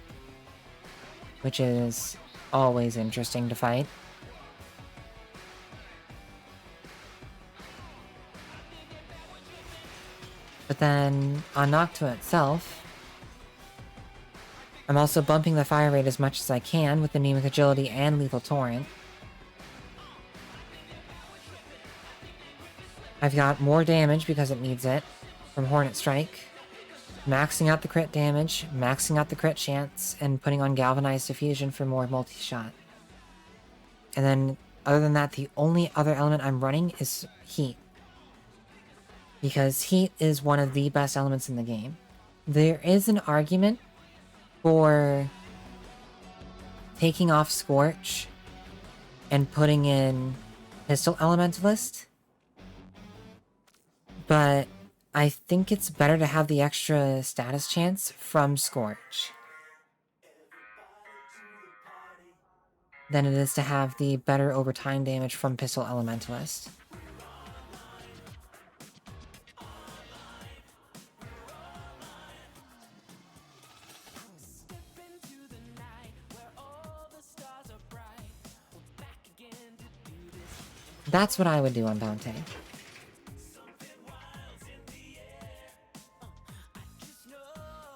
Which is always interesting to fight. But then, on Noctua itself, I'm also bumping the fire rate as much as I can with Anemic Agility and Lethal Torrent. I've got more damage because it needs it from Hornet Strike, maxing out the crit damage, maxing out the crit chance, and putting on Galvanized Diffusion for more multi-shot. And then, other than that, the only other element I'm running is Heat. Because Heat is one of the best elements in the game. There is an argument for taking off Scorch and putting in Pistol Elementalist, but I think it's better to have the extra status chance from Scorch than it is to have the better overtime damage from Pistol Elementalist. That's what I would do on Dante.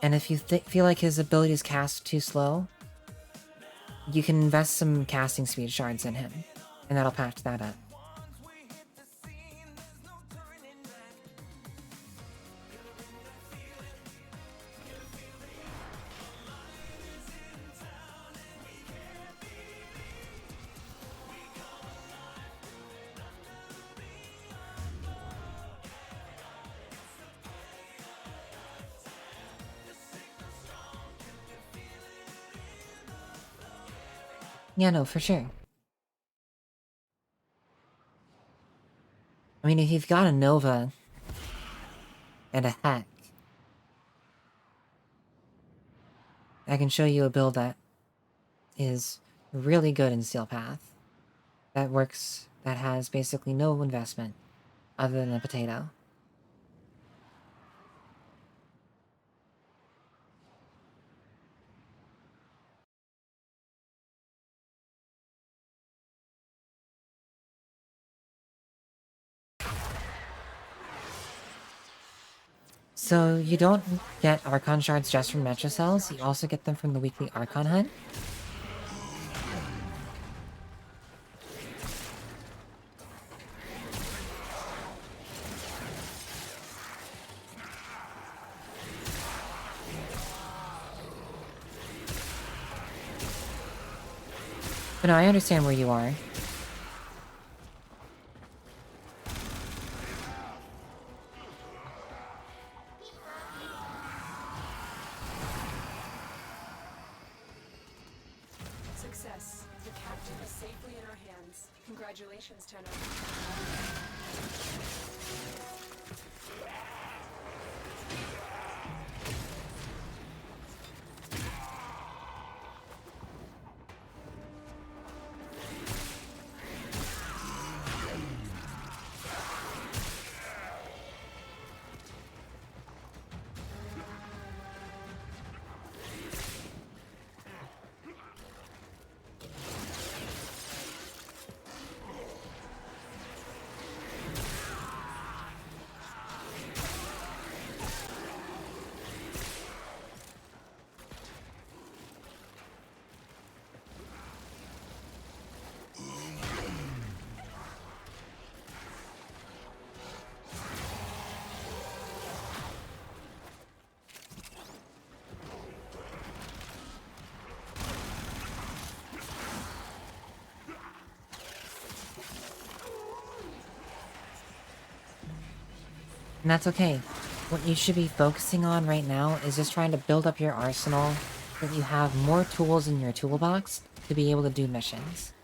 And if you feel like his abilities cast too slow, you can invest some casting speed shards in him, and that'll patch that up. Yeah, no, for sure. I mean, if you've got a Nova and a Heck, I can show you a build that is really good in Steel Path. That works, that has basically no investment other than a potato. So you don't get Archon shards just from Metro Cells, you also get them from the weekly Archon hunt. But no, I understand where you are. Success. The captain is safely in our hands. Congratulations, Tenno. And that's okay. What you should be focusing on right now is just trying to build up your arsenal so that you have more tools in your toolbox to be able to do missions.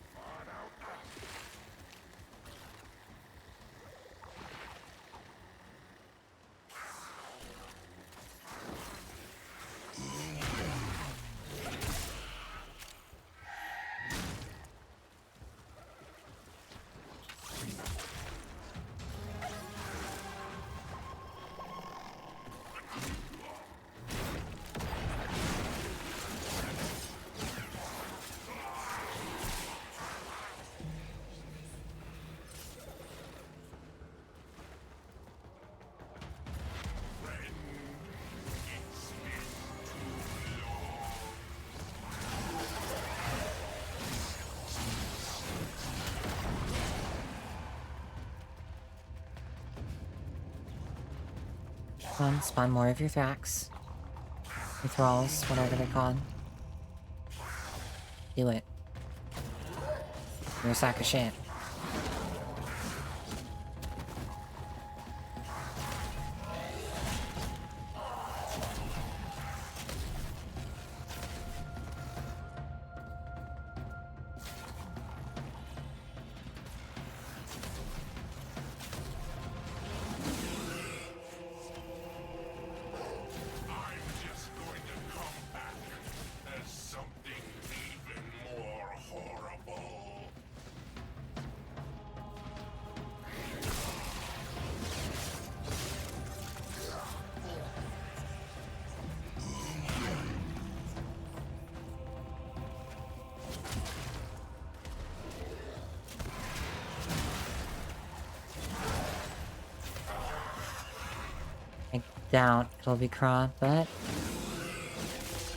Come on, spawn more of your Thrax. Your Thralls, whatever they're called. Do it. You're a sack of shit. I doubt it'll be Craw, but...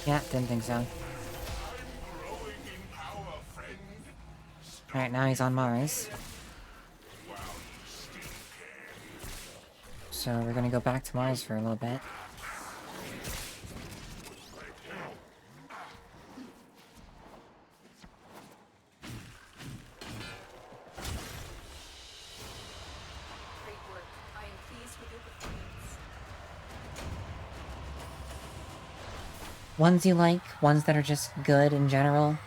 yeah, didn't think so. Alright, now he's on Mars. So we're gonna go back to Mars for a little bit. Great work. I am pleased with your performance. Ones you like, ones that are just good in general.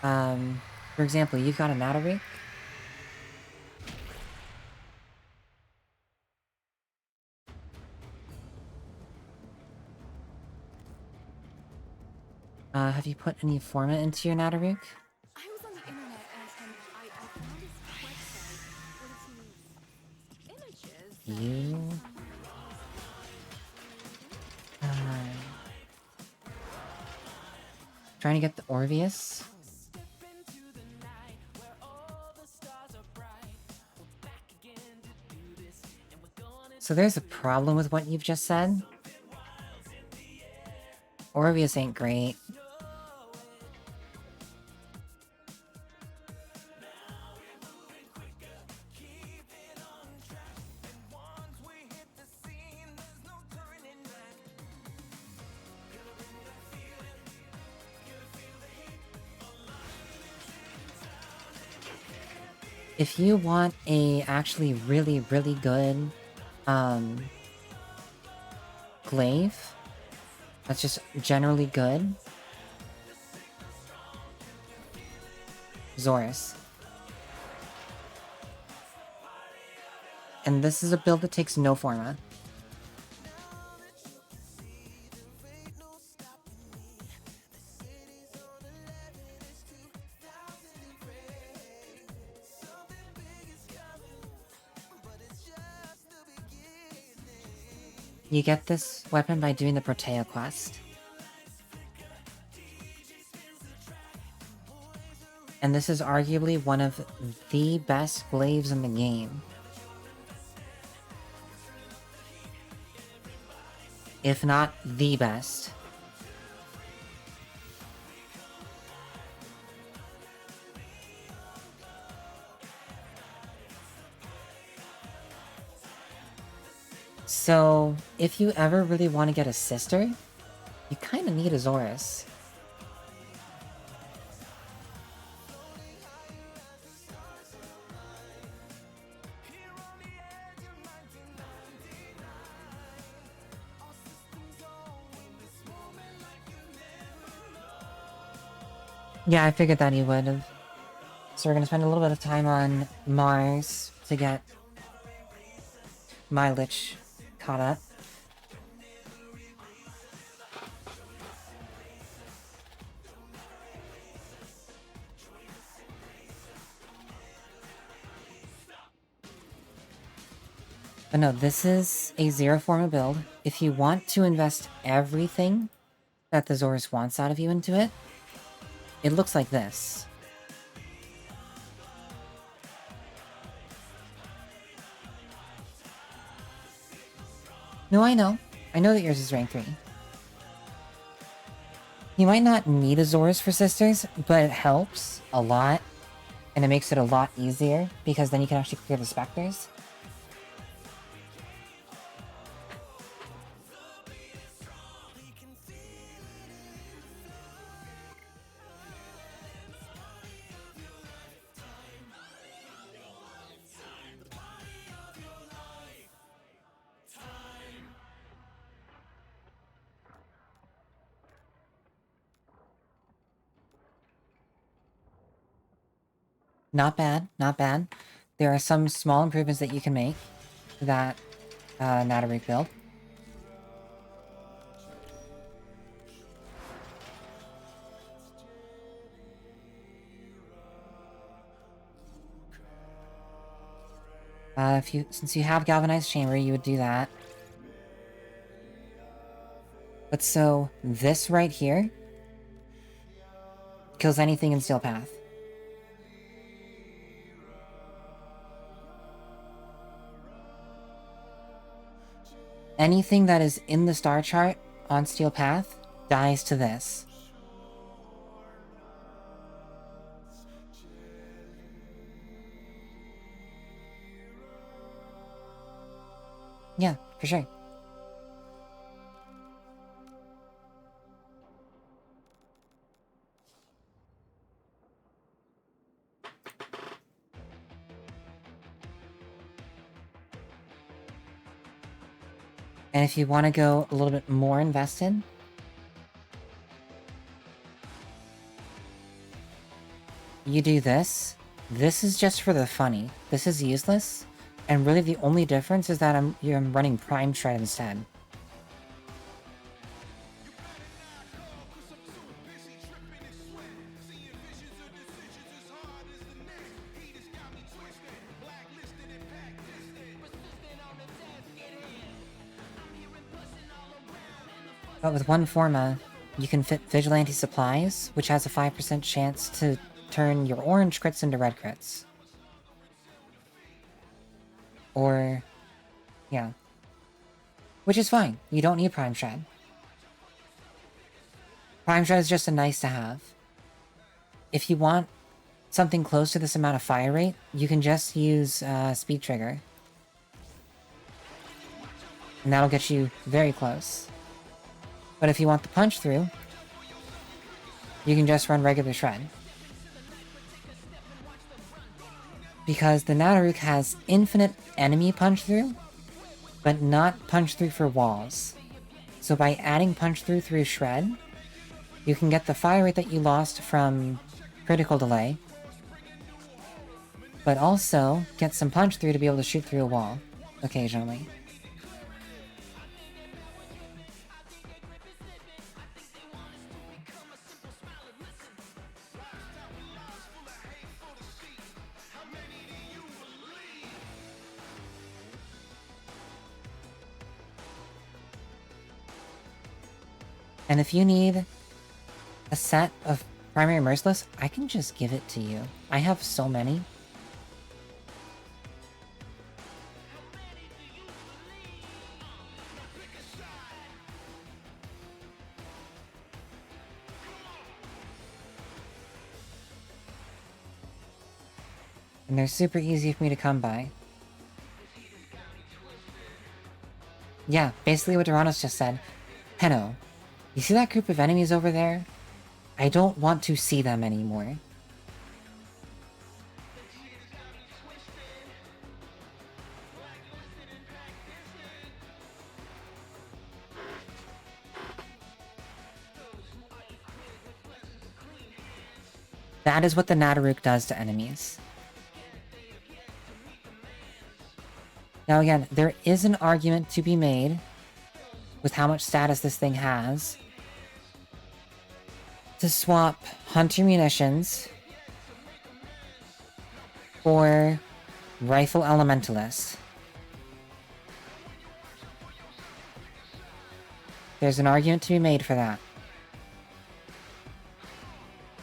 For example, you've got a Nattery. Have you put any format into your Nattery? I was on the internet and I found this website with these images that You... trying to get the Orvius? So there's a problem with what you've just said. Orvius ain't great. If you want a actually really, really good glaive that's just generally good, Zorus. And this is a build that takes no forma. You get this weapon by doing the Protea quest. And this is arguably one of the best glaives in the game. If not the best. So, if you ever really want to get a sister, you kind of need a Zorus. Yeah, I figured that he would have. So we're gonna spend a little bit of time on Mars to get my Lich caught up. But no, this is a zero forma build. If you want to invest everything that the Zorus wants out of you into it, it looks like this. No, I know. I know that yours is rank 3. You might not need a Zorus for sisters, but it helps a lot. And it makes it a lot easier, because then you can actually clear the Spectres. Not bad, not bad. There are some small improvements that you can make to that Nataruk build. Since you have Galvanized Chamber, you would do that. But so, this right here kills anything in Steel Path. Anything that is in the star chart on Steel Path dies to this. Yeah, for sure. And if you want to go a little bit more invested, you do this. This is just for the funny. This is useless. And really the only difference is that I'm running Prime Shred instead. But with one Forma, you can fit Vigilante Supplies, which has a 5% chance to turn your orange crits into red crits. Or, yeah. Which is fine. You don't need Prime Shred. Prime Shred is just a nice to have. If you want something close to this amount of fire rate, you can just use Speed Trigger. And that'll get you very close. But if you want the punch through, you can just run regular Shred. Because the Nataruk has infinite enemy punch through, but not punch through for walls. So by adding punch through Shred, you can get the fire rate that you lost from critical delay, but also get some punch through to be able to shoot through a wall, occasionally. And if you need a set of Primary Merciless, I can just give it to you. I have so many. And they're super easy for me to come by. Yeah, basically what Doranos just said. Henno, you see that group of enemies over there? I don't want to see them anymore. That is what the Nataruk does to enemies. Now again, there is an argument to be made with how much status this thing has to swap Hunter Munitions for Rifle Elementalist. There's an argument to be made for that.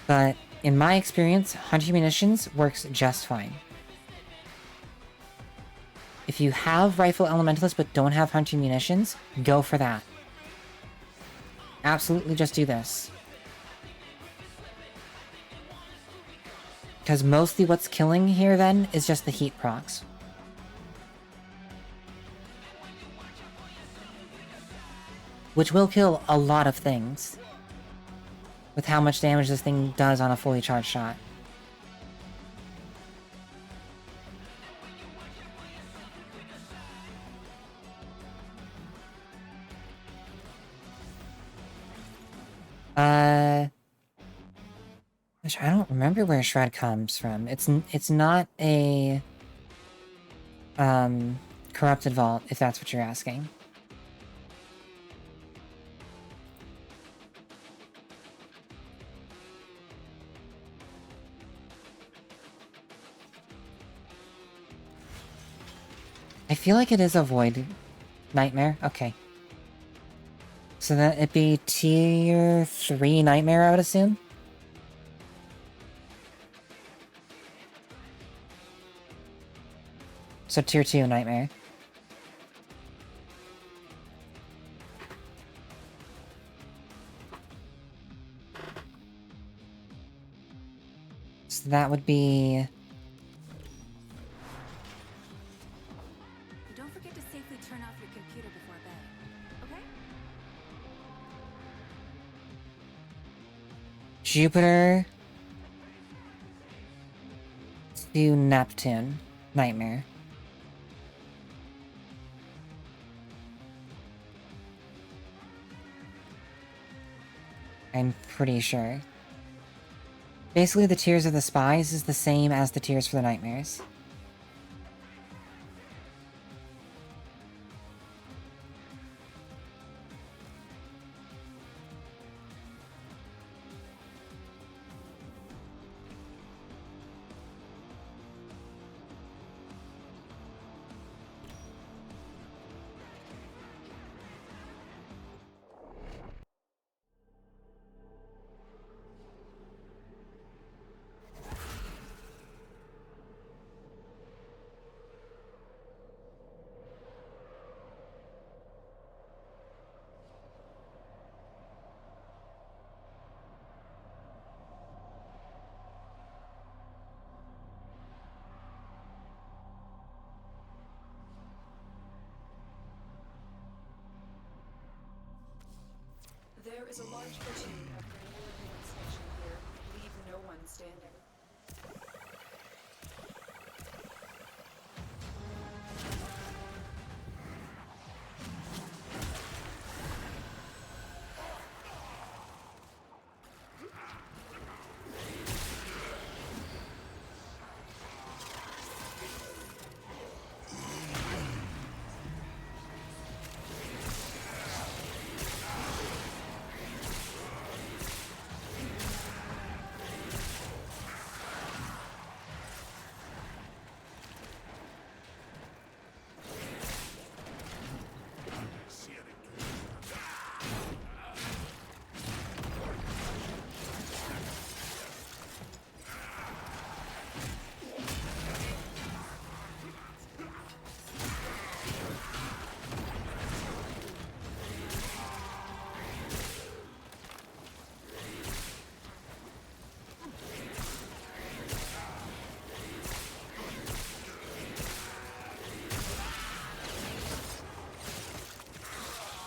But in my experience, Hunter Munitions works just fine. If you have Rifle Elementalist but don't have Hunter Munitions, go for that. Absolutely just do this. Because mostly what's killing here then is just the heat procs. Which will kill a lot of things. With how much damage this thing does on a fully charged shot. Which I don't remember where Shred comes from. It's not a corrupted vault, if that's what you're asking. I feel like it is a void nightmare. Okay. So that it'd be tier 3 nightmare, I would assume? So tier 2 nightmare. So that would be... Don't forget to safely turn off your computer before bed, okay? Jupiter to Neptune nightmare. I'm pretty sure. Basically, the tiers of the spies is the same as the tiers for the nightmares. There is a large platoon of Grenier Unit station here. Leave no one standing.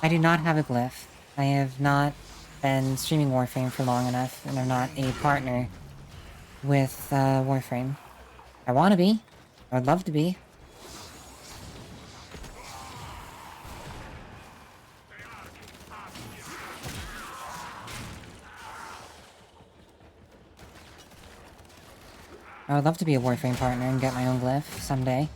I do not have a glyph. I have not been streaming Warframe for long enough, and I'm not a partner with Warframe. I want to be. I would love to be. I would love to be a Warframe partner and get my own glyph someday.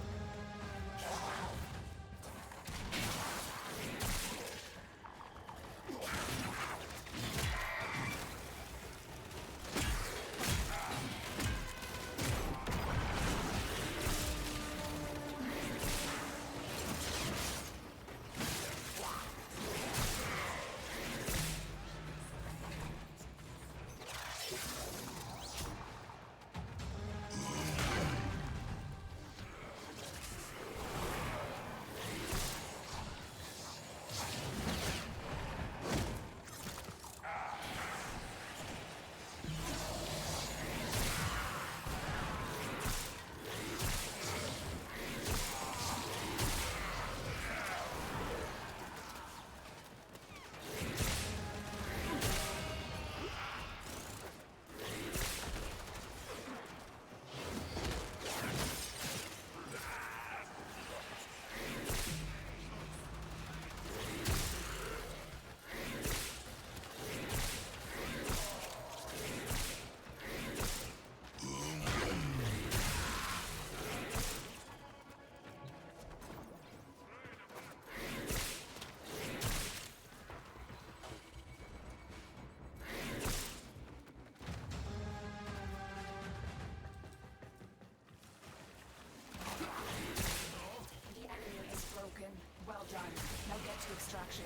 action.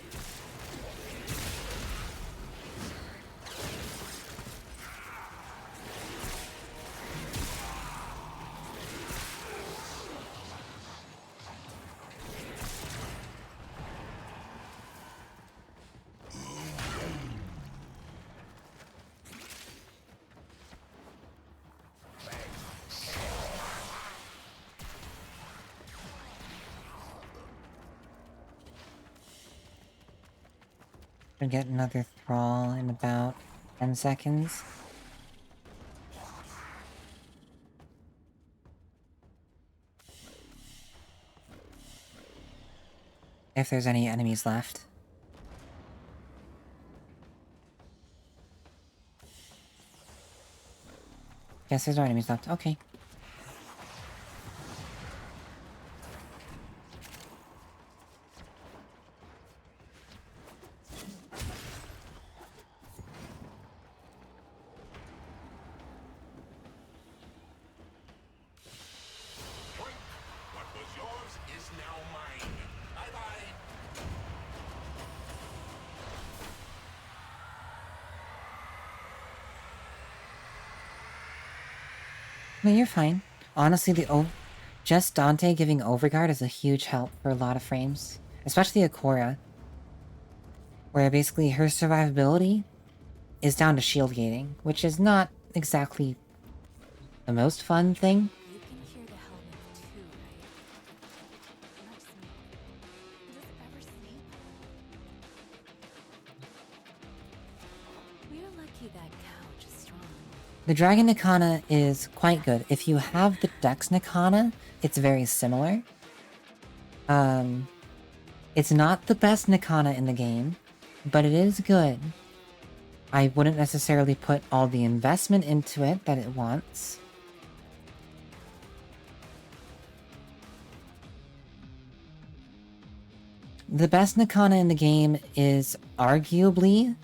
We'll get another thrall in about 10 seconds. If there's any enemies left. Guess there's no enemies left. Okay. What was yours is now mine. Bye-bye. No, you're fine. Honestly, just Dante giving Overguard is a huge help for a lot of frames. Especially Akora. Where basically her survivability is down to shield gating, which is not exactly the most fun thing. You can hear the helmet too, right? Not just me. Does it ever sleep? We're lucky that couch is strong. The Dragon Nikana is quite good. If you have the Dex Nikana, it's very similar. It's not the best Nikana in the game, but it is good. I wouldn't necessarily put all the investment into it that it wants. The best Nikana in the game is arguably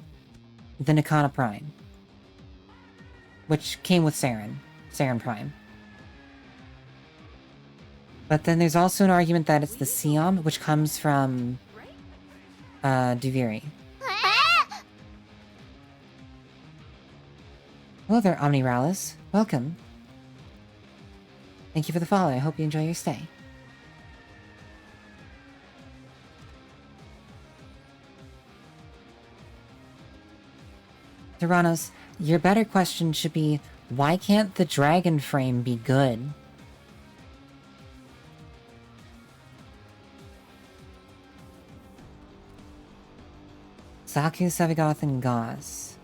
the Nikana Prime, which came with Saren Prime. But then there's also an argument that it's the Sion, which comes from Duviri. Hello there, Omniralis. Welcome. Thank you for the follow. I hope you enjoy your stay. Tyrannos, your better question should be, why can't the dragon frame be good? Zaku, Sevagoth, and Gauss.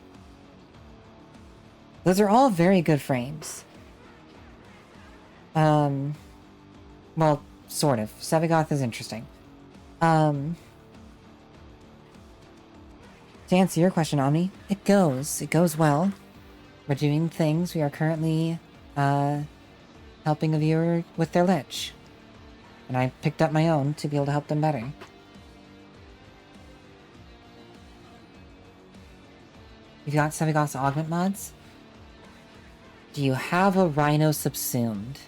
Those are all very good frames. Well, sort of. Sevagoth is interesting. To answer your question, Omni, it goes well. We're doing things. We are currently, helping a viewer with their lich. And I picked up my own to be able to help them better. You've got Sevagoth's augment mods? Do you have a Rhino subsumed?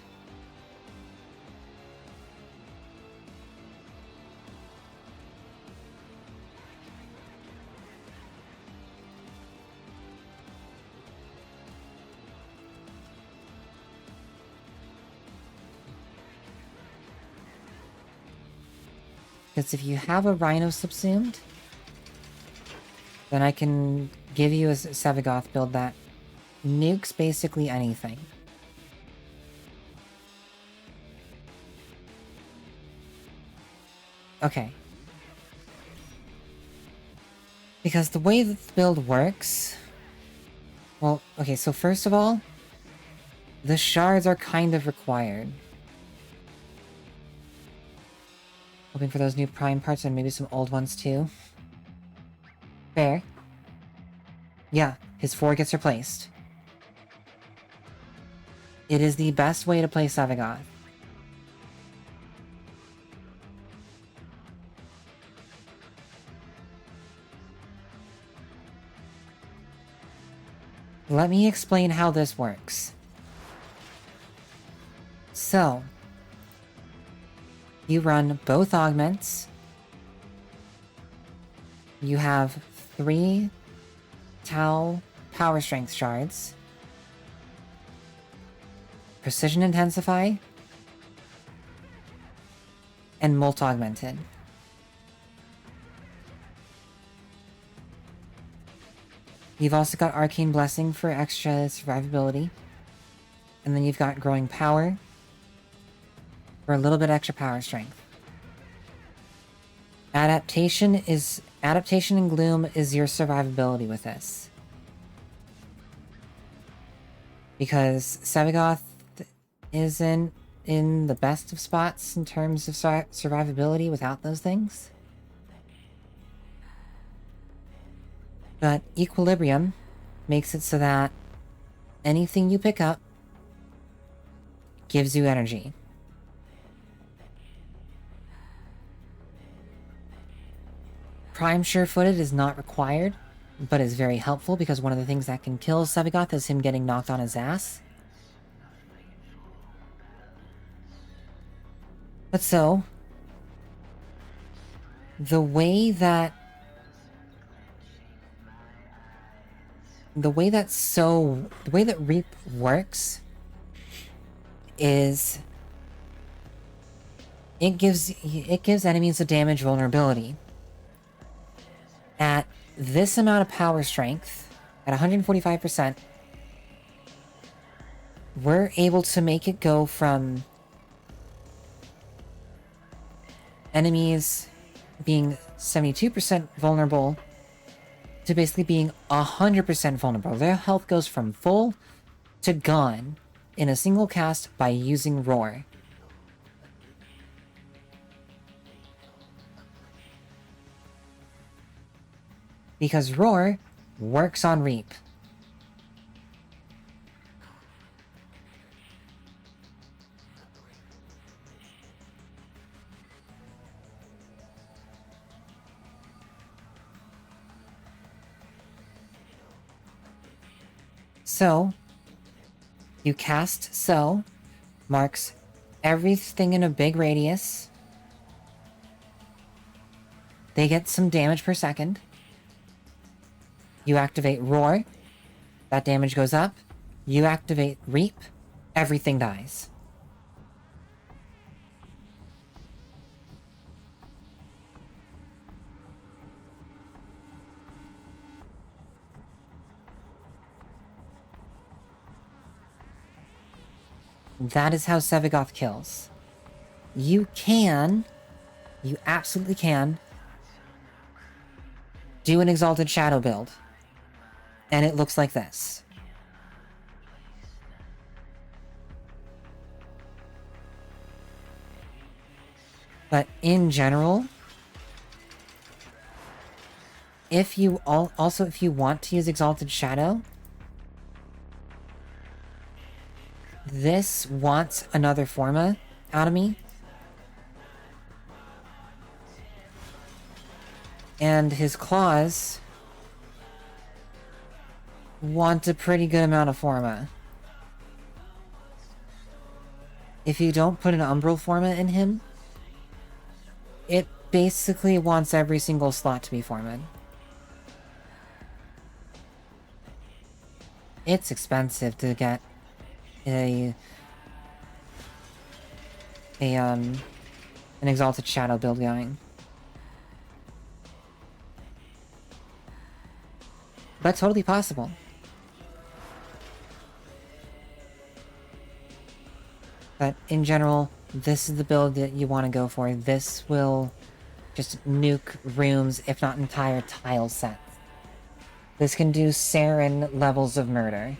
Because if you have a Rhino subsumed, then I can give you a Sevagoth build that nukes basically anything. Okay. Because the way that the build works... Well, okay, so first of all, the shards are kind of required. Hoping for those new prime parts and maybe some old ones too. Fair. Yeah, his 4 gets replaced. It is the best way to play Sevagoth. Let me explain how this works. So, you run both augments, You have 3 Tau power strength shards, precision intensify, and molt augmented. You've also got arcane blessing for extra survivability, and then you've got growing power for a little bit extra power strength. Adaptation and gloom is your survivability with this. Because Sevagoth isn't in the best of spots in terms of survivability without those things. But Equilibrium makes it so that anything you pick up gives you energy. Prime Sure-Footed is not required, but is very helpful because one of the things that can kill Sevagoth is him getting knocked on his ass. But so, the way that Reap works is it gives enemies a damage vulnerability. At this amount of power strength, at 145%, we're able to make it go from enemies being 72% vulnerable to basically being 100% vulnerable. Their health goes from full to gone in a single cast by using Roar. Because Roar works on Reap. So, you cast So, marks everything in a big radius. They get some damage per second. You activate Roar, that damage goes up. You activate Reap, everything dies. That is how Sevagoth kills. You absolutely can, do an Exalted Shadow build. And it looks like this. But in general, if you if you want to use Exalted Shadow, this wants another Forma out of me. And his claws want a pretty good amount of Forma. If you don't put an Umbral Forma in him, it basically wants every single slot to be Forma. It's expensive to get an Exalted Shadow build going. But totally possible. But in general, this is the build that you want to go for. This will just nuke rooms, if not entire tile sets. This can do Saren levels of murder.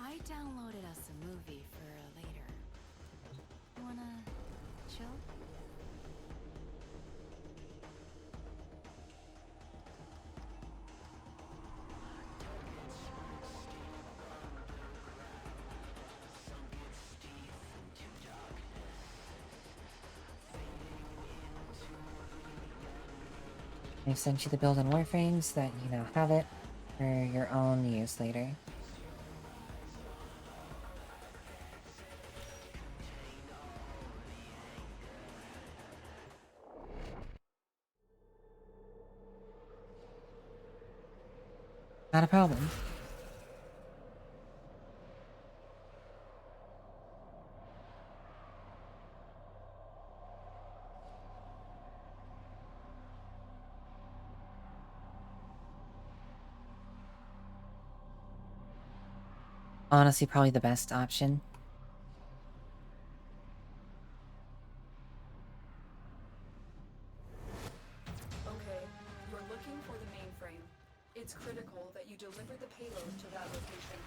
I downloaded us a movie for later. Wanna chill? I sent you the build and warframes so that you now have it for your own use later. Not a problem. Honestly, probably the best option. Okay, you're looking for the mainframe. It's critical that you deliver the payload to that location.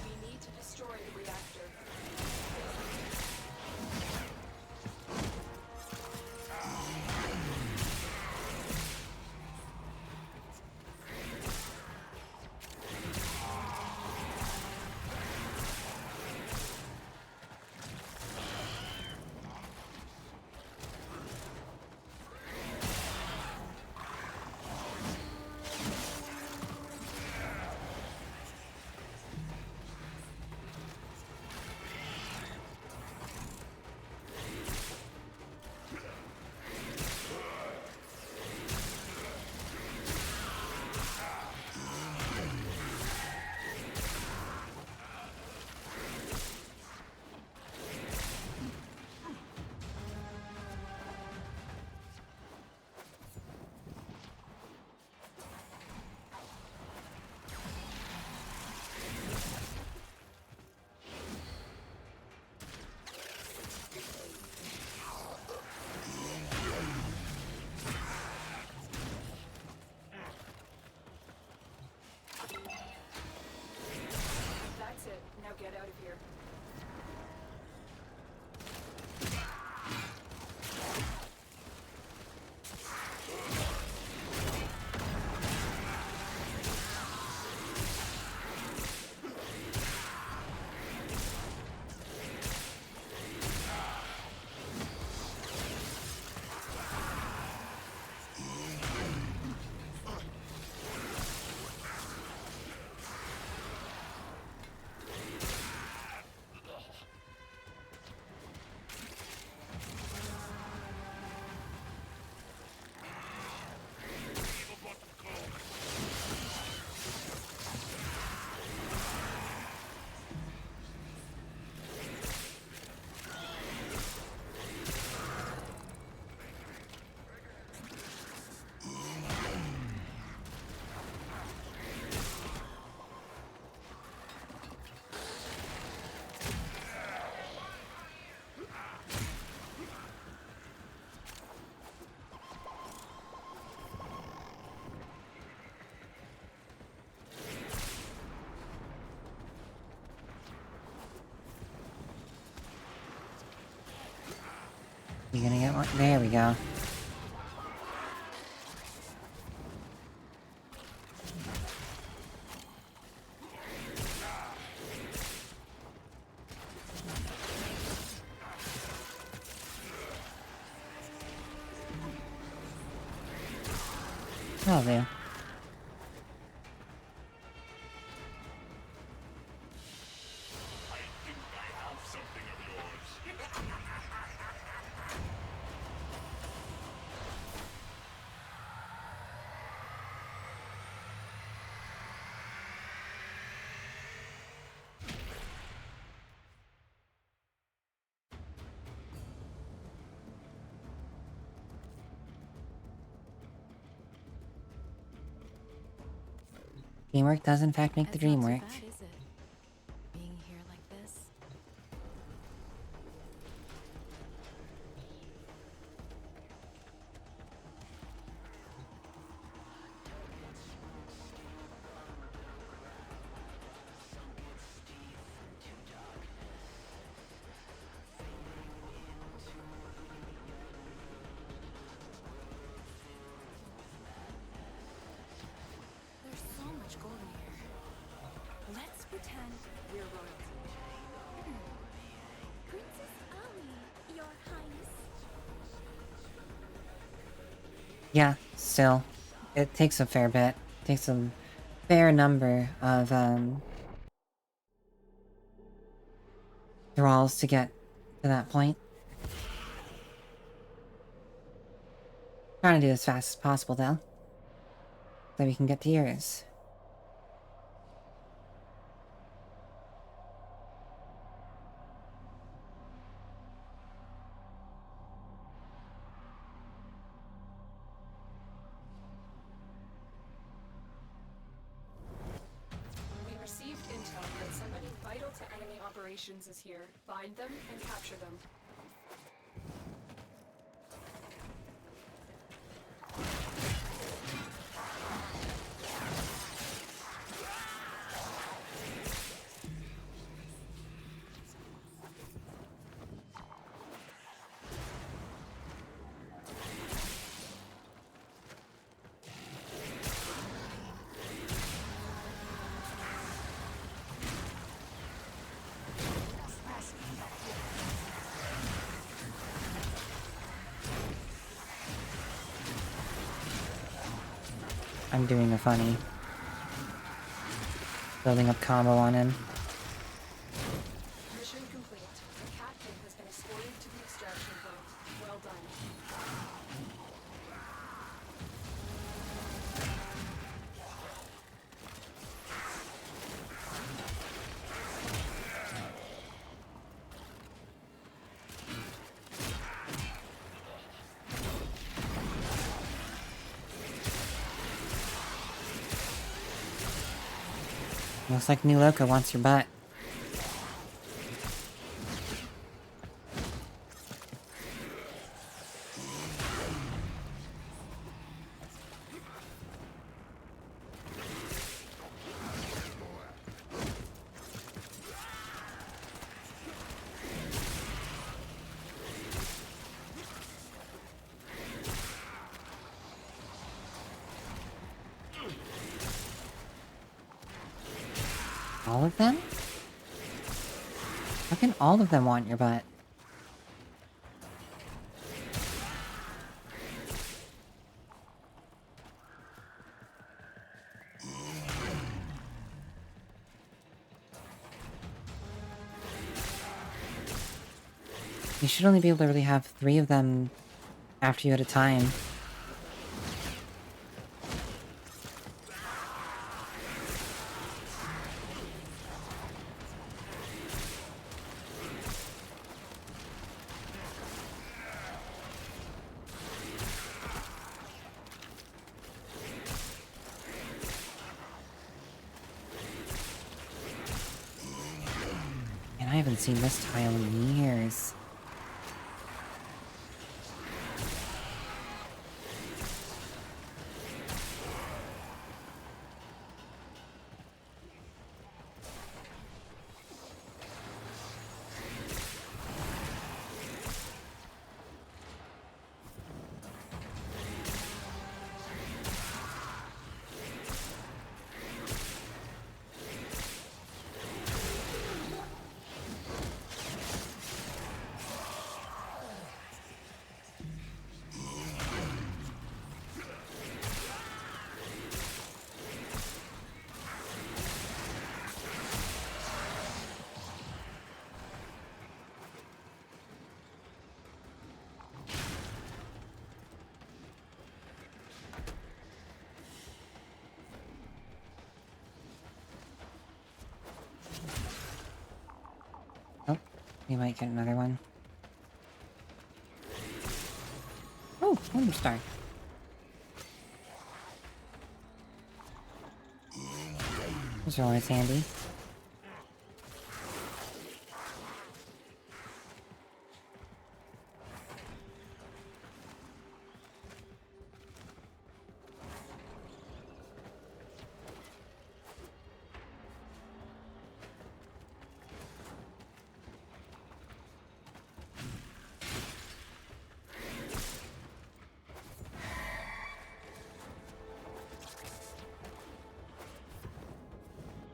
We need to destroy the reactor. That's it. Now get out of here. You gonna get one? There we go. Oh, there. Teamwork does in fact make the dream work. Not too bad, is it? Being here like this. There's so much gold in here. Let's pretend we're royalty. Princess Ali, Your Highness. Yeah, still. It takes a fair bit. It takes a fair number of, thralls to get to that point. Trying to do as fast as possible, though. So we can get to yours. We received intel that somebody vital to enemy operations is here. Find them and capture them. I'm doing a funny. Building up combo on him. Mission complete. The captain has been escorted to the extraction point. Well done. Looks like New Loco wants your butt. All of them? How can all of them want your butt? You should only be able to really have 3 of them after you at a time. And I haven't seen this tile in years. Oh, we might get another one. Oh, Wonder Star. Those are always handy.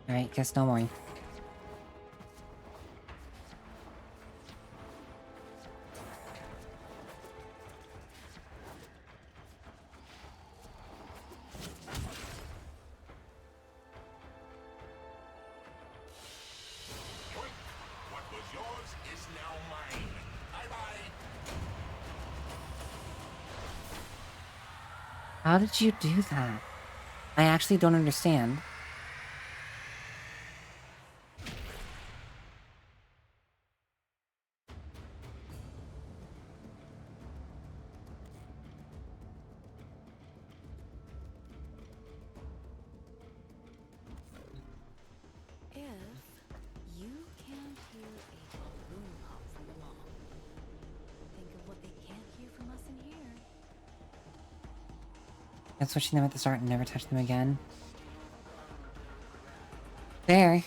Alright, guess no more. What was yours is now mine. Bye-bye. How did you do that? I actually don't understand. If you can't hear a balloon pop from the mall, think of what they can't hear from us in here. And switching them at the start and never touch them again. There.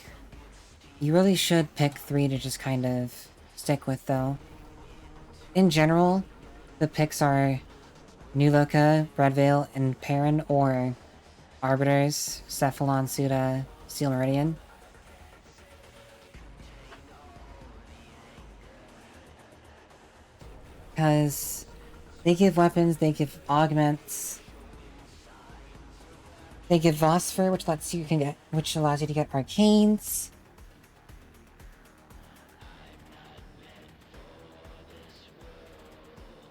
You really should pick 3 to just kind of stick with, though. In general, the picks are New Loka, Redvale, and Perrin, or Arbiters, Cephalon, Suda, Steel Meridian. Because they give weapons, they give augments. They give Vosper, which allows you to get arcanes.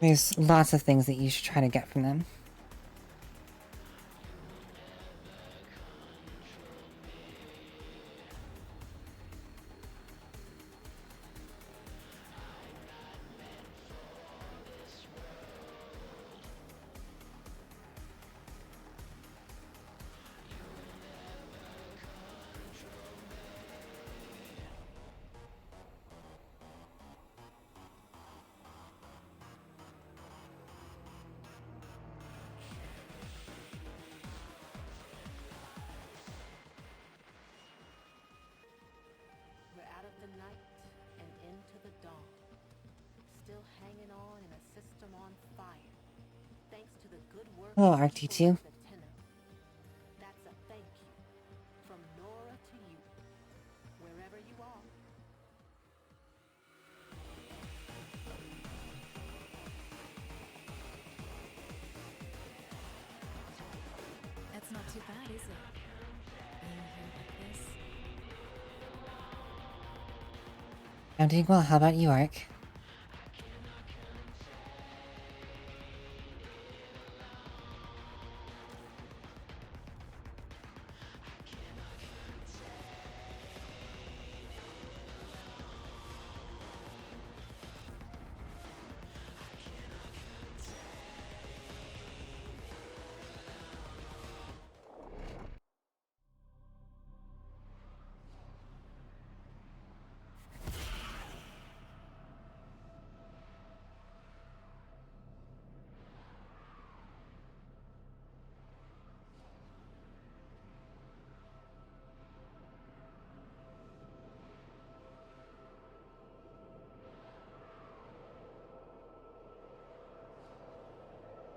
There's lots of things that you should try to get from them. We're out of the night and into the dawn. Still hanging on in a system on fire. Thanks to the good work Oh, of RT2. the tenor. That's a thank you from Nora to you, wherever you are. That's not too bad, is it? Being here like this. I'm doing well. How about you, Ark?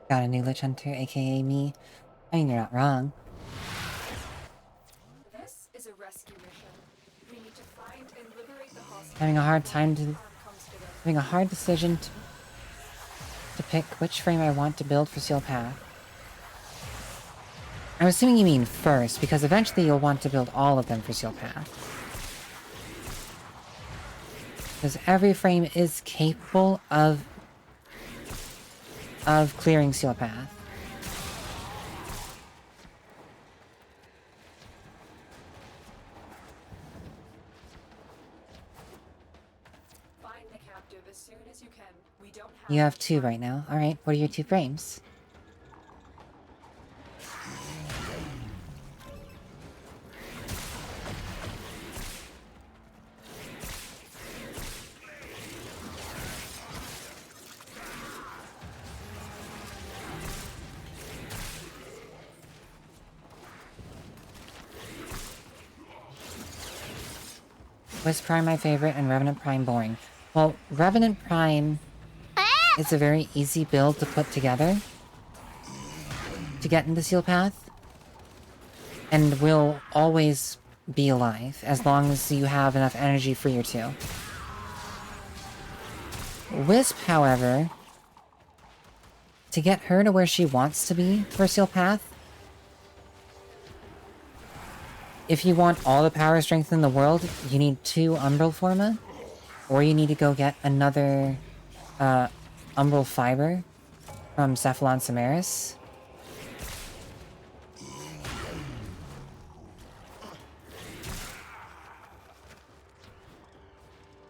Got a new Lich Hunter, aka me. I mean, you're not wrong. This is a rescue mission. We need to find and liberate the hospital. Having a hard decision to pick which frame I want to build for Seal Path. I'm assuming you mean first, because eventually you'll want to build all of them for Seal Path. Because every frame is capable of clearing Seal Path. Find the captive as soon as you can. We don't have You have 2 right now. Alright, what are your 2 frames? Wisp Prime my favorite and Revenant Prime boring. Well, Revenant Prime is a very easy build to put together to get into Seal Path, and will always be alive as long as you have enough energy for your 2. Wisp, however, to get her to where she wants to be for Seal Path, if you want all the power strength in the world, you need 2 Umbral Forma, or you need to go get another Umbral Fiber from Cephalon Samaris.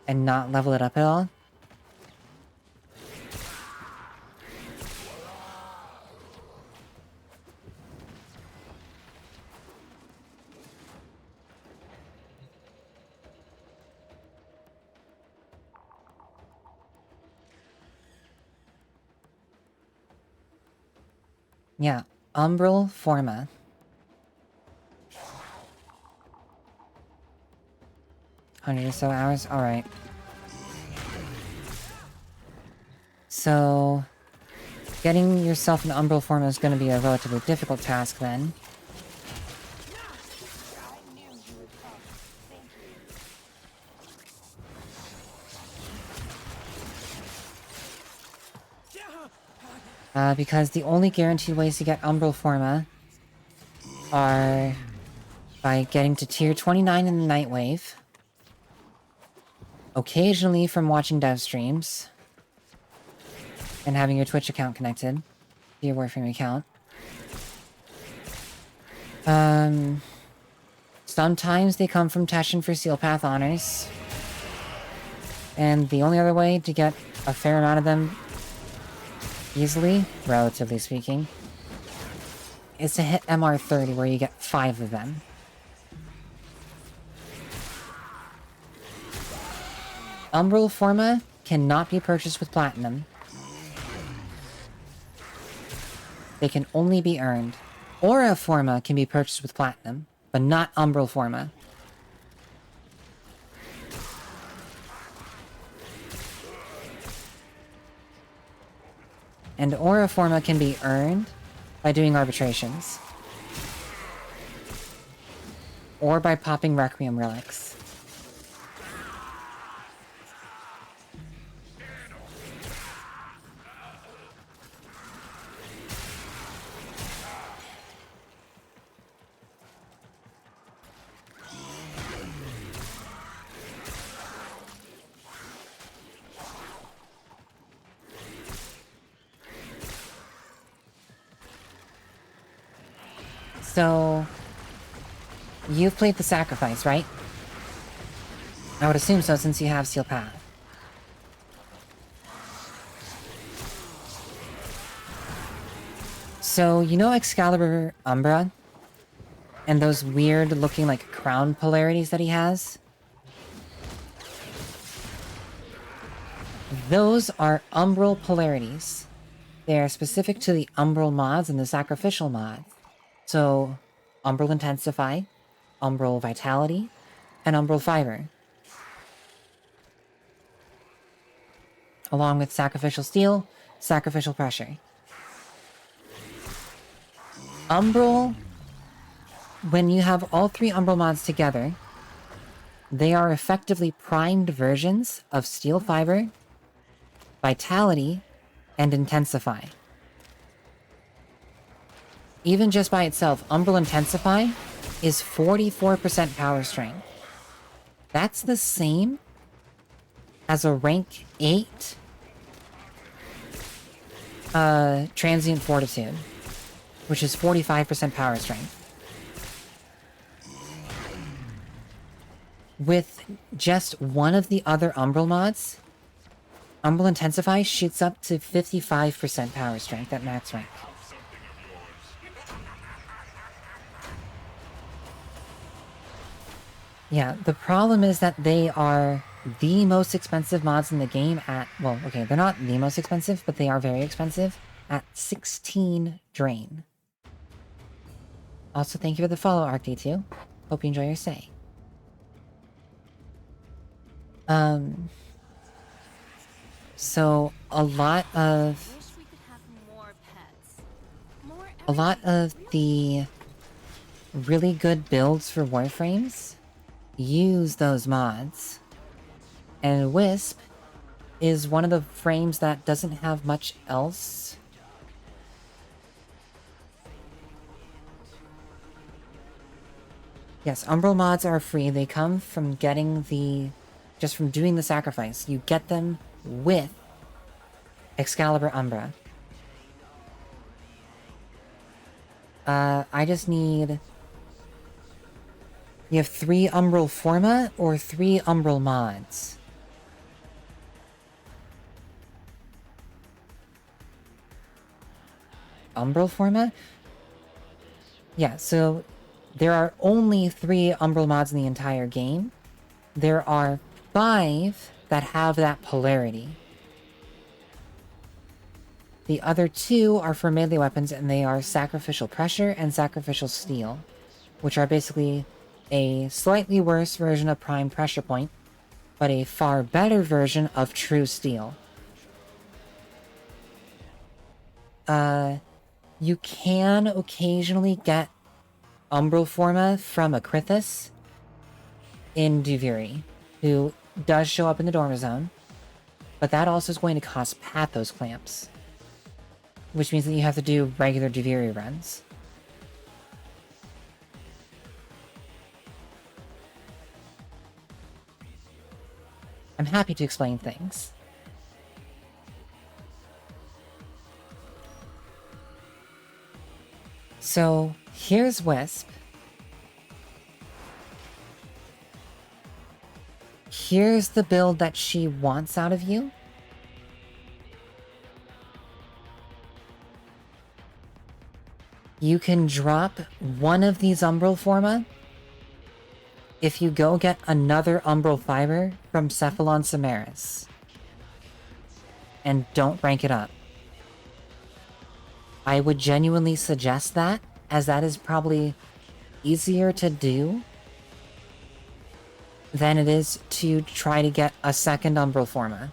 And not level it up at all. Yeah, Umbral Forma. $100 or so hours? Alright. So, getting yourself an Umbral Forma is going to be a relatively difficult task then. Because the only guaranteed ways to get Umbral Forma are by getting to tier 29 in the Nightwave, occasionally from watching dev streams, and having your Twitch account connected to your Warframe account. Sometimes they come from Teshin for Seal Path honors, and the only other way to get a fair amount of them easily, relatively speaking, is to hit MR30 where you get 5 of them. Umbral Forma cannot be purchased with Platinum. They can only be earned. Aura Forma can be purchased with Platinum, but not Umbral Forma. And Aura Forma can be earned by doing arbitrations. Or by popping Requiem relics. So, you've played the Sacrifice, right? I would assume so since you have Seal Path. So, you know Excalibur Umbra? And those weird looking like crown polarities that he has? Those are Umbral polarities. They are specific to the Umbral mods and the Sacrificial mods. So, Umbral Intensify, Umbral Vitality, and Umbral Fiber. Along with Sacrificial Steel, Sacrificial Pressure. Umbral, when you have all 3 Umbral mods together, they are effectively primed versions of Steel Fiber, Vitality, and Intensify. Even just by itself, Umbral Intensify is 44% power strength. That's the same as a rank 8 Transient Fortitude, which is 45% power strength. With just one of the other Umbral mods, Umbral Intensify shoots up to 55% power strength at max rank. Yeah, the problem is that they are the most expensive mods in the game at... Well, okay, they're not the most expensive, but they are very expensive at 16 drain. Also, thank you for the follow, ArcD2. Hope you enjoy your stay. So a lot of the really good builds for Warframes use those mods. And Wisp is one of the frames that doesn't have much else. Yes, Umbral mods are free. They come from getting just from doing the sacrifice. You get them with Excalibur Umbra. I just need... You have 3 Umbral Forma or 3 Umbral mods? Umbral Forma? Yeah, so there are only 3 Umbral mods in the entire game. There are 5 that have that polarity. The other 2 are for melee weapons, and they are Sacrificial Pressure and Sacrificial Steel, which are basically a slightly worse version of Prime Pressure Point, but a far better version of True Steel. You can occasionally get Umbral Forma from a Krithus in Duviri, who does show up in the Dorma Zone, but that also is going to cost Pathos Clamps, which means that you have to do regular Duviri runs. I'm happy to explain things. So, here's Wisp. Here's the build that she wants out of you. You can drop one of these Umbral Forma if you go get another Umbral Fiber from Cephalon Samaris. And don't rank it up. I would genuinely suggest that, as that is probably easier to do than it is to try to get a second Umbral Forma.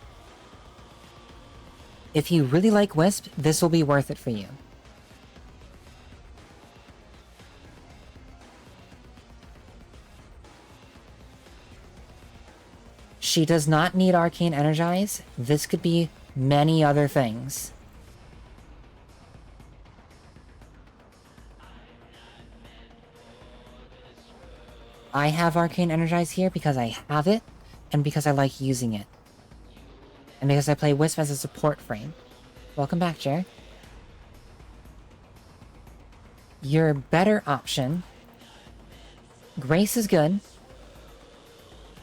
If you really like Wisp, this will be worth it for you. She does not need Arcane Energize. This could be many other things. I have Arcane Energize here because I have it, and because I like using it. And because I play Wisp as a support frame. Welcome back, Jer. Your better option... Grace is good.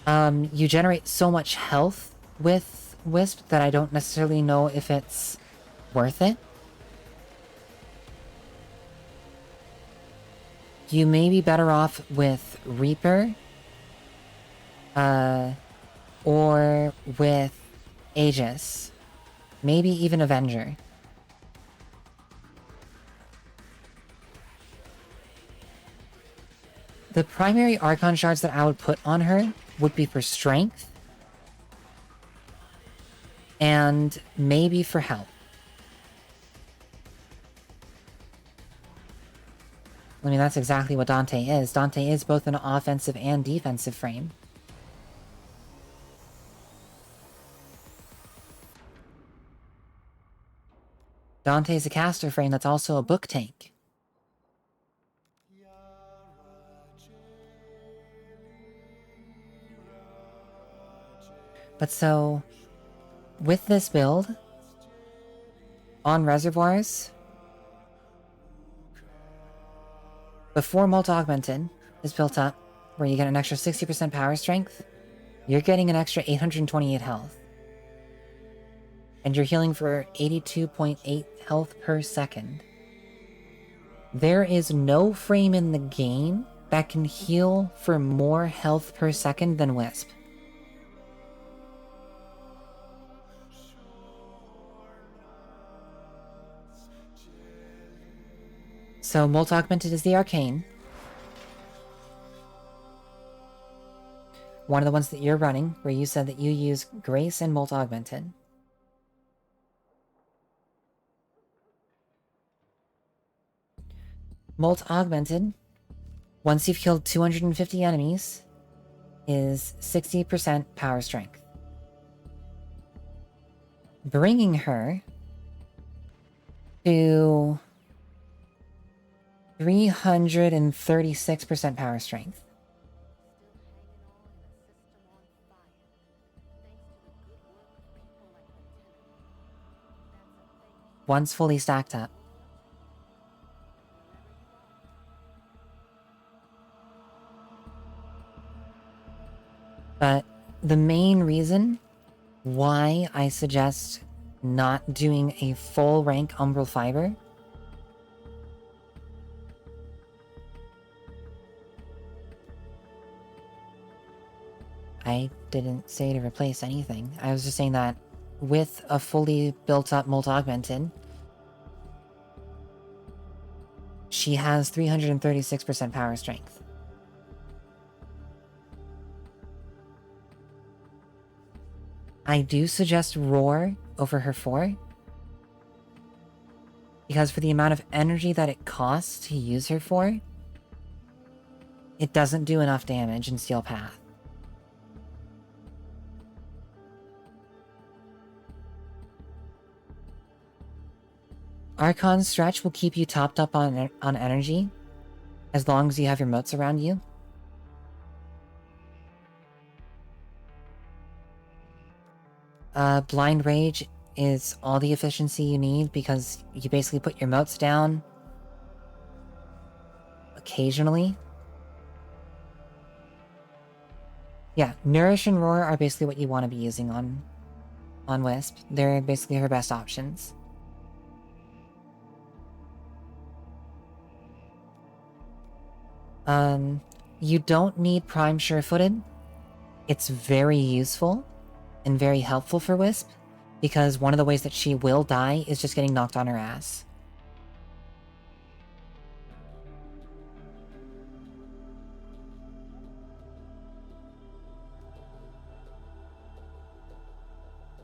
You generate so much health with Wisp that I don't necessarily know if it's worth it. You may be better off with Reaper, or with Aegis. Maybe even Avenger. The primary Archon shards that I would put on her would be for strength, and maybe for health. I mean, that's exactly what Dante is. Dante is both an offensive and defensive frame. Dante is a caster frame that's also a book tank. But so, with this build, on Reservoirs, before Multi-Augmented is built up, where you get an extra 60% power strength, you're getting an extra 828 health. And you're healing for 82.8 health per second. There is no frame in the game that can heal for more health per second than Wisp. So Multi-Augmented is the Arcane. one of the ones that you're running, where you said that you use Grace and Molt Augmented. Molt Augmented, once you've killed 250 enemies, is 60% power strength. Bringing her to 336% power strength. Once fully stacked up. But the main reason why I suggest not doing a full rank Umbral Fiber I didn't say to replace anything. I was just saying that with a fully built up Molt Augmented, she has 336% power strength. I do suggest Roar over her 4. Because for the amount of energy that it costs to use her for, it doesn't do enough damage in Steel Path. Archon's stretch will keep you topped up on energy, as long as you have your moats around you. Blind Rage is all the efficiency you need because you basically put your moats down occasionally. Yeah, Nourish and Roar are basically what you want to be using on Wisp. They're basically her best options. You don't need Prime Sure-Footed. It's very useful and very helpful for Wisp, because one of the ways that she will die is just getting knocked on her ass.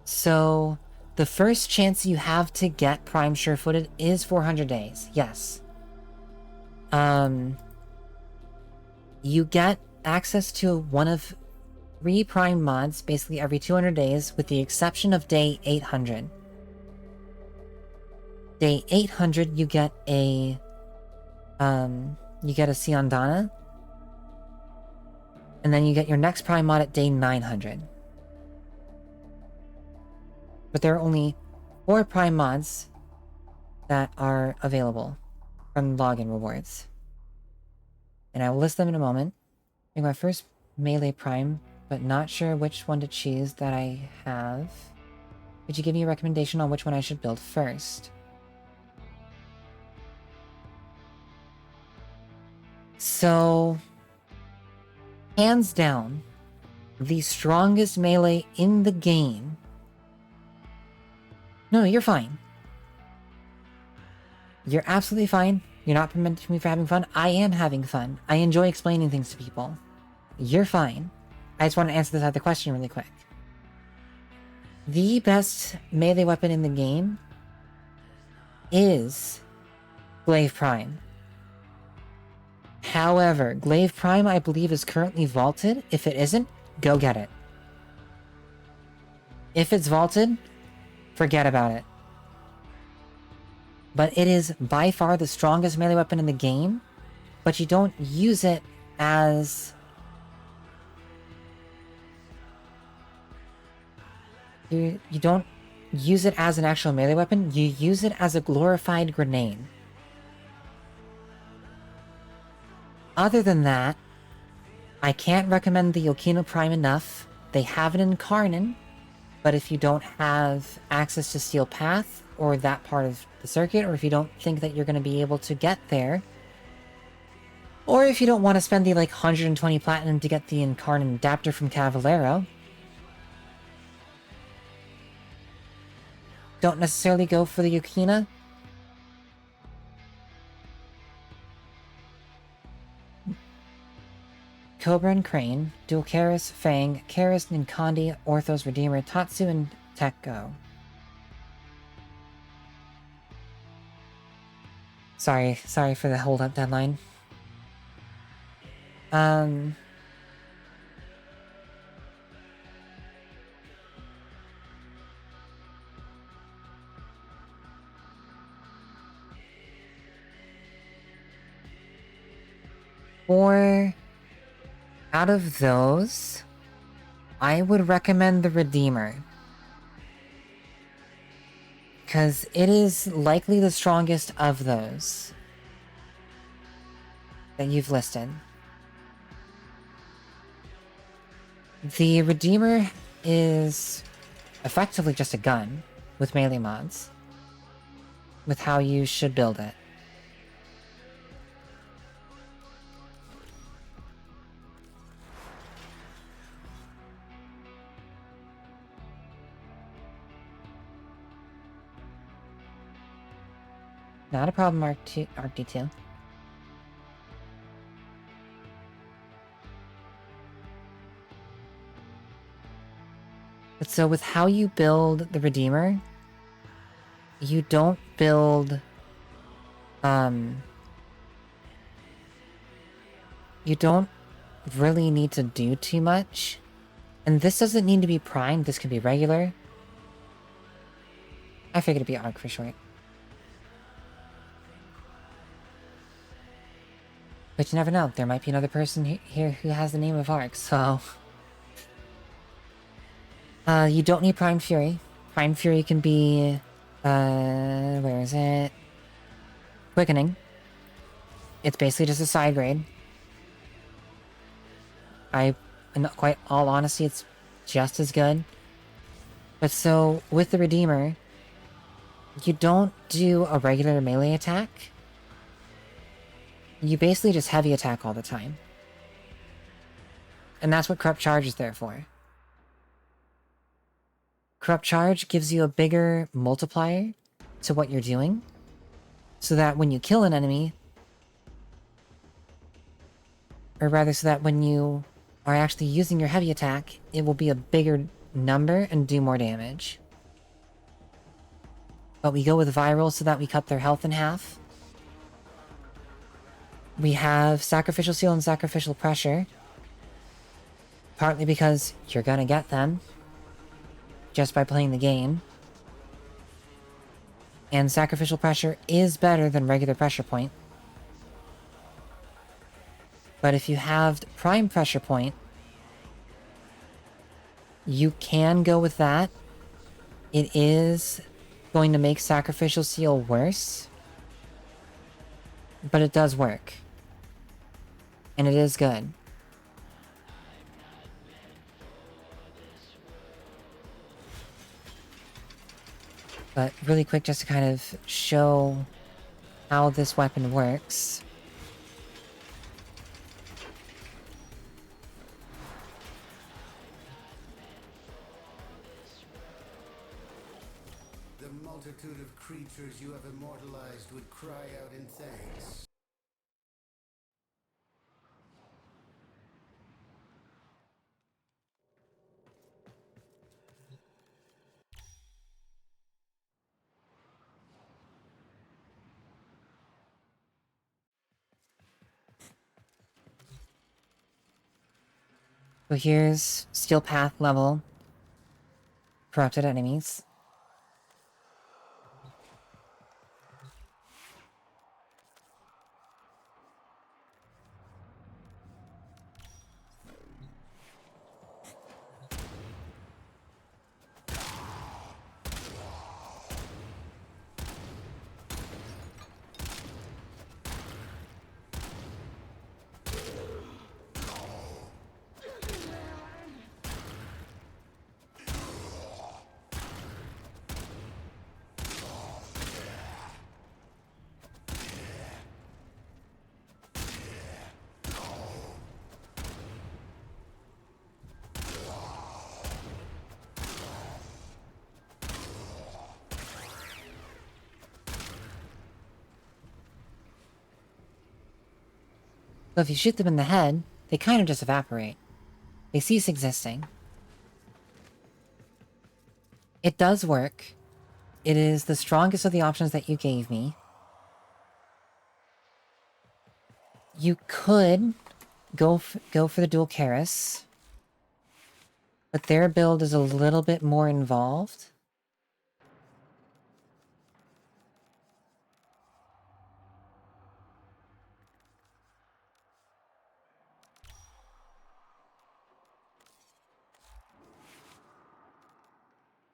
So, the first chance you have to get Prime Sure-Footed is 400 days, yes. You get access to one of 3 Prime mods basically every 200 days, with the exception of day 800. Day 800, you get a Siondana, and then you get your next Prime mod at day 900. But there are only 4 Prime mods that are available from login rewards. And I will list them in a moment. Make my first melee Prime, but not sure which one to choose that I have. Could you give me a recommendation on which one I should build first? So, hands down, the strongest melee in the game... No, you're fine. You're absolutely fine. You're not preventing me from having fun. I am having fun. I enjoy explaining things to people. You're fine. I just want to answer this other question really quick. The best melee weapon in the game is Glaive Prime. However, Glaive Prime, I believe, is currently vaulted. If it isn't, go get it. If it's vaulted, forget about it. But it is by far the strongest melee weapon in the game, but you don't use it as... You don't use it as an actual melee weapon, you use it as a glorified grenade. Other than that, I can't recommend the Yokino Prime enough. They have it in Karnan, but if you don't have access to Steel Path, or that part of the circuit, or if you don't think that you're going to be able to get there, or if you don't want to spend the like 120 platinum to get the Incarnate adapter from Cavallero, don't necessarily go for the Yukina. Cobra and Crane, Dual Karis, Fang, Karis, Ninkandi, Orthos, Redeemer, Tatsu, and Tekko. Sorry for the hold-up deadline. Out of those, I would recommend the Redeemer. Because it is likely the strongest of those that you've listed. The Redeemer is effectively just a gun with melee mods, with how you should build it. Not a problem, ArcD2. But so with how you build the Redeemer, you don't build, you don't really need to do too much. And this doesn't need to be primed, this can be regular. I figured it'd be Arc for short. But you never know, there might be another person here who has the name of Arc, so... you don't need Prime Fury. Prime Fury can be... where is it? Quickening. It's basically just a side grade. In quite all honesty, it's just as good. But so, with the Redeemer, you don't do a regular melee attack. You basically just heavy attack all the time. And that's what Corrupt Charge is there for. Corrupt Charge gives you a bigger multiplier to what you're doing, so that when you kill an enemy, or rather so that when you are actually using your heavy attack, it will be a bigger number and do more damage. But we go with Viral so that we cut their health in half. We have Sacrificial Seal and Sacrificial Pressure. Partly because you're gonna get them just by playing the game. And Sacrificial Pressure is better than regular Pressure Point. But if you have Prime Pressure Point, you can go with that. It is going to make Sacrificial Seal worse, but it does work. And it is good. But really quick, just to kind of show how this weapon works. The multitude of creatures you have immortalized would cry out in thanks. So here's Steel Path level corrupted enemies. So if you shoot them in the head, they kind of just evaporate. They cease existing. It does work. It is the strongest of the options that you gave me. You could go for the dual Karis, but their build is a little bit more involved.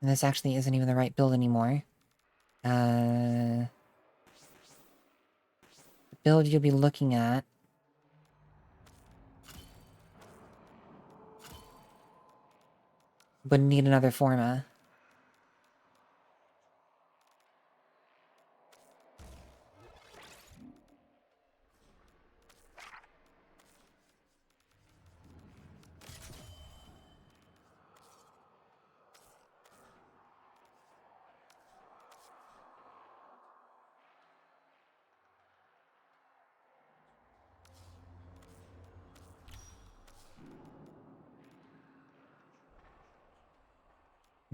And this actually isn't even the right build anymore. The build you'll be looking at would need another forma.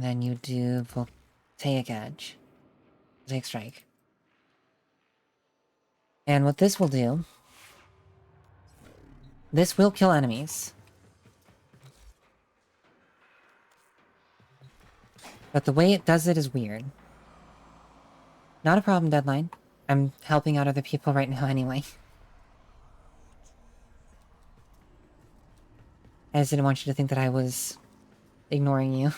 Then you do Voltaic Edge. Voltaic Strike. And what this will do... This will kill enemies. But the way it does it is weird. Not a problem, Deadline. I'm helping out other people right now anyway. I just didn't want you to think that I was ignoring you.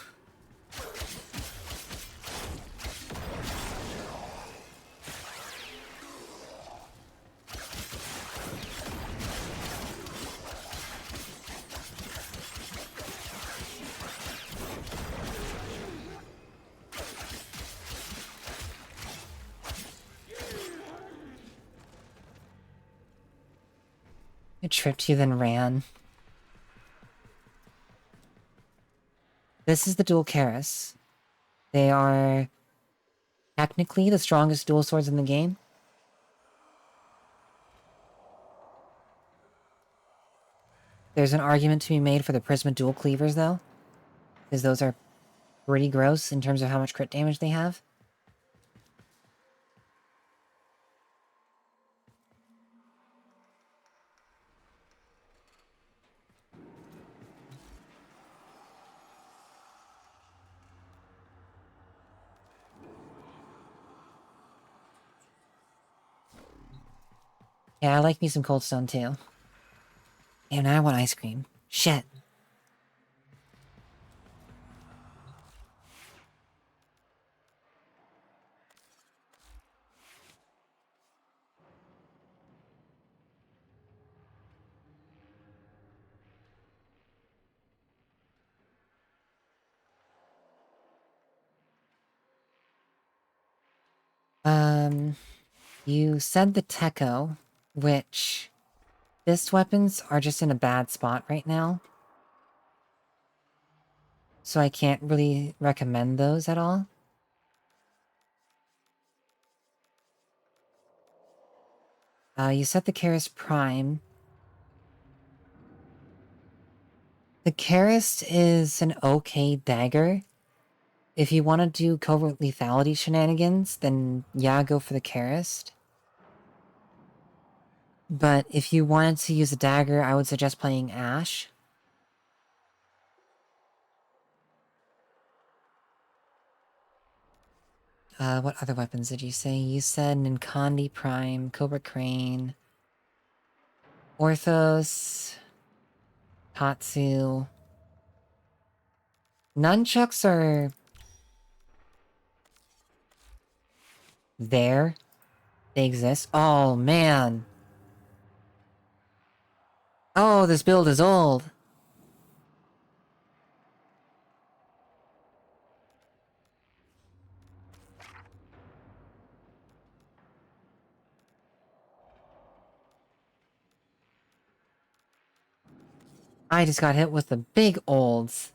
It tripped you, then ran. This is the dual Karis. They are technically the strongest dual swords in the game. There's an argument to be made for the Prisma dual cleavers, though, because those are pretty gross in terms of how much crit damage they have. Yeah, I like me some Cold Stone, too. Damn, now I want ice cream. Shit. You said the Techo, which... Fist weapons are just in a bad spot right now. So I can't really recommend those at all. You said the Karis Prime. The Karis is an okay dagger. If you want to do covert lethality shenanigans, then yeah, go for the Karis. But if you wanted to use a dagger, I would suggest playing Ash. What other weapons did you say? You said Ninkandi Prime, Cobra Crane, Orthos, Tatsu. Nunchucks are... there. They exist. Oh, man. Oh, this build is old. I just got hit with the big olds.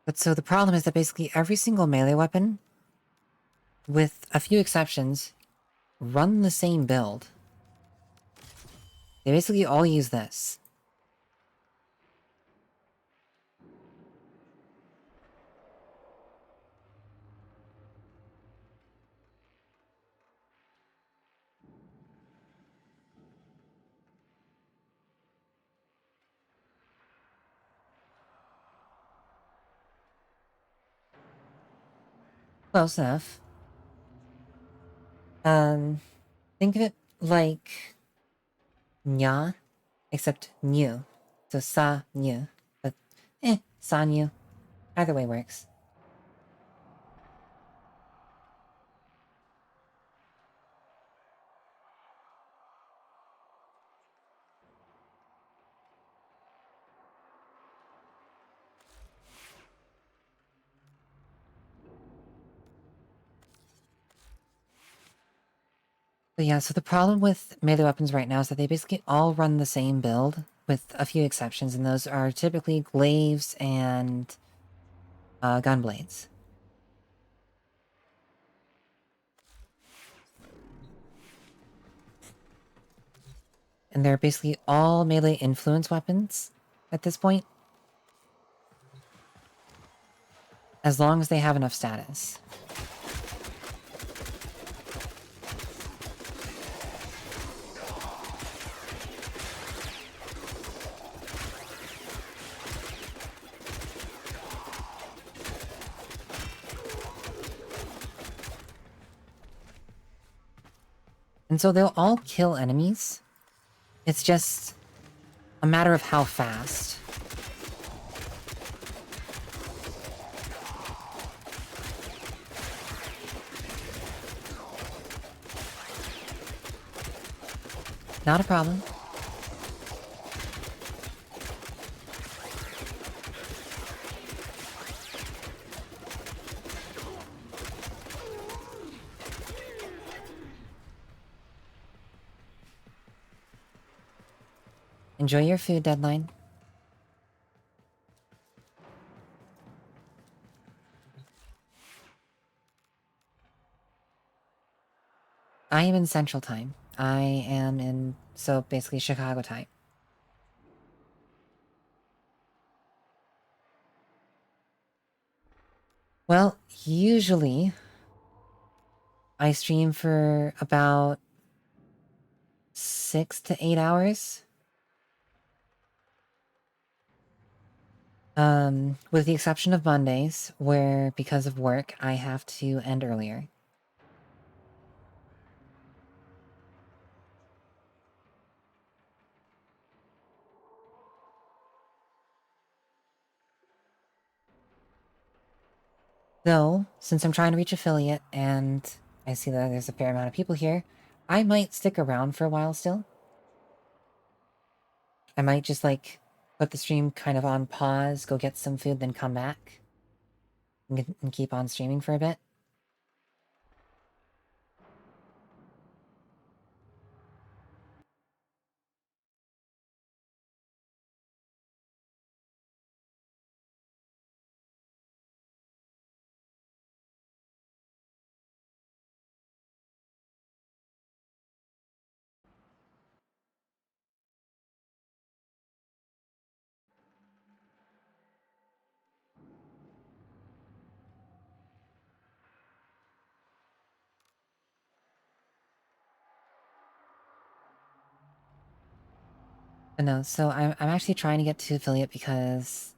But so the problem is that basically every single melee weapon, with a few exceptions, run the same build. They basically all use this. Close enough. Think of it like nya, except new. So sa, new. But, sa, new. Either way works. But yeah, so the problem with melee weapons right now is that they basically all run the same build, with a few exceptions, and those are typically glaives and gunblades. And they're basically all melee influence weapons at this point. As long as they have enough status. And so they'll all kill enemies. It's just a matter of how fast. Not a problem. Enjoy your food, Deadline. I am in Central Time. I am in, so basically Chicago time. Well, usually I stream for about 6 to 8 hours. With the exception of Mondays, where because of work, I have to end earlier. Though, since I'm trying to reach affiliate, and I see that there's a fair amount of people here, I might stick around for a while still. I might just, like, put the stream kind of on pause, go get some food, then come back. And keep on streaming for a bit. But no, so I'm actually trying to get to affiliate because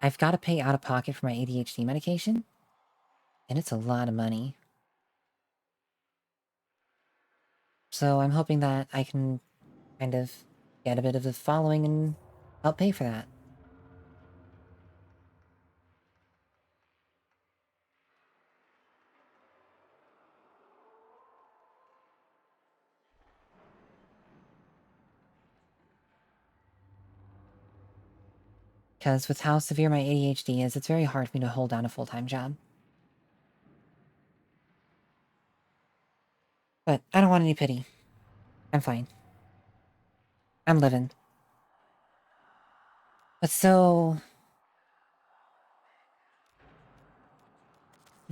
I've got to pay out of pocket for my ADHD medication, and it's a lot of money. So I'm hoping that I can kind of get a bit of a following and help pay for that. Because with how severe my ADHD is, it's very hard for me to hold down a full-time job. But I don't want any pity. I'm fine. I'm living. But so...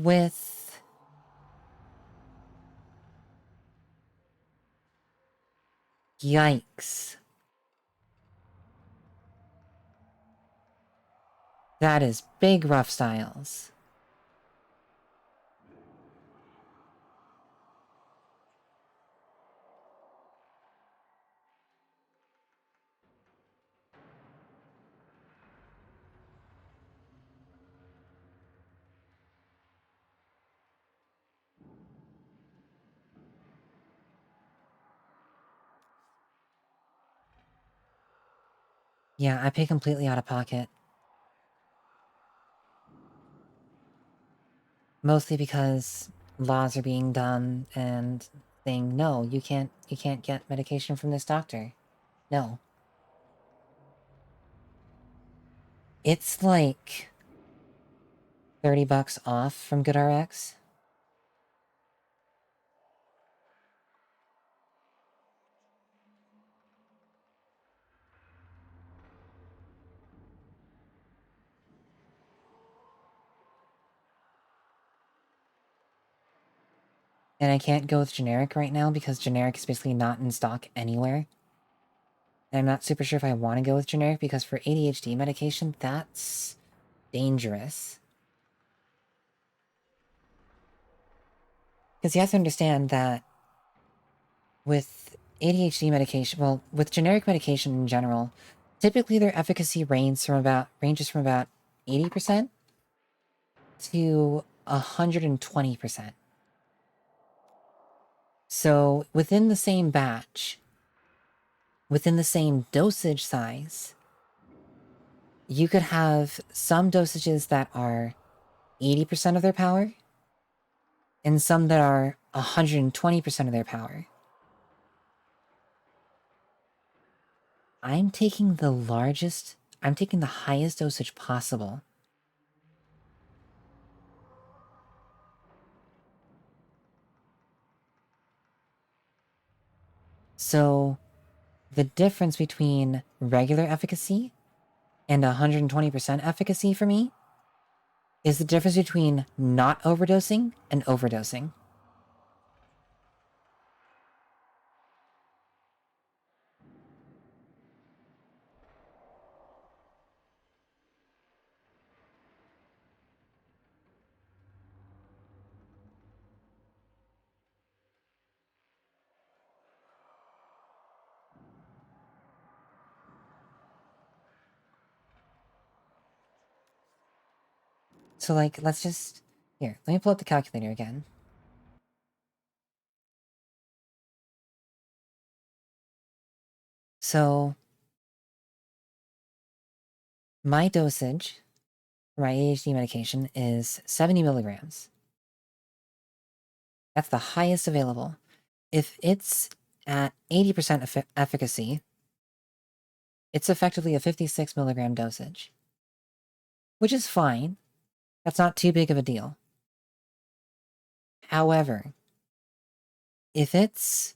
with... Yikes. That is big rough styles. Yeah, I pay completely out of pocket. Mostly because laws are being done and saying, no, you can't get medication from this doctor. No. It's like $30 off from GoodRx. And I can't go with generic right now because generic is basically not in stock anywhere. And I'm not super sure if I want to go with generic because for ADHD medication, that's dangerous. Because you have to understand that with ADHD medication, well, with generic medication in general, typically their efficacy ranges from about 80% to 120%. So within the same batch, within the same dosage size, you could have some dosages that are 80% of their power and some that are 120% of their power. I'm taking the highest dosage possible. So the difference between regular efficacy and 120% efficacy for me is the difference between not overdosing and overdosing. So, like, let's just... Here, let me pull up the calculator again. So, my dosage for my ADHD medication is 70 milligrams. That's the highest available. If it's at 80% efficacy, it's effectively a 56 milligram dosage. Which is fine. That's not too big of a deal. However, if it's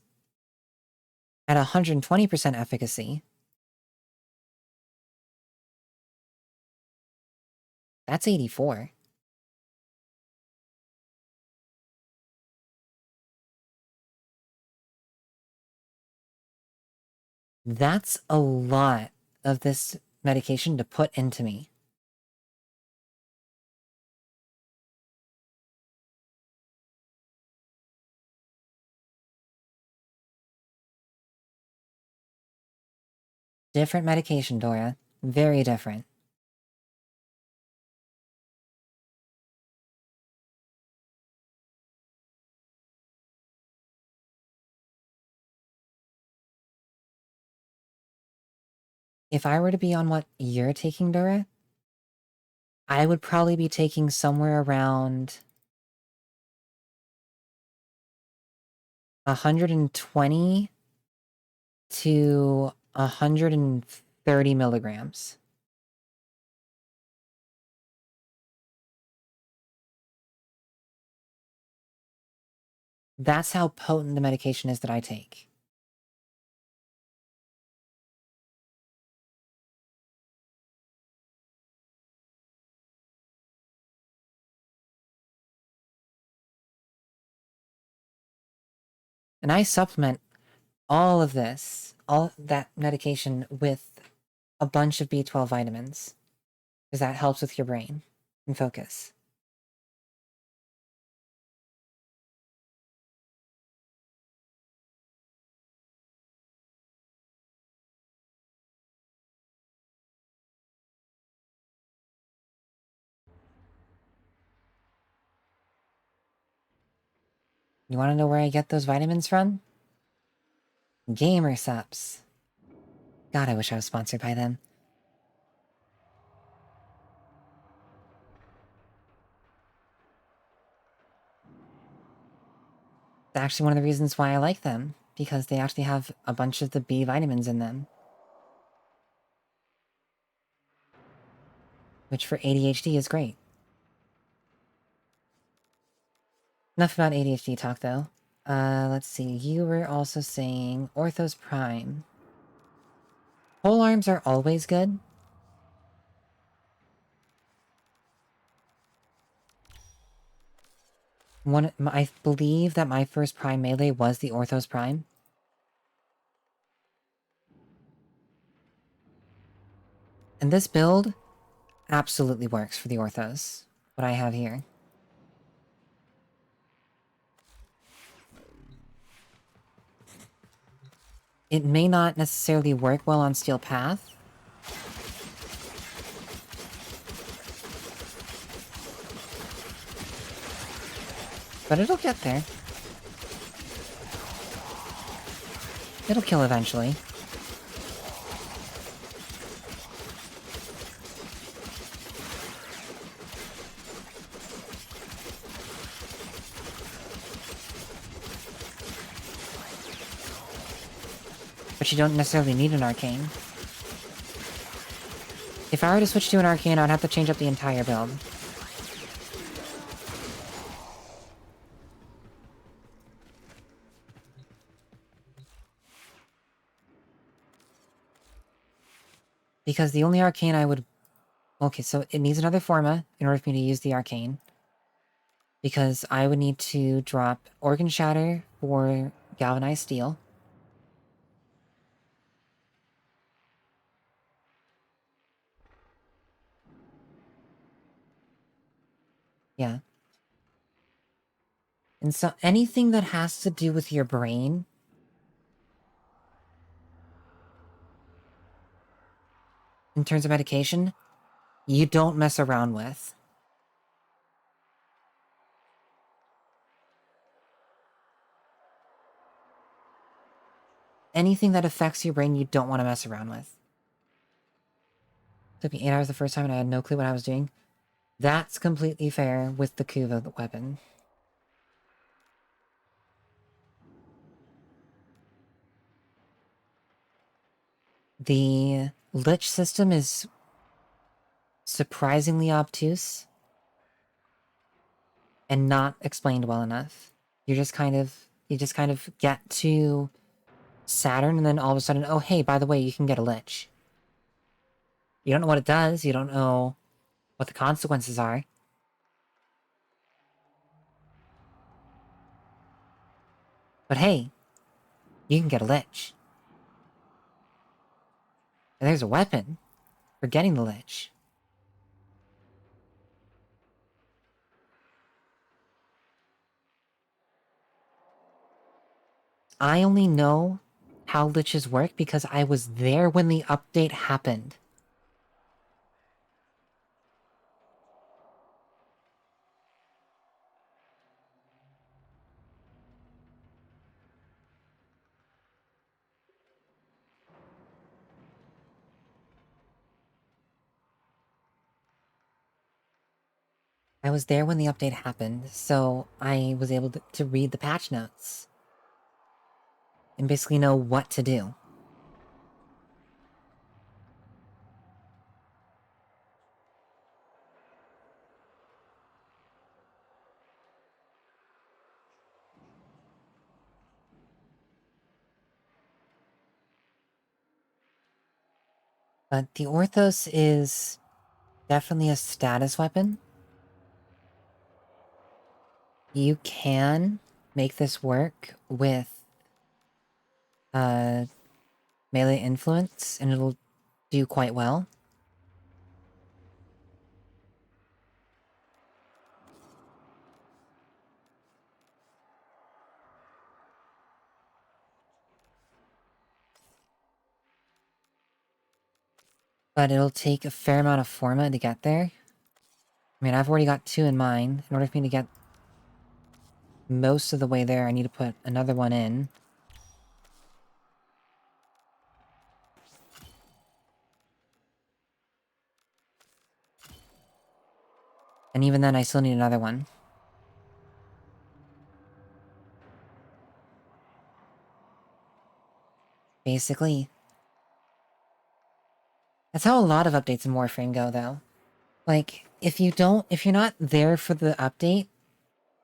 at 120% efficacy, that's 84. That's a lot of this medication to put into me. Different medication, Dora. Very different. If I were to be on what you're taking, Dora, I would probably be taking somewhere around 120 to 130 milligrams. That's how potent the medication is that I take. And I supplement all of this, all that medication with a bunch of B12 vitamins. Because that helps with your brain and focus. You want to know where I get those vitamins from? Gamer Sups. God, I wish I was sponsored by them. It's actually one of the reasons why I like them, because they actually have a bunch of the B vitamins in them. Which for ADHD is great. Enough about ADHD talk, though. Let's see. You were also saying Orthos Prime. Pole arms are always good. I believe that my first Prime melee was the Orthos Prime. And this build absolutely works for the Orthos. What I have here. It may not necessarily work well on Steel Path. But it'll get there. It'll kill eventually. But you don't necessarily need an arcane. If I were to switch to an arcane, I'd have to change up the entire build. Because the only arcane I would... Okay, so it needs another Forma in order for me to use the arcane. Because I would need to drop Organ Shatter for Galvanized Steel. Yeah. And so anything that has to do with your brain... in terms of medication, you don't mess around with. Anything that affects your brain, you don't want to mess around with. It took me 8 hours the first time and I had no clue what I was doing. That's completely fair with the Kuva weapon. The Lich system is surprisingly obtuse and not explained well enough. You just kind of get to Saturn and then all of a sudden, oh hey, by the way, you can get a Lich. You don't know what it does, you don't know what the consequences are. But hey, you can get a Lich. And there's a weapon for getting the Lich. I only know how Liches work because I was there when the update happened. I was there when the update happened, so I was able to read the patch notes. And basically know what to do. But the Orthos is definitely a status weapon. You can make this work with melee influence, and it'll do quite well. But it'll take a fair amount of forma to get there. I mean, I've already got 2 in mine. In order for me to get most of the way there, I need to put another one in. And even then, I still need another one. Basically. That's how a lot of updates in Warframe go, though. Like, if you're not there for the update,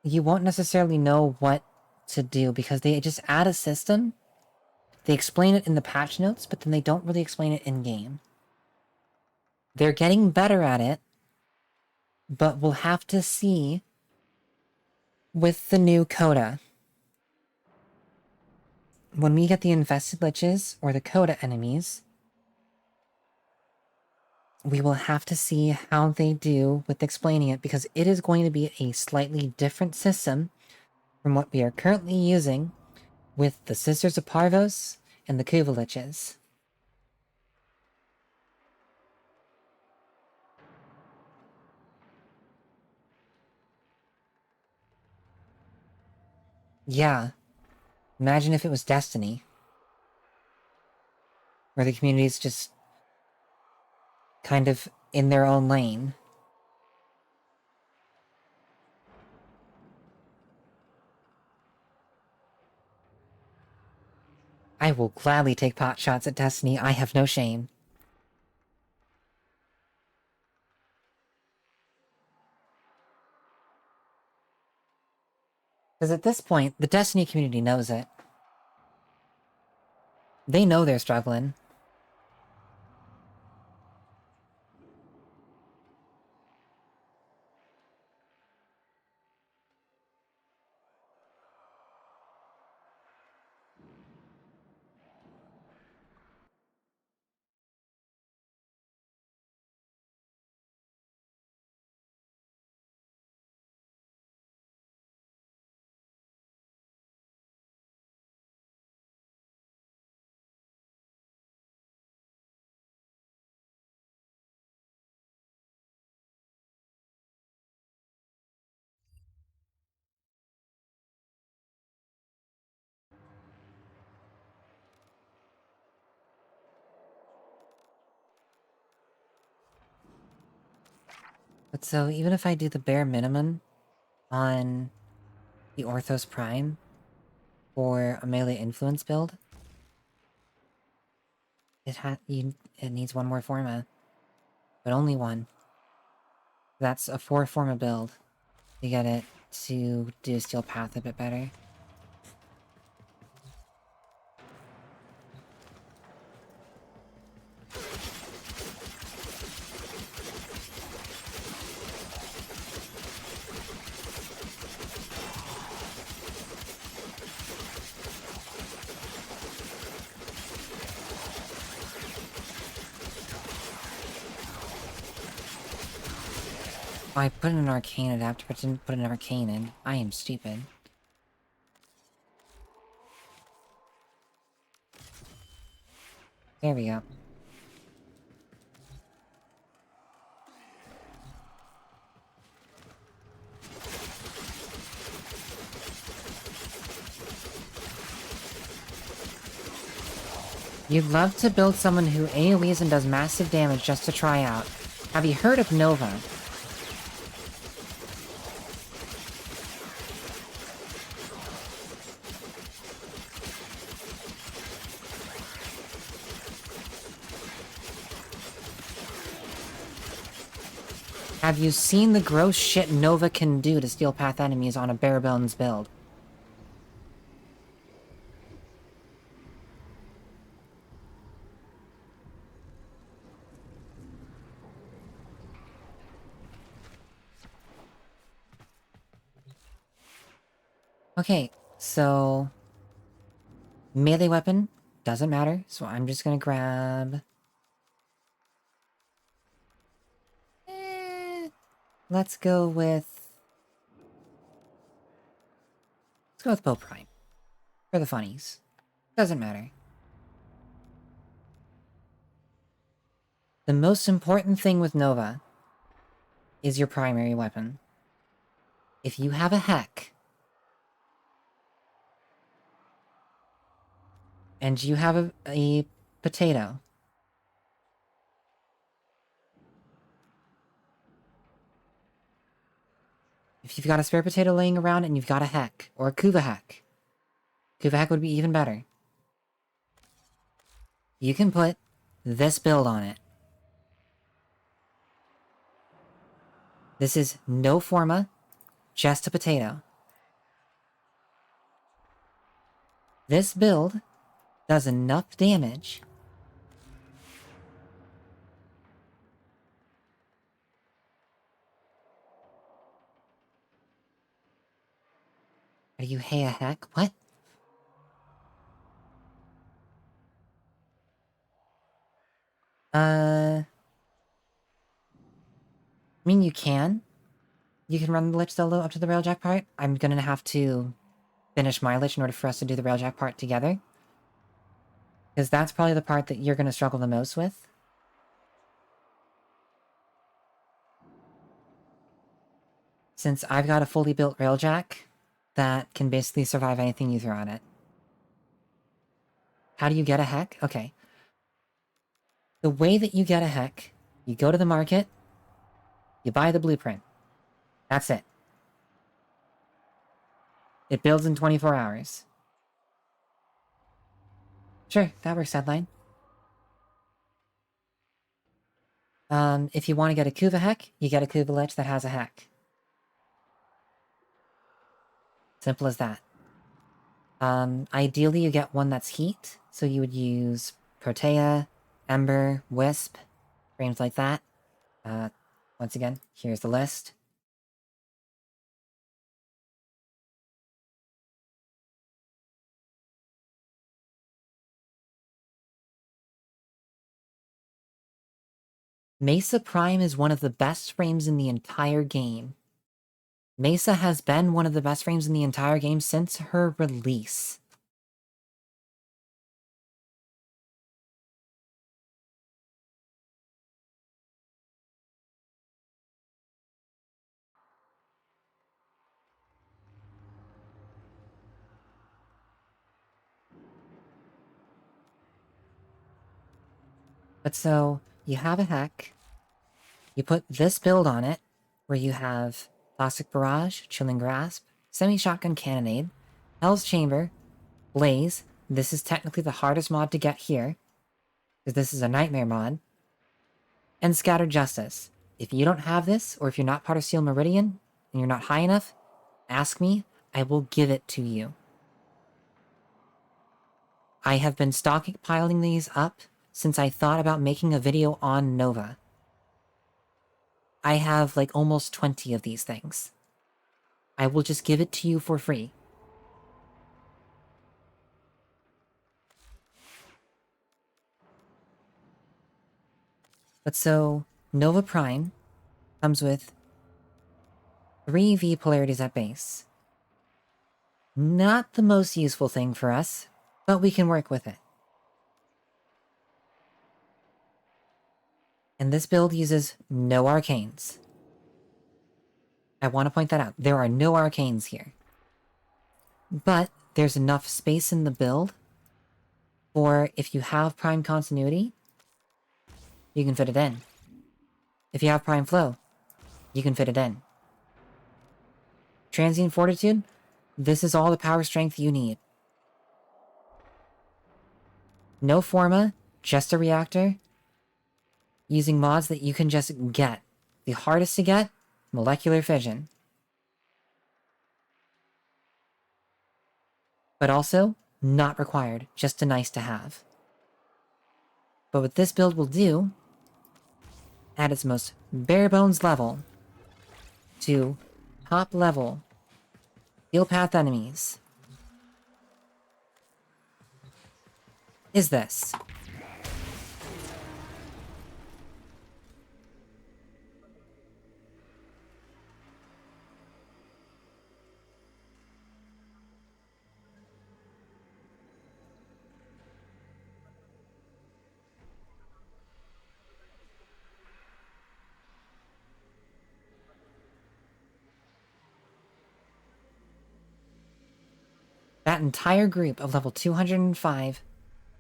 you won't necessarily know what to do, because they just add a system, they explain it in the patch notes, but then they don't really explain it in-game. They're getting better at it, but we'll have to see with the new coda. When we get the infested liches, or the coda enemies, we will have to see how they do with explaining it, because it is going to be a slightly different system from what we are currently using with the Sisters of Parvos and the Kuva liches. Yeah. Imagine if it was Destiny. Where the community is just kind of in their own lane. I will gladly take pot shots at Destiny, I have no shame. Because at this point, the Destiny community knows it. They know they're struggling. But so, even if I do the bare minimum on the Orthos Prime for a melee influence build, it needs one more forma. But only one. That's a 4 forma build to get it to do Steel Path a bit better. I put in an arcane adapter, but didn't put an arcane in. I am stupid. There we go. You'd love to build someone who AoEs and does massive damage just to try out. Have you heard of Nova? Have you seen the gross shit Nova can do to Steel Path enemies on a bare bones build? Okay, so... melee weapon doesn't matter. So I'm just gonna grab... let's go with... let's go with Bow Prime. For the funnies. Doesn't matter. The most important thing with Nova is your primary weapon. If you have a heck, and you have a potato, if you've got a spare potato laying around and you've got a heck, or a Kuva heck would be even better. You can put this build on it. This is no forma, just a potato. This build does enough damage Are you hey a heck? What? I mean, you can. You can run the Lich solo up to the Railjack part. I'm gonna have to finish my Lich in order for us to do the Railjack part together. Because that's probably the part that you're gonna struggle the most with. Since I've got a fully built Railjack that can basically survive anything you throw at it. How do you get a heck? Okay. The way that you get a heck, you go to the market, you buy the blueprint. That's it. It builds in 24 hours. Sure, that works, Deadline. If you want to get a Kuva heck, you get a Kuva Lich that has a heck. Simple as that. Ideally you get one that's heat, so you would use Protea, Ember, Wisp, frames like that. Once again, here's the list. Mesa Prime is one of the best frames in the entire game. Mesa has been one of the best frames in the entire game since her release. But so, you have a heck, you put this build on it, where you have Plastic Barrage, Chilling Grasp, Semi-Shotgun Cannonade, Hell's Chamber, Blaze, this is technically the hardest mod to get here, because this is a Nightmare mod, and Scattered Justice. If you don't have this, or if you're not part of Steel Meridian, and you're not high enough, ask me, I will give it to you. I have been stockpiling these up since I thought about making a video on Nova. I have like almost 20 of these things. I will just give it to you for free. But so, Nova Prime comes with 3 V polarities at base. Not the most useful thing for us, but we can work with it. And this build uses no arcanes. I want to point that out. There are no arcanes here. But there's enough space in the build for if you have Prime Continuity, you can fit it in. If you have Prime Flow, you can fit it in. Transient Fortitude, this is all the power strength you need. No Forma, just a reactor. Using mods that you can just get. The hardest to get, Molecular Fission. But also, not required, just a nice to have. But what this build will do, at its most bare bones level, to top level Steel Path enemies, is this. That entire group of level 205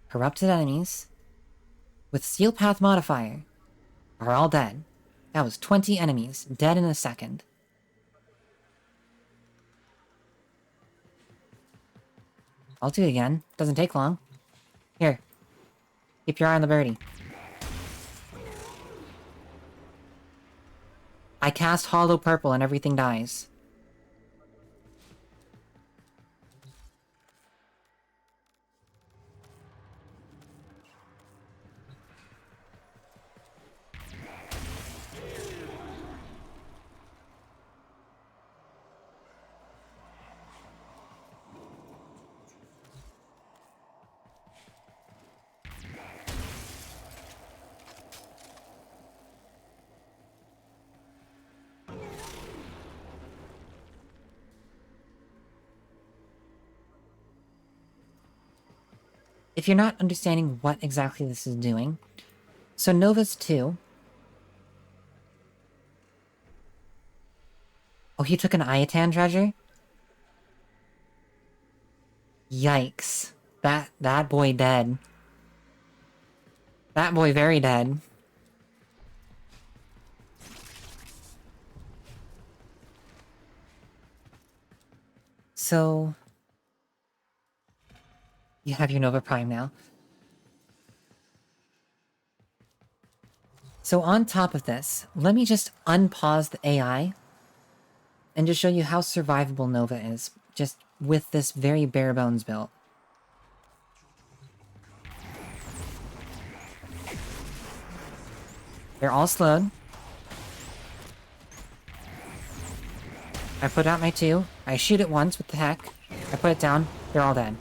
corrupted enemies with Steel Path modifier are all dead. That was 20 enemies, dead in a second. I'll do it again. Doesn't take long. Here. Keep your eye on the birdie. I cast Hollow Purple and everything dies. If you're not understanding what exactly this is doing, so Nova's 2. Oh, he took an Ayatan treasure? Yikes. That boy dead. That boy very dead. So... you have your Nova Prime now. So on top of this, let me just unpause the AI and just show you how survivable Nova is, just with this very bare bones build. They're all slowed. I put out my 2. I shoot it once with the heck. I put it down. They're all dead.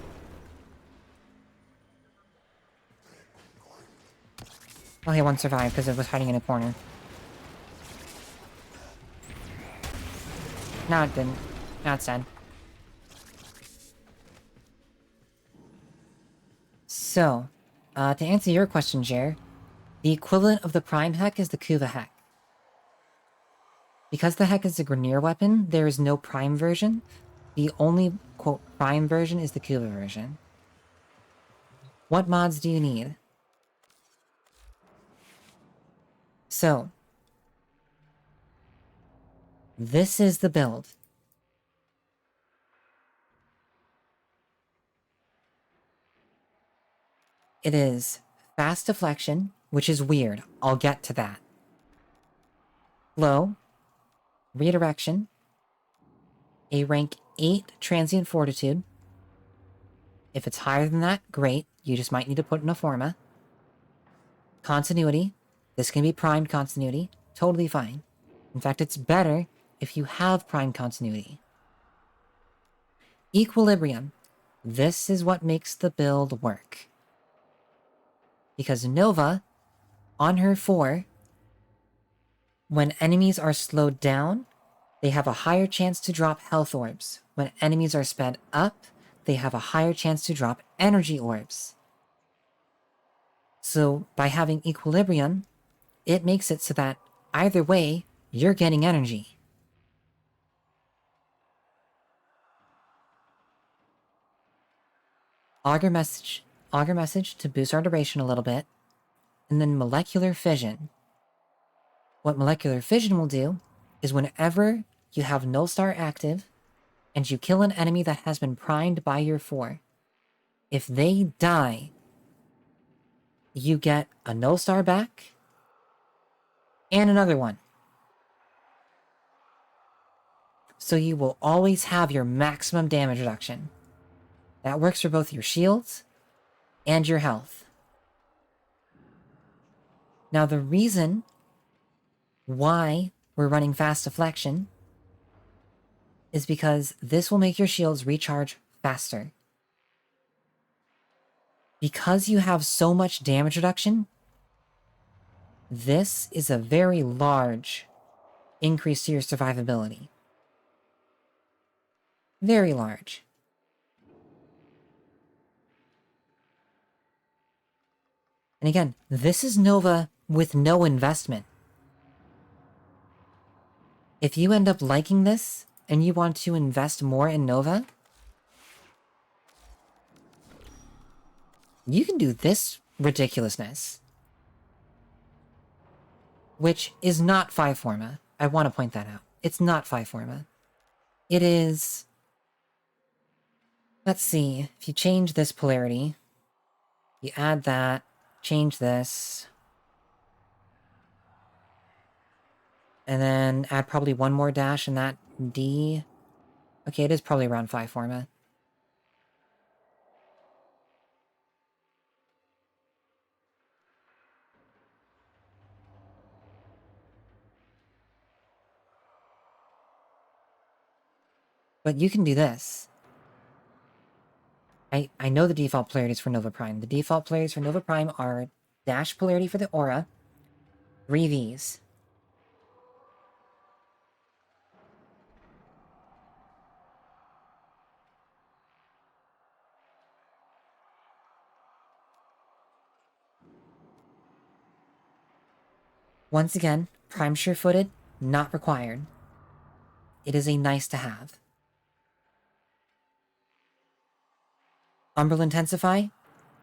Only one survived because it was hiding in a corner. No, it didn't. Now it's dead. So, to answer your question, Jer, the equivalent of the Prime Heck is the Kuva Heck. Because the Heck is a Grineer weapon, there is no Prime version. The only, quote, Prime version is the Kuva version. What mods do you need? So, this is the build. It is fast deflection, which is weird. I'll get to that. Flow, redirection, a rank 8 transient fortitude. If it's higher than that, great. You just might need to put in a forma. Continuity. This can be primed continuity. Totally fine. In fact, it's better if you have primed continuity. Equilibrium. This is what makes the build work. Because Nova, on her 4, when enemies are slowed down, they have a higher chance to drop health orbs. When enemies are sped up, they have a higher chance to drop energy orbs. So, by having equilibrium, it makes it so that either way, you're getting energy. Augur message to boost our duration a little bit, and then molecular fission. What molecular fission will do is whenever you have Null Star active and you kill an enemy that has been primed by your 4, if they die, you get a Null Star back and another one. So you will always have your maximum damage reduction. That works for both your shields and your health. Now the reason why we're running fast deflection is because this will make your shields recharge faster. because you have so much damage reduction, this is a very large increase to your survivability. Very large. And again, this is Nova with no investment. If you end up liking this and you want to invest more in Nova, you can do this ridiculousness. Which is not 5 Forma. I want to point that out. It's not 5 Forma. It is... Let's see. If you change this polarity, you add that, change this, and then add probably one more dash in that D. Okay, it is probably around 5 Forma. But you can do this. I know the default polarities for Nova Prime. The default polarities for Nova Prime are dash polarity for the aura, 3 Vs. Once again, Prime sure-footed, not required. It is a nice to have. Umbral Intensify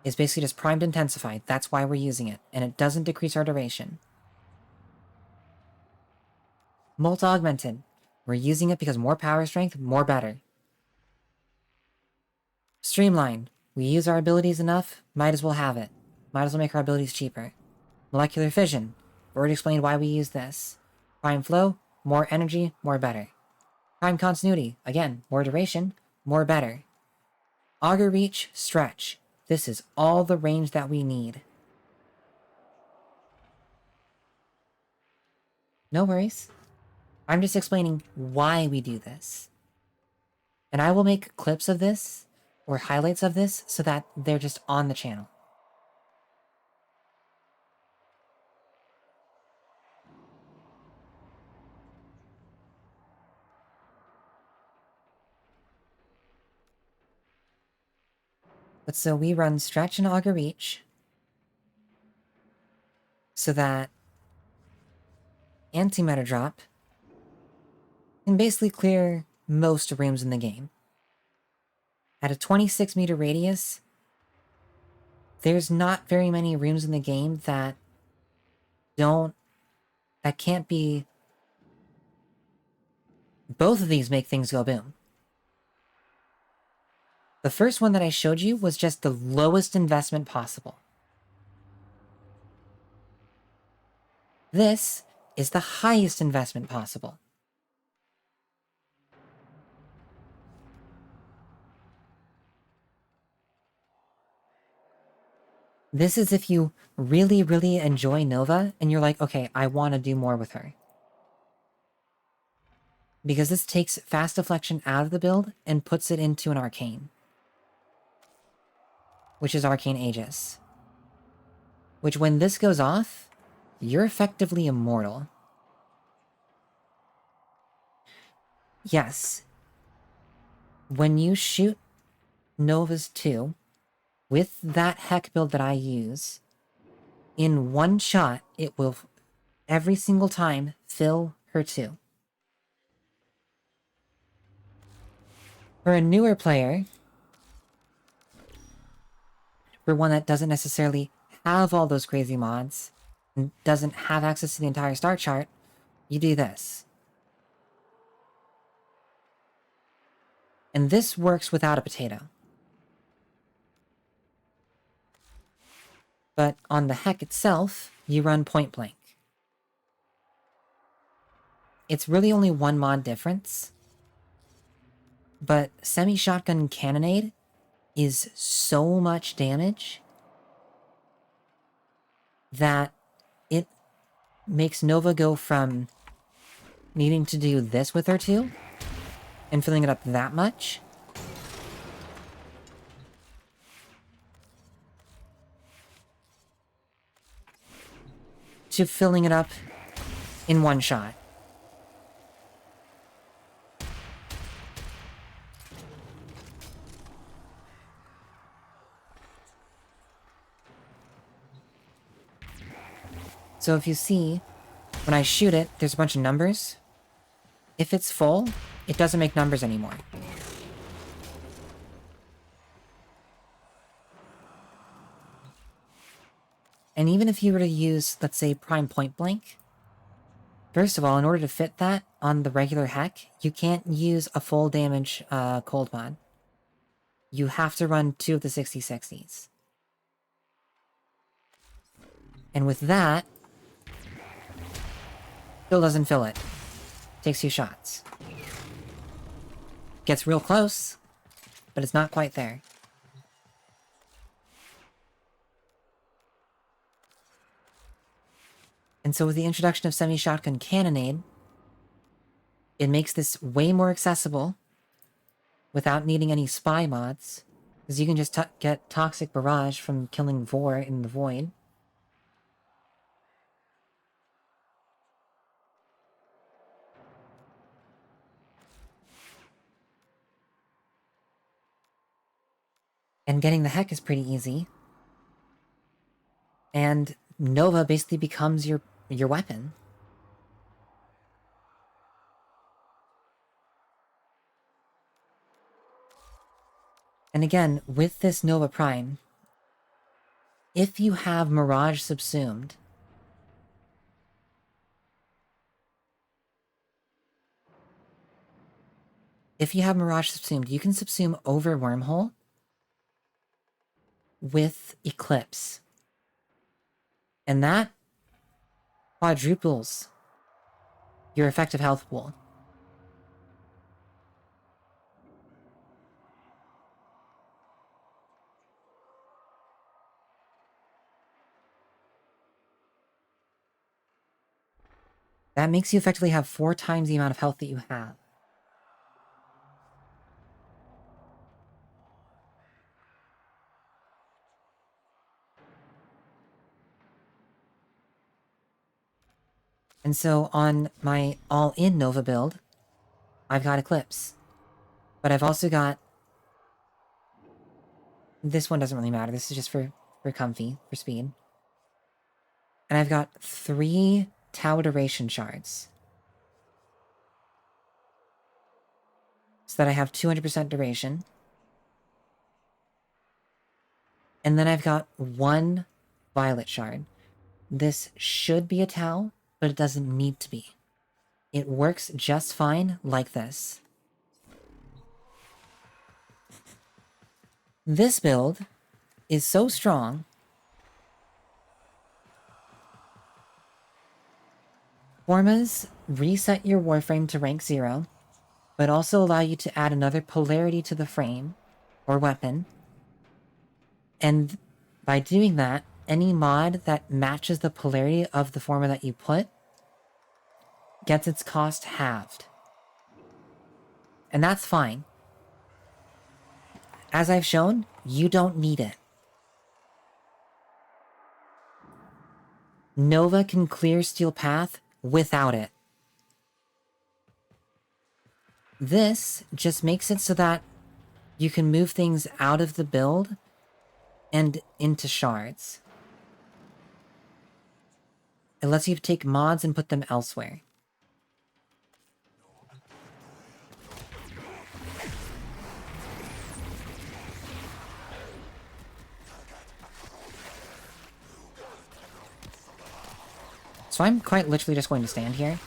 is basically just primed Intensify. That's why we're using it, and it doesn't decrease our duration. Molt Augmented. We're using it because more power strength, more better. Streamline. We use our abilities enough, might as well have it. Might as well make our abilities cheaper. Molecular Fission. I've already explained why we use this. Prime Flow. More energy, more better. Prime Continuity. Again, more duration, more better. Augur Reach, Stretch. This is all the range that we need. No worries. I'm just explaining why we do this. And I will make clips of this, or highlights of this, so that they're just on the channel. But so we run Stretch and Augur Reach, so that Antimatter Drop can basically clear most rooms in the game. At a 26-meter radius, there's not very many rooms in the game that can't be... Both of these make things go boom. The first one that I showed you was just the lowest investment possible. This is the highest investment possible. This is if you really, really enjoy Nova and you're like, okay, I want to do more with her. Because this takes Fast Deflection out of the build and puts it into an Arcane. Which is Arcane Aegis. Which when this goes off, you're effectively immortal. Yes. When you shoot Novas 2, with that Heck build that I use, in one shot, it will, every single time, fill her 2. For a newer player, for one that doesn't necessarily have all those crazy mods, and doesn't have access to the entire star chart, you do this. And this works without a potato. But on the Heck itself, you run Point Blank. It's really only one mod difference, but Semi-Shotgun Cannonade is so much damage that it makes Nova go from needing to do this with her 2 and filling it up that much to filling it up in one shot. So if you see, when I shoot it, there's a bunch of numbers. If it's full, it doesn't make numbers anymore. And even if you were to use, let's say, prime point blank, first of all, in order to fit that on the regular heck, you can't use a full damage cold mod. You have to run 2 of the 60/60s. And with that, still doesn't fill it. Takes 2 shots. Gets real close, but it's not quite there. And so with the introduction of semi-shotgun cannonade, it makes this way more accessible without needing any spy mods, because you can just get Toxic Barrage from killing Vor in the Void. And getting the heck is pretty easy. And Nova basically becomes your weapon. And again, with this Nova Prime, if you have Mirage subsumed, you can subsume over Wormhole with Eclipse. And that quadruples your effective health pool. That makes you effectively have 4 times the amount of health that you have. And so on my all-in Nova build, I've got Eclipse. But I've also got... This one doesn't really matter. This is just for comfy, for speed. And I've got 3 Tau Duration Shards. So that I have 200% duration. And then I've got 1 Violet Shard. This should be a Tau, but it doesn't need to be. It works just fine like this. This build is so strong. Formas reset your Warframe to rank 0, but also allow you to add another polarity to the frame, or weapon. And by doing that, any mod that matches the polarity of the Forma that you put gets its cost halved. And that's fine. As I've shown, you don't need it. Nova can clear Steel Path without it. This just makes it so that you can move things out of the build and into shards. It lets you take mods and put them elsewhere. So I'm quite literally just going to stand here.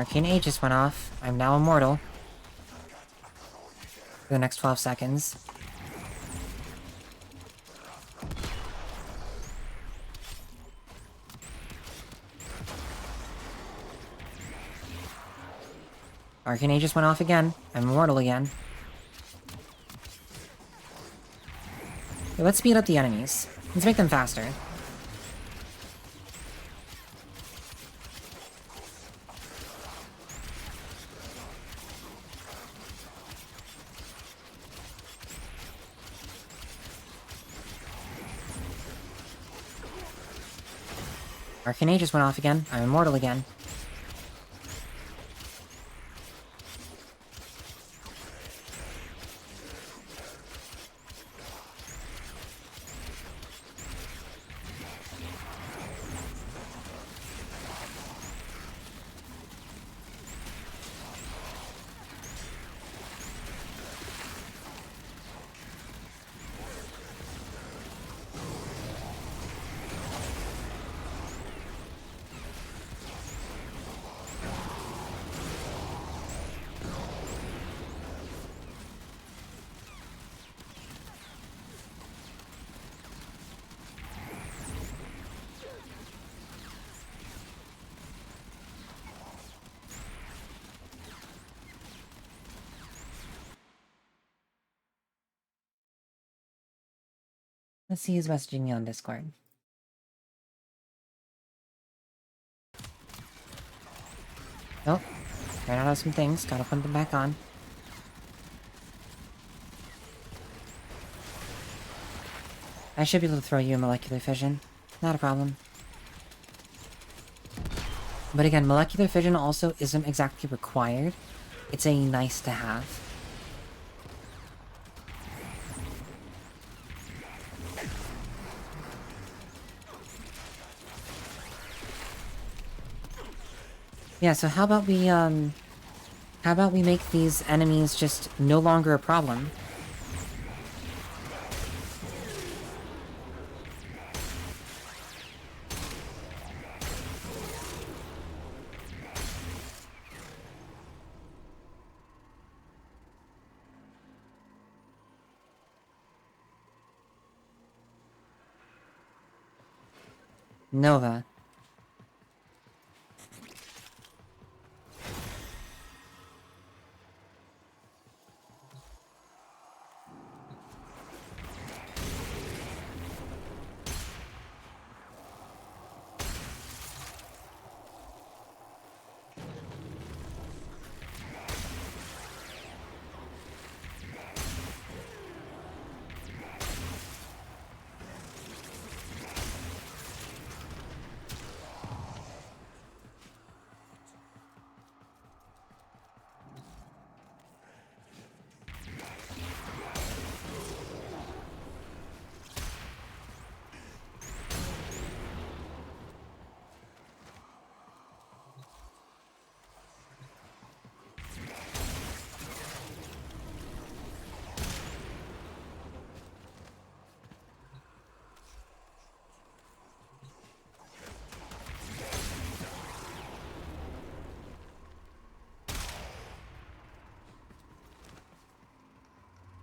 Arcane Aegis went off. I'm now immortal. For the next 12 seconds. Arcane Aegis went off again. I'm immortal again. Okay, let's speed up the enemies. Let's make them faster. Arcane Aegis went off again. I'm immortal again. Let's see who's messaging me on Discord. Oh, ran out of some things. Gotta put them back on. I should be able to throw you a molecular fission. Not a problem. But again, molecular fission also isn't exactly required. It's a nice to have. Yeah, so how about we make these enemies just no longer a problem? Nova.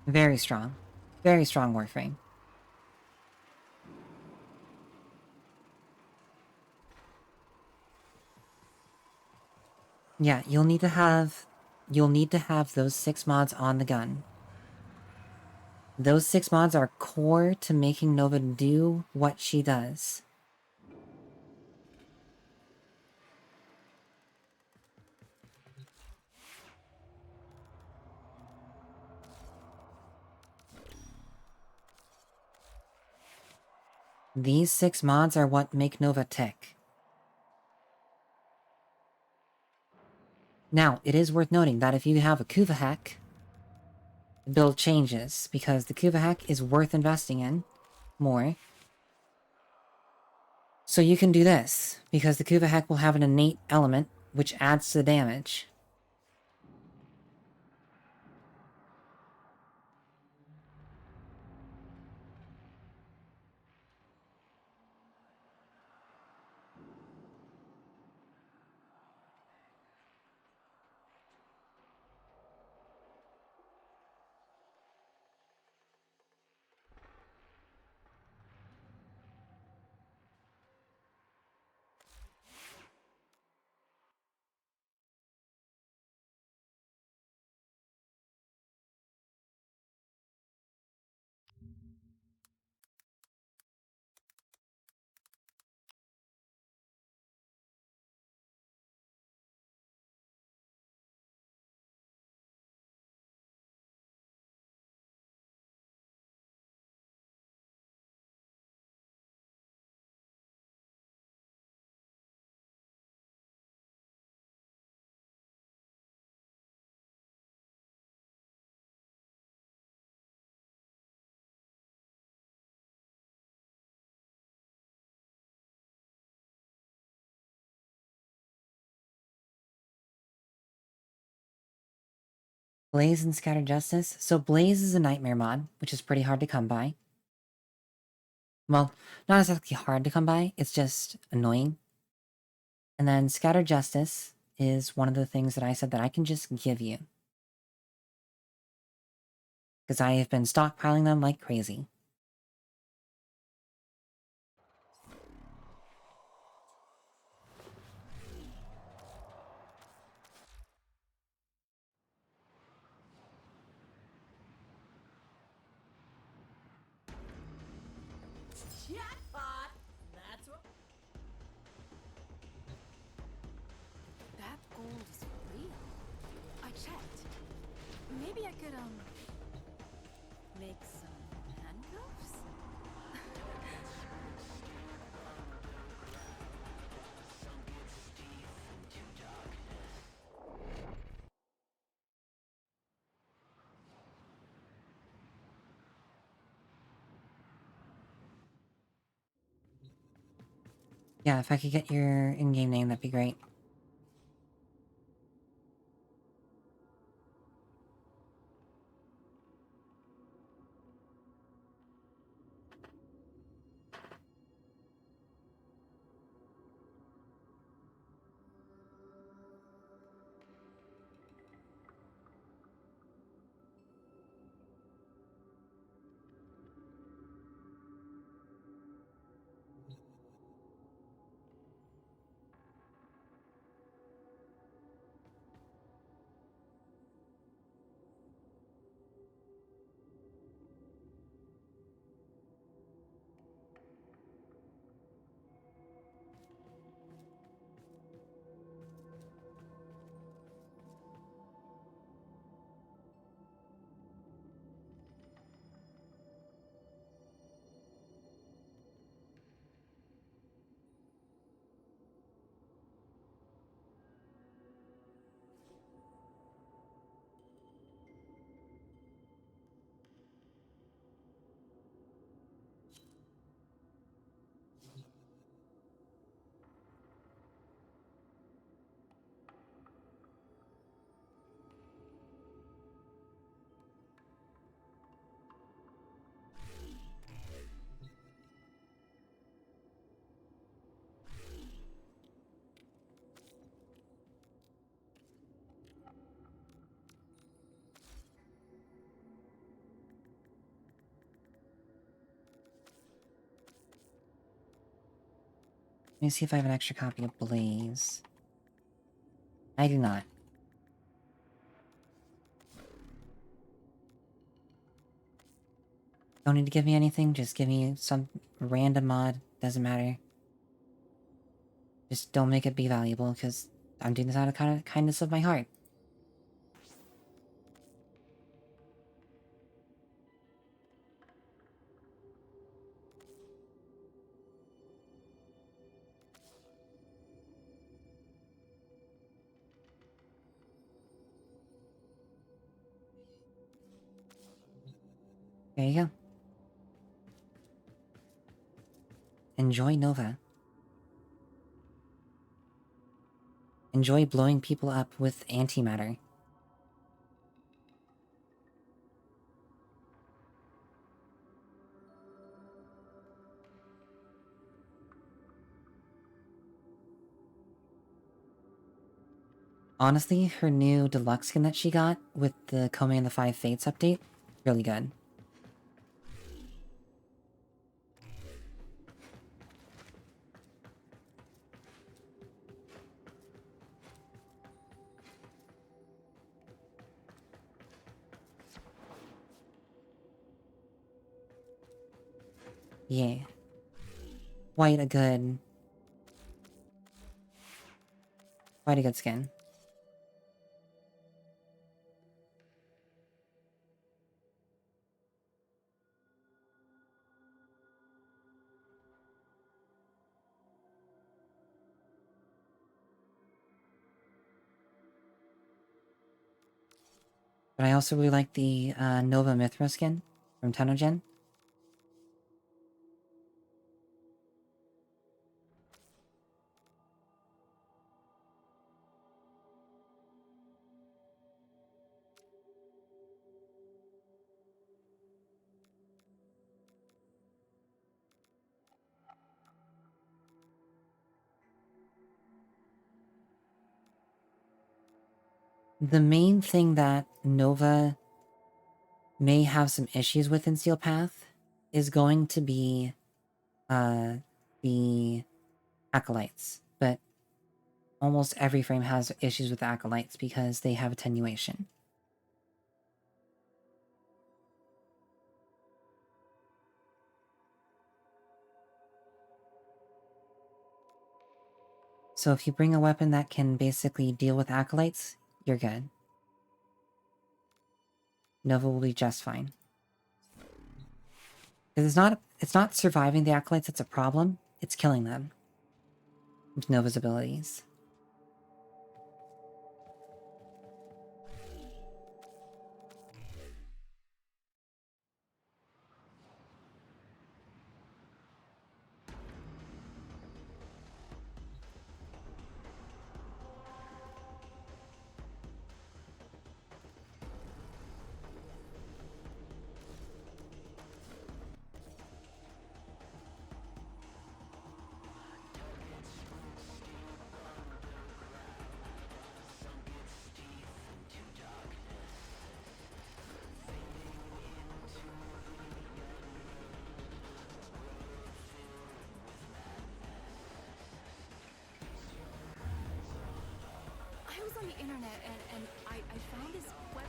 Very strong. Very strong Warframe. Yeah, you'll need to have those 6 mods on the gun. Those 6 mods are core to making Nova do what she does. These 6 mods are what make Nova tick. Now, it is worth noting that if you have a Kuva hack, the build changes, because the Kuva hack is worth investing in more. So you can do this, because the Kuva hack will have an innate element, which adds to the damage. Blaze and Scattered Justice. So Blaze is a nightmare mod, which is pretty hard to come by. Well, not exactly hard to come by, it's just annoying. And then Scattered Justice is one of the things that I said that I can just give you. Because I have been stockpiling them like crazy. Jackpot! That's what. That gold is real. I checked. Maybe I could, make some handcuffs? Yeah, if I could get your in-game name, that'd be great. Let me see if I have an extra copy of Blaze. I do not. Don't need to give me anything, just give me some random mod, doesn't matter. Just don't make it be valuable, because I'm doing this out of kindness of my heart. There you go. Enjoy Nova. Enjoy blowing people up with antimatter. Honestly, her new deluxe skin that she got with the Command the Five Fates update, really good. Yeah. Quite a good... Quite a good skin. But I also really like the Nova Mithra skin from Tenogen. The main thing that Nova may have some issues with in Steel Path is going to be the acolytes, but almost every frame has issues with acolytes because they have attenuation. So if you bring a weapon that can basically deal with acolytes, you're good. Nova will be just fine. Because it's not surviving the acolytes that's a problem, it's killing them with Nova's abilities. I was on the internet and I found this website.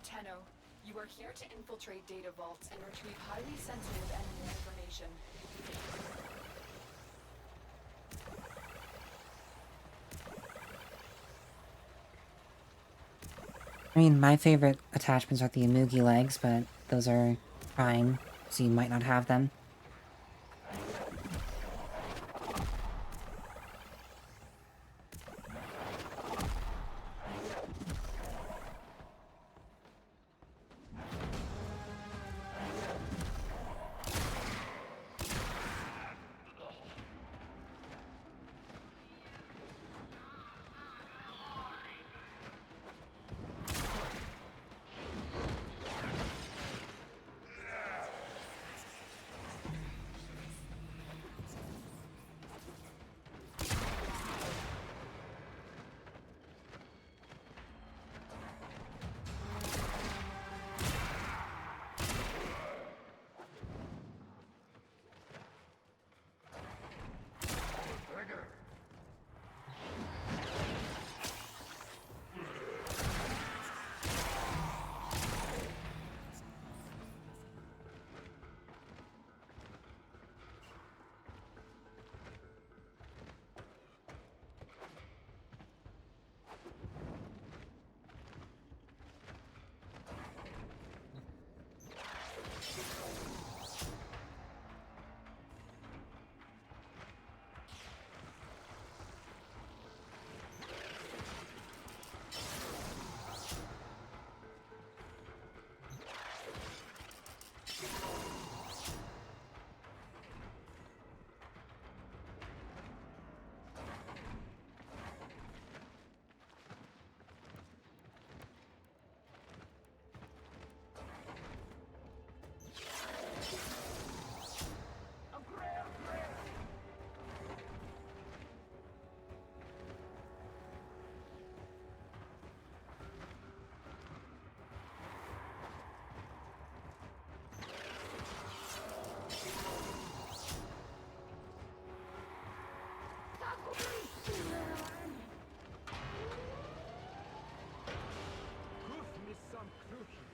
Tenno, you are here to infiltrate data vaults and retrieve highly sensitive enemy information. I mean, my favorite attachments are the Imugi legs, but those are prime, so you might not have them.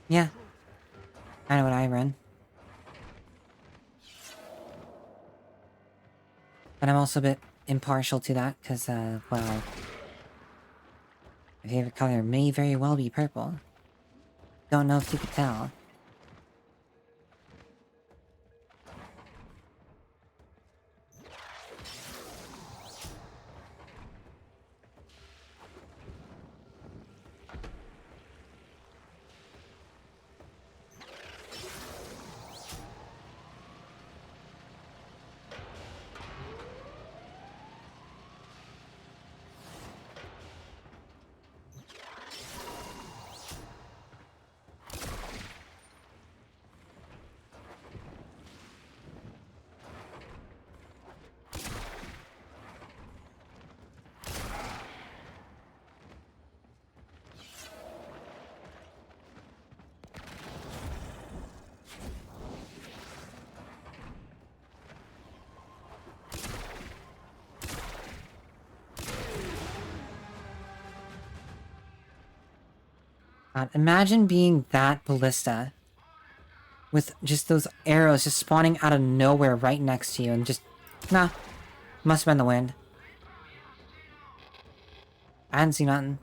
Yeah. Kind of what I run. But I'm also a bit impartial to that, because, well... my favorite color may very well be purple. Don't know if you could tell. God, imagine being that ballista with just those arrows just spawning out of nowhere right next to you and just... Nah. Must have been the wind. I didn't see nothing.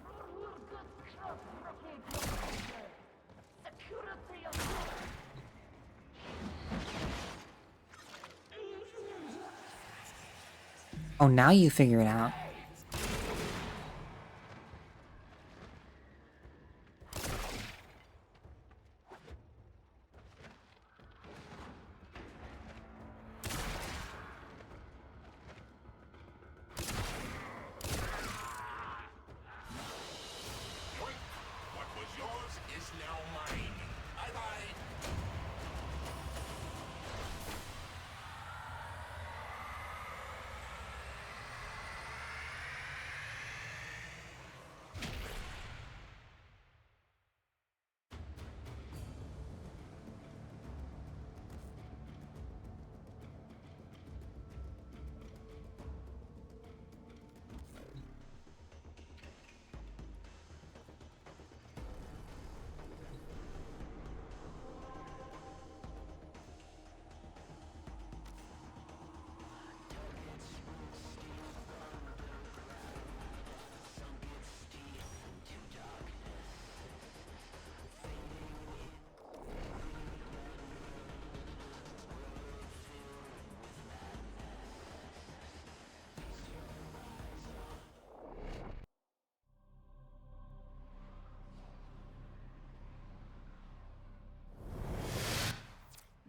Oh, now you figure it out. What was yours is now mine. Bye-bye.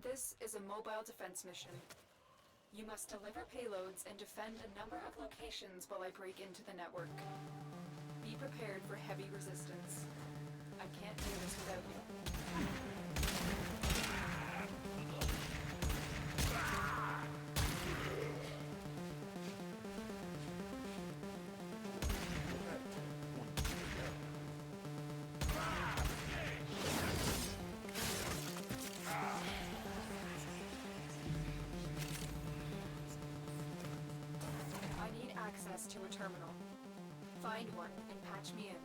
This is a mobile defense mission. You must deliver payloads and defend a number of locations while I break into the network. Be prepared for heavy resistance. I can't do this without you. I need access to a terminal. Find one and patch me in.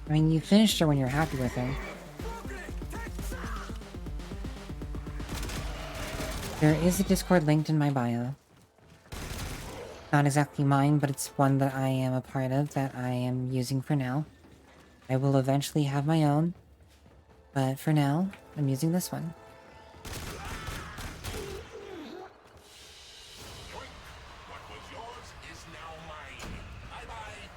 I mean, you finished her when you're happy with her. There is a Discord linked in my bio. Not exactly mine, but it's one that I am a part of that I am using for now. I will eventually have my own, but for now, I'm using this one. What was yours is now mine. Bye-bye.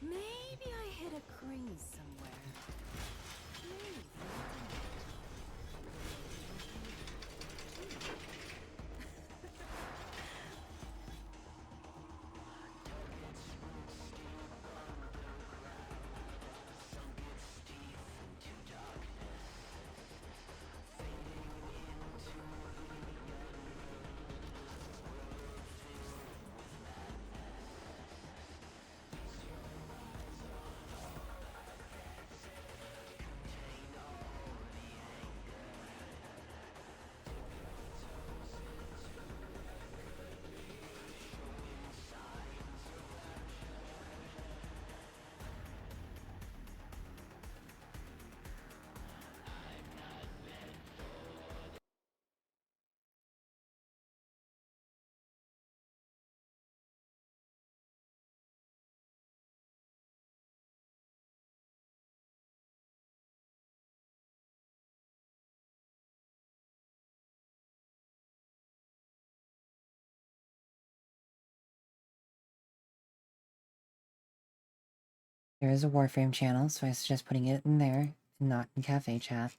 Maybe I hit a crease somewhere. Maybe. There is a Warframe channel, so I suggest putting it in there, and not in cafe chat.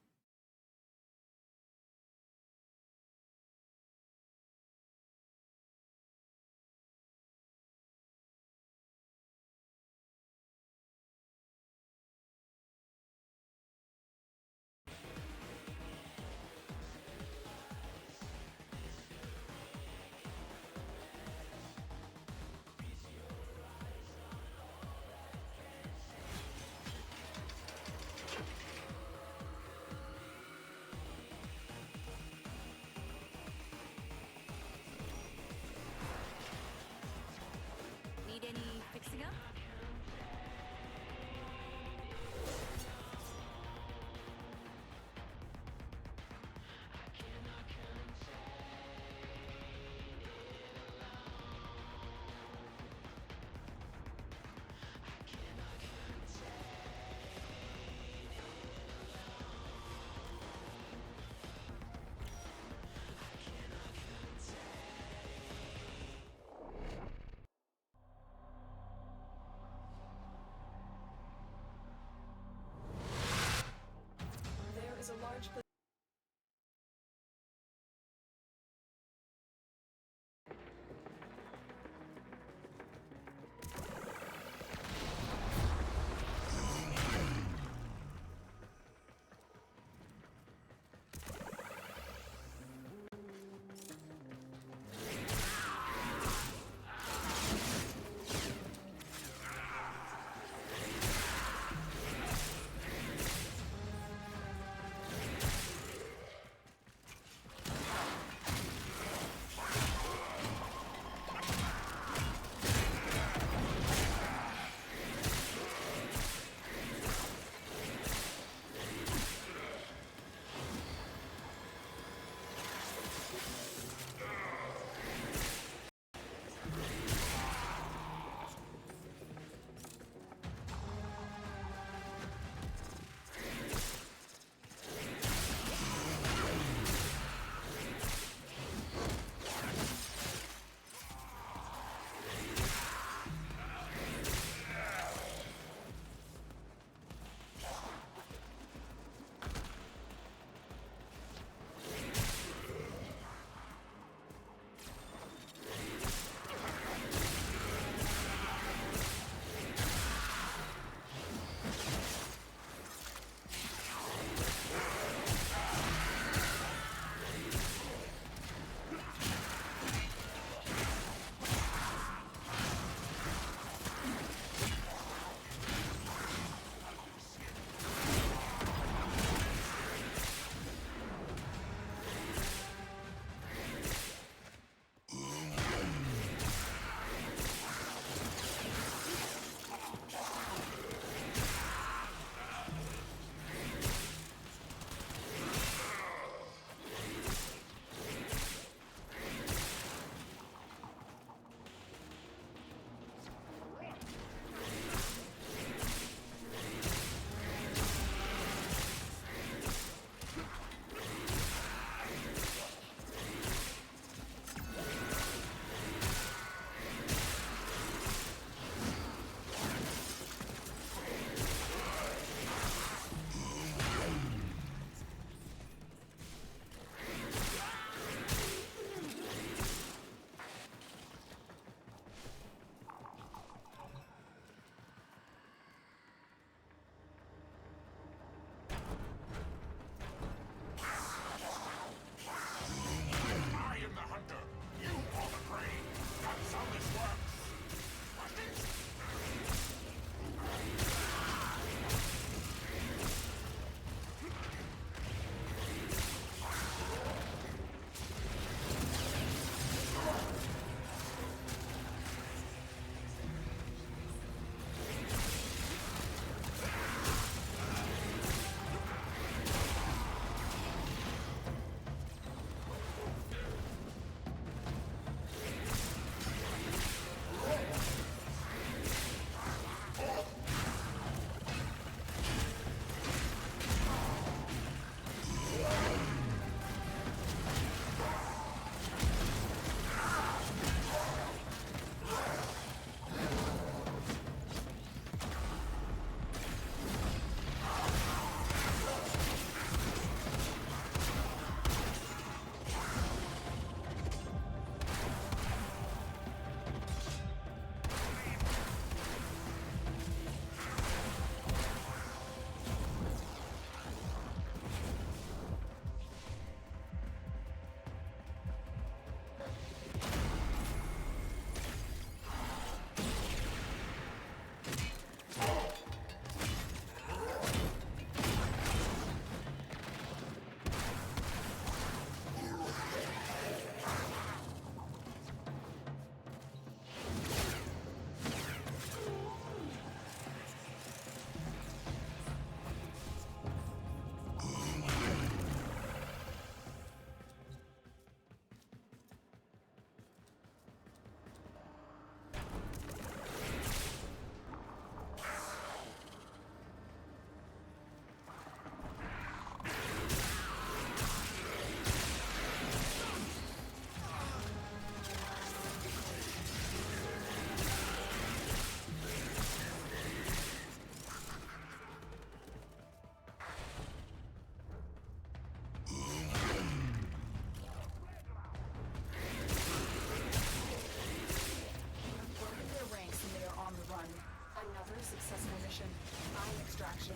successful mission. Eye extraction.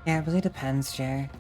Yeah, it really depends, Jer.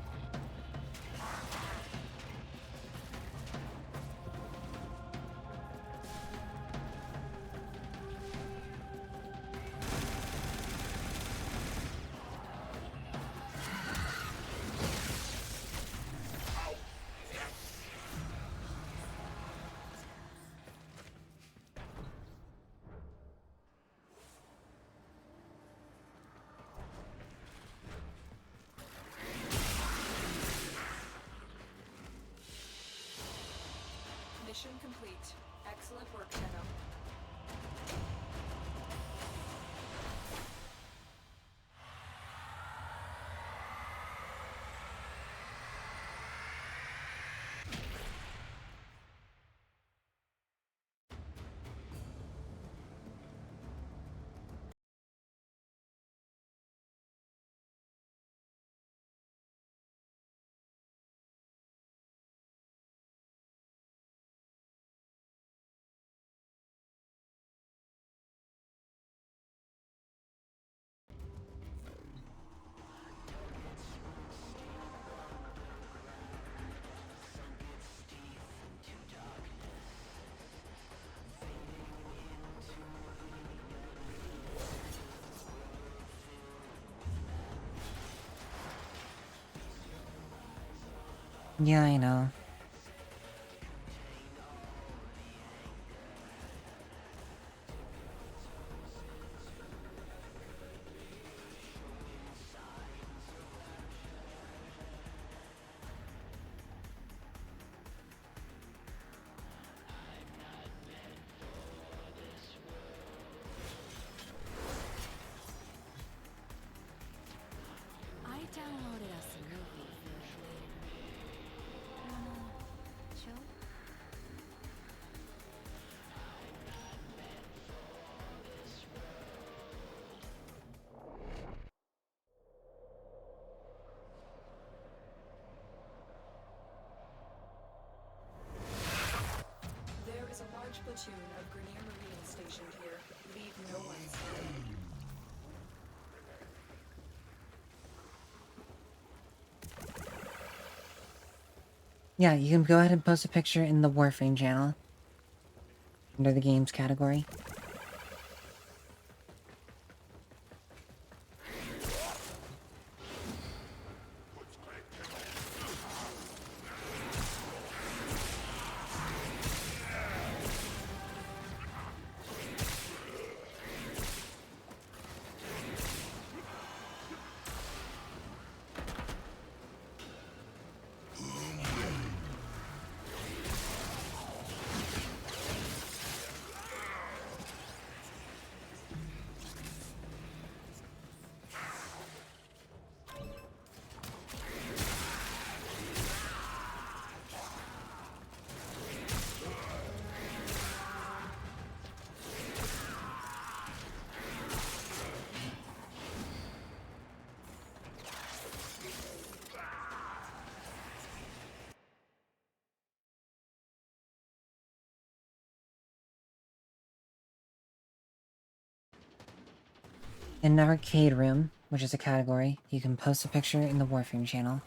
Mission complete. Excellent work, Shadow. Yeah, I know. I downloaded us a movie for later. Wanna chill? There is a large platoon of Grenier Marines stationed here. Leave no one standing. Yeah, you can go ahead and post a picture in the Warframe channel. Under the games category. In the arcade room, which is a category, you can post a picture in the Warframe channel.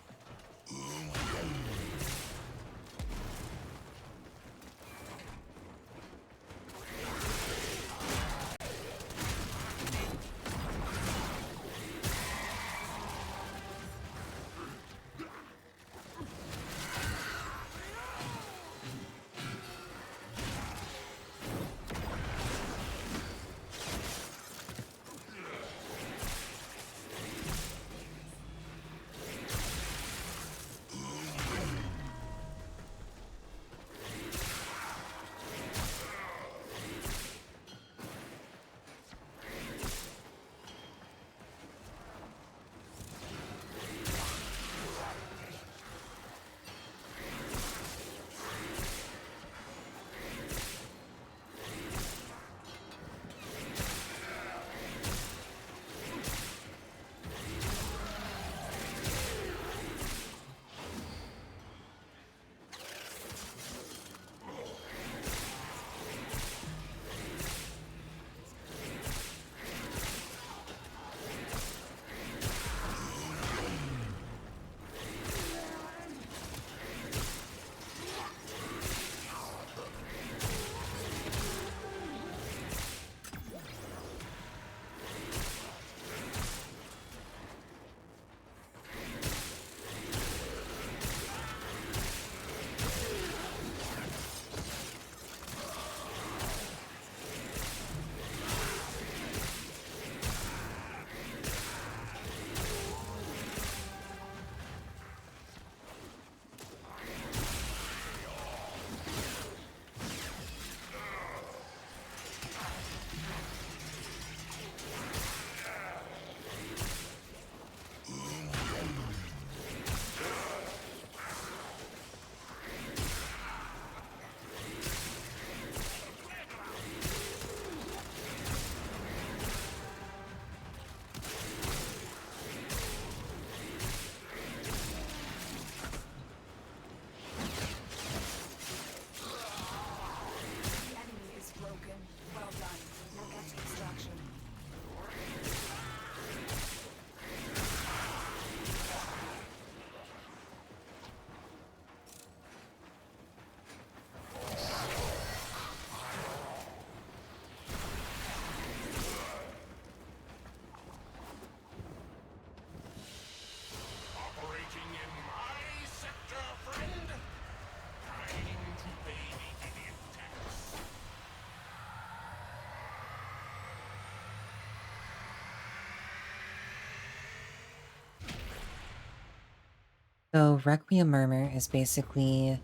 So Requiem Murmur is basically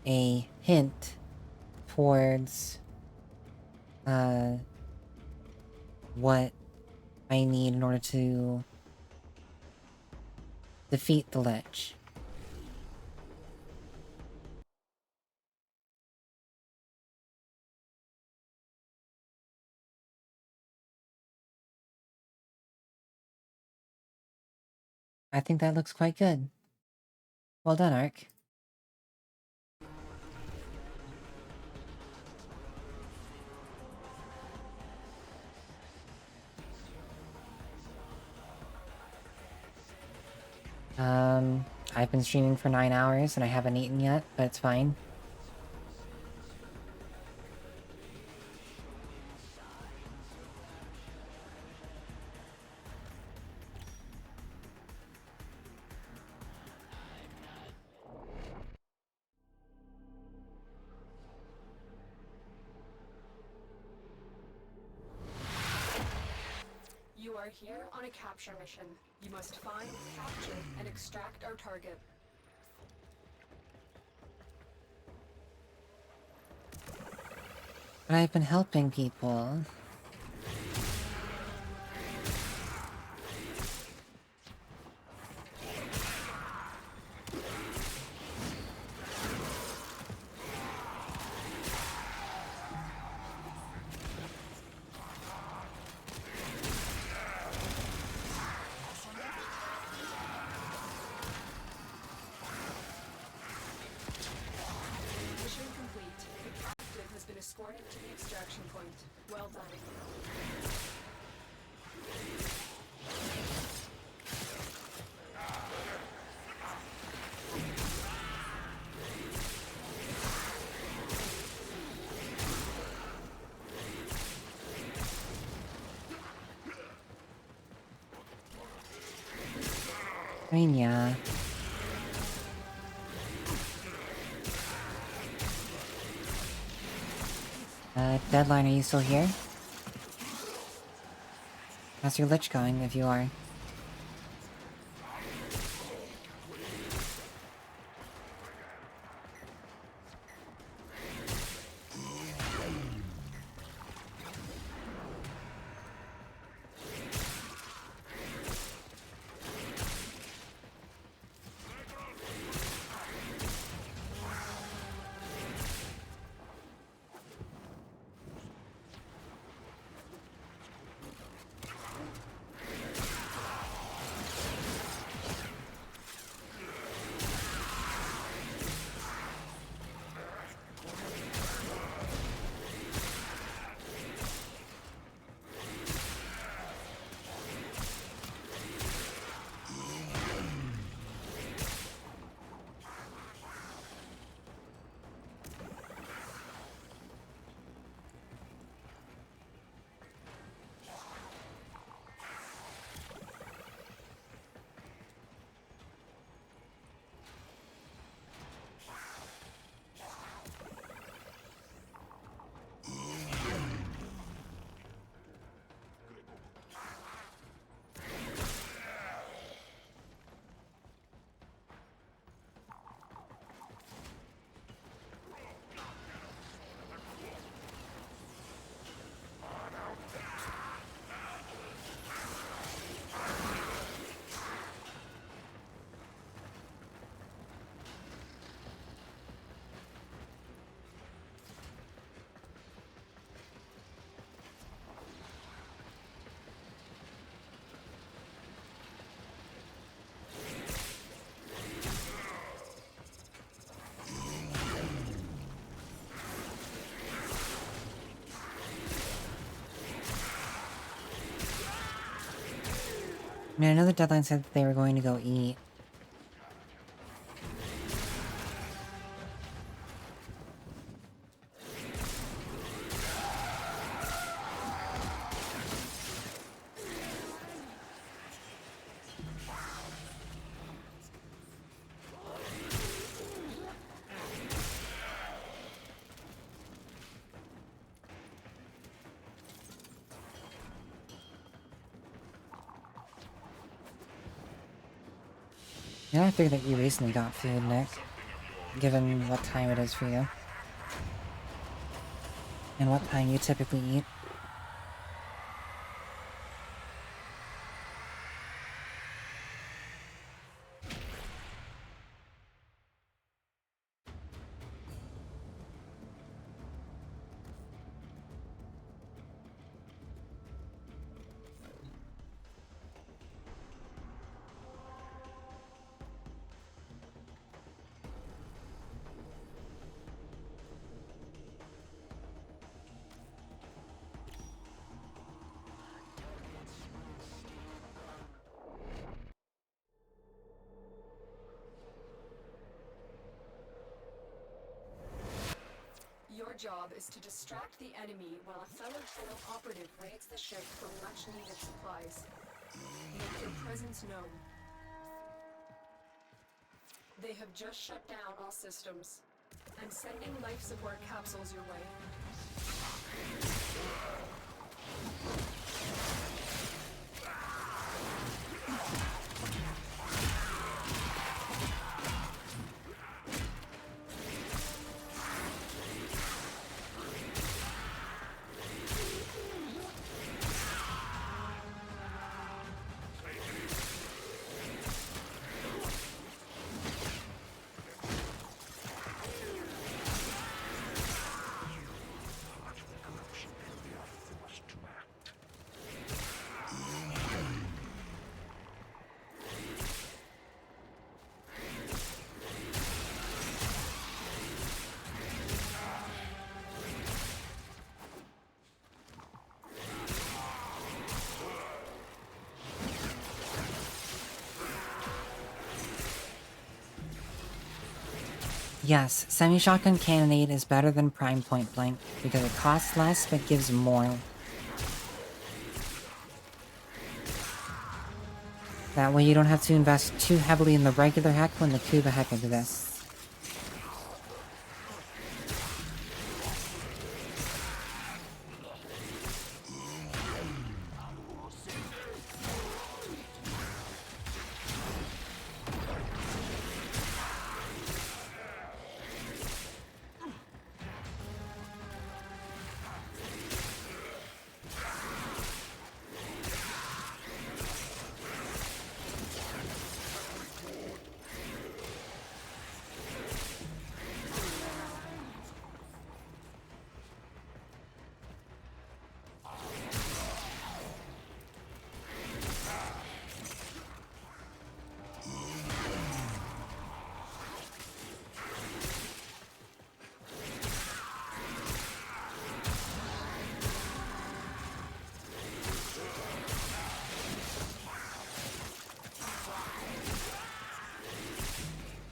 a hint towards what I need in order to defeat the Lich. I think that looks quite good. Well done, Ark. I've been streaming for 9 hours and I haven't eaten yet, but it's fine. You are here on a capture mission. You must find, capture, and extract our target. But I've been helping people. Mission complete. The captive has been escorted to the extraction point. Well done. I mean, yeah. Deadline, are you still here? How's your Lich going, if you are? I mean, I know the deadline said that they were going to go eat. Yeah, I figured that you recently got food, Nick. Given what time it is for you. And what time you typically eat. Your job is to distract the enemy while a fellow Shadow operative raids the ship for much-needed supplies. Make your presence known. They have just shut down all systems. I'm sending life support capsules your way. Yes, semi-shotgun cannonade is better than prime point blank because it costs less but gives more. That way you don't have to invest too heavily in the regular heck when the Kuba heck exists.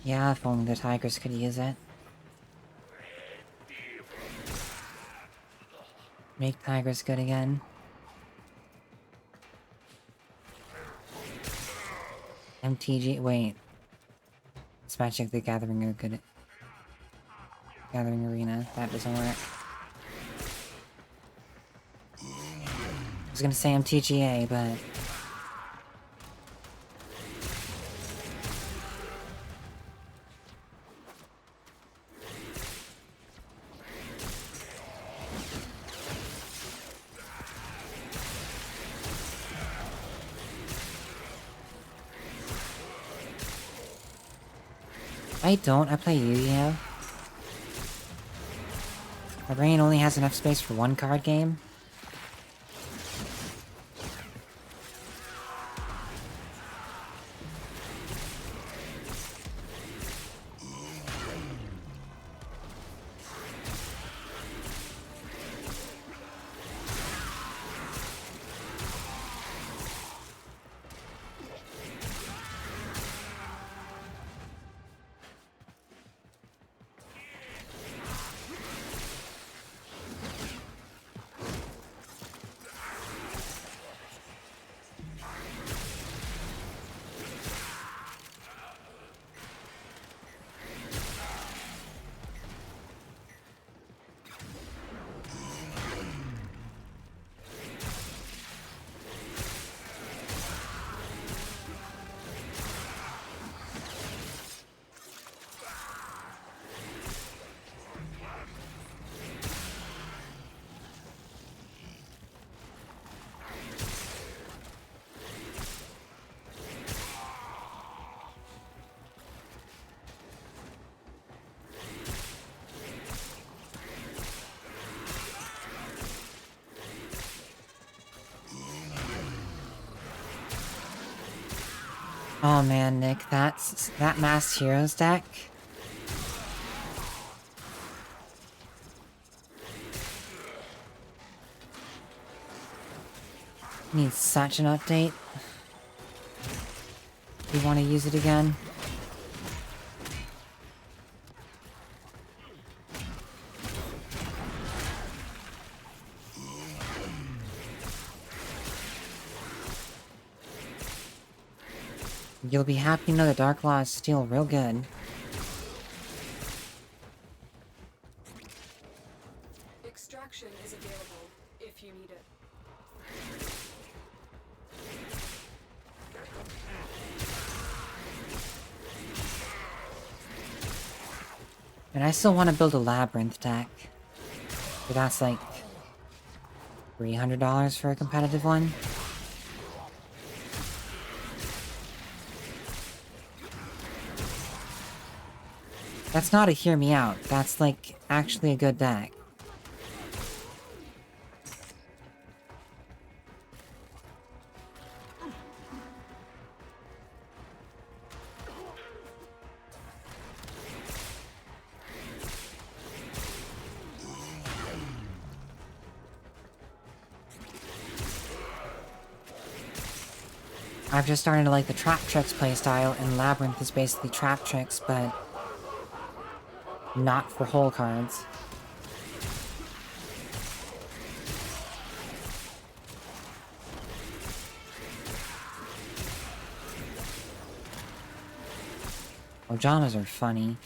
Yeah, if only the tigers could use it. Make tigers good again. MTG, wait. It's Magic the Gathering are good at Gathering Arena. That doesn't work. I was gonna say MTGA, but... I don't, I play Yu-Gi-Oh! My brain only has enough space for one card game. Oh man, Nick, that Masked Heroes deck. Needs such an update. You want to use it again? You'll be happy to know the Dark Law is still real good. Extraction is available if you need it. And I still want to build a Labyrinth deck. But that's like $300 for a competitive one. That's not a hear me out. That's like actually a good deck. I've just started to like the Trap Tricks playstyle, and Labyrinth is basically Trap Tricks, but not for whole cards. Ojamas are funny.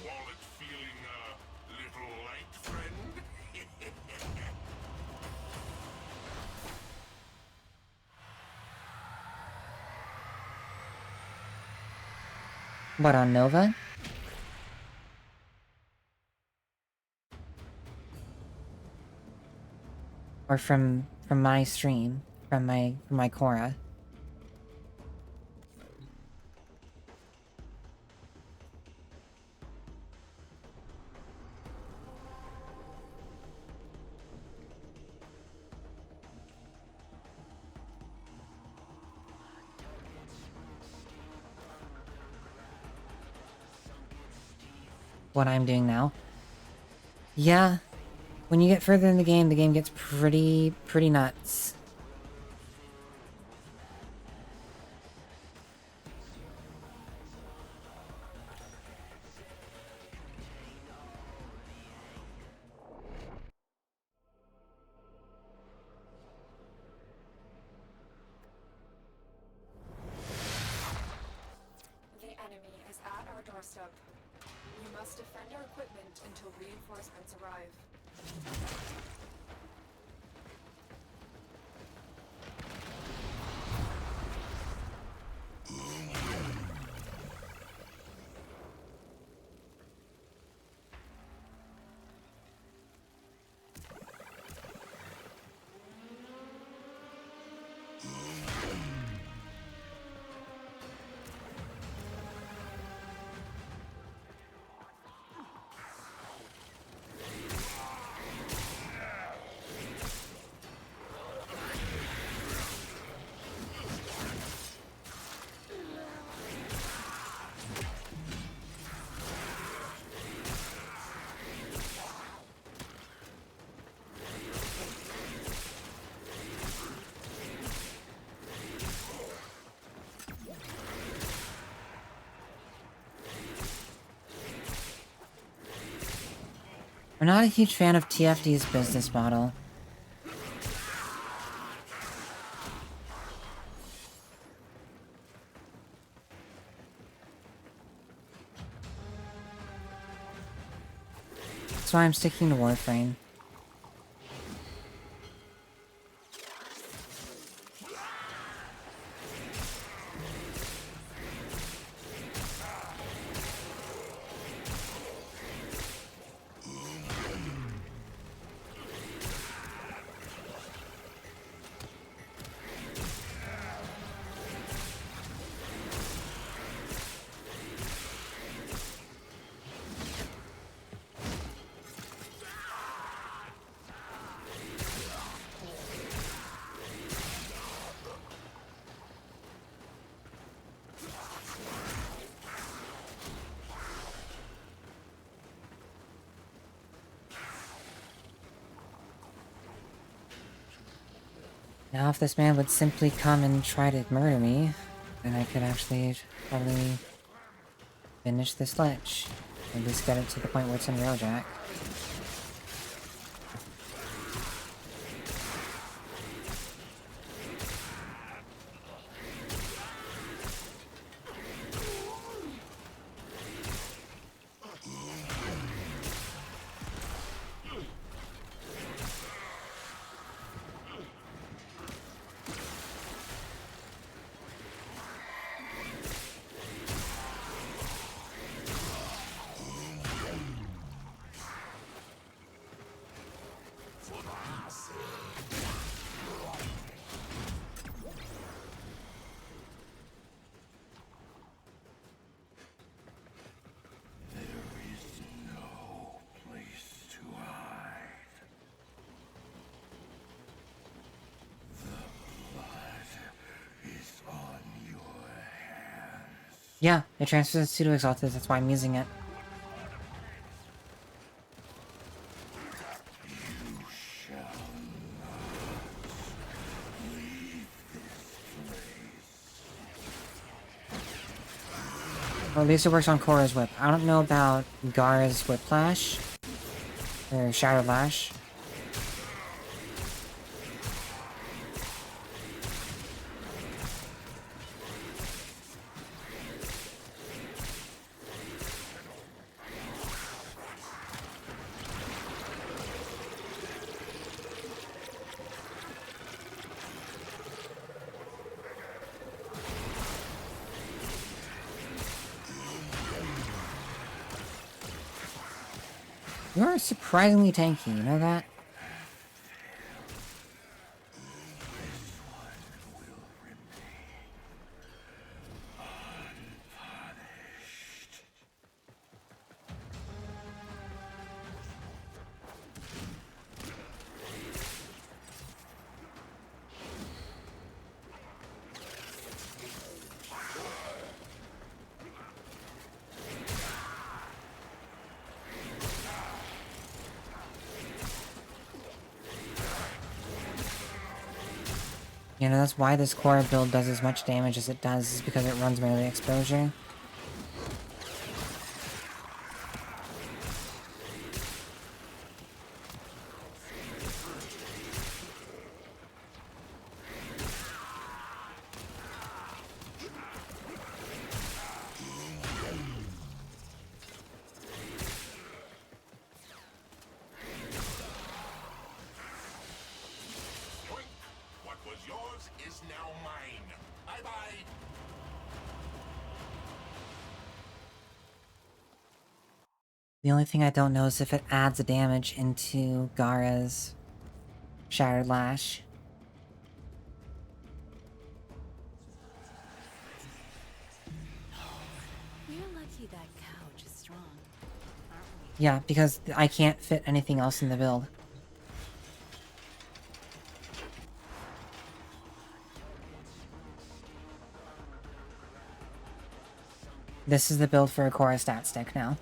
Wallet feeling a little light, friend? What, on Nova? Or from my stream, from my Cora. What I'm doing now. Yeah, when you get further in the game gets pretty nuts. The enemy is at our doorstep. You must defend our equipment until reinforcements arrive. I'm not a huge fan of TFD's business model. That's why I'm sticking to Warframe. Now if this man would simply come and try to murder me, then I could actually probably finish this lich. At least get it to the point where it's in Railjack. Yeah, it transfers to pseudo exalted, that's why I'm using it. Or at least it works on Korra's whip. I don't know about Gara's whiplash. Or Shadow Lash. You're surprisingly tanky, you know that? You know, that's why this core build does as much damage as it does, is because it runs melee exposure. What was yours is now mine. Bye-bye. The only thing I don't know is if it adds a damage into Gara's Shattered Lash. We're lucky that couch is strong, aren't we? Yeah, because I can't fit anything else in the build. This is the build for a Korra stat stick now.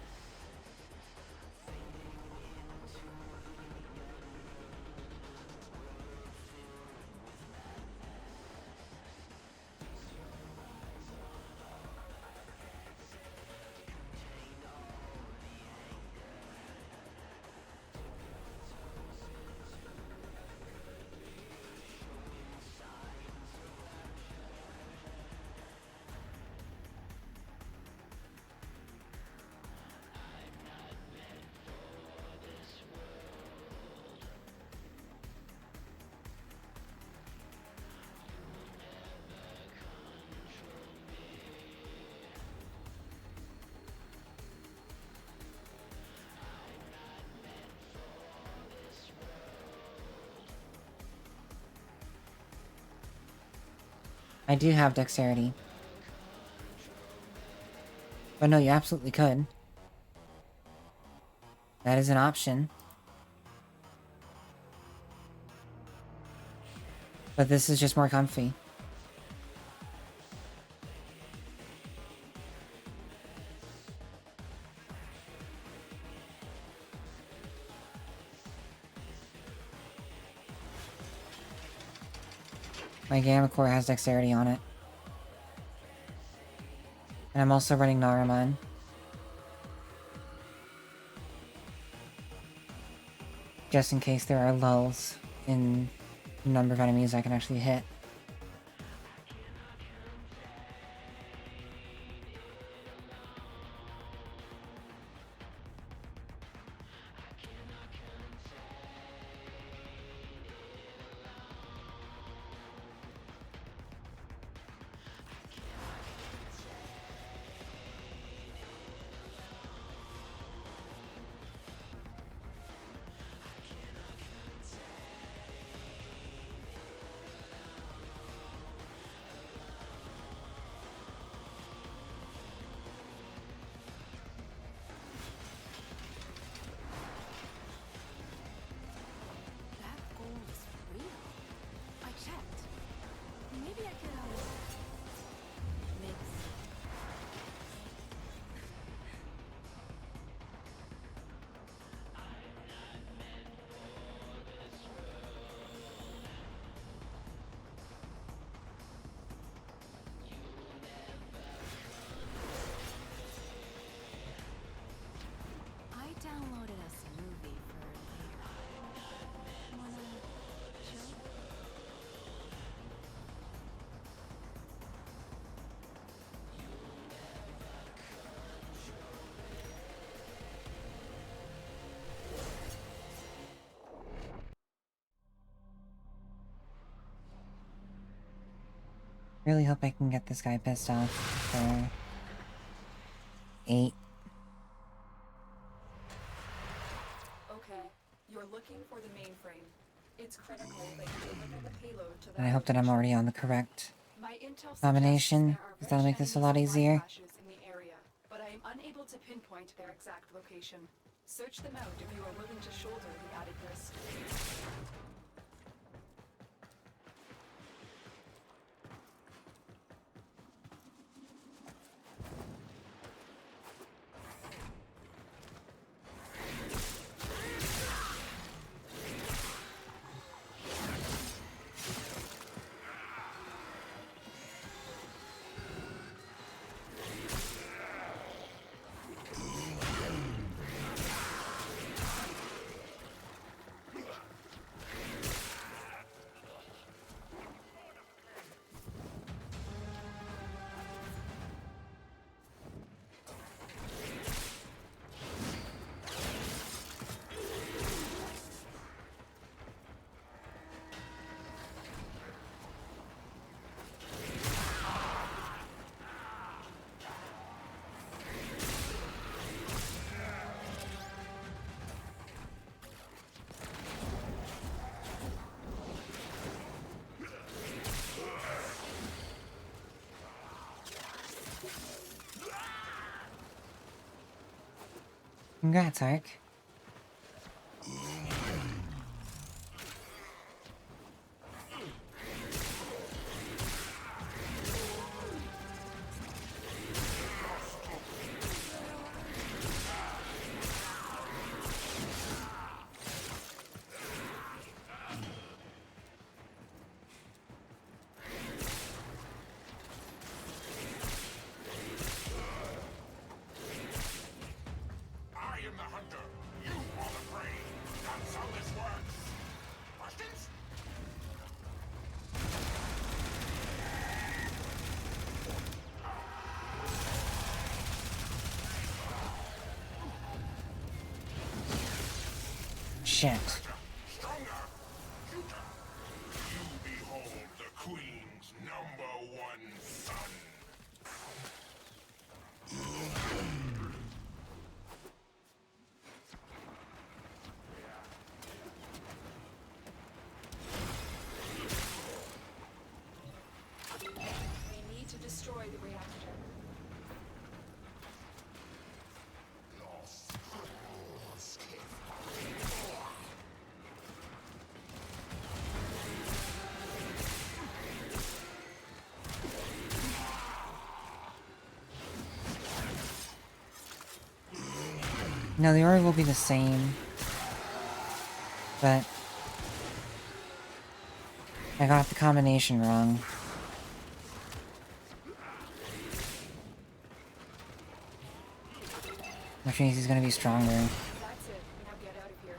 I do have dexterity. But no, you absolutely could. That is an option. But this is just more comfy. My Gamma Core has dexterity on it. And I'm also running Naruman. Just in case there are lulls in the number of enemies I can actually hit. That goal is real. I checked. Maybe I could, mix. I downloaded us a movie for later. Wanna chill? Really hope I can get this guy pissed off for 8. Okay, you're looking for the mainframe. It's critical that you deliver the payload to And I hope that I'm already on the correct My intel suggests combination, there are because that'll make rich this a lot enemy supply easier. caches in the area, but I am unable to pinpoint their exact location. Search them out if you are willing to shoulder the added risk. Congrats, Ark. I am the hunter. You are the prey. That's how this works. Questions? Shit. Stronger. Shooter. You behold the Queen's #1 son. We need to destroy the reactor. No, the order will be the same. But I got the combination wrong. Which means he's gonna be stronger. That's it. Now get out of here.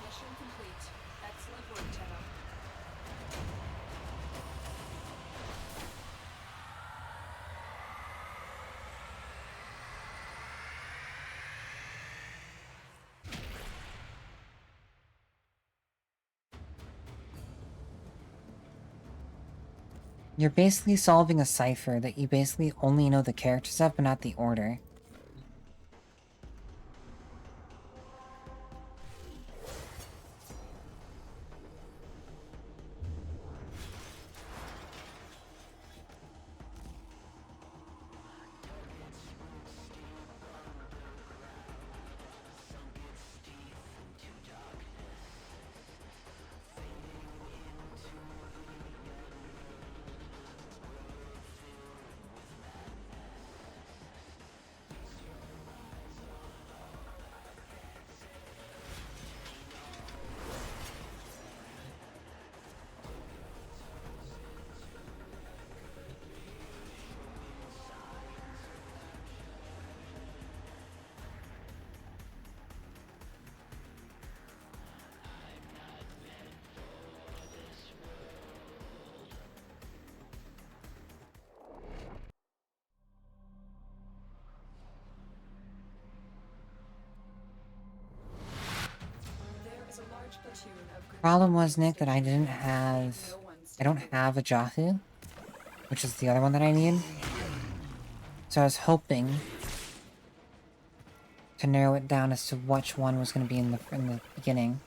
Mission complete. Excellent work, Tenno. You're basically solving a cipher that you basically only know the characters of, but not the order. There is a large platoon of Problem was, Nick, that I don't have a Jahu, which is the other one that I need. So I was hoping to narrow it down as to which one was going to be in the beginning.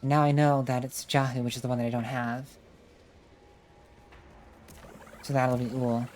And now I know that it's Jahu, which is the one that I don't have. So that'll be cool.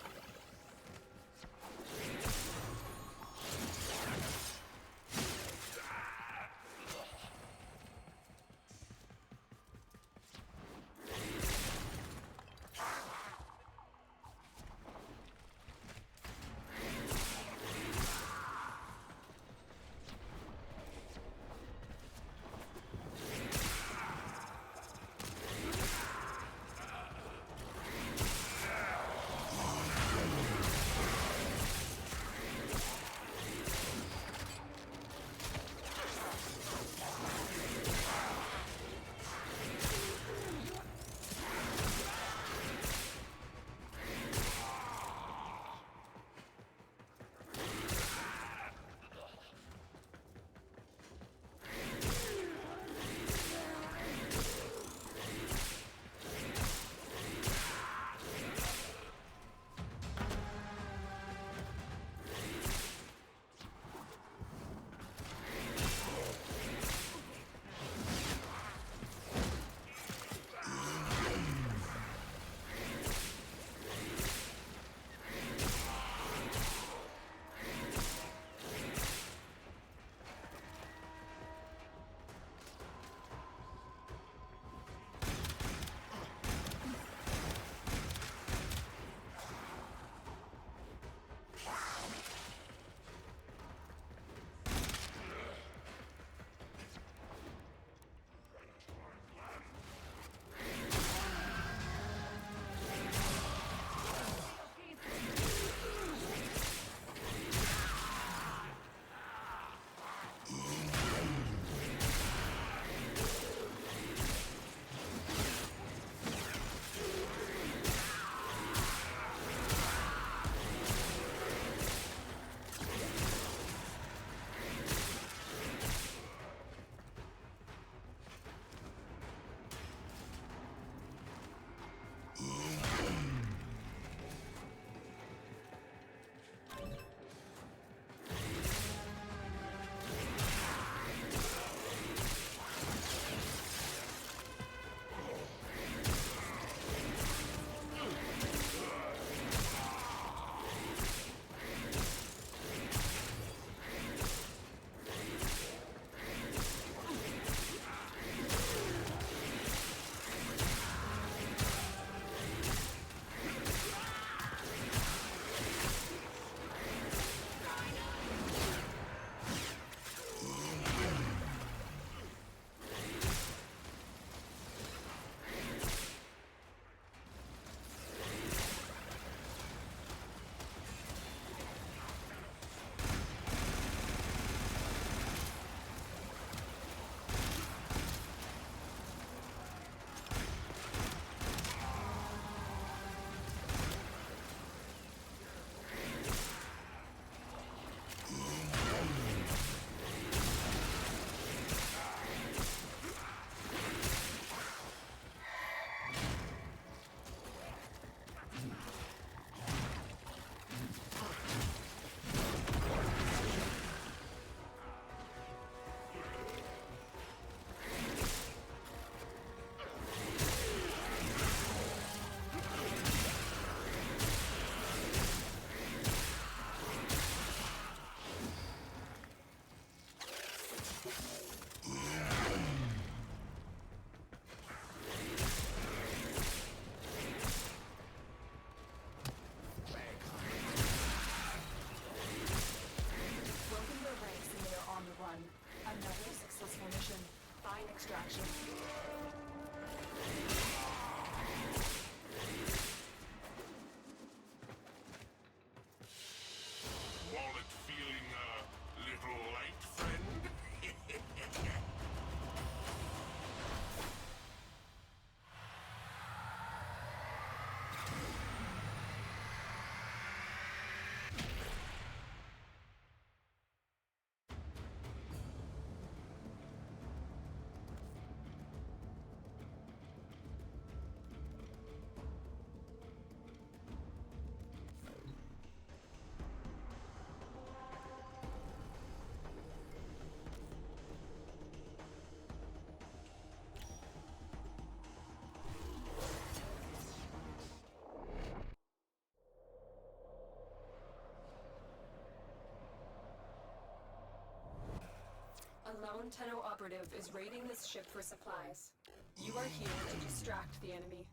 lone Tenno operative is raiding this ship for supplies. You are here to distract the enemy.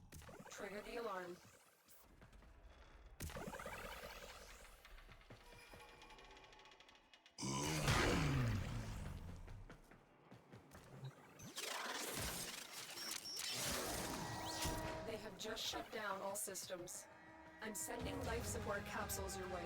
Trigger the alarm. They have just shut down all systems. I'm sending life support capsules your way.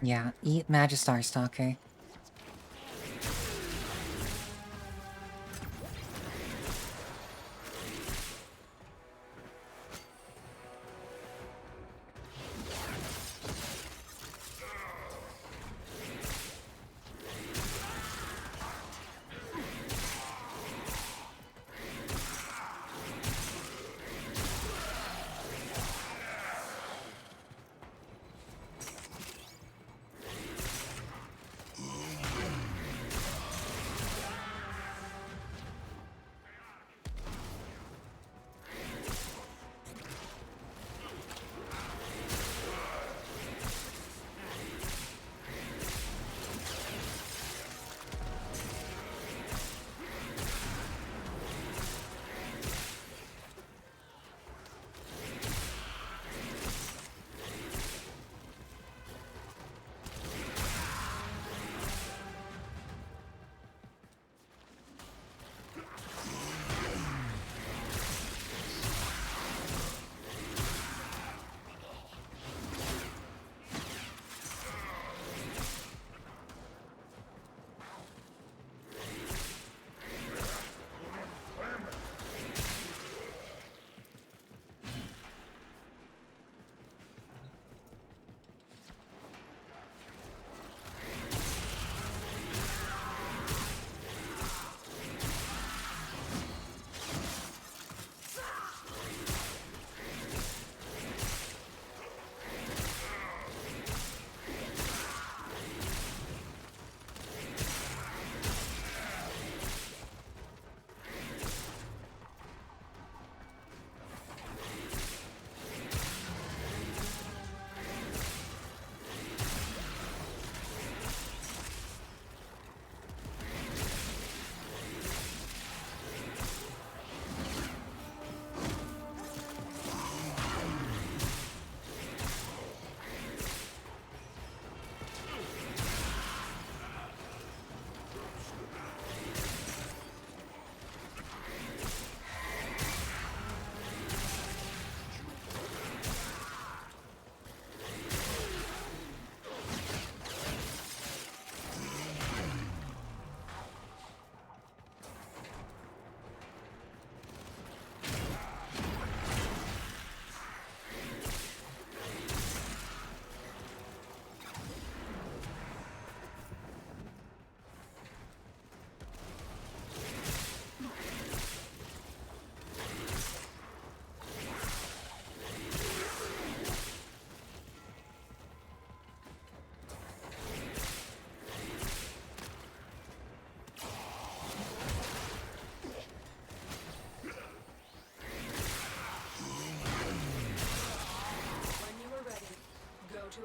Yeah, eat Magistar Stalker.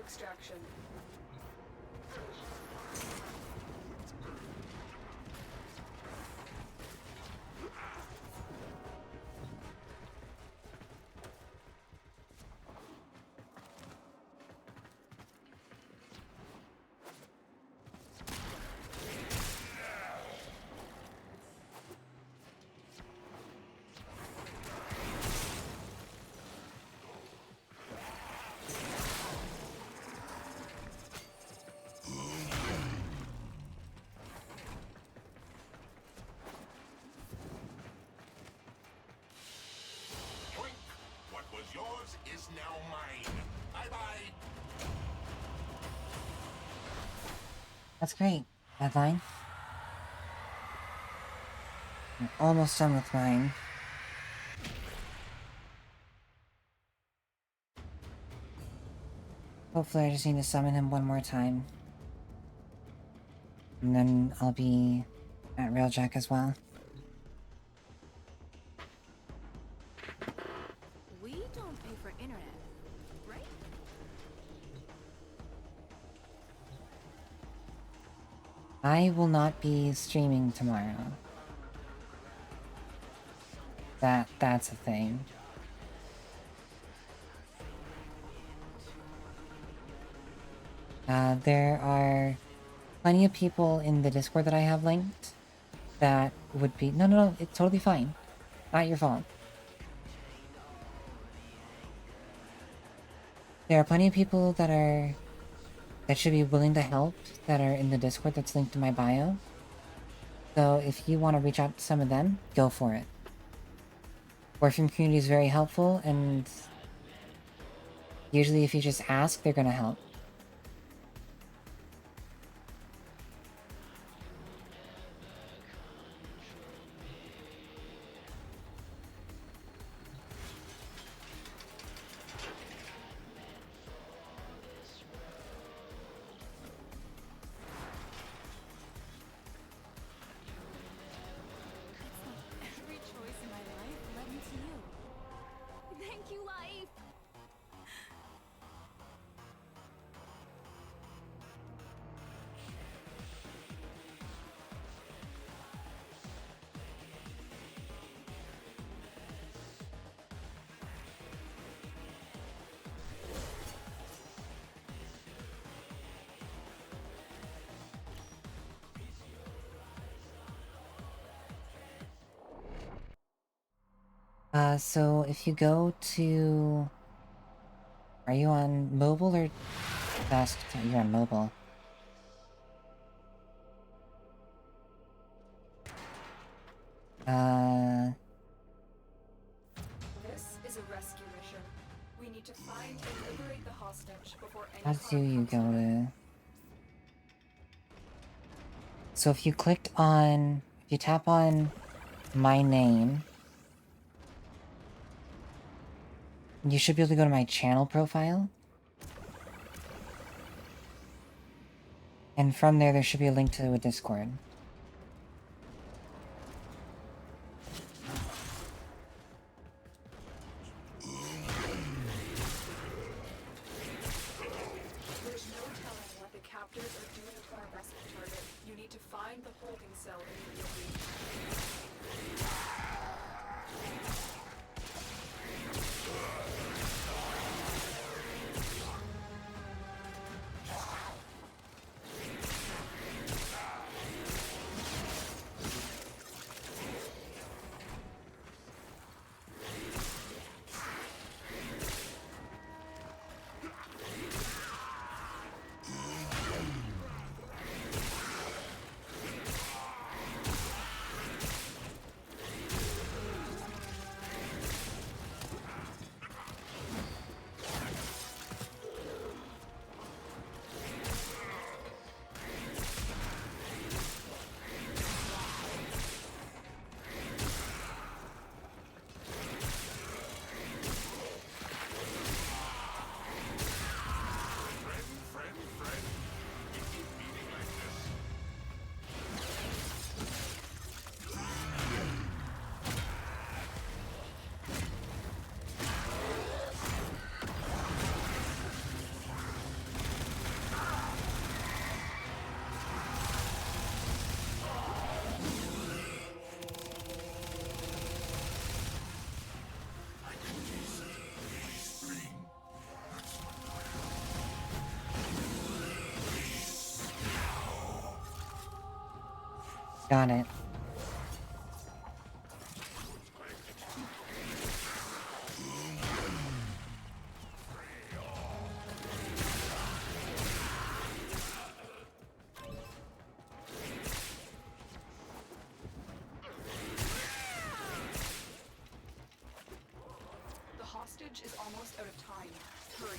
extraction. Twink, what was yours is now mine. Bye-bye. That's great, Deadline. I'm almost done with mine. Hopefully I just need to summon him one more time. And then I'll be at Railjack as well. We don't pay for internet, right? I will not be streaming tomorrow. That's a thing. There are plenty of people in the Discord that I have linked that would be... No, it's totally fine. Not your fault. There are plenty of people that should be willing to help that are in the Discord that's linked to my bio. So if you want to reach out to some of them, go for it. Orphan community is very helpful, and usually if you just ask, they're gonna help. Every choice in my life led me to you. Thank you, life! So if you go to... Are you on mobile or desktop? You're on mobile. This is a rescue mission. We need to find and liberate the hostage before any How do harm you comes go of it. to... So if you clicked on... If you tap on my name, you should be able to go to my channel profile. And from there should be a link to a Discord. There's no telling what the captors are doing to our rescue target. You need to find the holding cell immediately. Got it. The hostage is almost out of time. Hurry.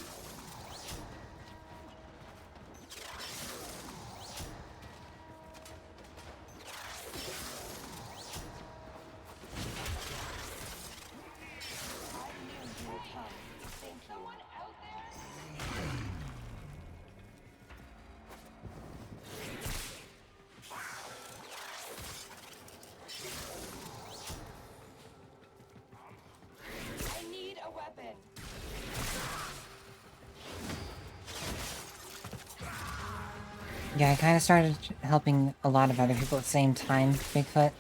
I need a weapon. Yeah, I kind of started helping a lot of other people at the same time, Bigfoot.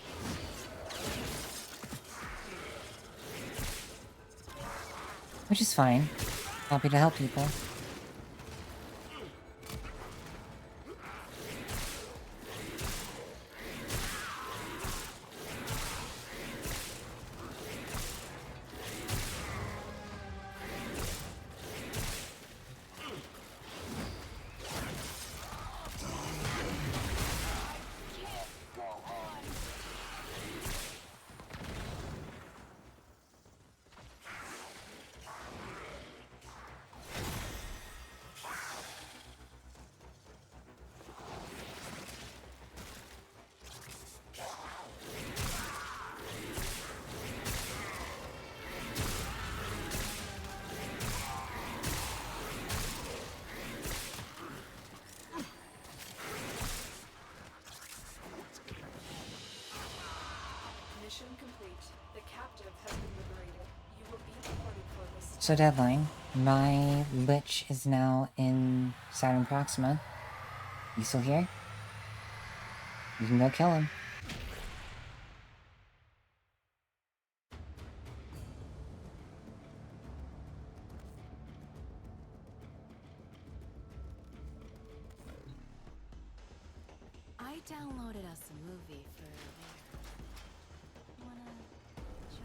Which is fine. Happy to help people. Mission complete. The captive has been liberated. You will be deported for this. So deadline. My Lich is now in Saturn Proxima. You still here? You can go kill him. I downloaded us a movie for later. Wanna show?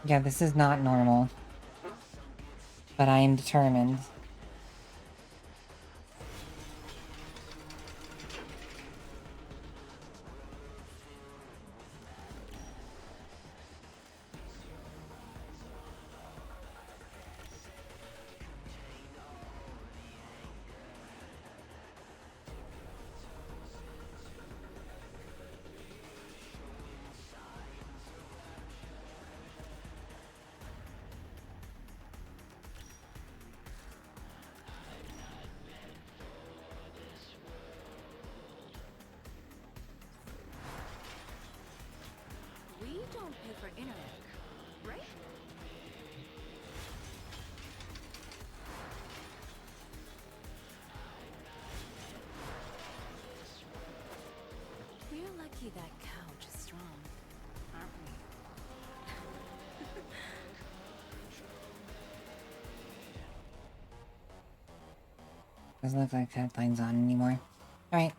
Yeah, this is not normal. But I am determined. We don't pay for internet, right? We're lucky that couch is strong, aren't we? Doesn't look like that line's on anymore. Alright.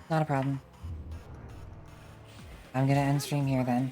Not a problem. I'm gonna end stream here then.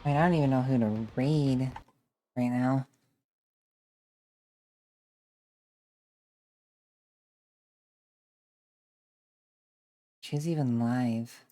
I mean, I don't even know who to raid right now. She's even live.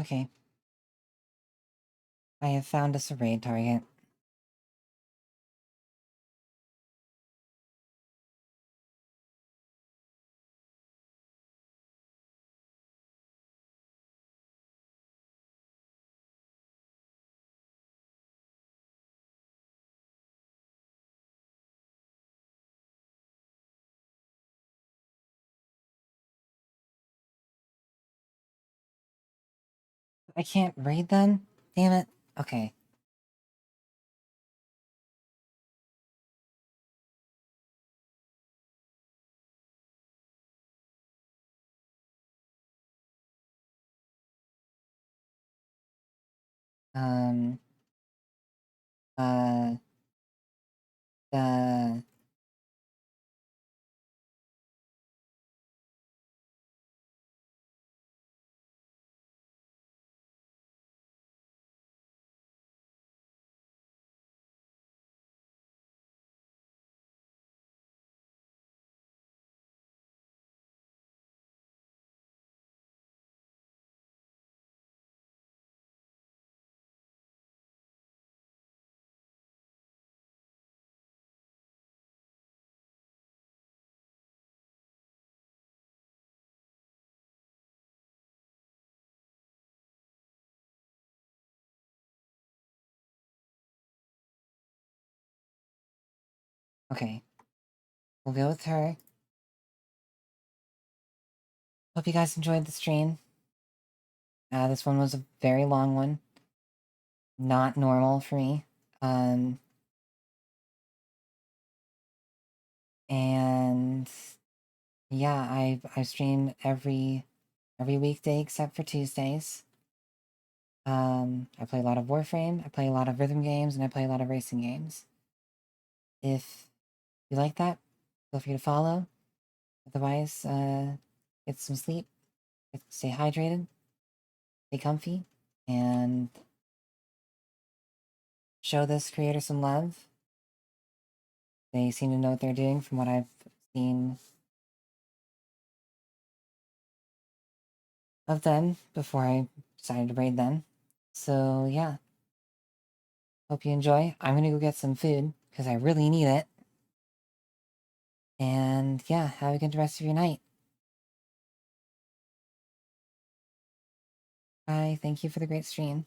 Okay. I have found us a raid target. I can't raid then? Damn it. Okay. Um... Uh... Uh... Okay. We'll go with her. Hope you guys enjoyed the stream. This one was a very long one. Not normal for me. And yeah, I stream every weekday except for Tuesdays. I play a lot of Warframe, I play a lot of rhythm games, and I play a lot of racing games. If you like that, feel free to follow. Otherwise, get some sleep, stay hydrated, stay comfy, and show this creator some love. They seem to know what they're doing from what I've seen of them before I decided to raid them. So yeah. Hope you enjoy. I'm gonna go get some food, because I really need it. And yeah, have a good rest of your night. Bye, thank you for the great stream.